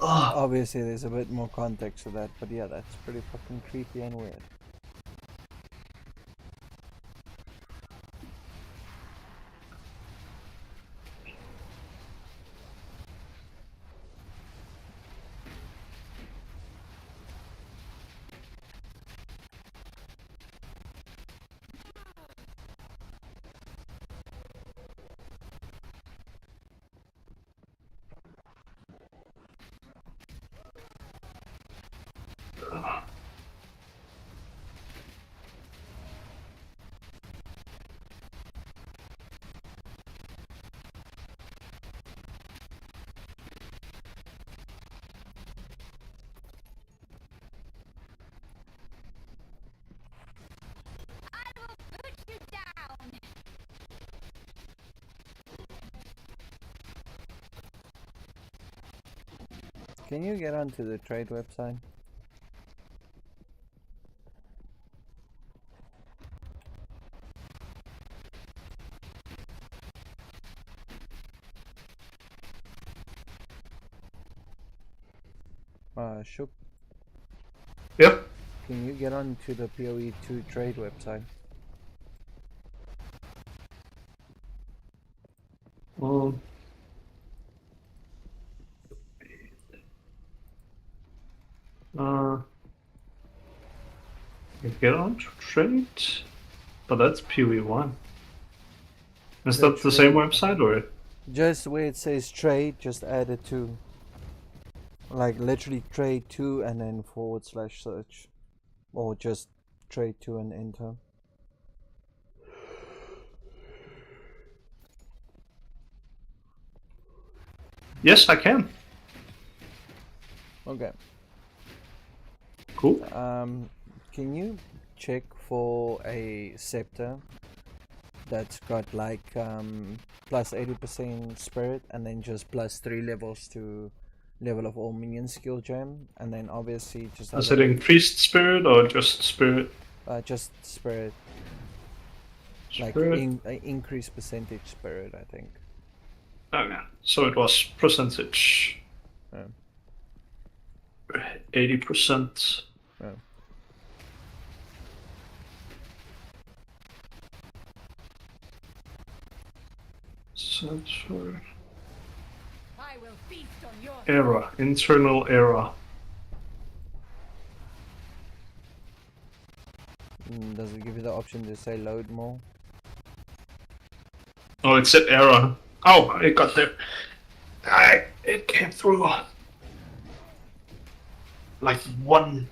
Obviously, there's a bit more context to that, but yeah, that's pretty fucking creepy and weird. I will put you down! Can you get onto the trade website? Shook. Yep. Can you get onto the PoE2 trade website? You get on to trade. But that's PoE1. Is The that the same trade- website or? Just where it says trade, just add it to. Like literally trade to and then /search. Or just trade to and enter. Yes, I can. Okay. Cool. Can you check for a scepter that's got like plus 80% spirit and then just plus 3 levels to level of all minion skill gem, and then obviously just Is it increased spirit or just spirit? just spirit. Like Spirit? increased percentage spirit, I think. Okay, so it was percentage. 80%. Yeah. Sensor. I will feast on your Error. Internal error. Does it give you the option to say load more? Oh, it said error. Oh, it got there. It came through. Like one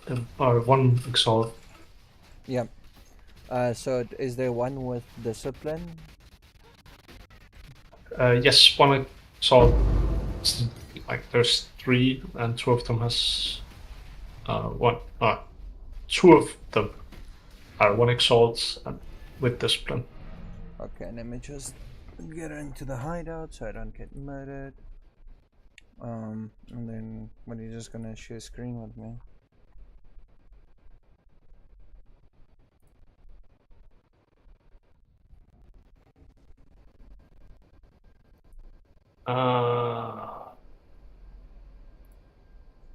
exalt. Yep. So is there one with discipline? Yes, one exalt. Like there's 3, and 2 of them has one. 2 of them are 1 exalt and with discipline. Okay, let me just get into the hideout so I don't get murdered. And then what, are you just gonna share screen with me?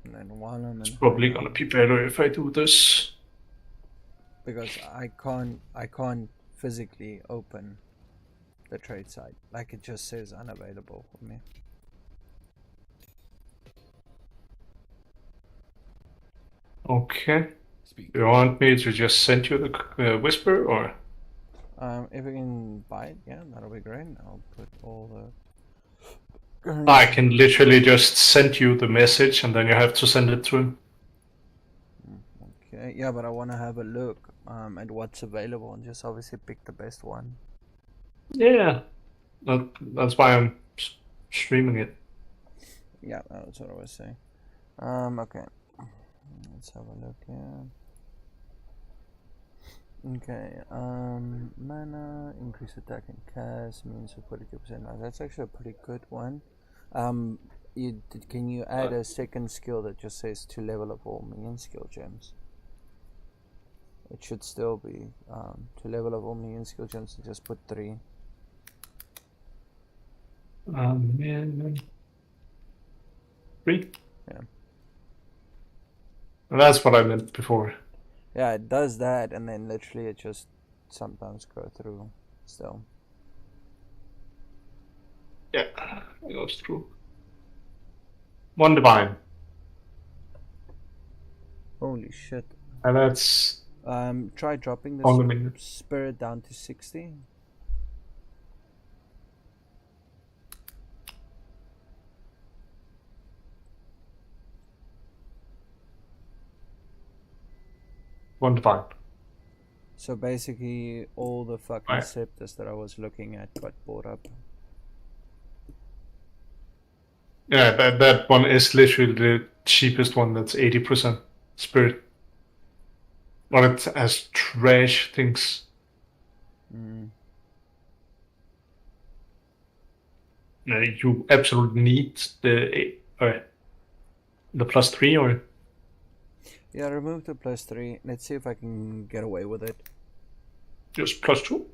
And then while I'm It's in probably hideout, gonna be better if I do this. because I can't physically open the trade site. Like it just says unavailable for me. Okay. You want me to just send you the whisper, or? If we can buy it, yeah, that'll be great. I'll put all the. I can literally just send you the message, and then you have to send it to him. Okay, yeah, but I want to have a look at what's available and just obviously pick the best one. Yeah, that's why I'm streaming it. Yeah, that's what I was saying. Okay, let's have a look here. Okay, mana, increase attack and cast, means of 42%. Now, that's actually a pretty good one. Can you add a second skill that just says to level up all minion skill gems? It should still be to level up all minion skill gems and just put 3. Man. 3? Yeah. That's what I meant before. Yeah, it does that, and then literally it just sometimes go through still. Yeah, it goes through. 1 divine. Holy shit. And that's... try dropping on the the menu. spirit down to 60. One divine. So basically, all the fucking scepters that I was looking at got bought up. Yeah, that one is literally the cheapest one. That's 80% spirit. But it has trash things. You absolutely need the +3, or? Yeah, remove the +3. Let's see if I can get away with it. Just +2?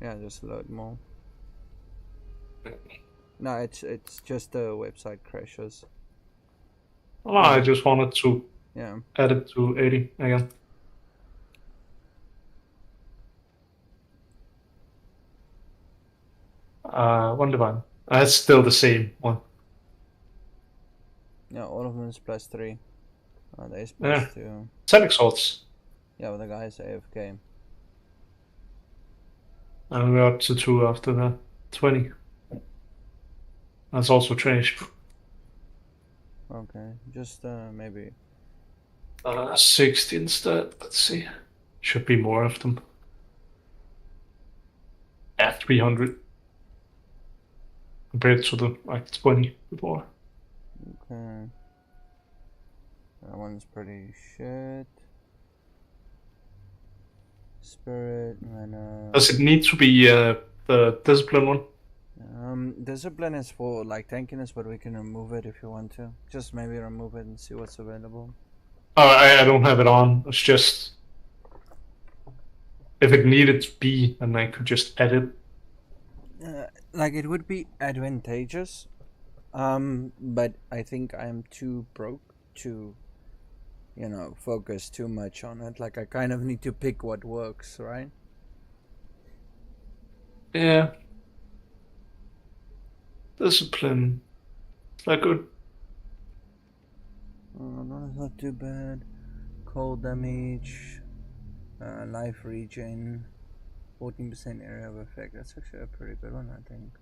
Yeah, just load more. No, it's just the website crashes. Oh, I just wanted to add it to 80 again. One divine. That's still the same one. Yeah, all of them is +3. Oh, they're supposed to. 10 exalts. Yeah, but the guy's AFK. And we're up to 2 after that. 20. That's also trash. Okay, just maybe. 60 instead. Let's see. Should be more of them. At 300. Compared to the like 20 before. Okay. That one's pretty shit. Spirit, and Does it need to be the discipline one? Discipline is for like tankiness, but we can remove it if you want to. Just maybe remove it and see what's available. Oh, I don't have it on. It's just if it needed to be, then I could just add it. Like it would be advantageous, but I think I'm too broke to, focus too much on it. Like I kind of need to pick what works, right? Yeah. Discipline. Is that good? No, it's not too bad. Cold damage, life regen, 14% area of effect. That's actually a pretty good one, I think.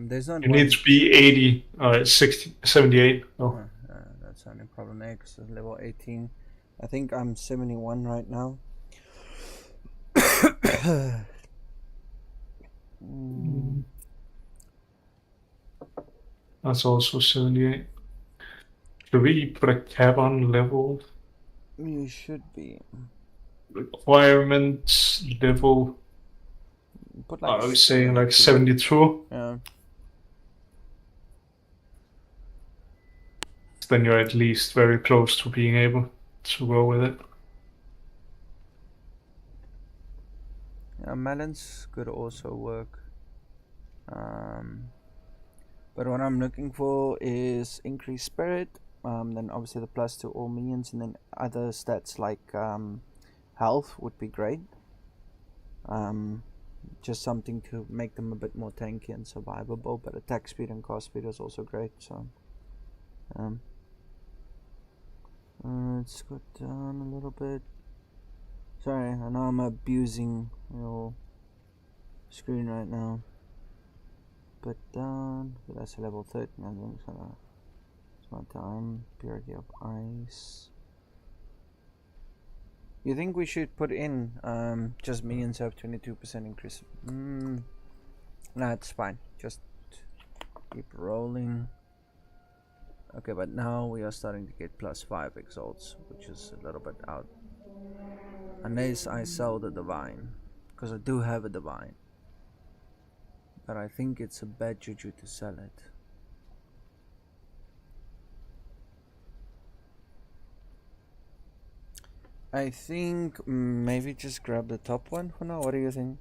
There's not. You need to be 80 or 60, 78. Oh. That's only problem there because it's level 18. I think I'm 71 right now. That's also 78. Should we put a cap on level? You should be. Requirements level. Put like I was saying like 72. Yeah. Then you're at least very close to being able to go with it. Yeah, melons could also work. But what I'm looking for is increased spirit. Then obviously the plus to all minions, and then other stats like health would be great. Just something to make them a bit more tanky and survivable. But attack speed and cast speed is also great. So let's go down a little bit. Sorry, I know I'm abusing your screen right now. But down, that's a level 13, I think. So it's my time. Purity of ice. You think we should put in just minions have 22% increase? Nah, it's fine. Just keep rolling. Okay, but now we are starting to get +5 exalts, which is a little bit out. Unless I sell the divine, because I do have a divine. But I think it's a bad juju to sell it. I think maybe just grab the top one for now. What do you think?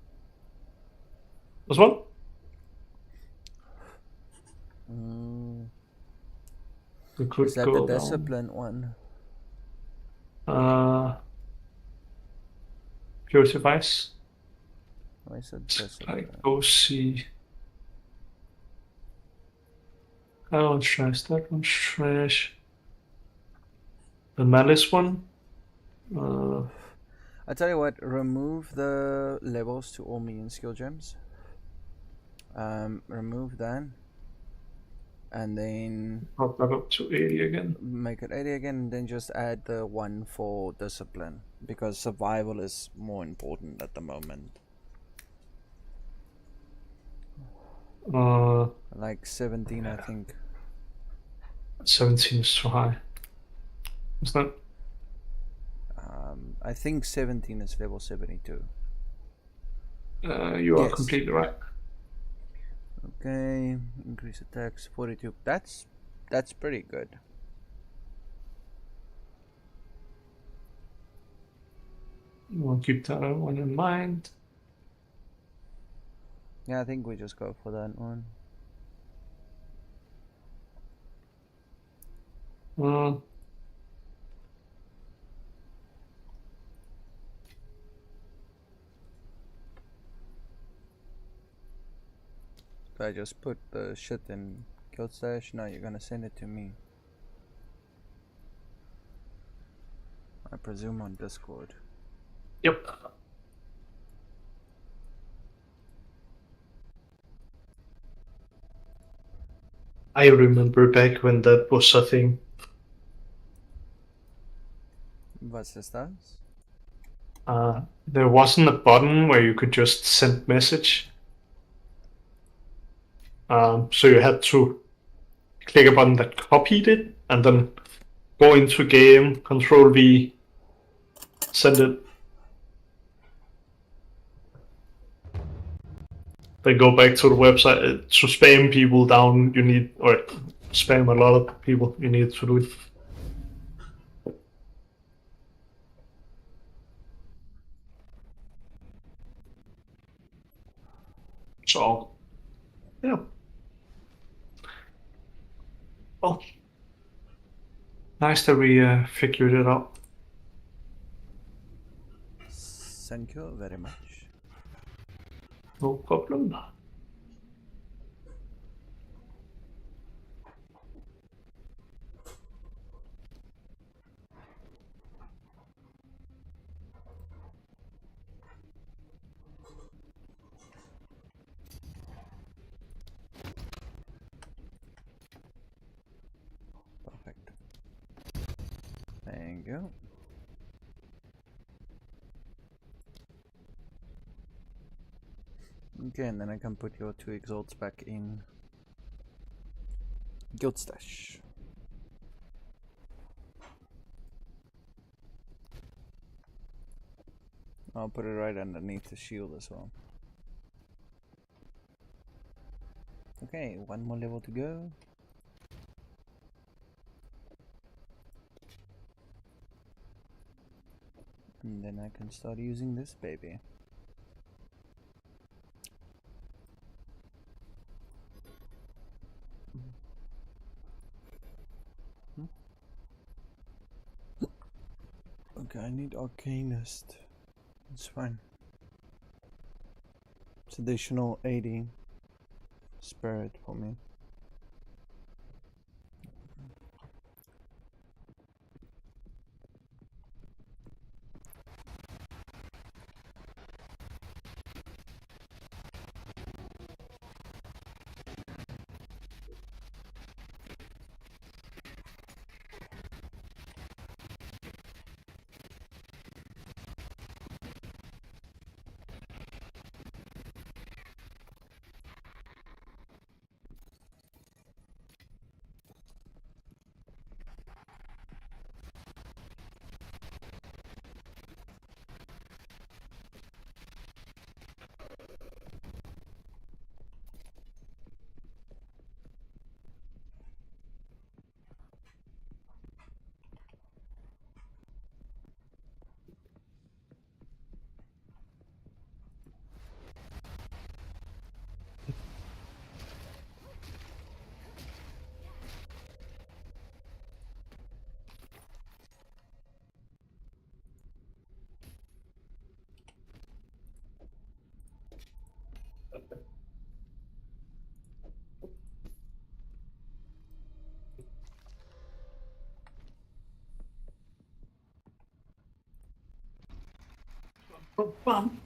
This one? Is that the discipline one? Purity of ice. I said discipline. Go see. That one's trash. That one's trash. The malice one. I tell you what. Remove the levels to all minion skill gems. Remove that. And then Pop that up to 80 again. Make it 80 again, and then just add the one for discipline, because survival is more important at the moment. Like 17, I think. 17 is too high. Is that? I think 17 is level 72. You are completely right. Okay, increase attacks 42. That's pretty good. We'll keep that one in mind. Yeah, I think we just go for that one. So I just put the shit in guild stash. Now you're gonna send it to me. I presume on Discord. Yep. I remember back when that was a thing. What's this does? There wasn't a button where you could just send message. So you had to click a button that copied it and then go into game, Control V, send it. Then go back to the website. To spam people down, you need, or spam a lot of people, you need to do it. So, yeah. Well, nice that we figured it out. Thank you very much. No problem. Perfect. Thank you. Okay, and then I can put your 2 exalts back in Guild Stash. I'll put it right underneath the shield as well. Okay, 1 more level to go. And then I can start using this baby. Okay, I need Arcanist. It's fine. It's additional 80 spirit for me. Bum.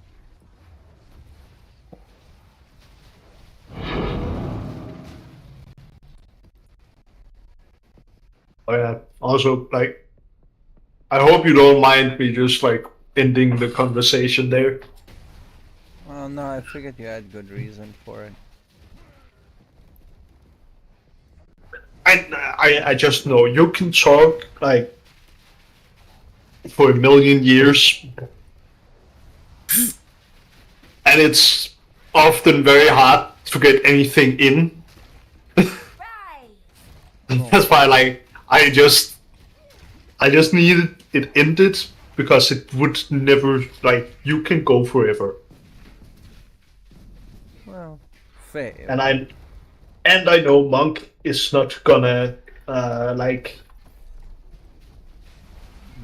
Oh yeah, also, like, I hope you don't mind me just, like, ending the conversation there. Well, no, I figured you had good reason for it. I just know you can talk, like, for a million years, and it's often very hard to get anything in. That's why, like, I just needed it ended, because it would never, like, you can go forever. Well, fair. And I know Monk is not gonna like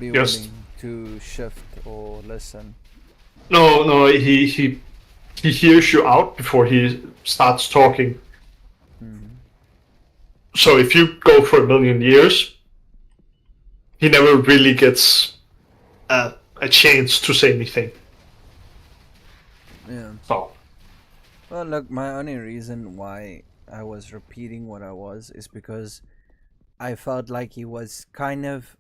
be just willing to shift or listen. no, he hears you out before he starts talking. So if you go for a million years, he never really gets a chance to say anything. Yeah. So, Well, look, my only reason why I was repeating what I was is because I felt like he was kind of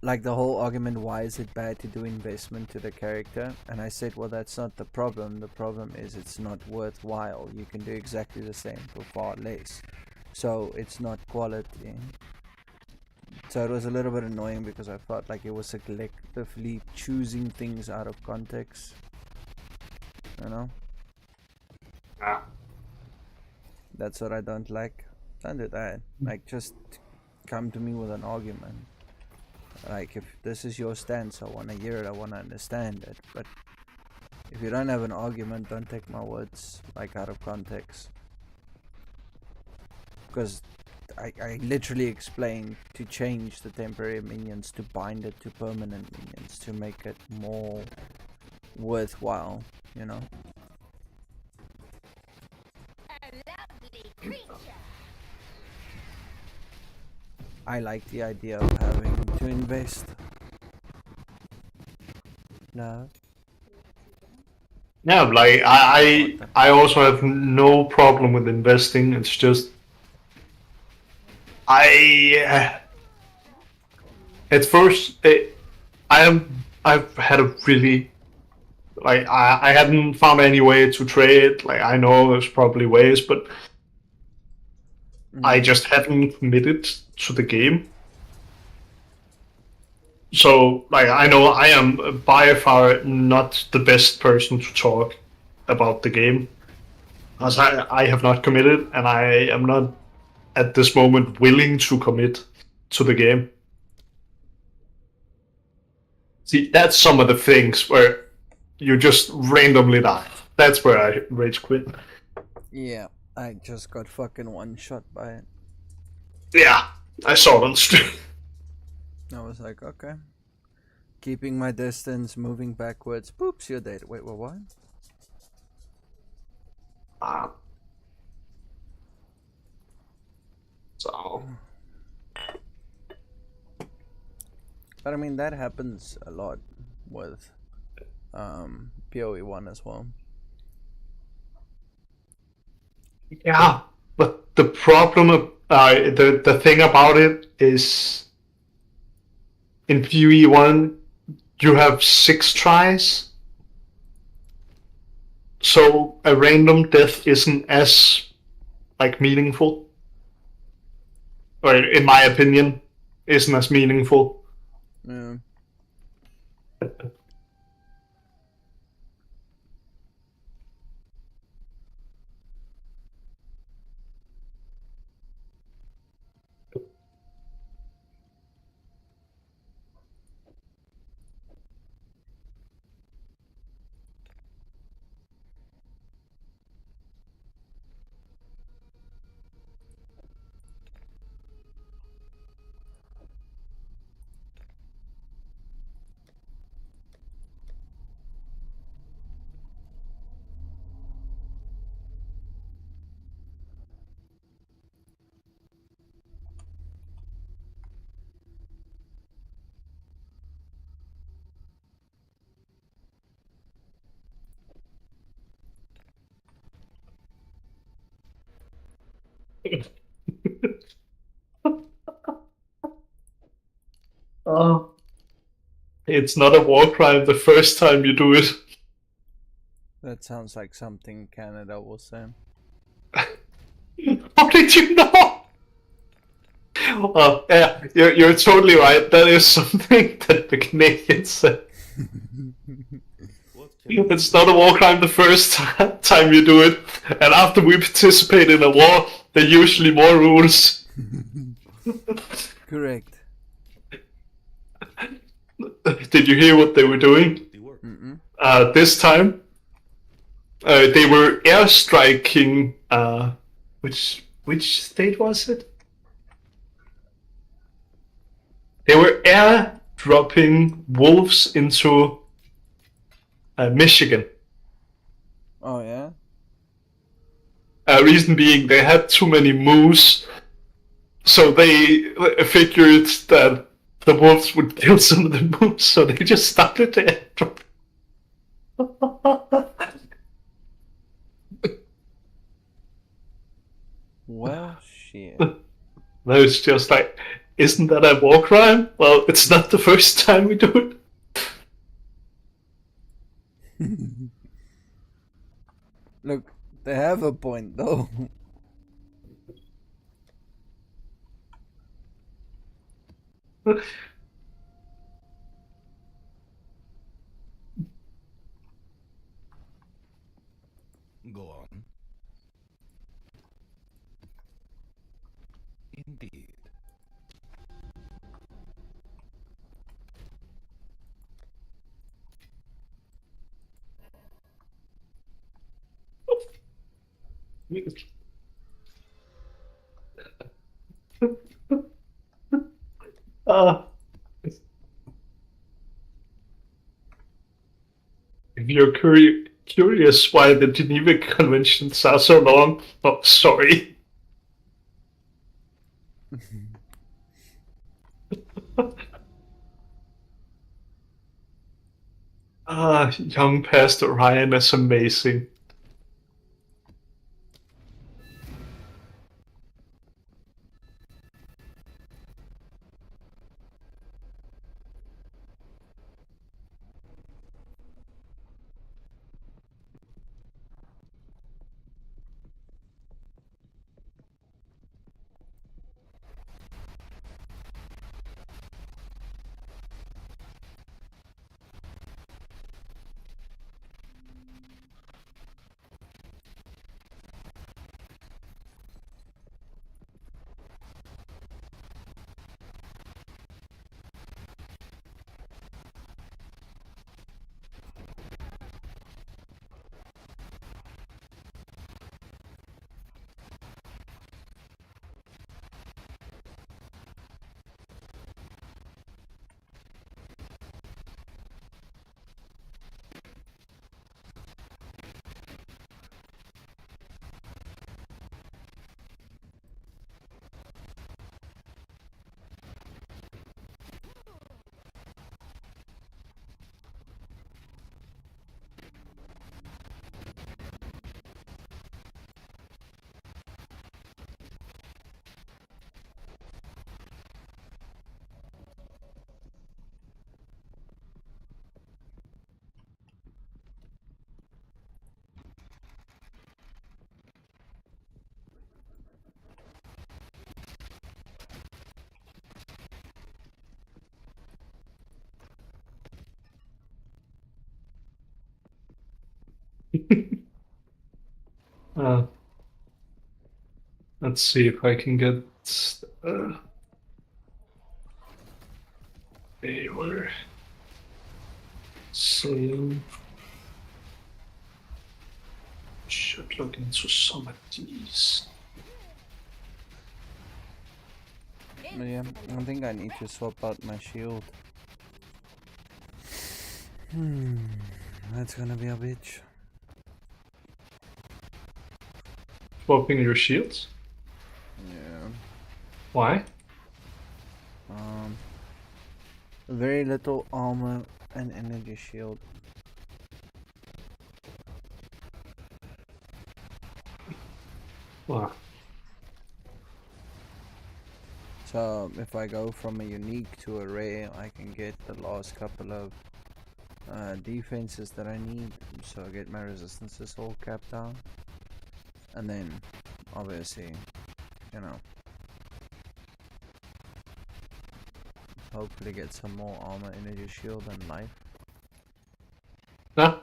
like the whole argument, why is it bad to do investment to the character? And I said, well, that's not the problem. The problem is it's not worthwhile. You can do exactly the same for far less. So it's not quality. So it was a little bit annoying because I felt like it was selectively choosing things out of context. You know? That's what I don't like. Don't do that. Like, just come to me with an argument. Like, if this is your stance, I want to hear it, I want to understand it. But if you don't have an argument, don't take my words, like, out of context. Because I literally explained to change the temporary minions to bind it to permanent minions to make it more worthwhile, you know? I like the idea of having to invest. No. yeah, like I also have no problem with investing. It's just at first I've had a really like I hadn't found any way to trade. Like I know there's probably ways, but I just haven't committed to the game. So, like, I know I am by far not the best person to talk about the game, as I have not committed, and I am not at this moment willing to commit to the game. See, that's some of the things where you just randomly die. That's where I rage quit. Yeah, I just got fucking one shot by it. Yeah, I saw it on stream. I was like, okay. Keeping my distance, moving backwards. Poops, you're dead. Wait, what? So. But I mean, that happens a lot with PoE1 as well. Yeah, but the problem, the thing about it is, in PoE1, you have 6 tries, so a random death isn't as like meaningful, or in my opinion, isn't as meaningful. Yeah. Oh, it's not a war crime the first time you do it. That sounds like something Canada will say. How did you know? Yeah, you're totally right. That is something that the Canadians say. It's not a war crime the first time you do it, and after we participate in a war, there are usually more rules. Correct. Did you hear what they were doing? This time, they were airstriking. Which state was it? They were airdropping wolves into Michigan. Oh yeah. Reason being, they had too many moose, so they figured that the wolves would kill some of the moose, so they just started the airdrop. Well, shit. No, it's just like, isn't that a war crime? Well, it's not the first time we do it. Look, they have a point though. Go on. Indeed. Uh, if you're curious why the Geneva Conventions are so long, oh, sorry. Young Pastor Ryan is amazing. uh, let's see if I can get they were saying should look into some of these. Yeah, I think I need to swap out my shield. That's gonna be a bitch. Swapping your shields? Yeah. Why? Very little armor and energy shield. Wow. So if I go from a unique to a rare, I can get the last couple of defenses that I need, so I get my resistances all capped down, and then obviously, you know, hopefully get some more armor, energy shield, and life. Huh?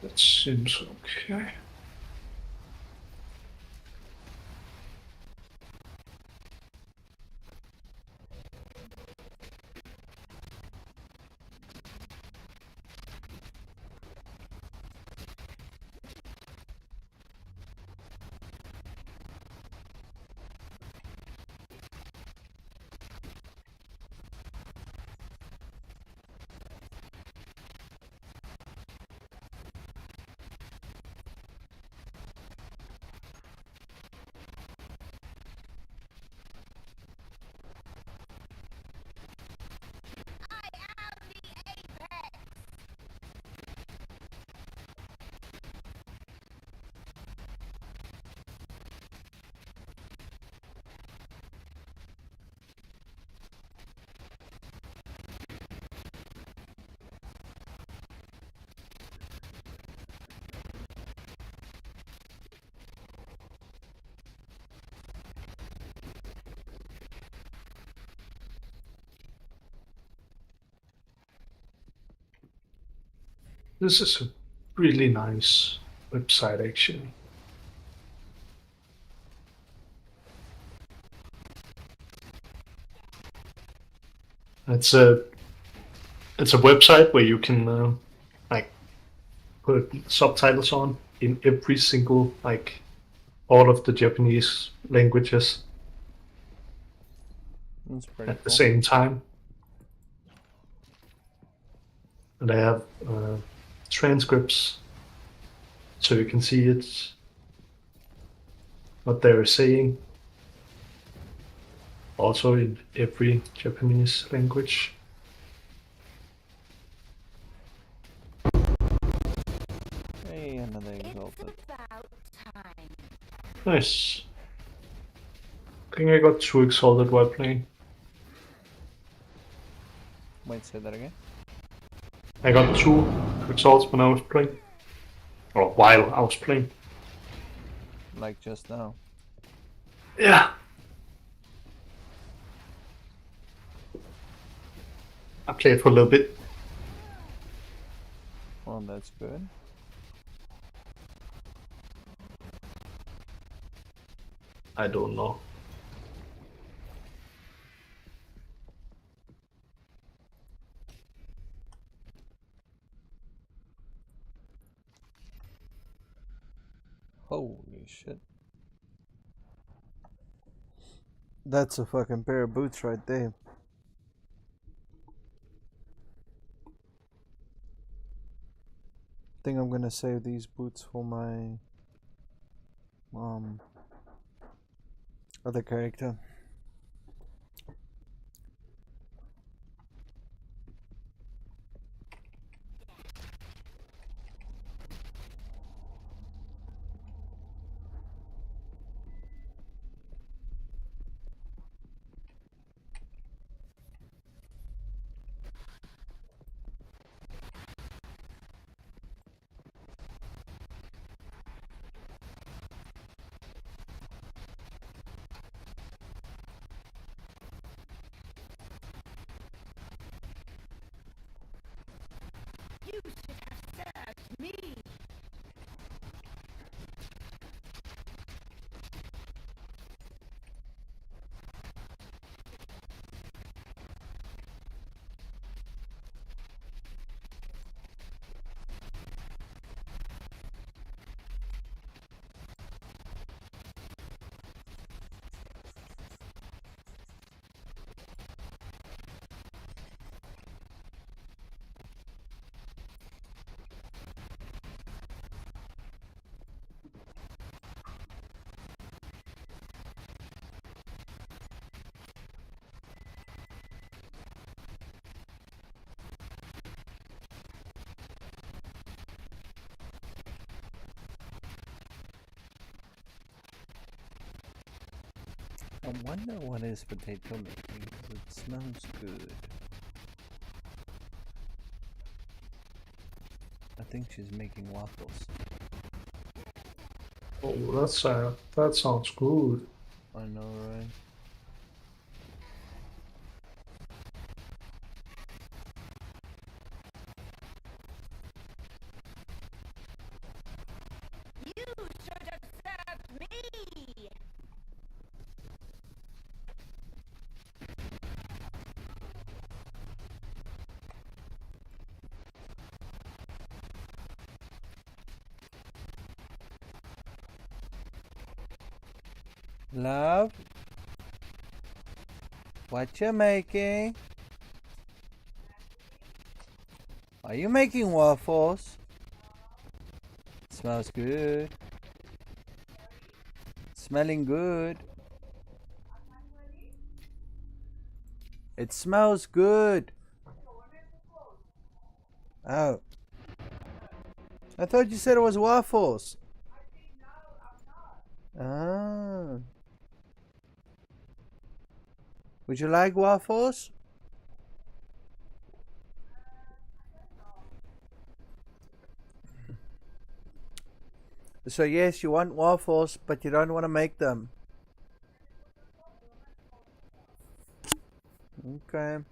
That seems okay. This is a really nice website, actually. It's a website where you can like put subtitles on in every single all of the Japanese languages That's pretty at the cool. same time. And they have transcripts, so you can see what they're saying. Also in every Japanese language. Hey, another exalted. Nice. I think I got too exalted while playing. Wait, say that again? I got 2 exalts when I was playing. Or while I was playing. Like just now. Yeah. I played for a little bit. Well, that's good. I don't know. Holy shit. That's a fucking pair of boots right there. I think I'm gonna save these boots for my other character. You should have served me. I wonder what is potato making, 'cause it smells good. I think she's making waffles. Oh, that sounds good. I know, right? You should have served me. Love? What you making? Are you making waffles? Smells good. Smelling good. It smells good. Oh. I thought you said it was waffles. Ah. Would you like waffles? So yes, you want waffles, but you don't want to make them. Okay.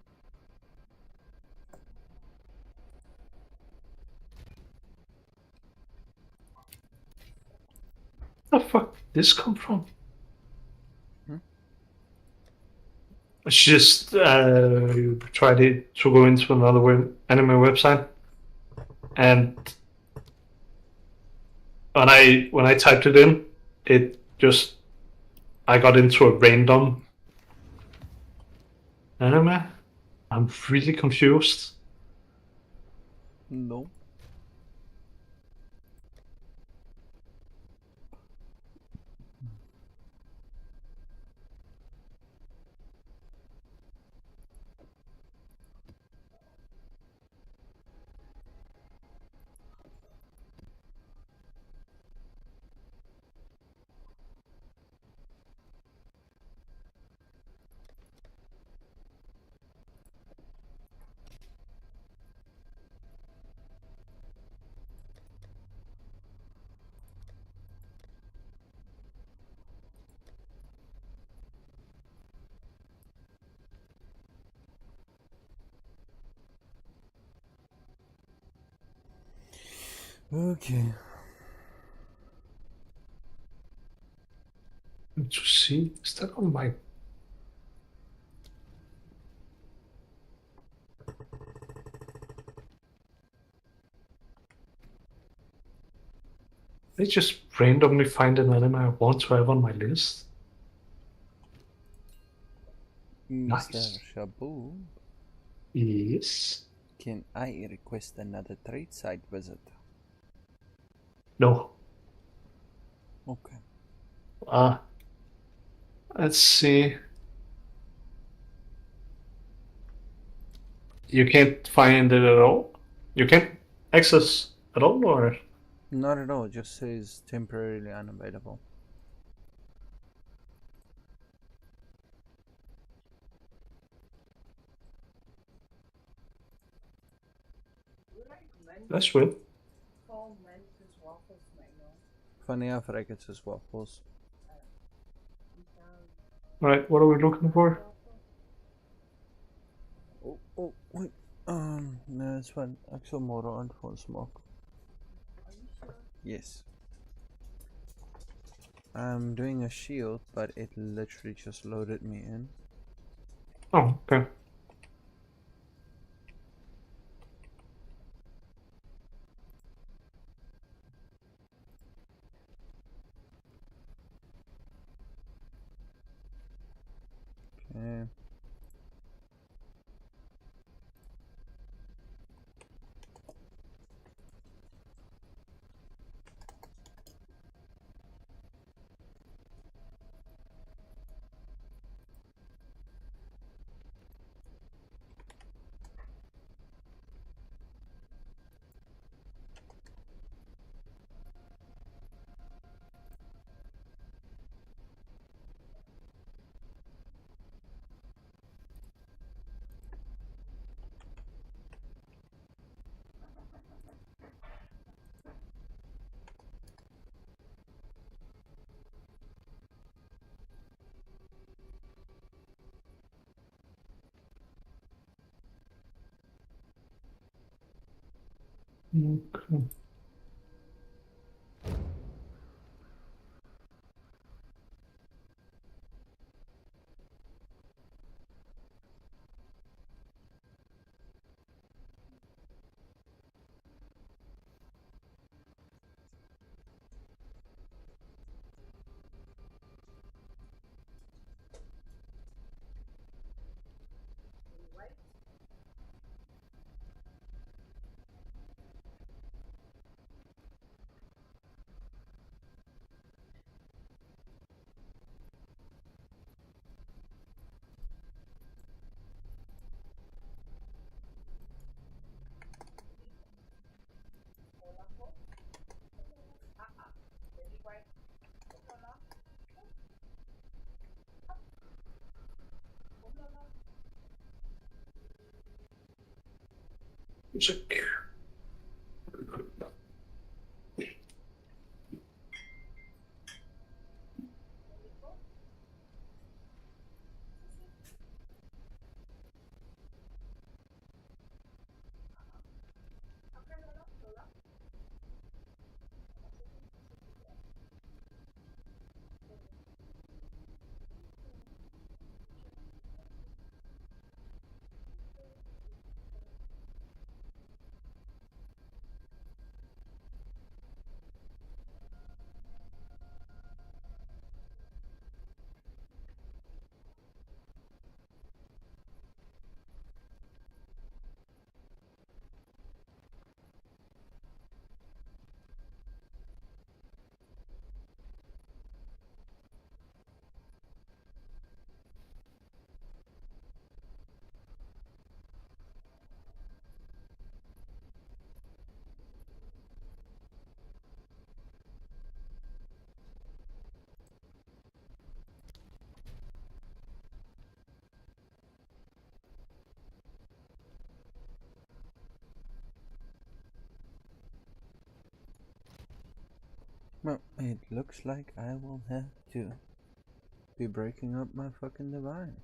this come from? Hmm? She just tried to go into another anime website, and when I typed it in, it just I got into a random anime. I'm really confused. No. Okay. To see, is that on my? I just randomly find an anime I want to have on my list. Mr. Nice. Shabu, Yes. can I request another trade site visit? No. Okay. Let's see. You can't find it at all? You can't access at all, or? Not at all, it just says temporarily unavailable. That's weird. Call Mantis Waffles right now. Funny enough, Rackets is waffles. Right, what are we looking for? Oh, wait. No, it's fine. Axel Moro and phone smoke. Are you sure? Yes. I'm doing a shield, but it literally just loaded me in. Oh, okay. Okay. Okay. Check. Well, it looks like I will have to be breaking up my fucking divine.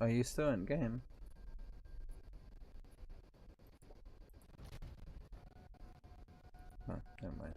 Are you still in game? Oh, never mind.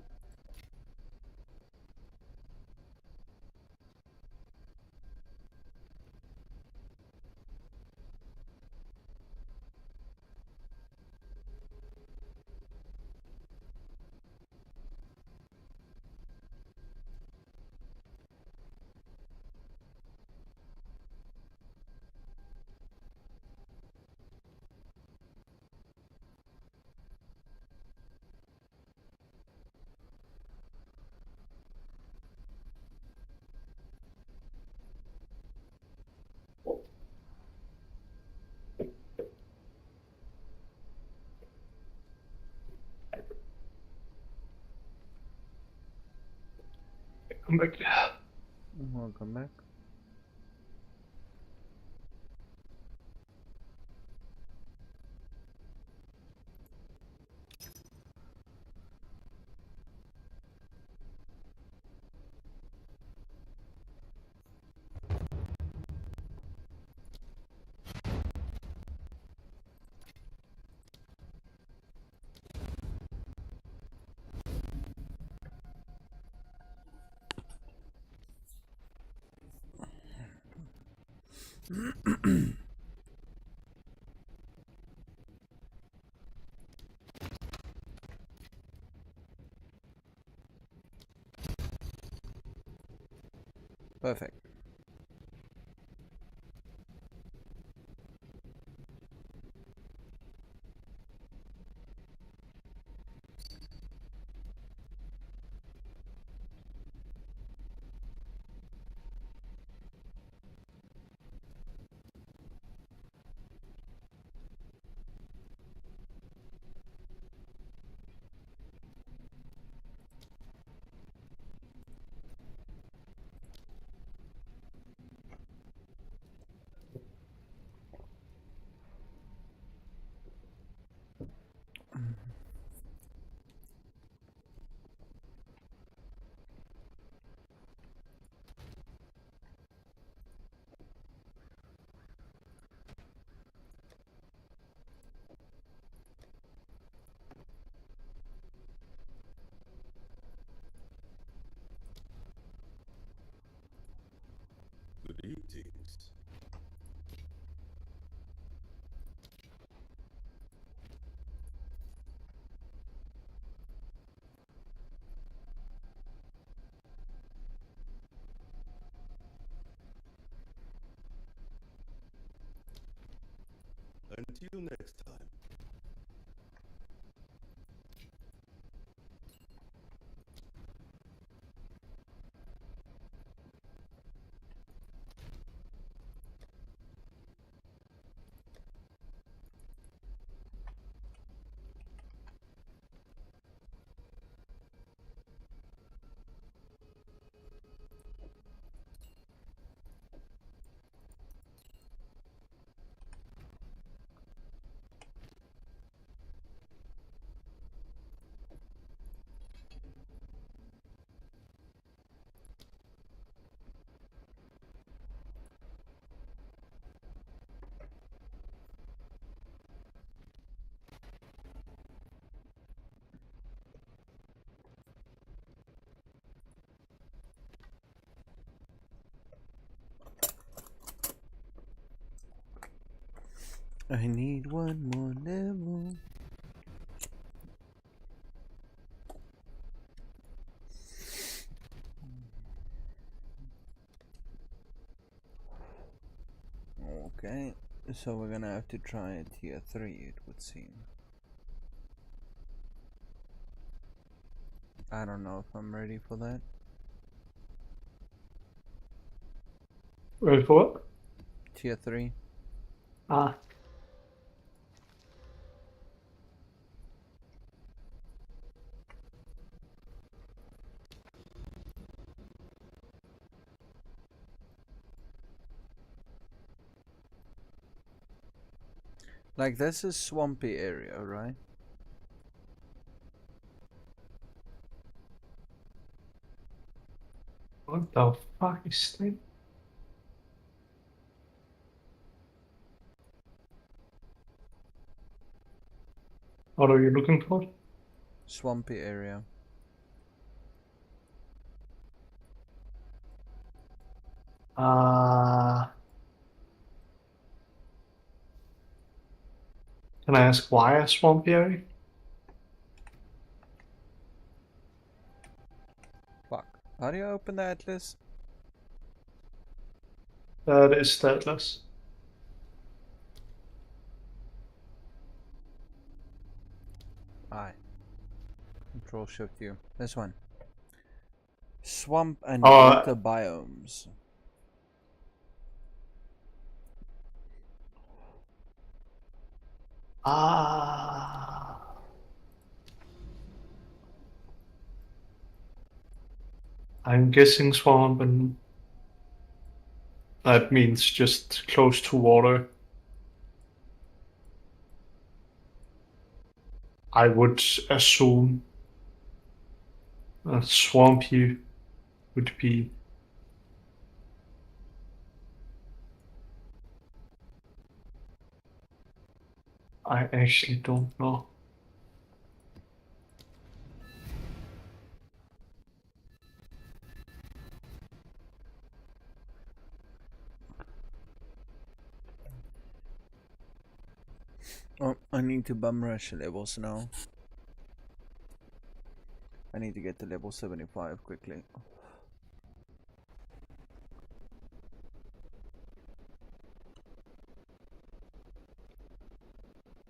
Come back. Welcome back. Perfect. Greetings. Until next time. I need one more level. Okay, so we're gonna have to try a tier 3, it would seem. I don't know if I'm ready for that. Ready for what? Tier 3. Ah. Like, this is swampy area, right? What the fuck is that? What are you looking for? Swampy area. Can I ask why a swamp area? Fuck. How do you open the atlas? That is the atlas. Aye. Control Shift U. This one. Swamp and Oh, water biomes. I'm guessing swamp, and that means just close to water. I would assume a swampy would be. I actually don't know. Oh, I need to bum rush levels now. I need to get to level 75 quickly.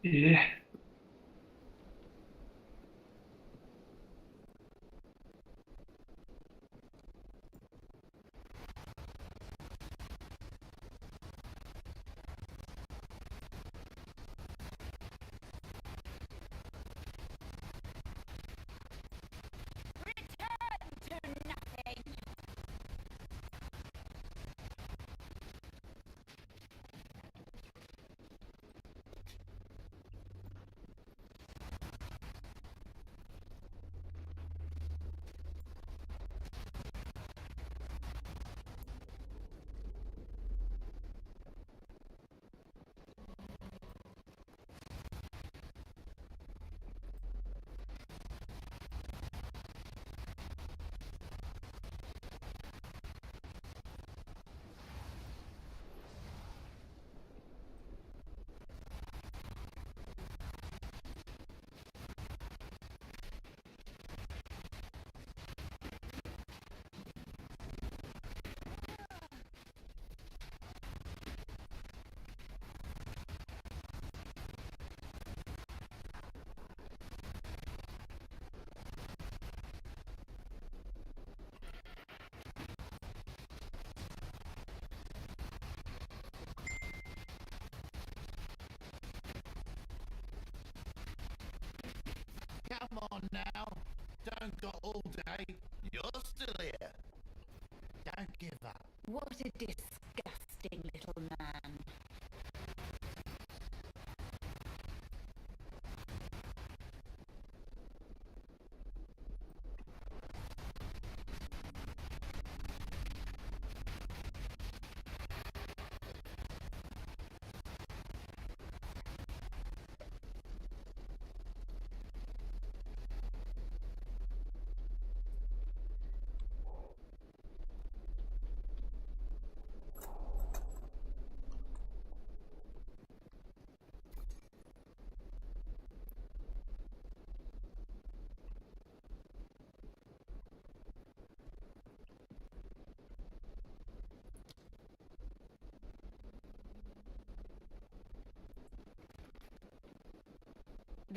Yeah. Come on now. Don't go all day. You're still here. Don't give up. What a disgusting little man.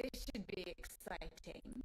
This should be exciting.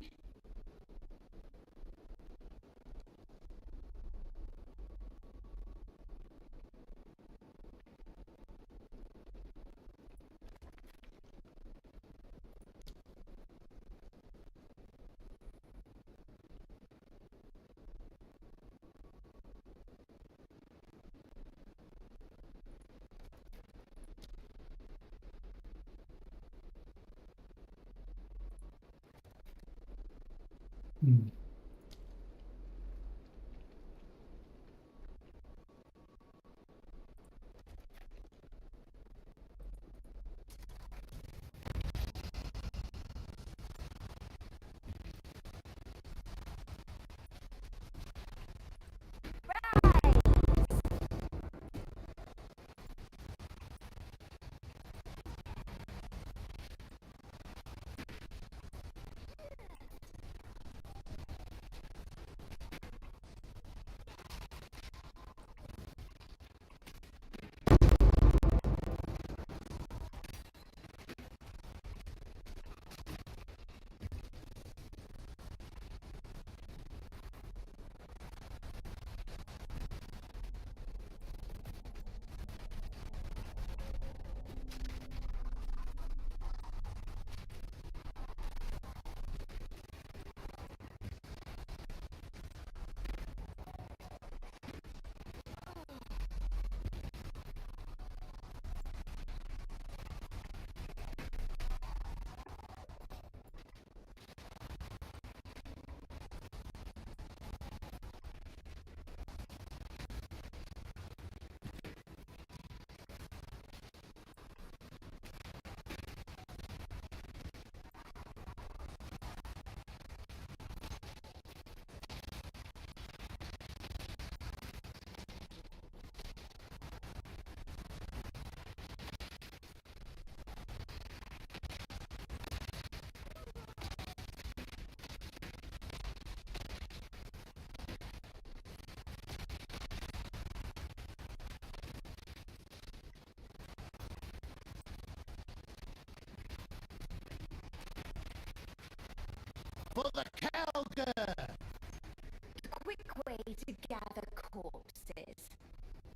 For the cowgirl! A quick way to gather corpses.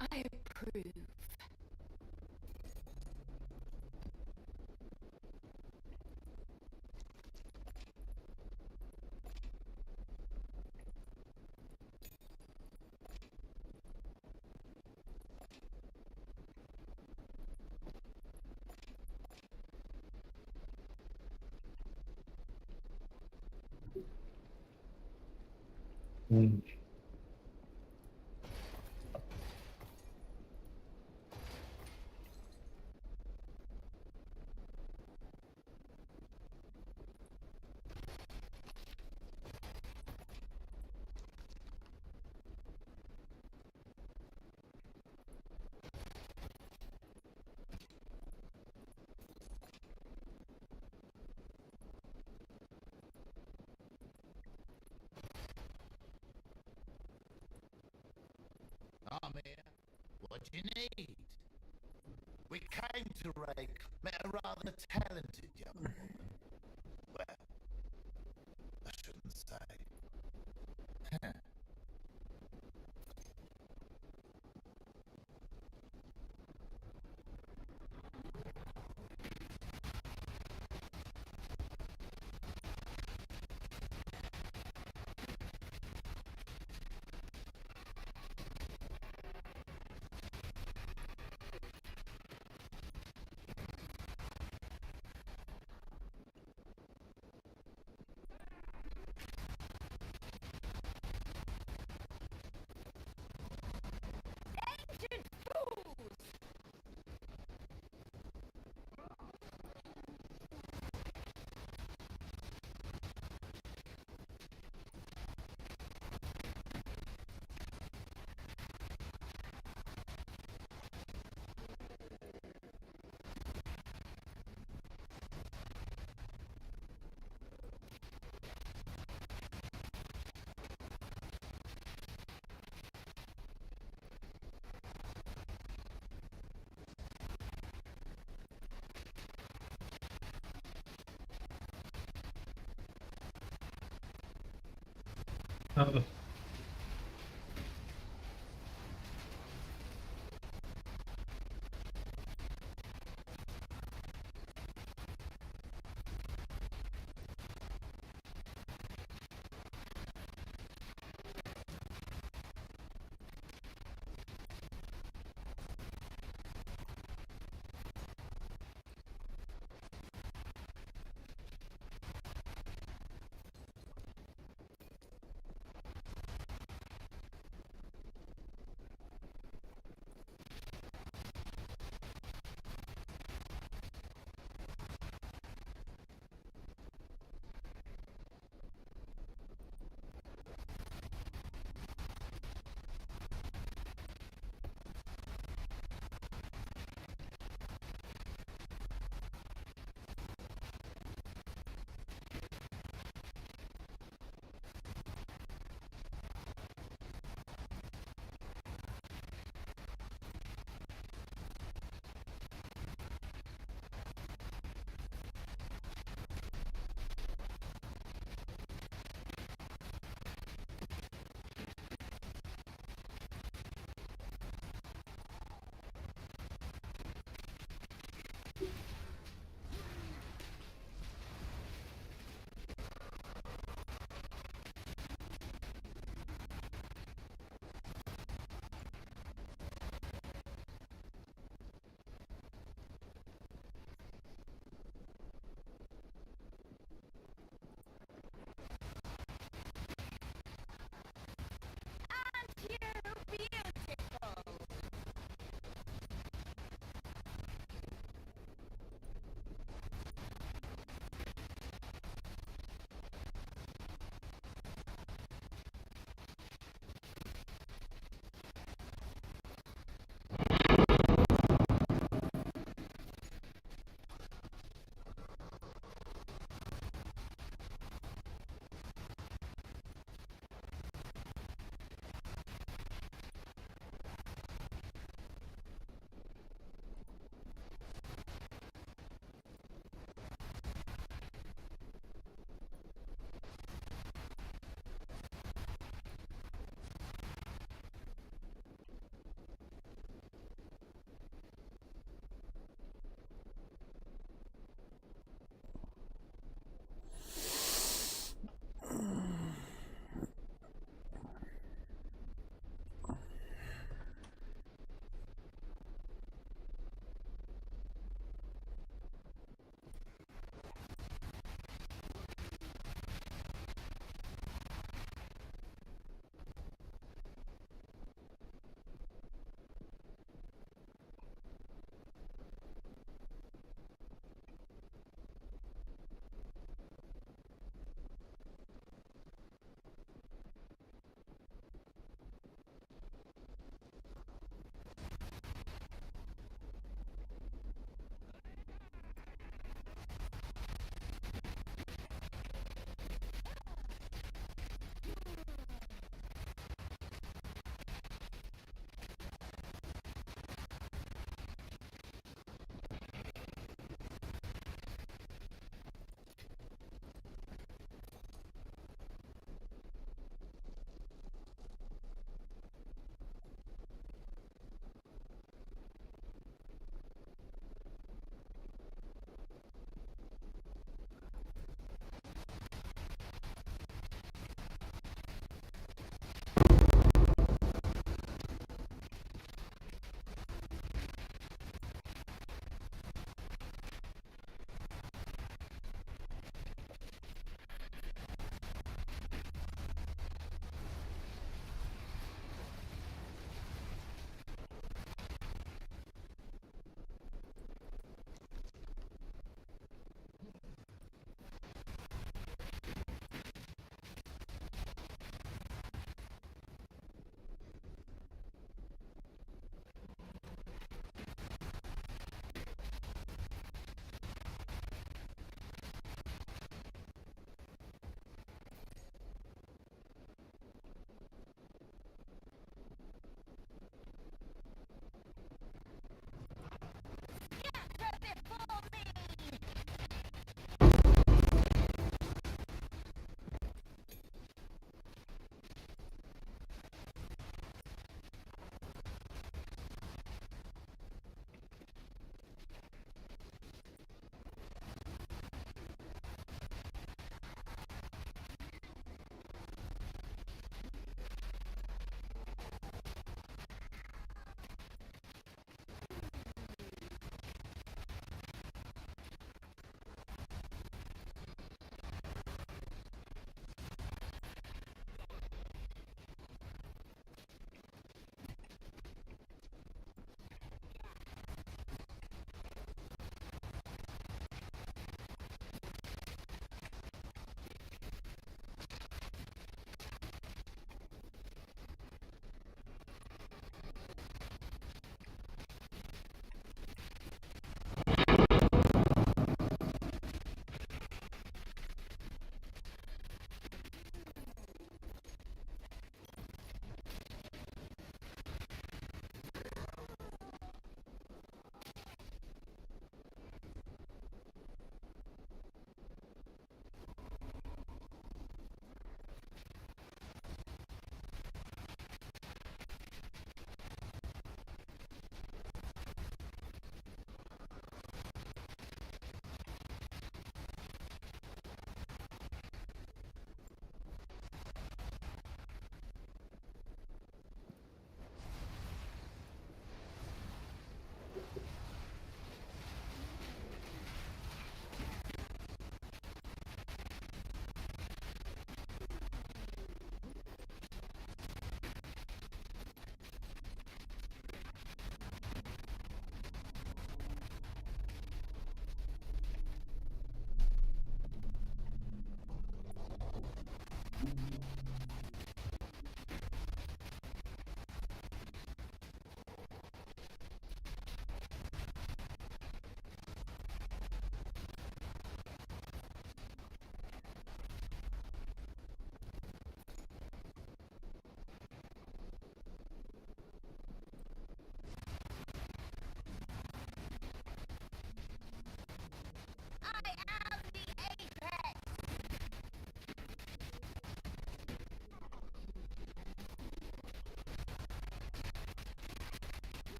I approve. I'm here. What do you need? We came to rake. Met a rather talented young woman. Well, I shouldn't say.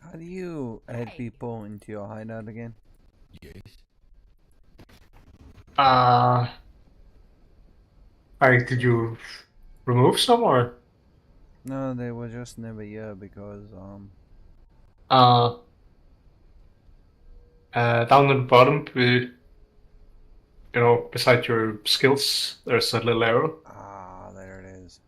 How do you add people into your hideout again? Yes. Like, did you remove some or? No, they were just never here because Down at the bottom, beside your skills, there's a little arrow. Ah, there it is.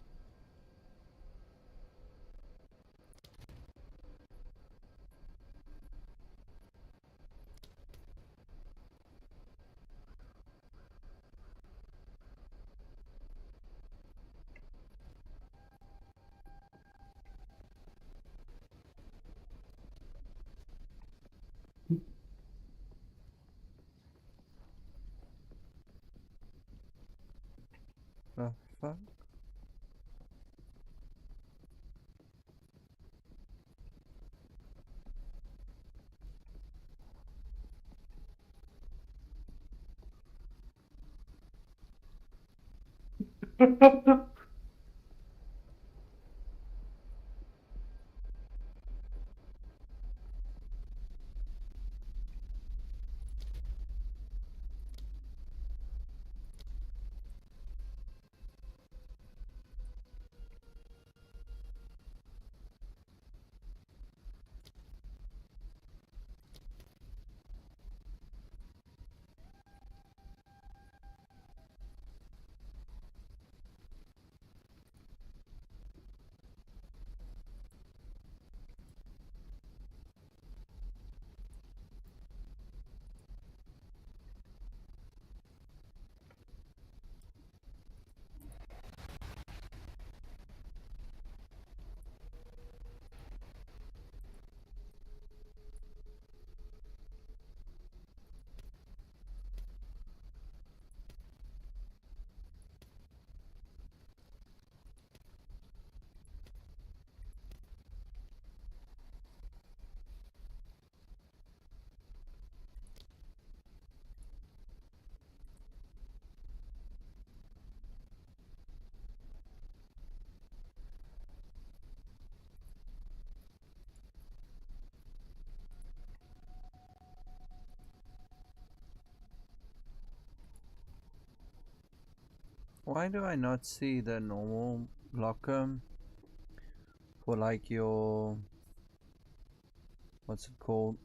The fuck? Why do I not see the normal locker for like your, what's it called,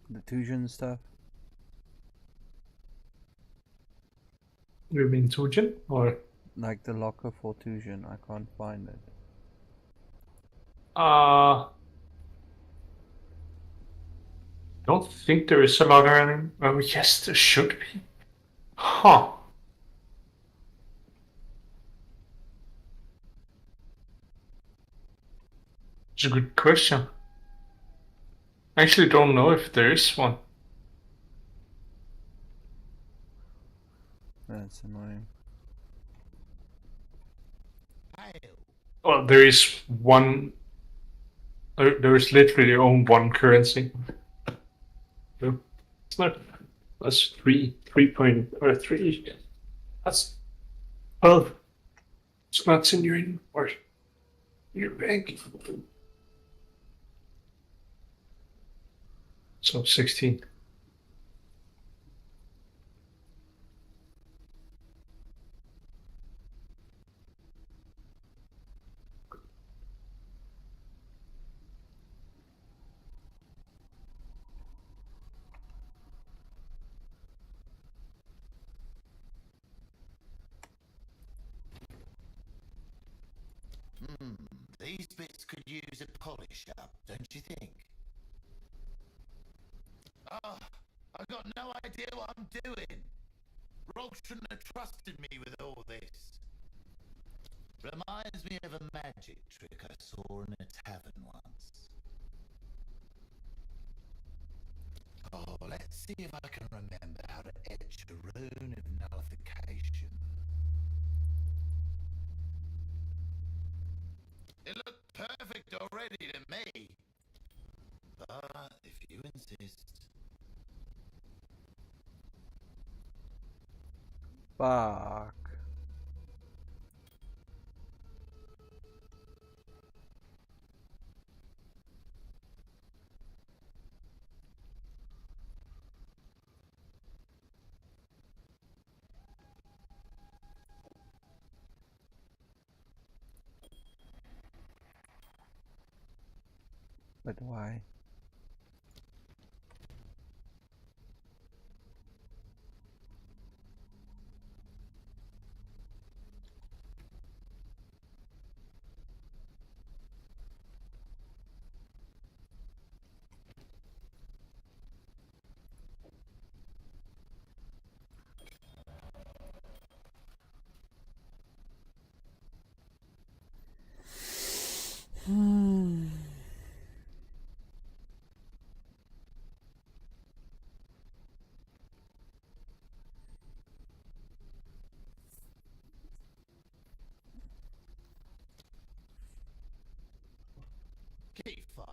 the Tusion stuff? You mean Tujin or? Like the locker for Tusion, I can't find it. Don't think there is a logger anymore. Oh, yes, there should be. Huh. It's a good question. I actually don't know if there is one. That's annoying. Well, there is one. There is literally only one currency. No, it's not. That's 3. That's 12. It's not in your bank. So 16. These bits could use a polish up, don't you think? Oh, I've got no idea what I'm doing. Rob shouldn't have trusted me with all this. Reminds me of a magic trick I saw in a tavern once. Oh, let's see if I can remember how to etch a rune of nullification. It looked perfect already to me. But if you insist. Fuck. But why? Keep fine.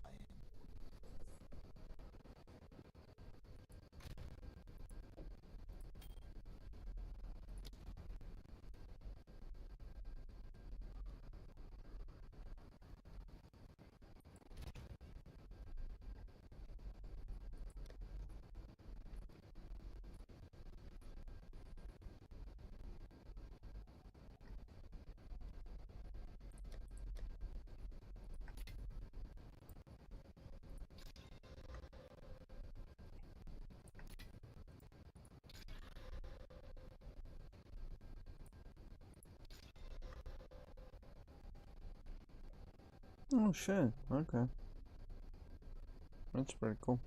Oh shit, okay. That's pretty cool.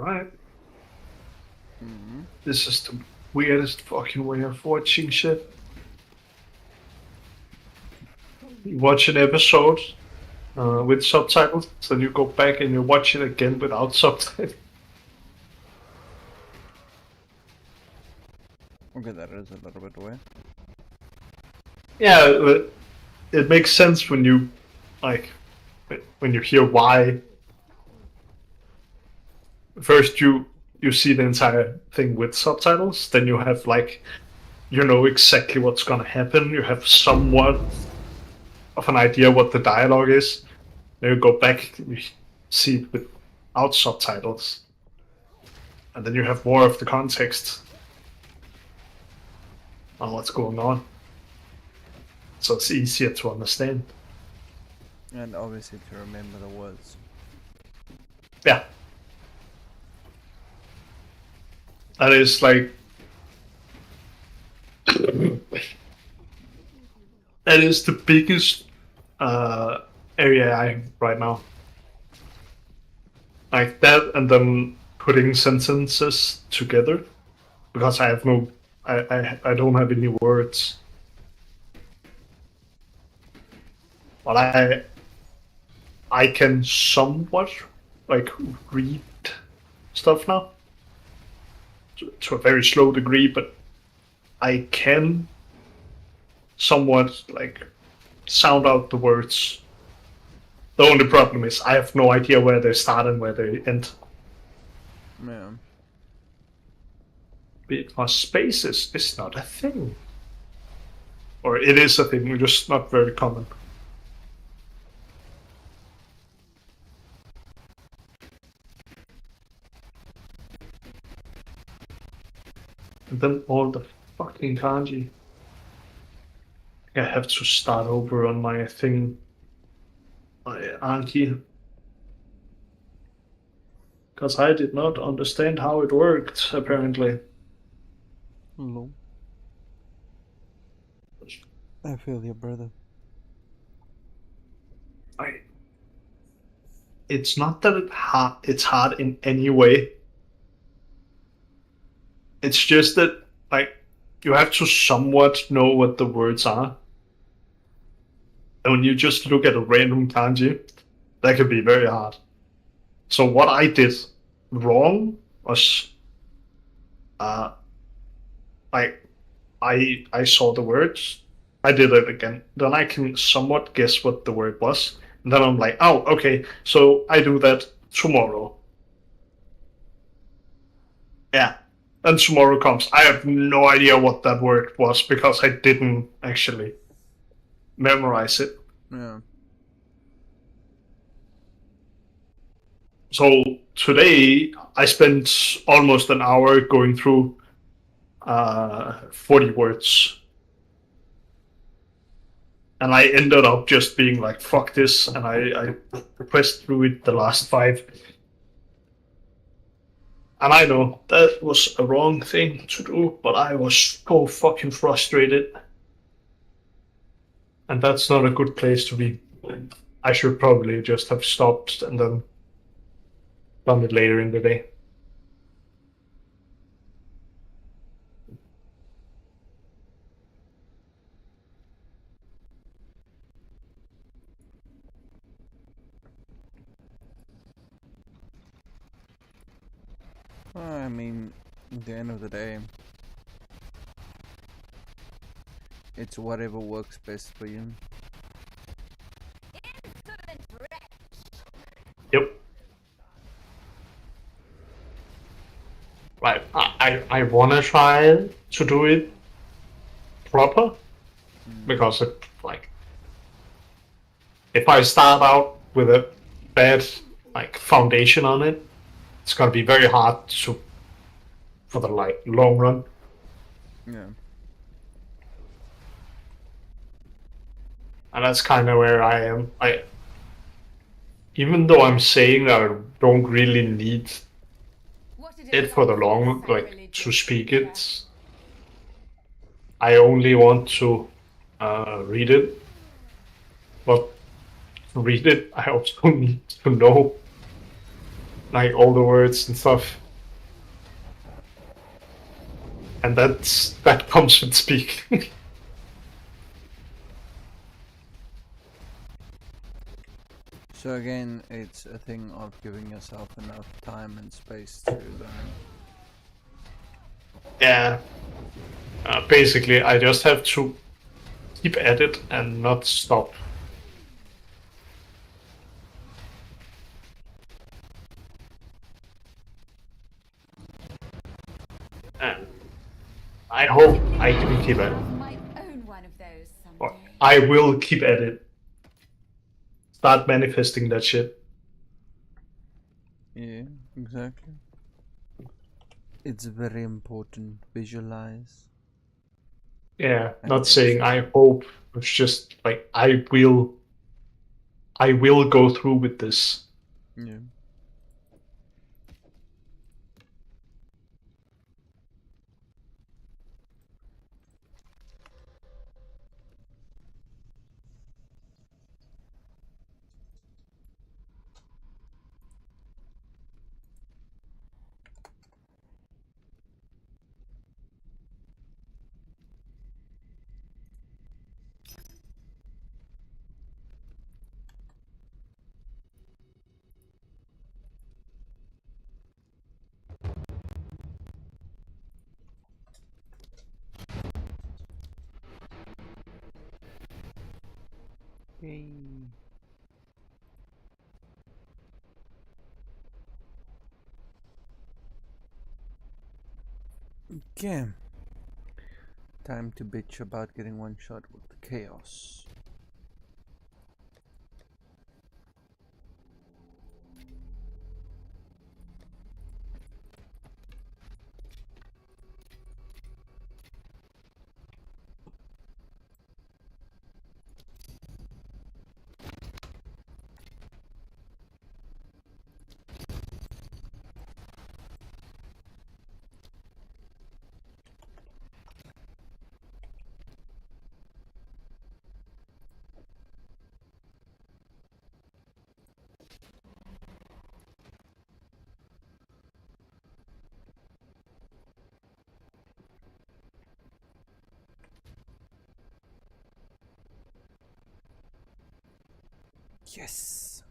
Alright. Mm-hmm. This is the weirdest fucking way of watching shit. You watch an episode with subtitles, then you go back and you watch it again without subtitles. Okay, that is a little bit weird. Yeah, but it makes sense when you hear why. First you see the entire thing with subtitles, then you have you know exactly what's gonna happen, you have somewhat of an idea what the dialogue is. Then you go back and you see it without subtitles. And then you have more of the context on what's going on. So it's easier to understand. And obviously to remember the words. Yeah. That is that is the biggest area I have right now. Like that, and then putting sentences together, because I have I don't have any words. But I can somewhat read stuff now to a very slow degree, but I can somewhat sound out the words. The only problem is I have no idea where they start and where they end. Yeah. Because spaces is not a thing. Or it is a thing, just not very common. And then all the fucking kanji. I have to start over on my thing. My Anki. Because I did not understand how it worked, apparently. No. I feel you, brother. It's not that it's hard in any way. It's just that, you have to somewhat know what the words are. And when you just look at a random kanji, that can be very hard. So what I did wrong was, I saw the words, I did it again. Then I can somewhat guess what the word was. And then I'm like, oh, okay, so I do that tomorrow. Yeah. And tomorrow comes. I have no idea what that word was because I didn't actually memorize it. Yeah. So today I spent almost an hour going through 40 words. And I ended up just being like, fuck this, and I pressed through it the last 5. And I know that was a wrong thing to do, but I was so fucking frustrated. And that's not a good place to be. I should probably just have stopped and then done it later in the day. I mean, at the end of the day, it's whatever works best for you. Yep. Right. I wanna try to do it proper. Because if I start out with a bad foundation on it, it's gonna be very hard for the long run. Yeah. And that's kind of where I am. Even though I'm saying that I don't really need it for the long, to speak it, I only want to read it. But to read it, I also need to know like all the words and stuff. And that comes with speaking. So again, it's a thing of giving yourself enough time and space to learn. Yeah. Basically, I just have to keep at it and not stop. And I hope I can keep at it. Might own one of those Or someday. I will keep at it. Start manifesting that shit. Yeah, exactly. It's very important. Visualize. Yeah, And not saying I hope. It's just like I will go through with this. Yeah. Yay. Okay. Time to bitch about getting one shot with the chaos. Yes.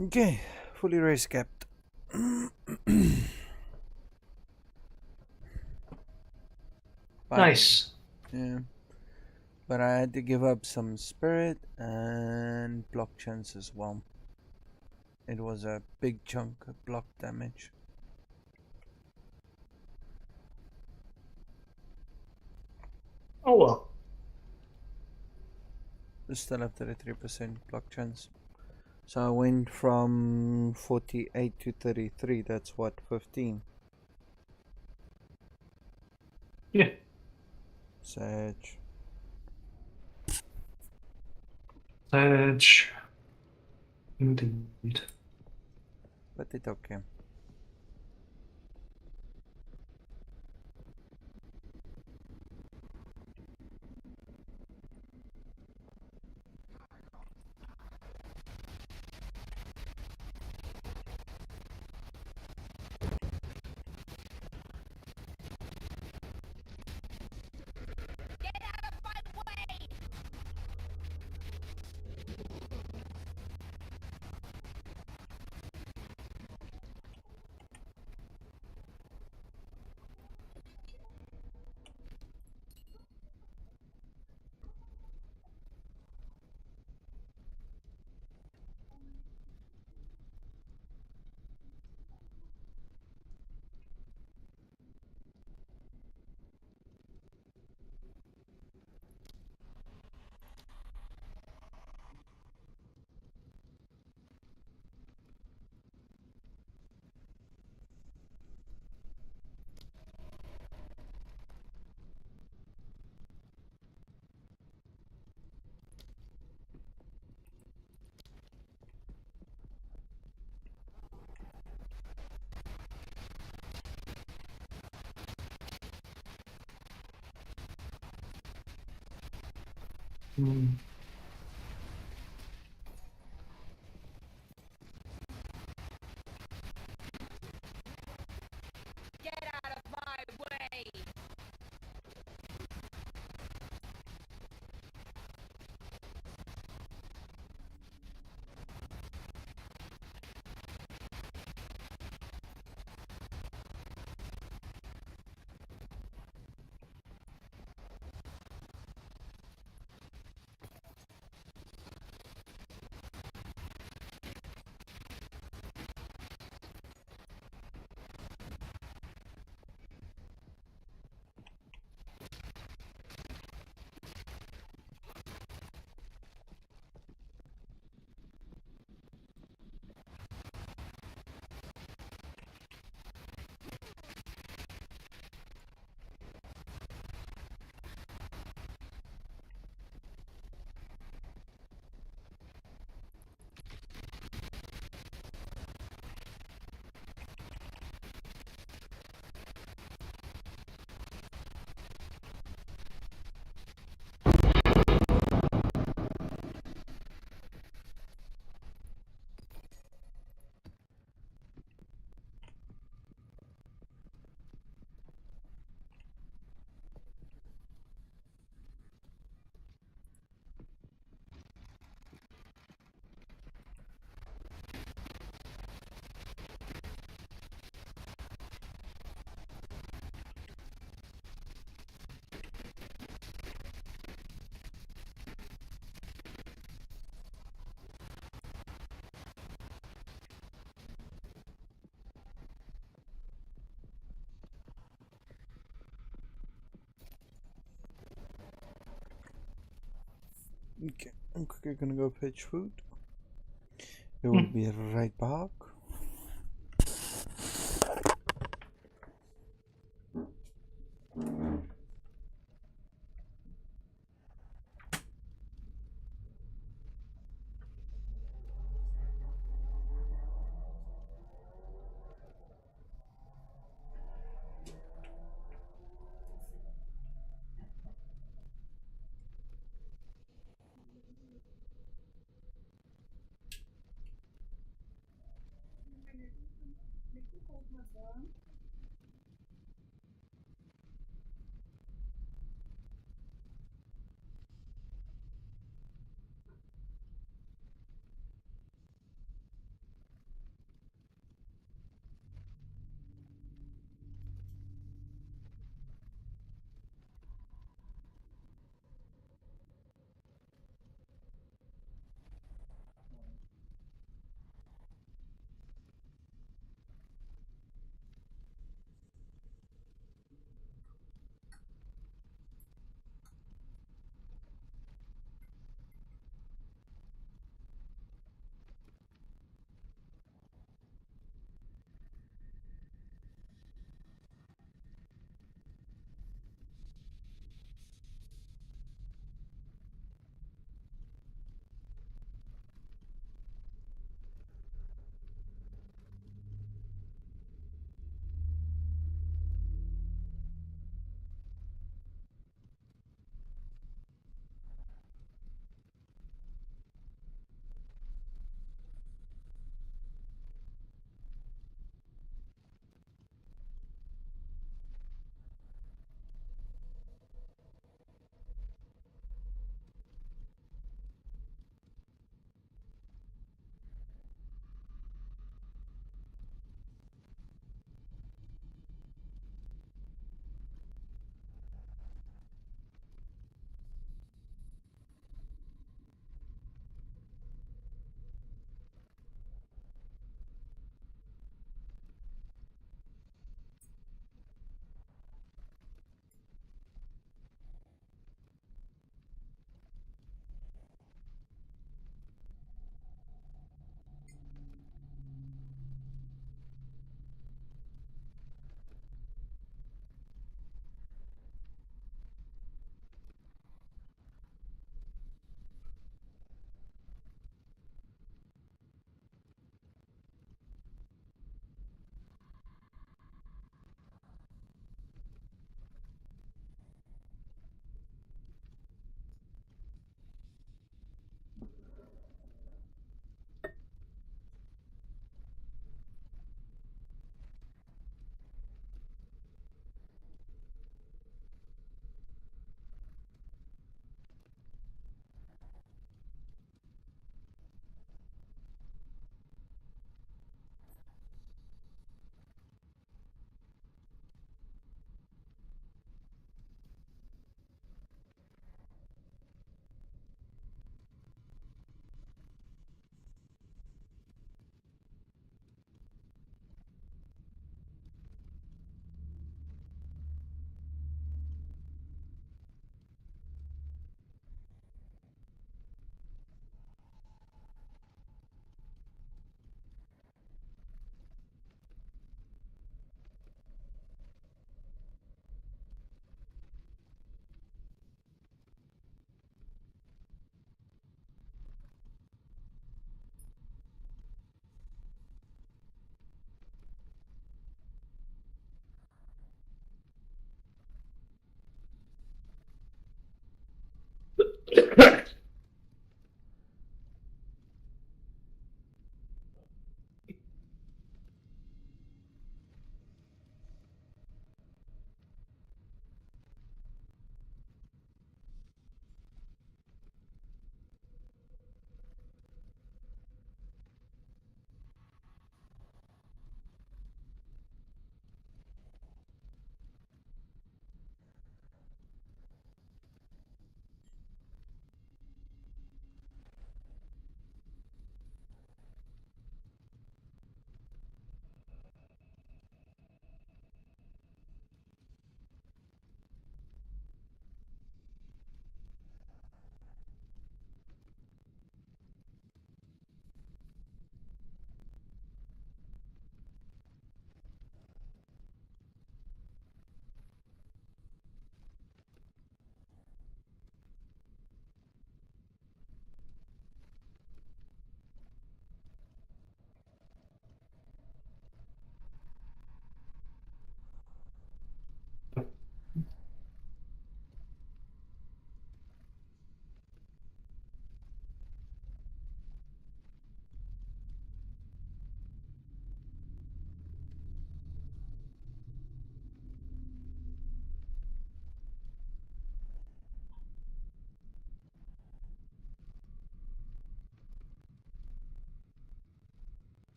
Okay, fully race capped. Nice. Yeah. But I had to give up some spirit and block chance as well. It was a big chunk of block damage. Oh well. I still have 33% block chance. So I went from 48 to 33. That's what, 15? Yeah. Sage. Edge. Indeed. But it's okay. Get out of my way! Mm. Get out of my way! Okay, I'm quickly gonna go fetch food. We will be right back.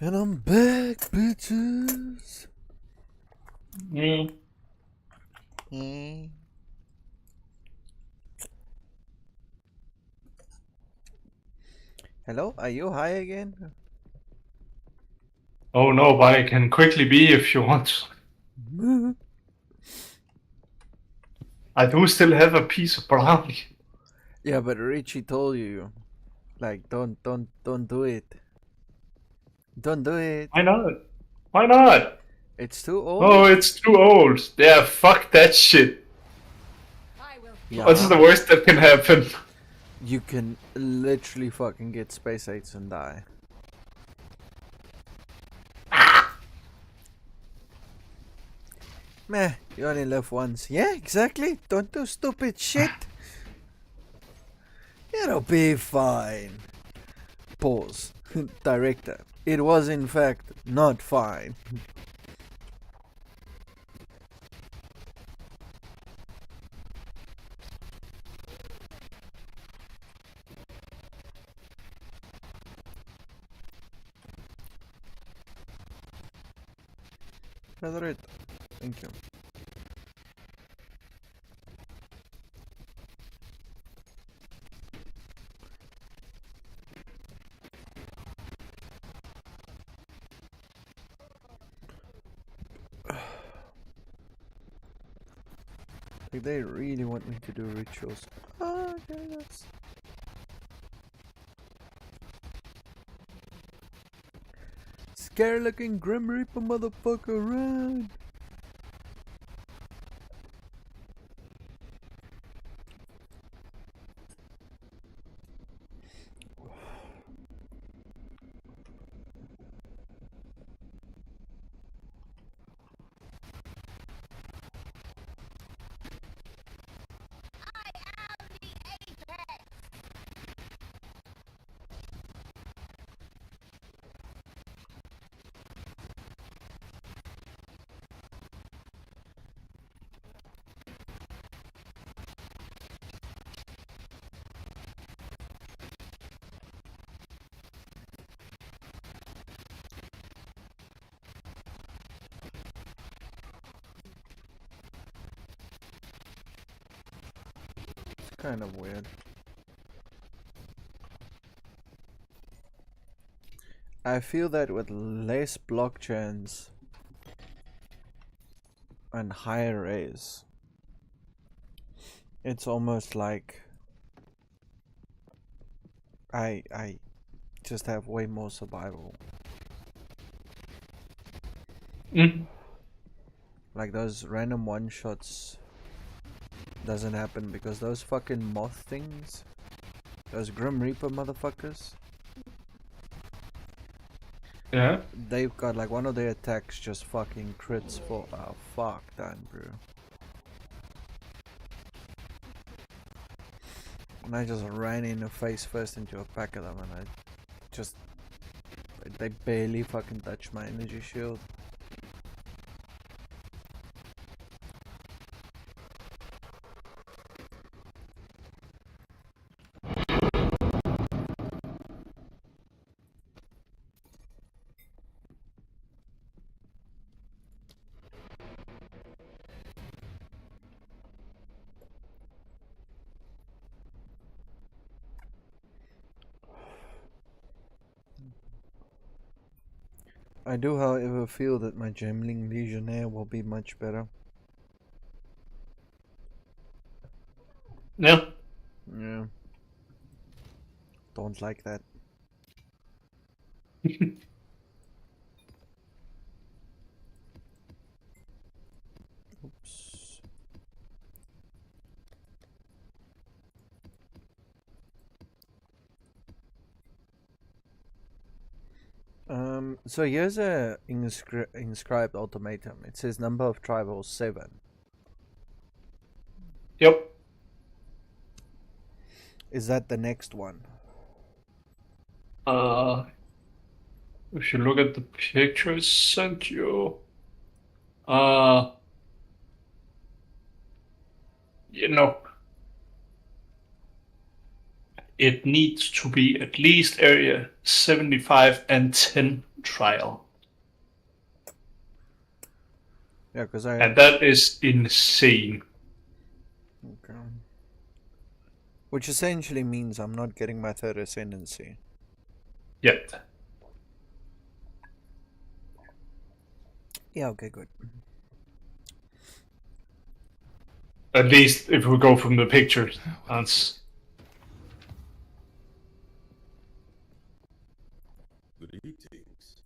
And I'm back, bitches. Hello, are you high again? Oh no, but I can quickly be if you want. I do still have a piece of brownie. Yeah, but Richie told you, like, don't do it. Don't do it. Why not? Why not? It's too old. Oh, it's too old. Yeah, fuck that shit. Yeah. What's the worst that can happen? You can literally fucking get space aids and die. Meh, you only live once. Yeah, exactly. Don't do stupid shit. It'll be fine. Pause. Director. It was in fact not fine. Rather it. Thank you. Like they really want me to do rituals. Oh, okay, that's... Scary looking Grim Reaper motherfucker, run! Kind of weird. I feel that with less blockchains and higher raise, it's almost like I just have way more survival. Like those random one shots doesn't happen because those fucking moth things, those Grim Reaper motherfuckers. Yeah. They've got like one of their attacks just fucking crits for fuck done, bro. And I just ran in the face first into a pack of them and they barely fucking touched my energy shield. I do, however, feel that my Gemling Legionnaire will be much better. Yeah. Yeah. Don't like that. Oops. So here's a inscribed ultimatum. It says number of tribals 7. Yep. Is that the next one? If you look at the picture I sent you, you know, it needs to be at least area 75 and 10 trial. Yeah, because And that is insane. Okay. Which essentially means I'm not getting my third ascendancy. Yet. Yeah, okay, good. At least if we go from the pictures, that's... Greetings.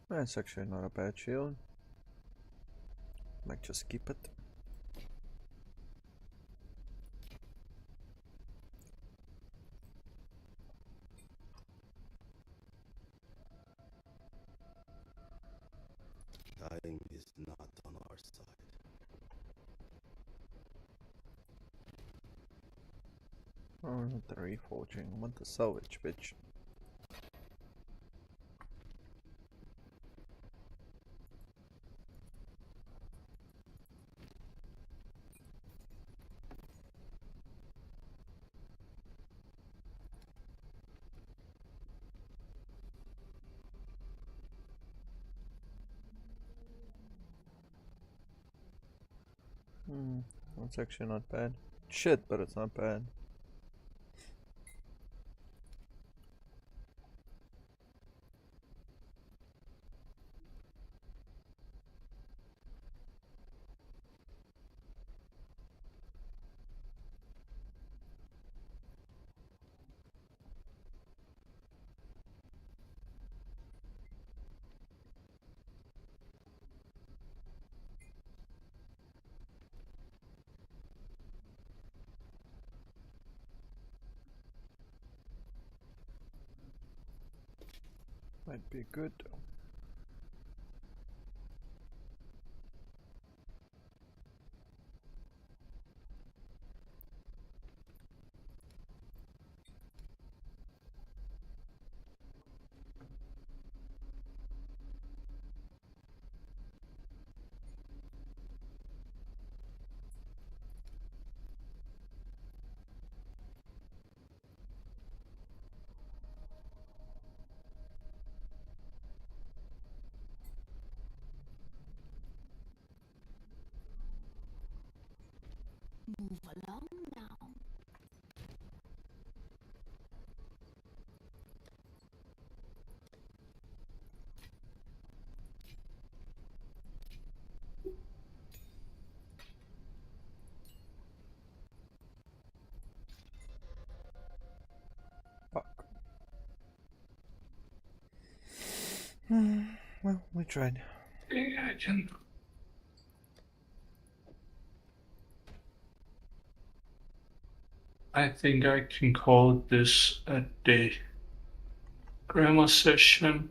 That's actually not a bad shield. Might just keep it. Time is not on our side. Oh, not the reforging. I want the salvage, bitch. That's actually not bad. Shit, but it's not bad. Might be good. Move along now. tried. I think I can call this a day. Grammar session.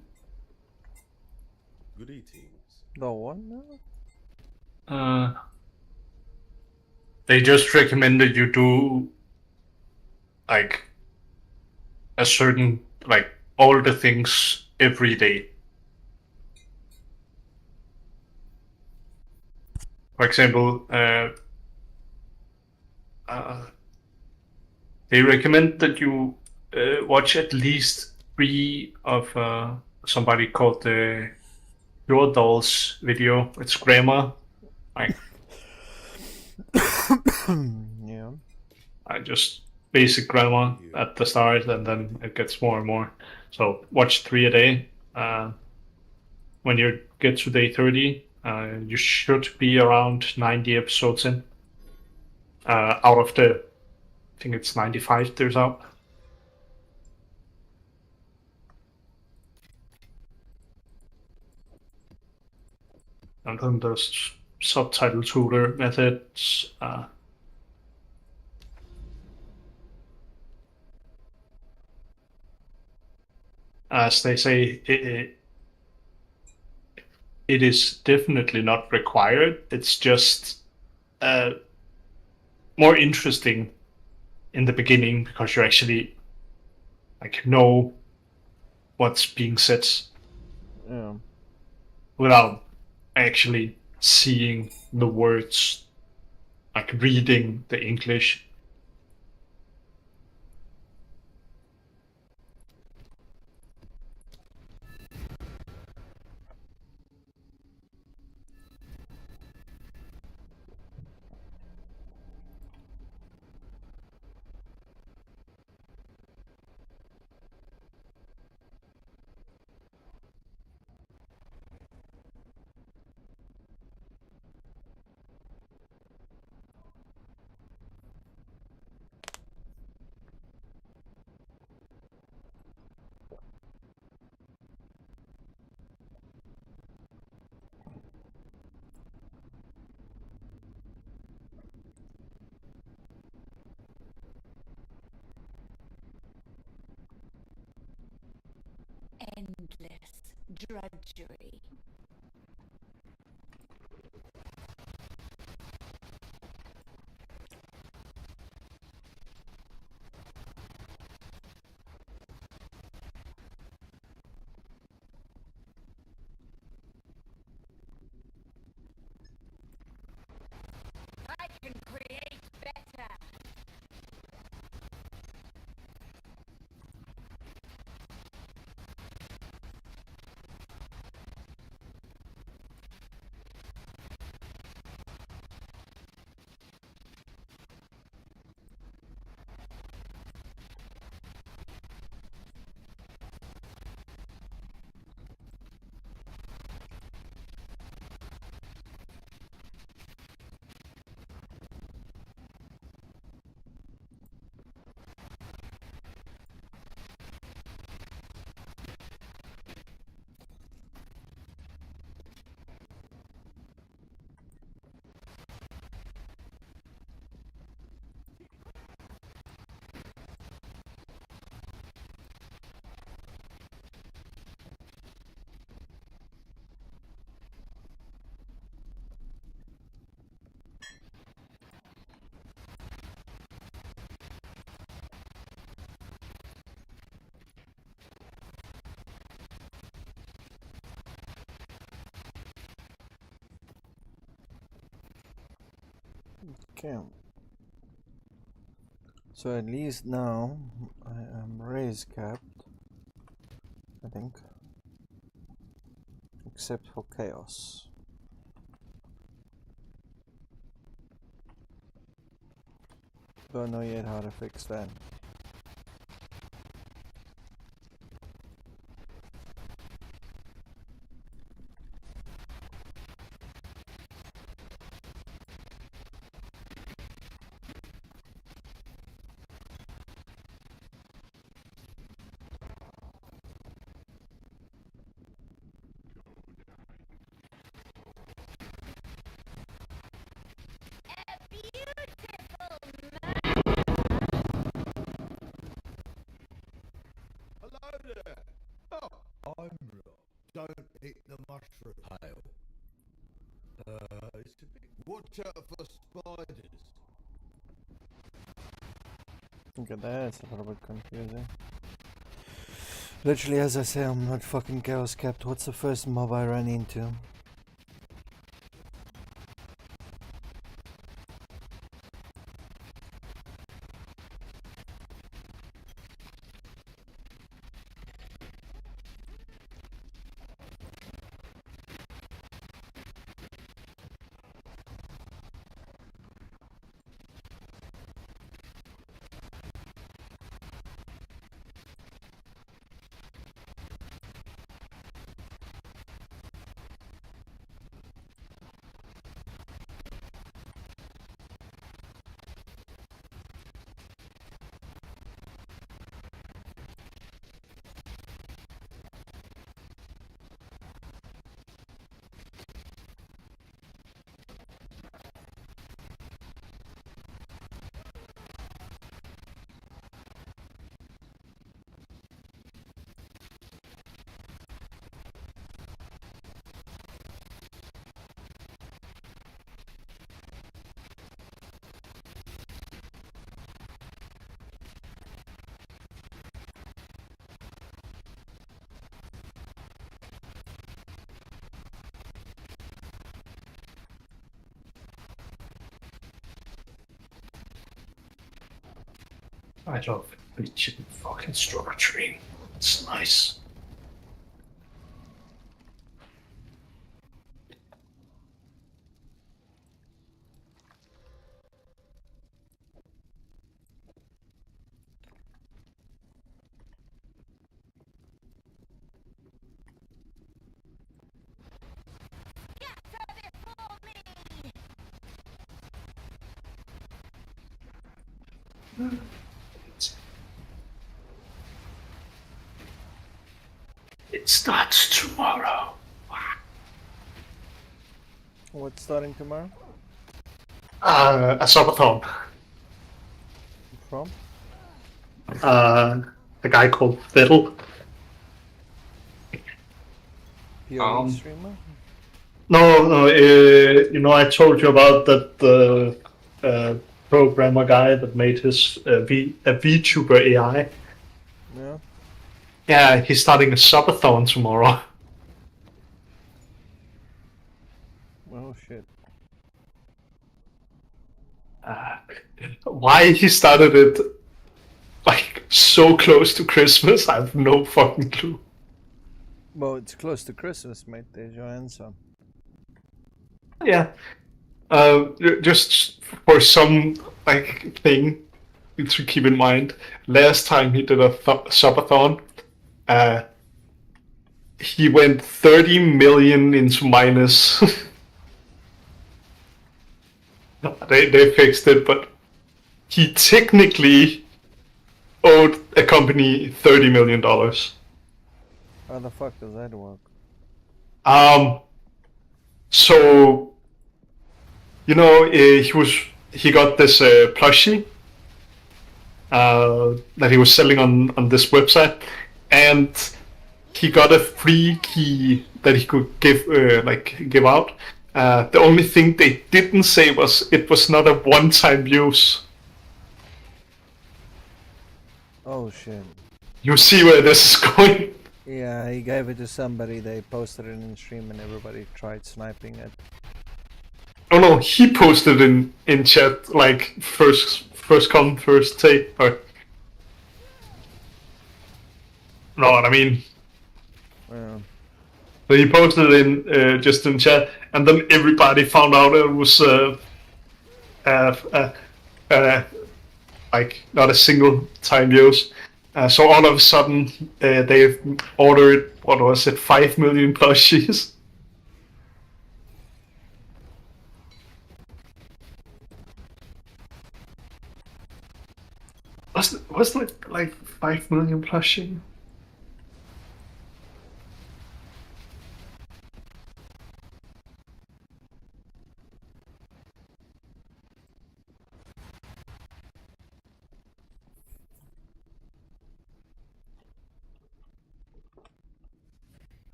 Good eating. The one now? They just recommended you do like a certain like all the things every day. For example, they recommend that you watch at least 3 of somebody called the Your Dolls video. It's grammar, like Yeah. I just basic grammar at the start, and then it gets more and more. So watch 3 a day. When you get to day 30, you should be around 90 episodes in. Out of the, I think it's 95 there's out. And then there's subtitle tutor methods. As they say, it is definitely not required. It's just more interesting in the beginning because you actually like know what's being said. Yeah. Without actually seeing the words, like reading the English. Endless drudgery. I can create better. Okay. So at least now I am raise capped, I think. Except for chaos. Don't know yet how to fix that. Eat the mushroom. Pale. It's a bit. Watch out for spiders. Look at that, it's a little bit confusing. Literally, as I say, I'm not fucking chaos capped. What's the first mob I ran into? I love bitchin' fucking structuring. It's nice. It starts tomorrow. What's starting tomorrow? A subathon. From? A guy called Fiddle. PoE streamer? No, you know, I told you about that programmer guy that made his VTuber AI. Yeah. Yeah, he's starting a subathon tomorrow. Oh shit. Why he started it like so close to Christmas, I have no fucking clue. Well, it's close to Christmas, mate. There's your answer. Yeah. Just for some like thing to keep in mind, last time he did a subathon, he went 30 million into minus. they fixed it, but he technically owed a company $30 million. How the fuck does that work? So, you know, he got this plushie that he was selling on this website, and he got a free key that he could give out. The only thing they didn't say was it was not a one-time use. Oh shit. You see where this is going? Yeah, he gave it to somebody, they posted it in stream and everybody tried sniping it. Oh no, he posted in chat like first come, first take. Or... No, what I mean. Yeah. So he posted it in just in chat, and then everybody found out it was like not a single time use. So all of a sudden they've ordered, what was it, 5 million plushies. Was it like 5 million plushie?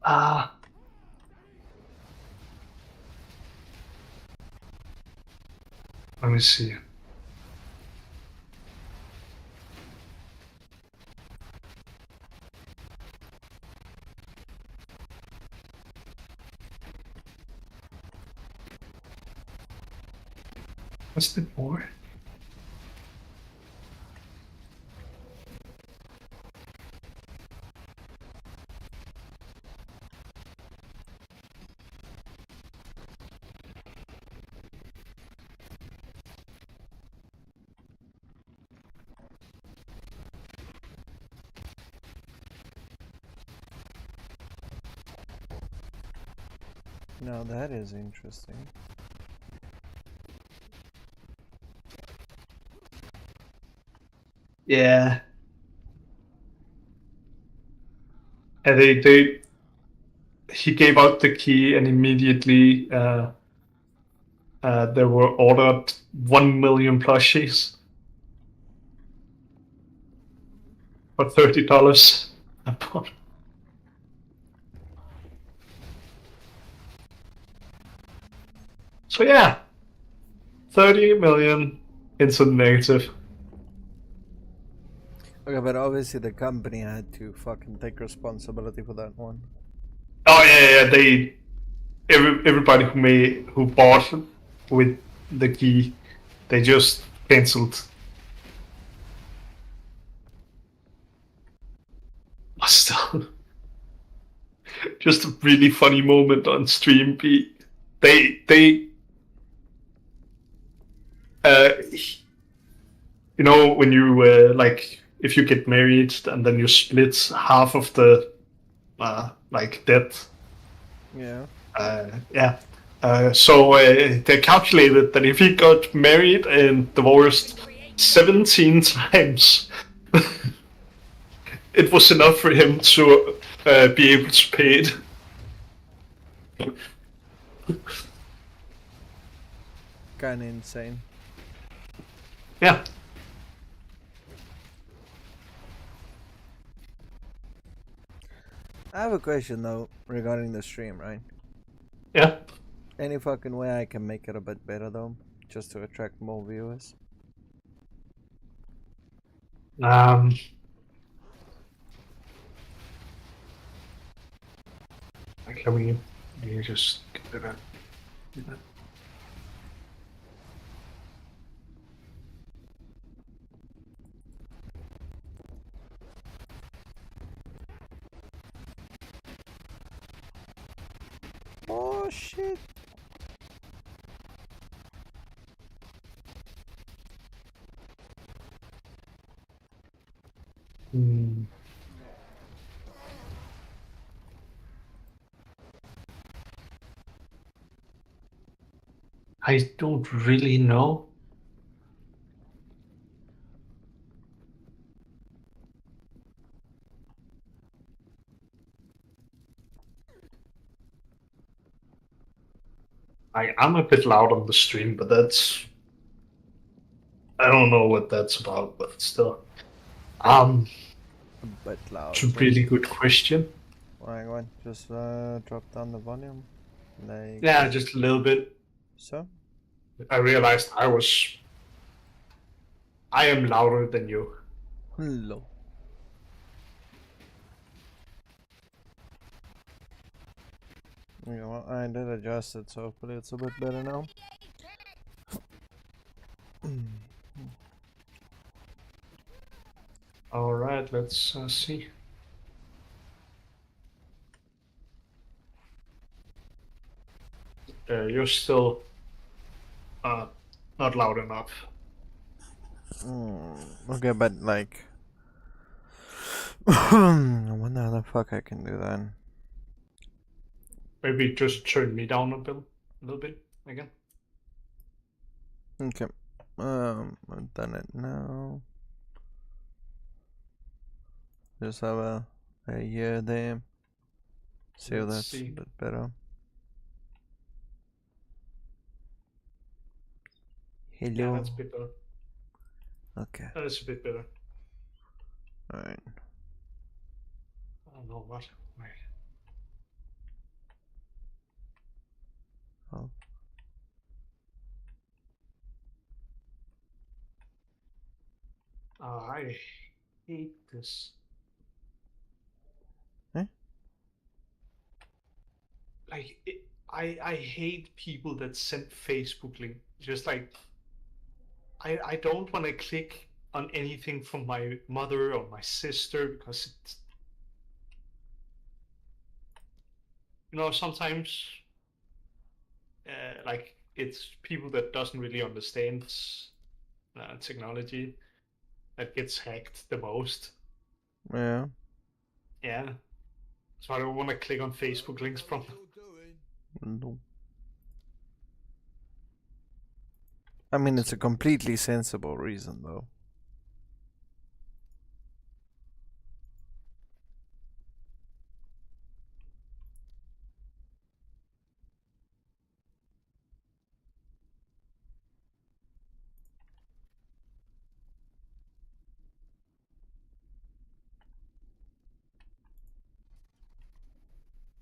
Ah. Let me see. What's the more? Now that is interesting. Yeah. And he gave out the key, and immediately there were ordered 1 million plushies for $30 a pop. So yeah, 30 million into the negative. Okay, but obviously the company had to fucking take responsibility for that one. Oh yeah. Everybody who bought with the key, they just cancelled. Still, just a really funny moment on stream. You know, when you like, if you get married and then you split half of the like debt. Yeah. So they calculated that if he got married and divorced 17 times, it was enough for him to be able to pay it. Kinda insane. Yeah. I have a question though regarding the stream, right? Yeah. Any fucking way I can make it a bit better though, just to attract more viewers? Can we just get that? Oh shit. I don't really know. I'm a bit loud on the stream, but that's, I don't know what that's about, but still. A bit loud. It's a really good question. Hang on, just drop down the volume. Like Yeah, just a little bit. So? I realized I am louder than you. Hello. You know what? I did adjust it, so hopefully it's a bit better now. All right, let's see. You're still not loud enough. Okay, but like, I wonder how the fuck I can do that. Maybe just turn me down a little bit again. Okay. I've done it now. Just have a year there. See if that's a bit better. Hello. Yeah, that's a bit better. Okay. That's a bit better. Alright. don't know what. Wait. Oh. I hate this. Eh? Like, I hate people that send Facebook link. Just like, I don't want to click on anything from my mother or my sister because it's, sometimes like it's people that doesn't really understand technology that gets hacked the most. Yeah. Yeah. So I don't want to click on Facebook links from. No. I mean, it's a completely sensible reason, though.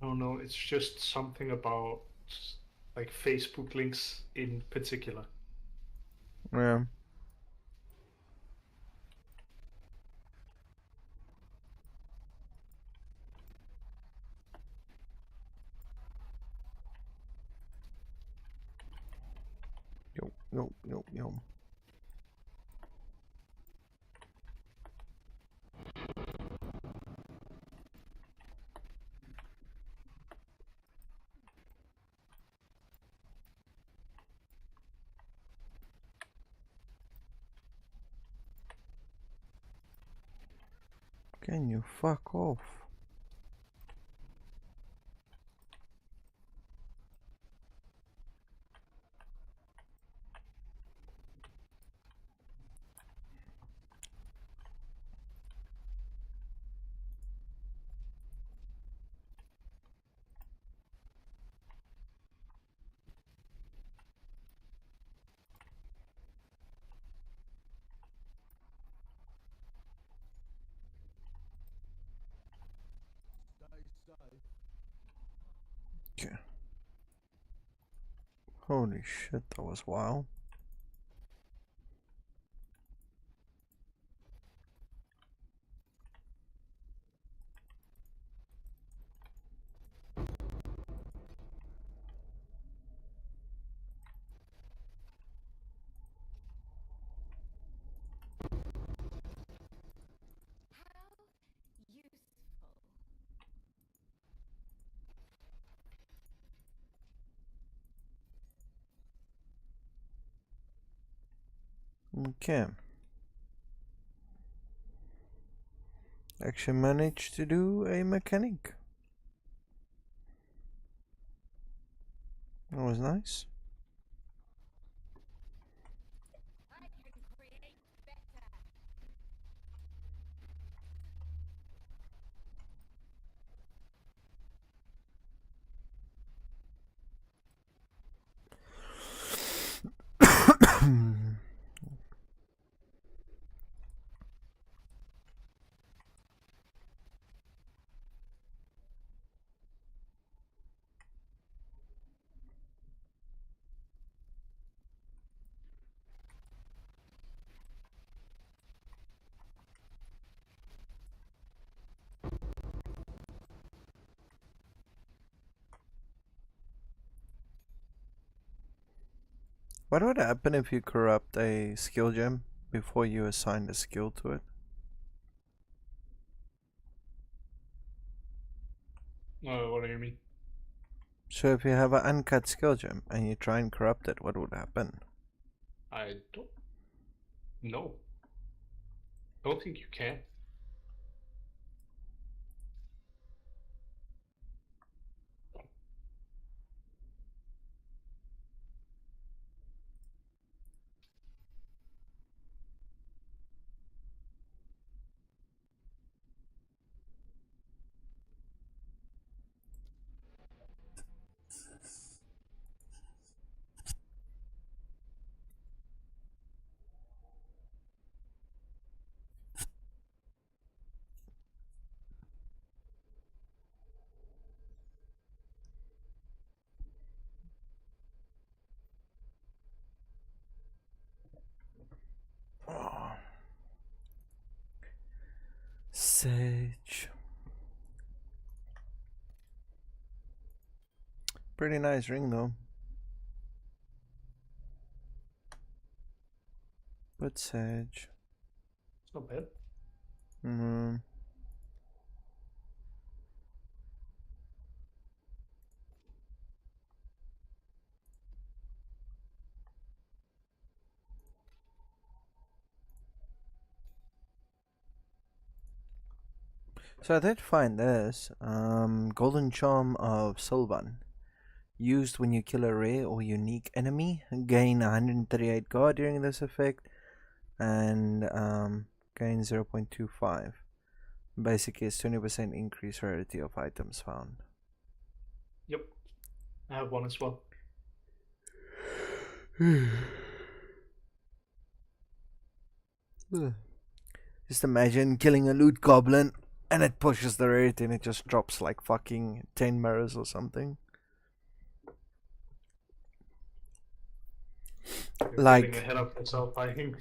I don't know. It's just something about like Facebook links in particular. Yeah. Yo. Can you fuck off? Okay. Holy shit, that was wild. Okay. Actually managed to do a mechanic. That was nice. What would happen if you corrupt a skill gem before you assign a skill to it? What do you mean? So if you have an uncut skill gem and you try and corrupt it, what would happen? I don't know. Don't think you can. Sage. Pretty nice ring though. But Sage. It's not bad. Mm. So I did find this. Golden Charm of Sylvan. Used when you kill a rare or unique enemy. Gain 138 guard during this effect. And gain 0.25. Basically, it's 20% increase rarity of items found. Yep. I have one as well. Just imagine killing a loot goblin and it pushes the rarity and it just drops like fucking 10 mirrors or something. You're Like, getting ahead of yourself, I think.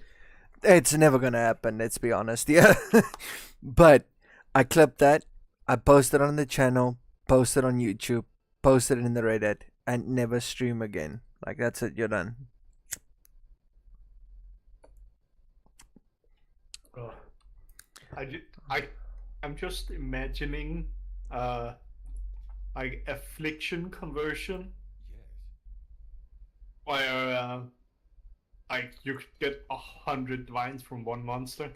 it's never gonna happen, let's be honest, yeah. But I clipped that, I posted on the channel, posted on YouTube, posted in the Reddit, and never stream again. Like, that's it, you're done. Oh. I'm just imagining like affliction conversion, where like you could get 100 divines from one monster.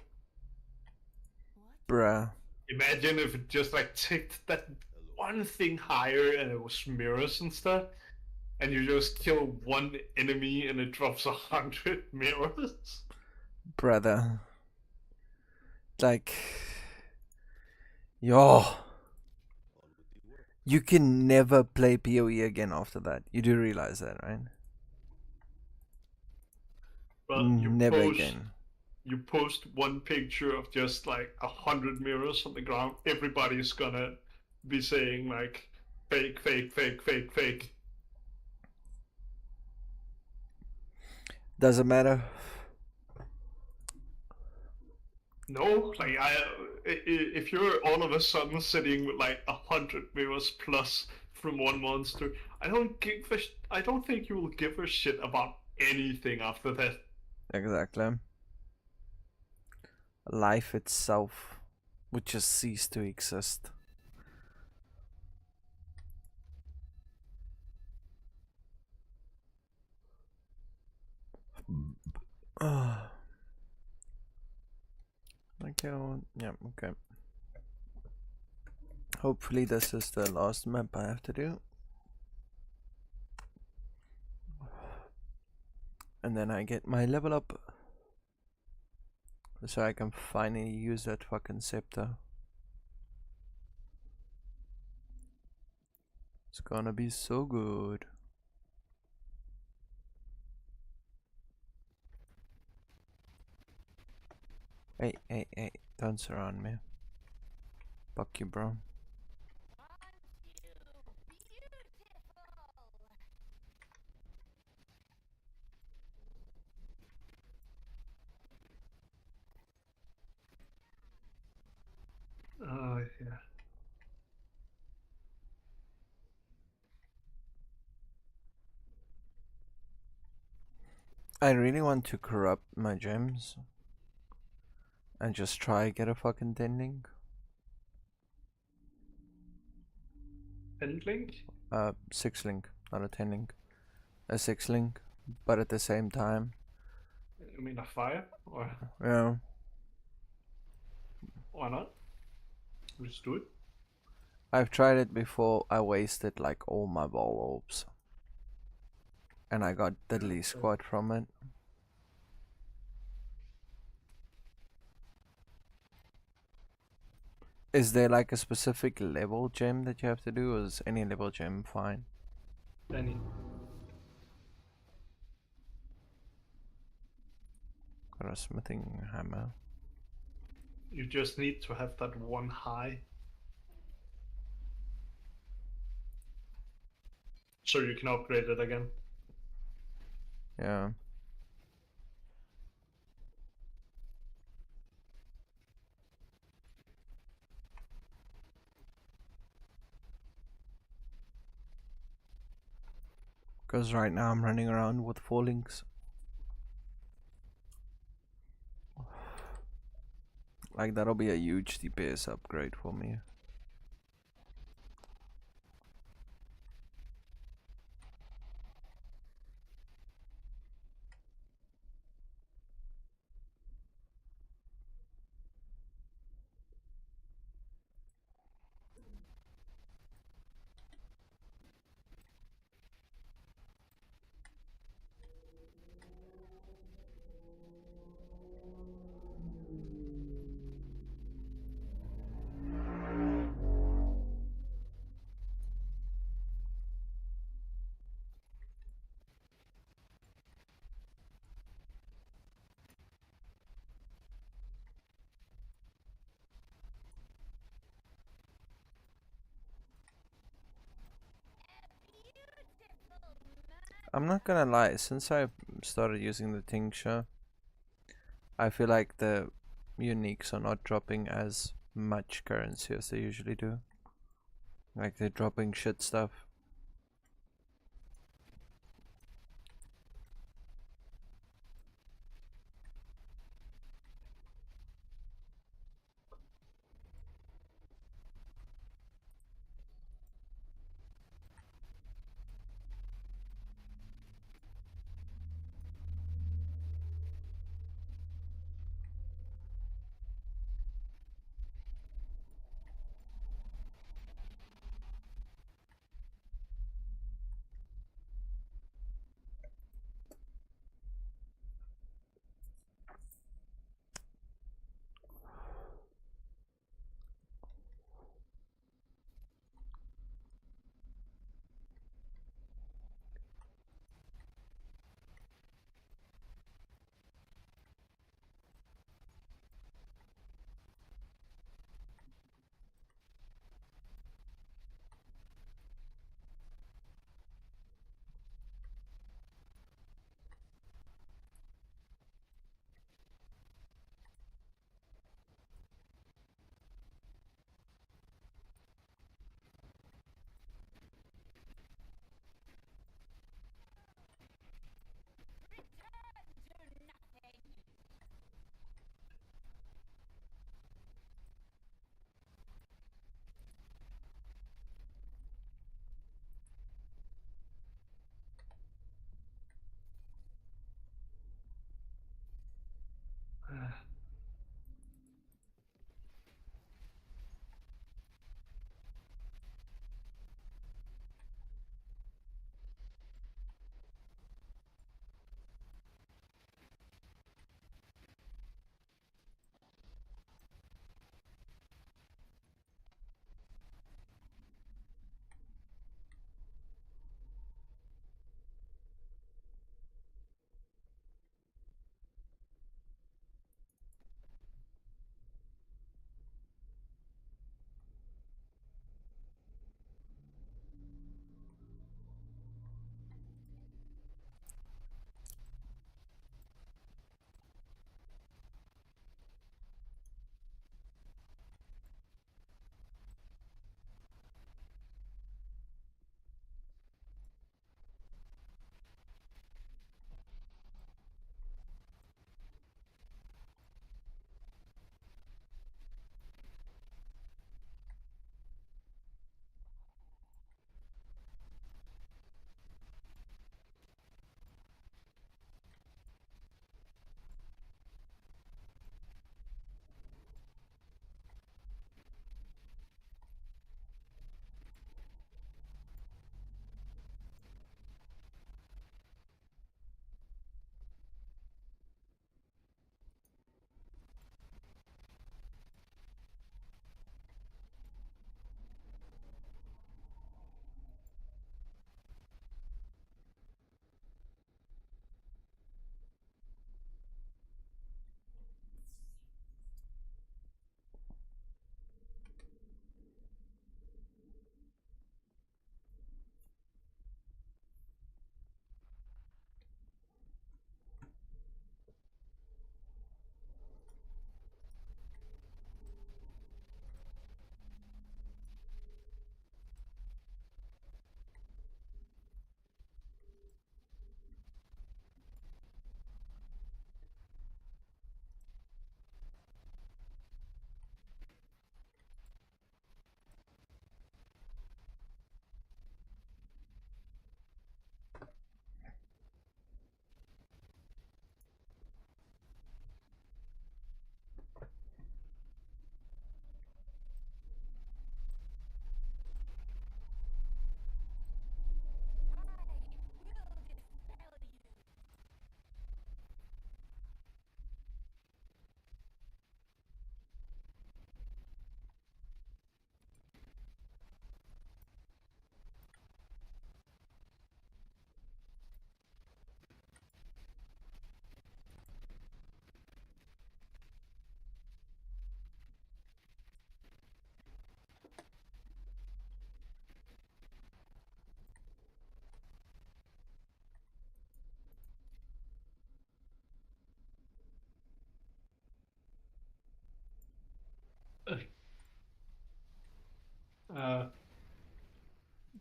Bruh. Imagine if it just like ticked that one thing higher and it was mirrors and stuff, and you just kill one enemy and it drops 100 mirrors. Brother. Like, yo. You can never play PoE again after that. You do realize that, right? Well, Never again. You post one picture of just like 100 mirrors on the ground, everybody's gonna be saying like fake, fake, fake, fake, fake. Doesn't matter. No, like if you're all of a sudden sitting with like 100 mirrors plus from one monster, I don't think you will give a shit about anything after that. Exactly. Life itself would just cease to exist. Okay, well, yeah, okay. Hopefully this is the last map I have to do. And then I get my level up. So I can finally use that fucking scepter. It's gonna be so good. Hey, don't surround me. Fuck you, bro. Yeah. I really want to corrupt my gems. And just try get a fucking 10 link. 10 link? 6 link, not a 10 link. A 6 link, but at the same time. You mean a fire? Or Yeah. why not? Just do it. I've tried it before. I wasted like all my ball orbs. And I got the least squad from it. Is there like a specific level gem that you have to do, or is any level gem fine? Any. Got a smithing hammer. You just need to have that one high. So you can upgrade it again. Yeah. Because right now I'm running around with 4 links. Like that'll be a huge DPS upgrade for me. I'm not gonna lie, since I started using the tincture, I feel like the uniques are not dropping as much currency as they usually do. Like they're dropping shit stuff.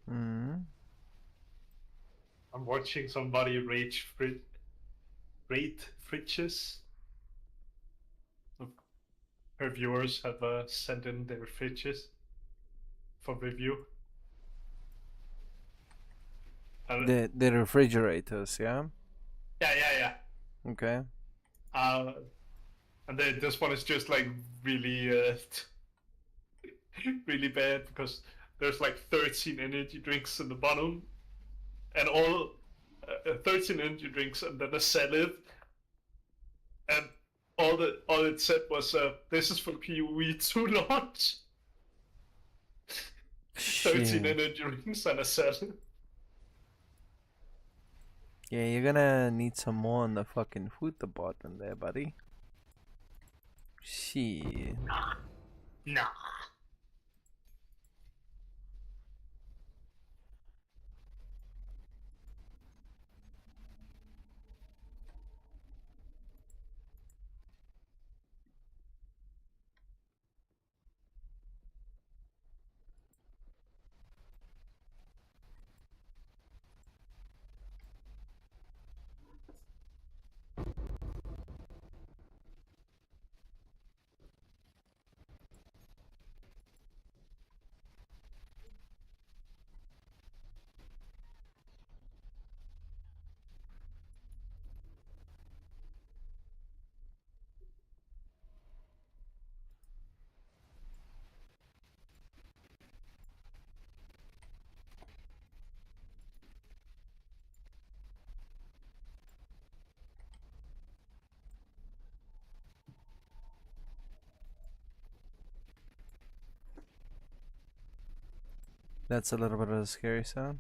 Mm. I'm watching somebody rate fridges. Her viewers have sent in their fridges for review. The refrigerators, yeah? Yeah. Okay. And then this one is just like really, really bad because there's like 13 energy drinks in the bottom, and all 13 energy drinks, and then a salad, and all it said was, "This is for PoE2 launch." 13 Shit. energy drinks and a salad. Yeah, you're gonna need some more in the fucking food department there, buddy. Shit. Nah. That's a little bit of a scary sound.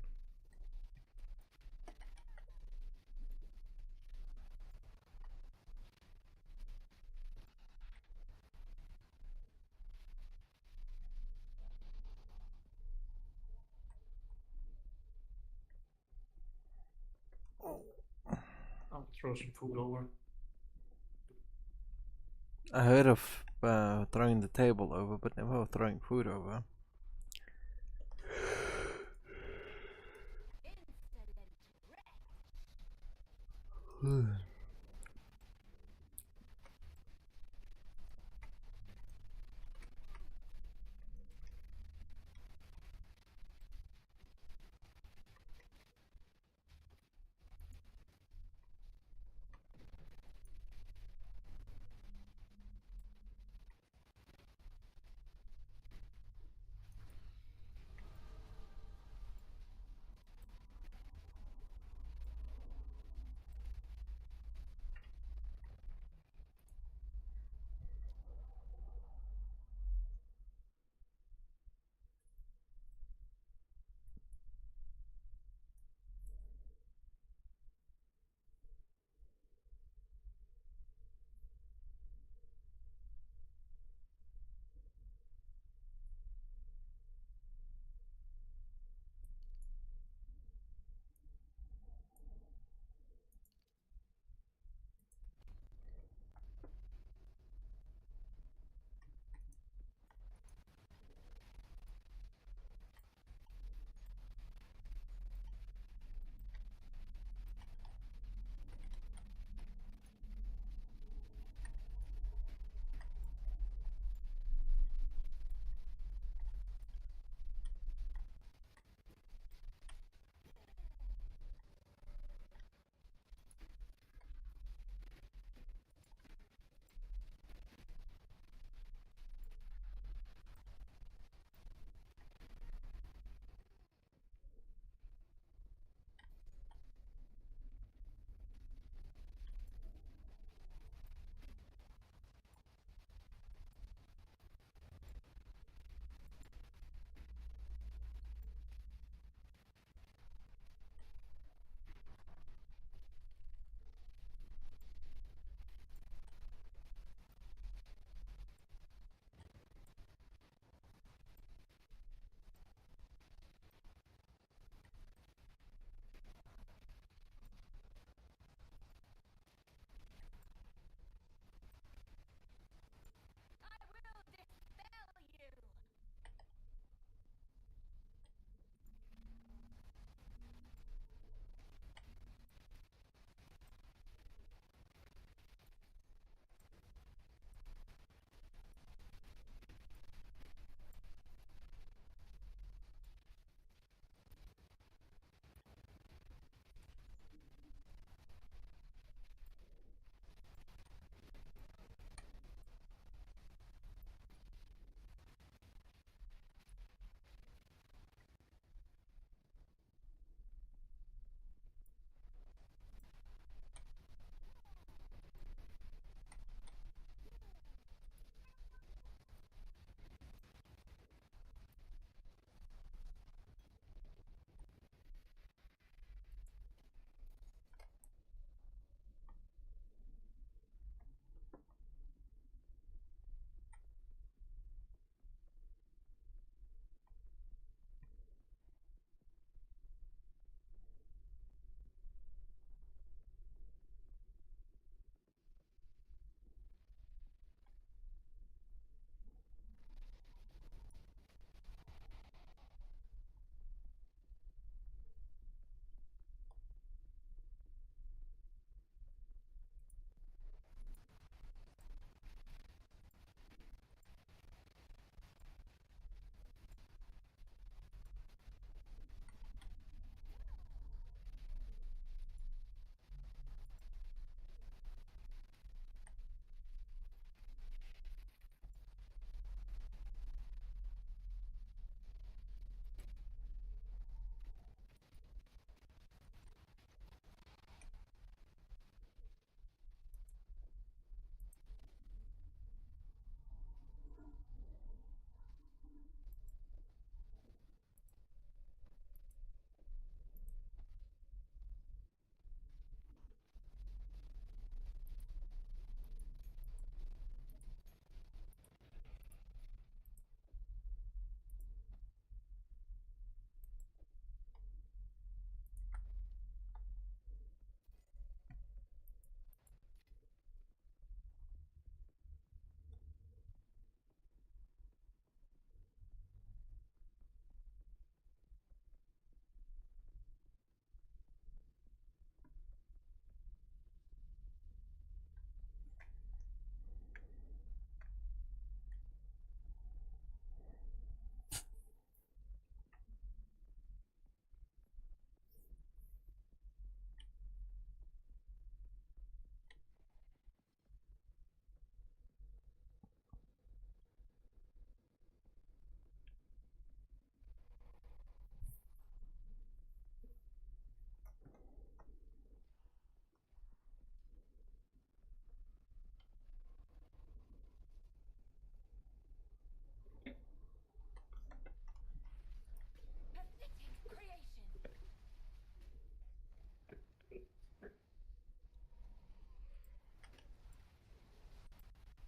I'll throw some food over. I heard of throwing the table over, but never of throwing food over.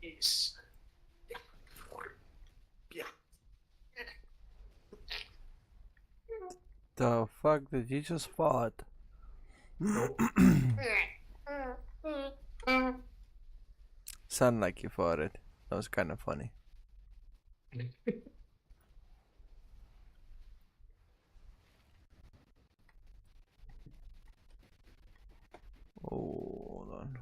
Yes. Yeah. The fuck did you just fart? Nope. Sound like you farted. That was kind of funny. Oh, hold on.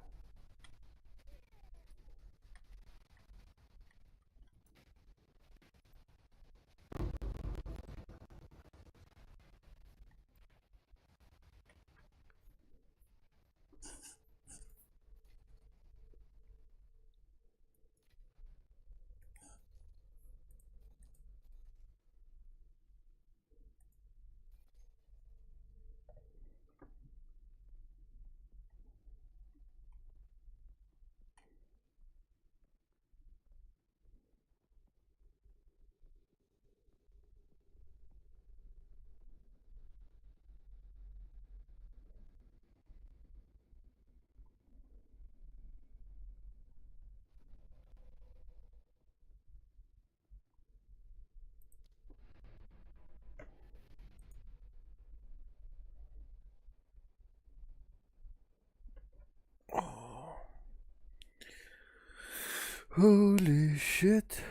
Holy shit.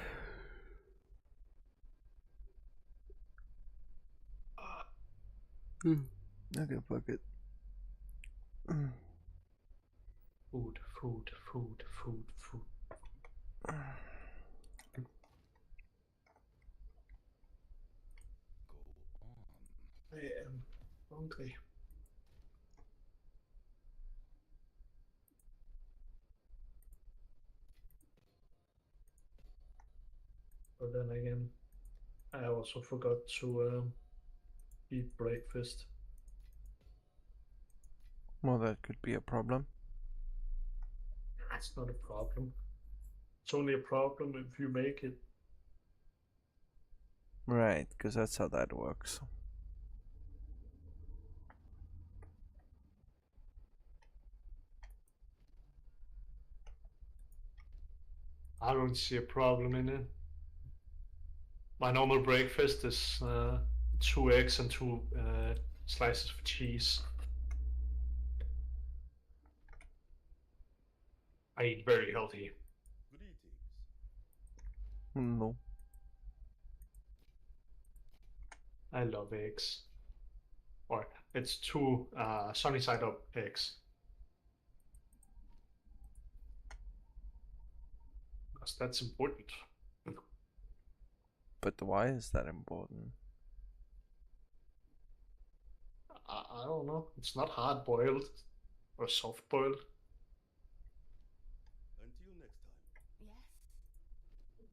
Okay, fuck it. Food, food, food, food, food. I am hungry. But then again, I also forgot to eat breakfast. Well, that could be a problem. That's not a problem. It's only a problem if you make it. Right, because that's how that works. I don't see a problem in it. My normal breakfast is 2 eggs and 2 slices of cheese. I eat very healthy. No. I love eggs. Or it's 2 sunny side up eggs. Because that's important. But why is that important? I don't know. It's not hard boiled or soft boiled. Until next time. Yes.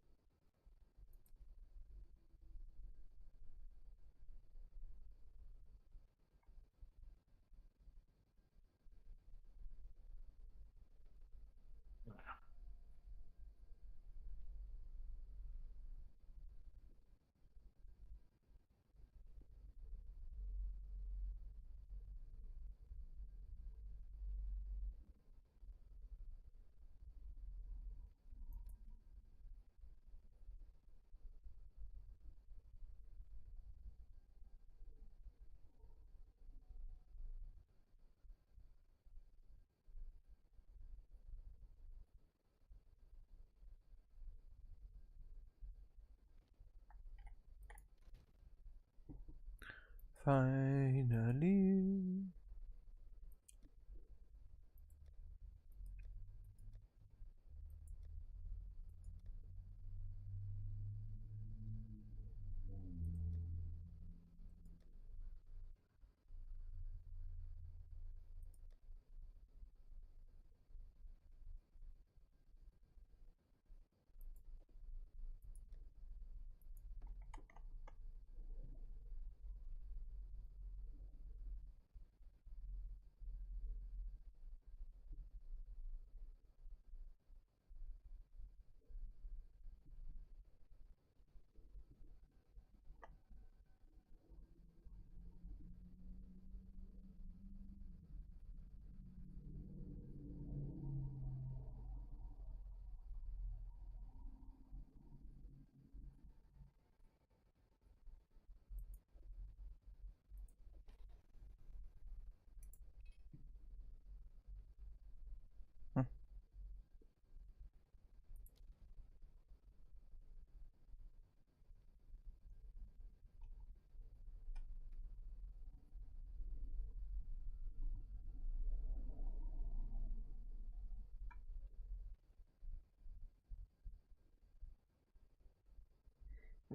Finally.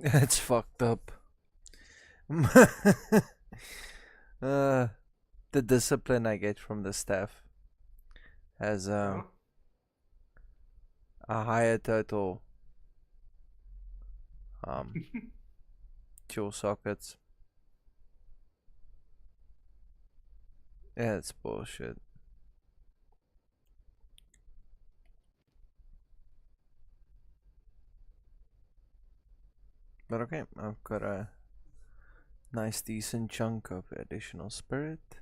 It's fucked up. The discipline I get from the staff has Yeah. a higher total dual sockets. Yeah, it's bullshit. But okay, I've got a nice decent chunk of additional spirit.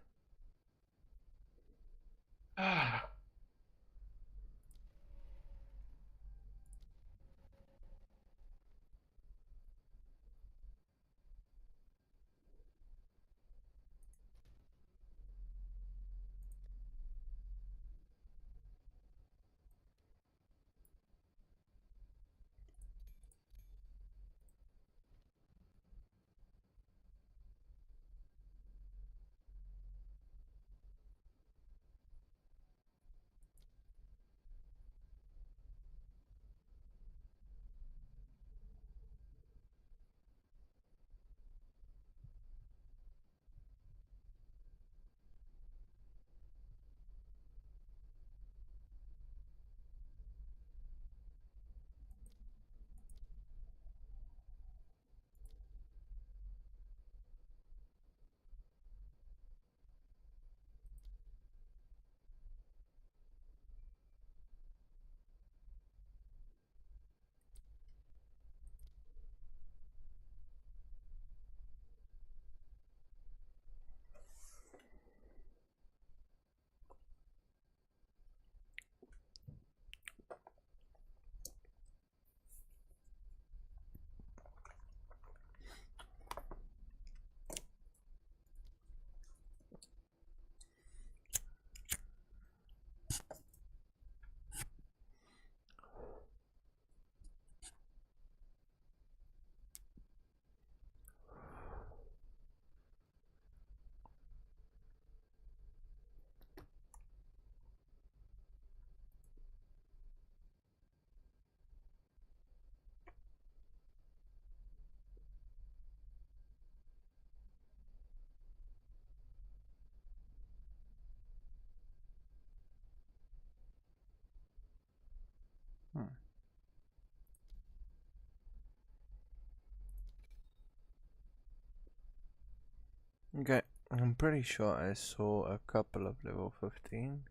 Okay, I'm pretty sure I saw a couple of level 15.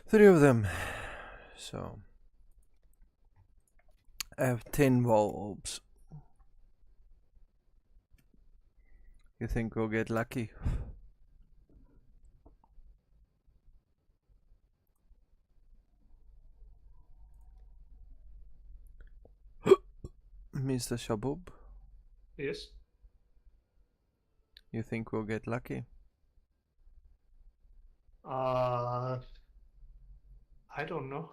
3 of them. So I have 10 bulbs. You think we'll get lucky? Mr. Shaboob? Yes. You think we'll get lucky? I don't know.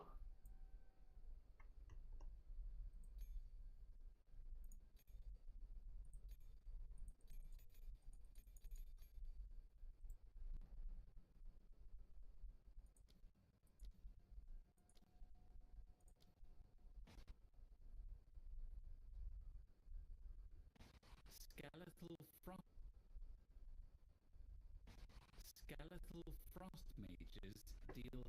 Skeletal frost mages deal.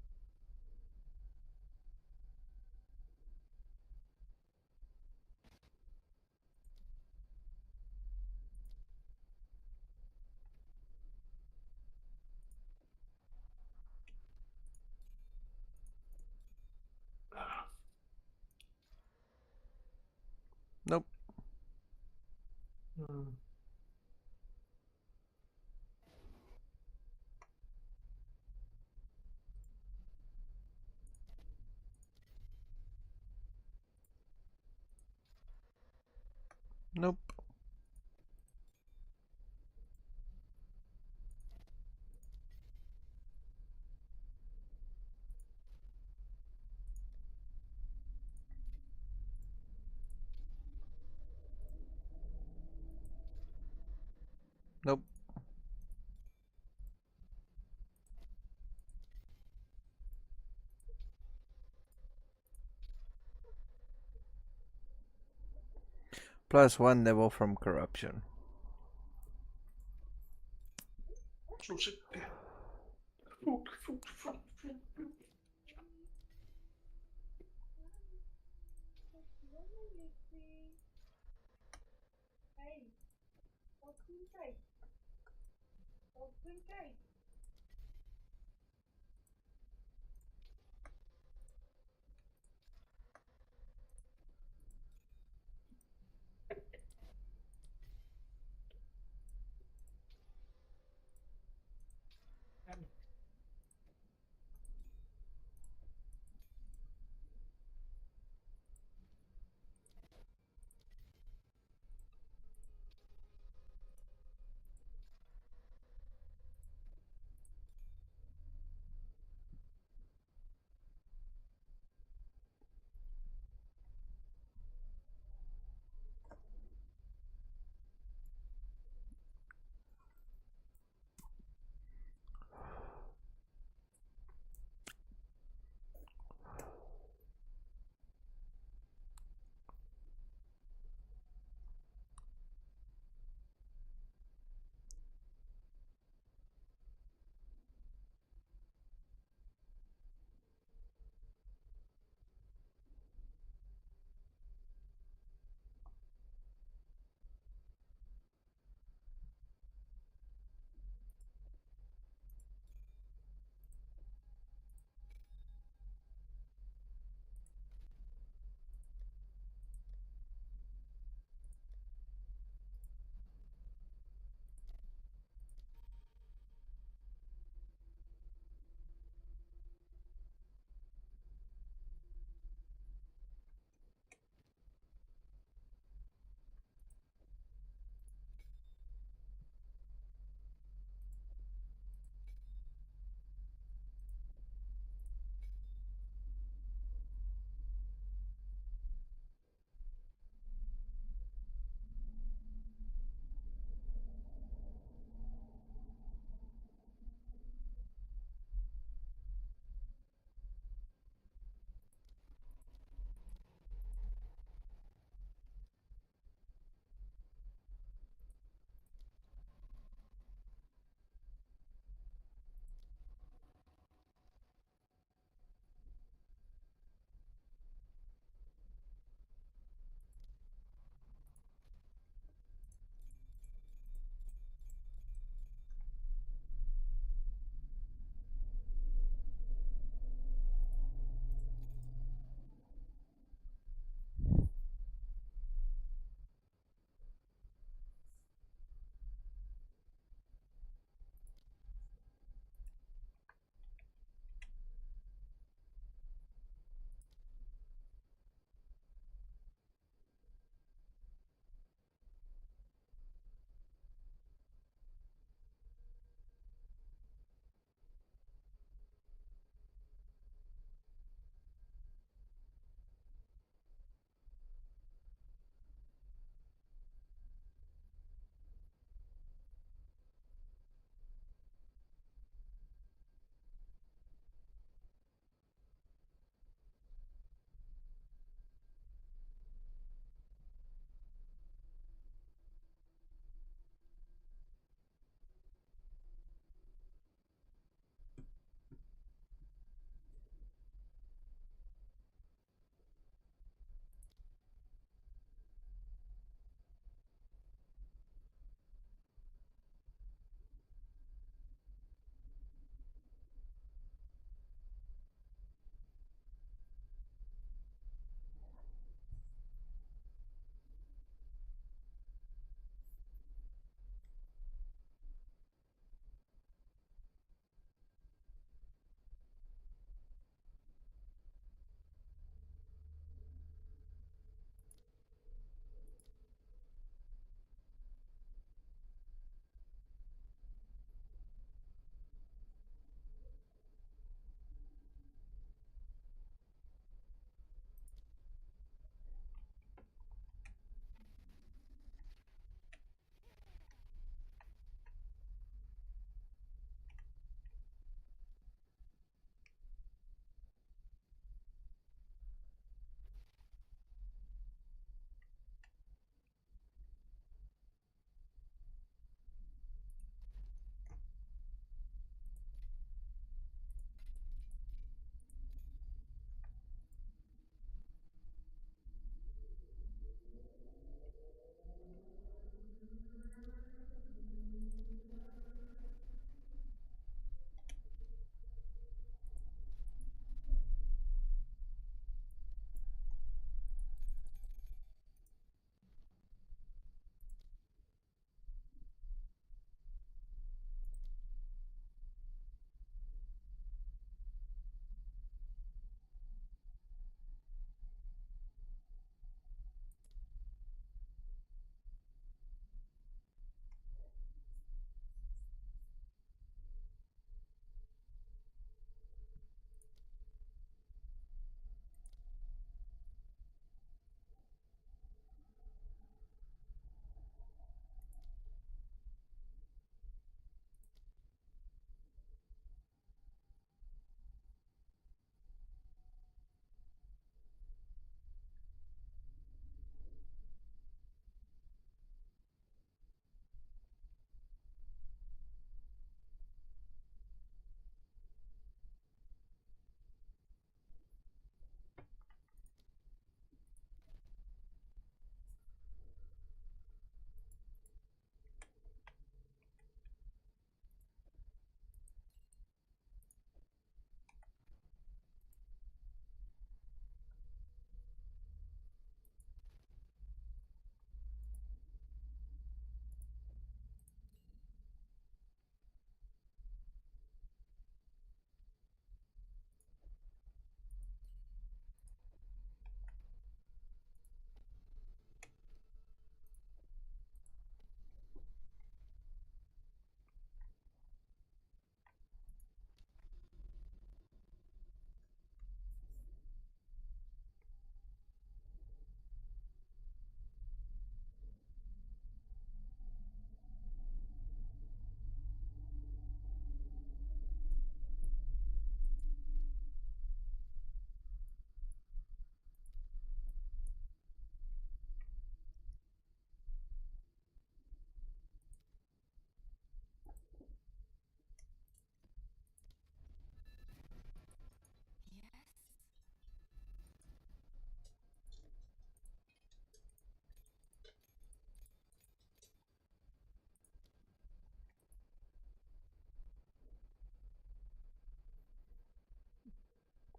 Nope. Nope. Nope. Plus 1 level from corruption.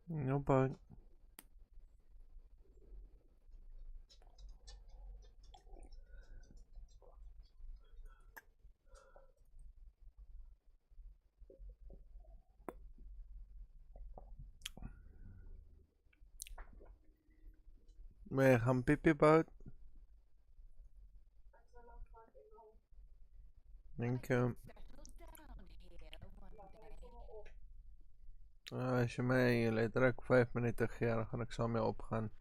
No bug. Ben je gaan pipi bout? Denk je. Als je mij letterlijk 5 minuten geeft, dan ga ik zo mee opgaan.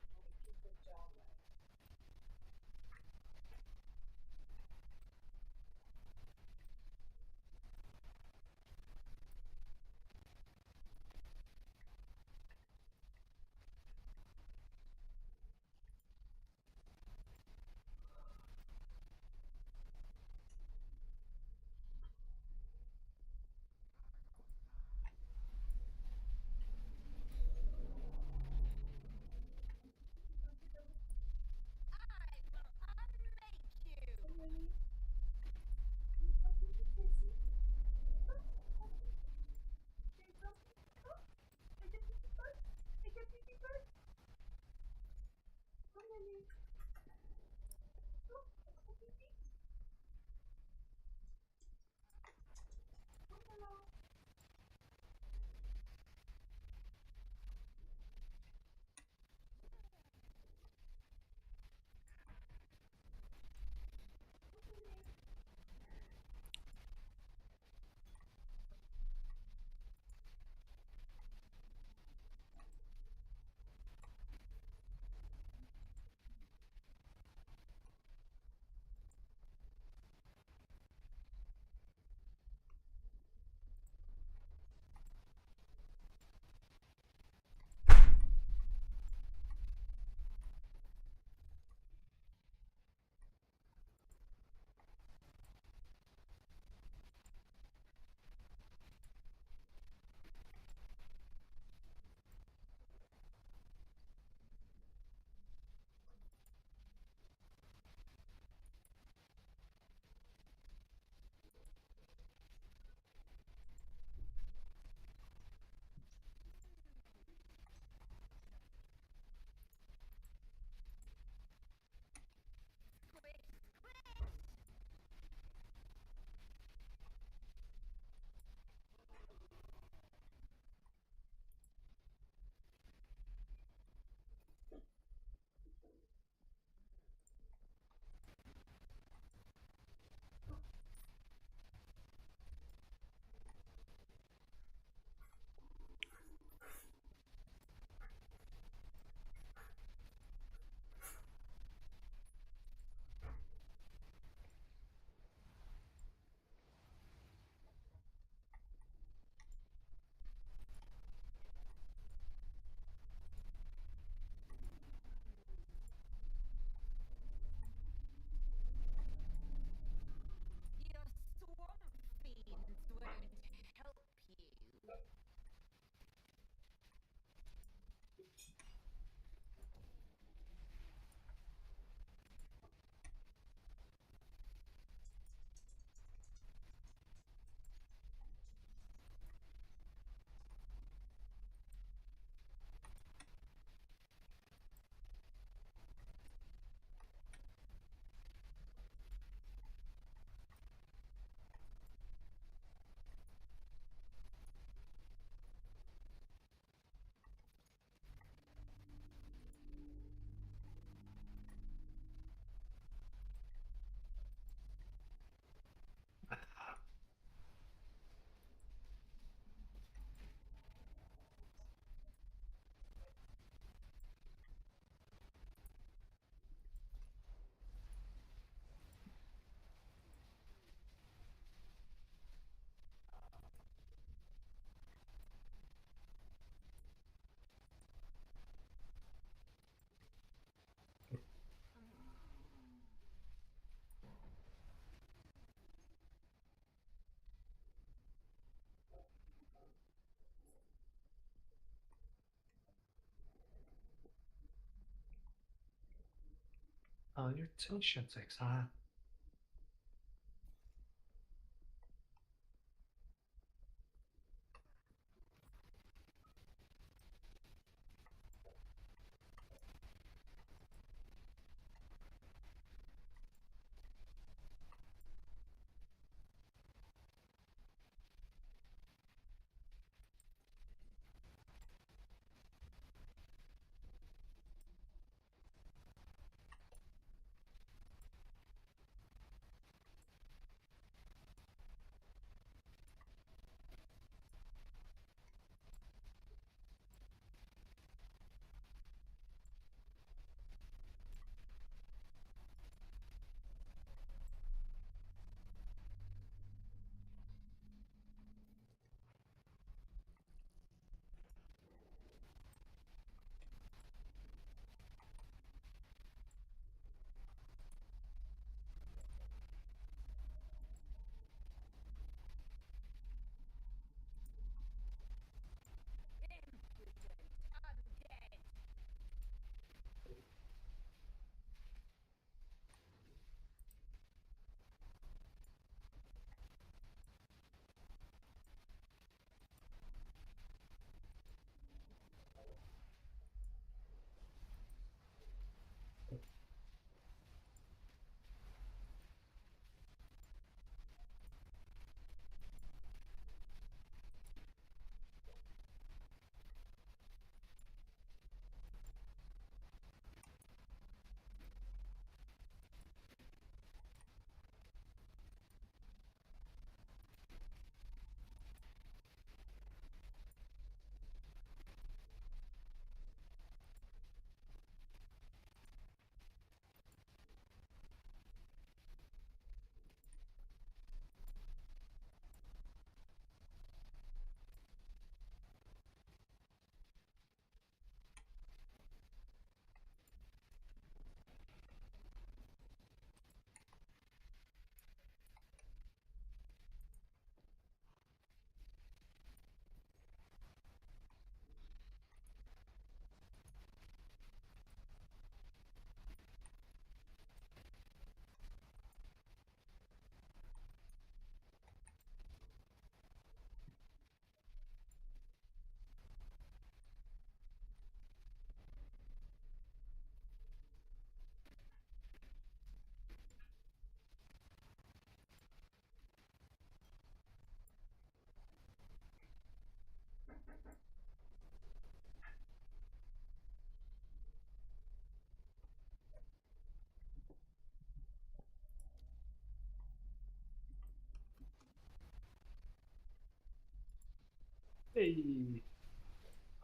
Salutations, exile.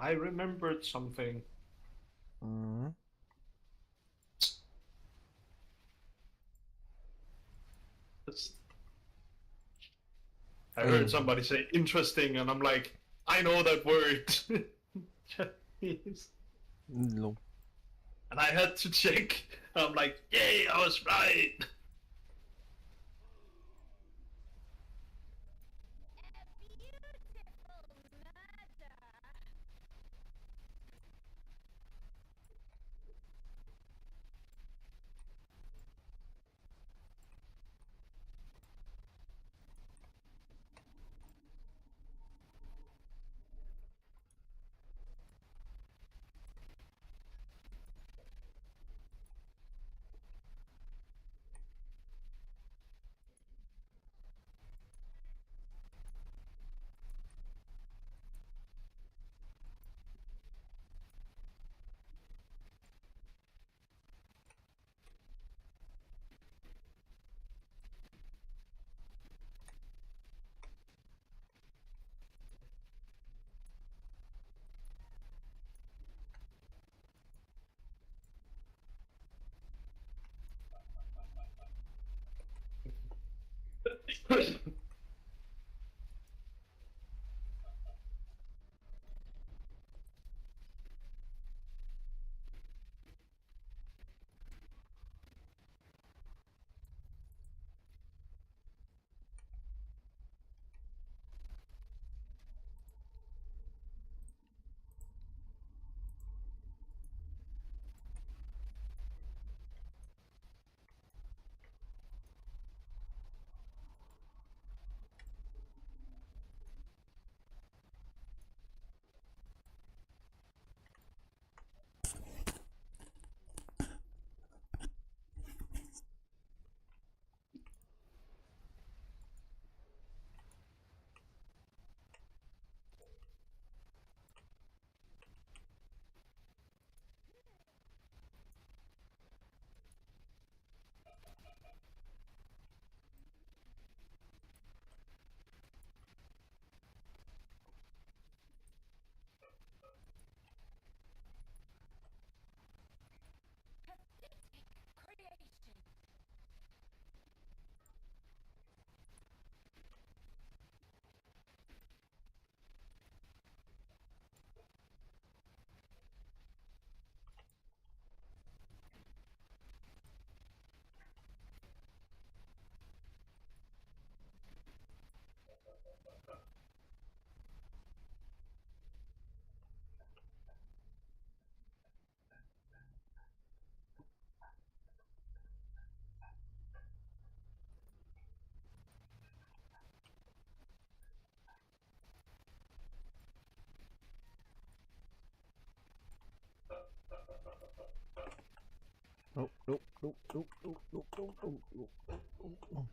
I remembered something. Mm. I heard somebody say interesting, and I'm like, I know that word. Japanese. No. And I had to check. I'm like, yay, I was right. Nope, nope, nope, nope, nope, nope, nope, nope, nope, nope, nope.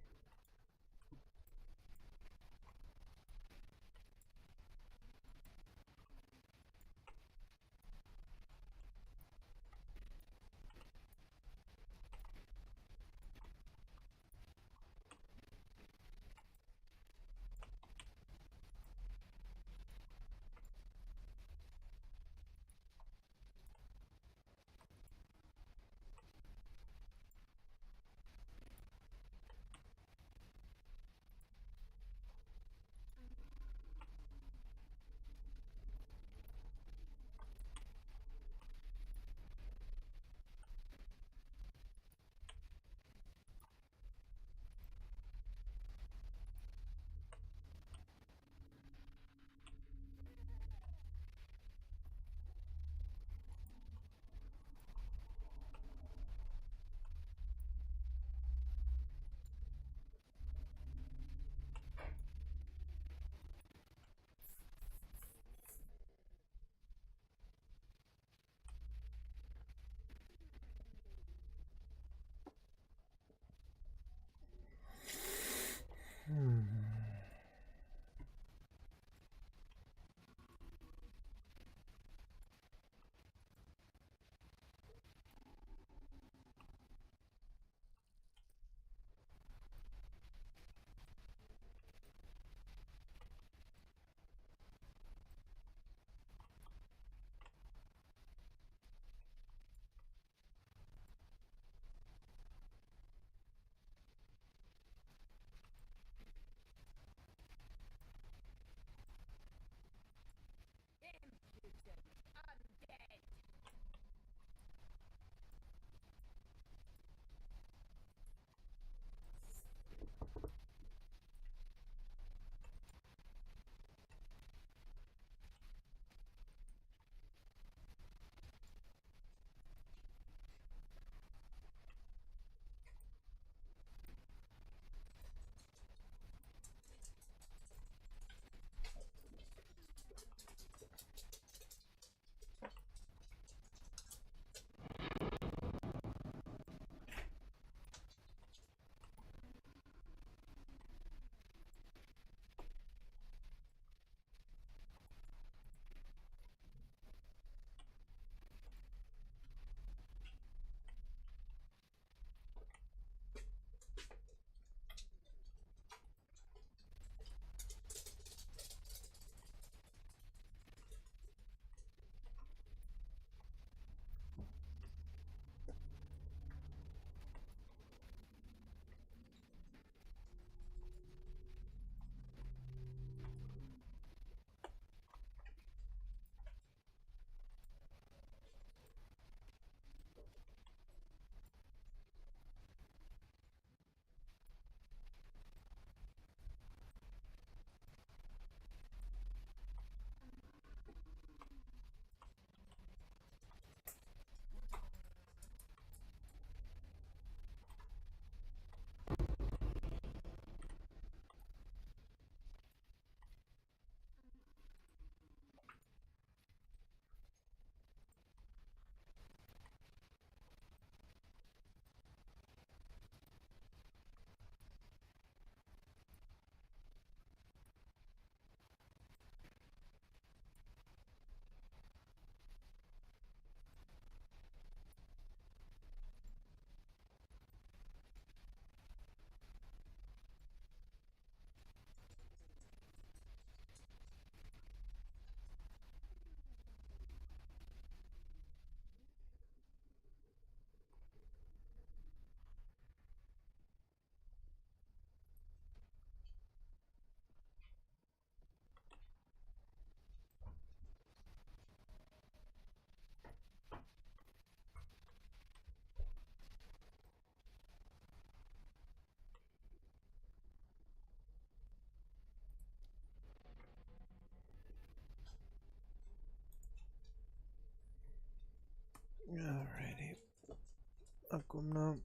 kom nou.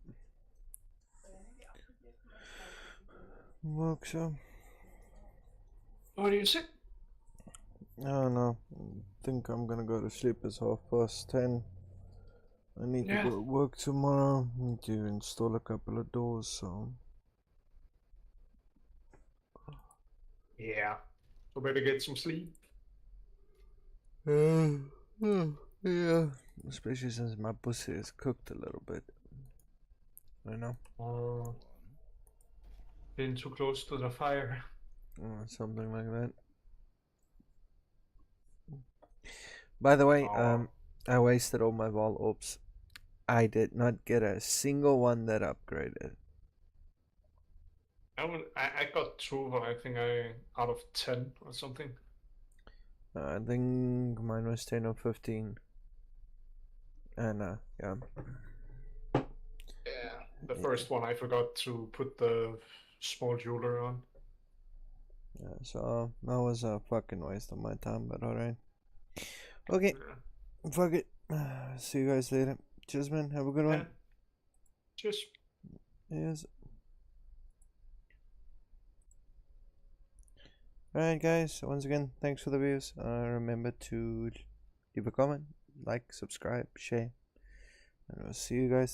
Work so. What do you say? I don't know. I think I'm gonna go to sleep. It's 10:30. I need to go to work tomorrow. Need to install a couple of doors, so. Yeah. So better get some sleep. Yeah. Especially since my pussy is cooked a little bit. You know? Been too close to the fire. Something like that. By the way, I wasted all my wall orbs. I did not get a single one that upgraded. I got 2, but I think out of 10 or something. I think mine was 10 or 15. And yeah. Yeah. The first one I forgot to put the small jeweler on. Yeah, so that was a fucking waste of my time, but alright. Okay. Fuck it. See you guys later. Cheers, man. Have a good one. Cheers. Yes. Alright, guys. Once again, thanks for the views. Remember to leave a comment, like, subscribe, share. And we'll see you guys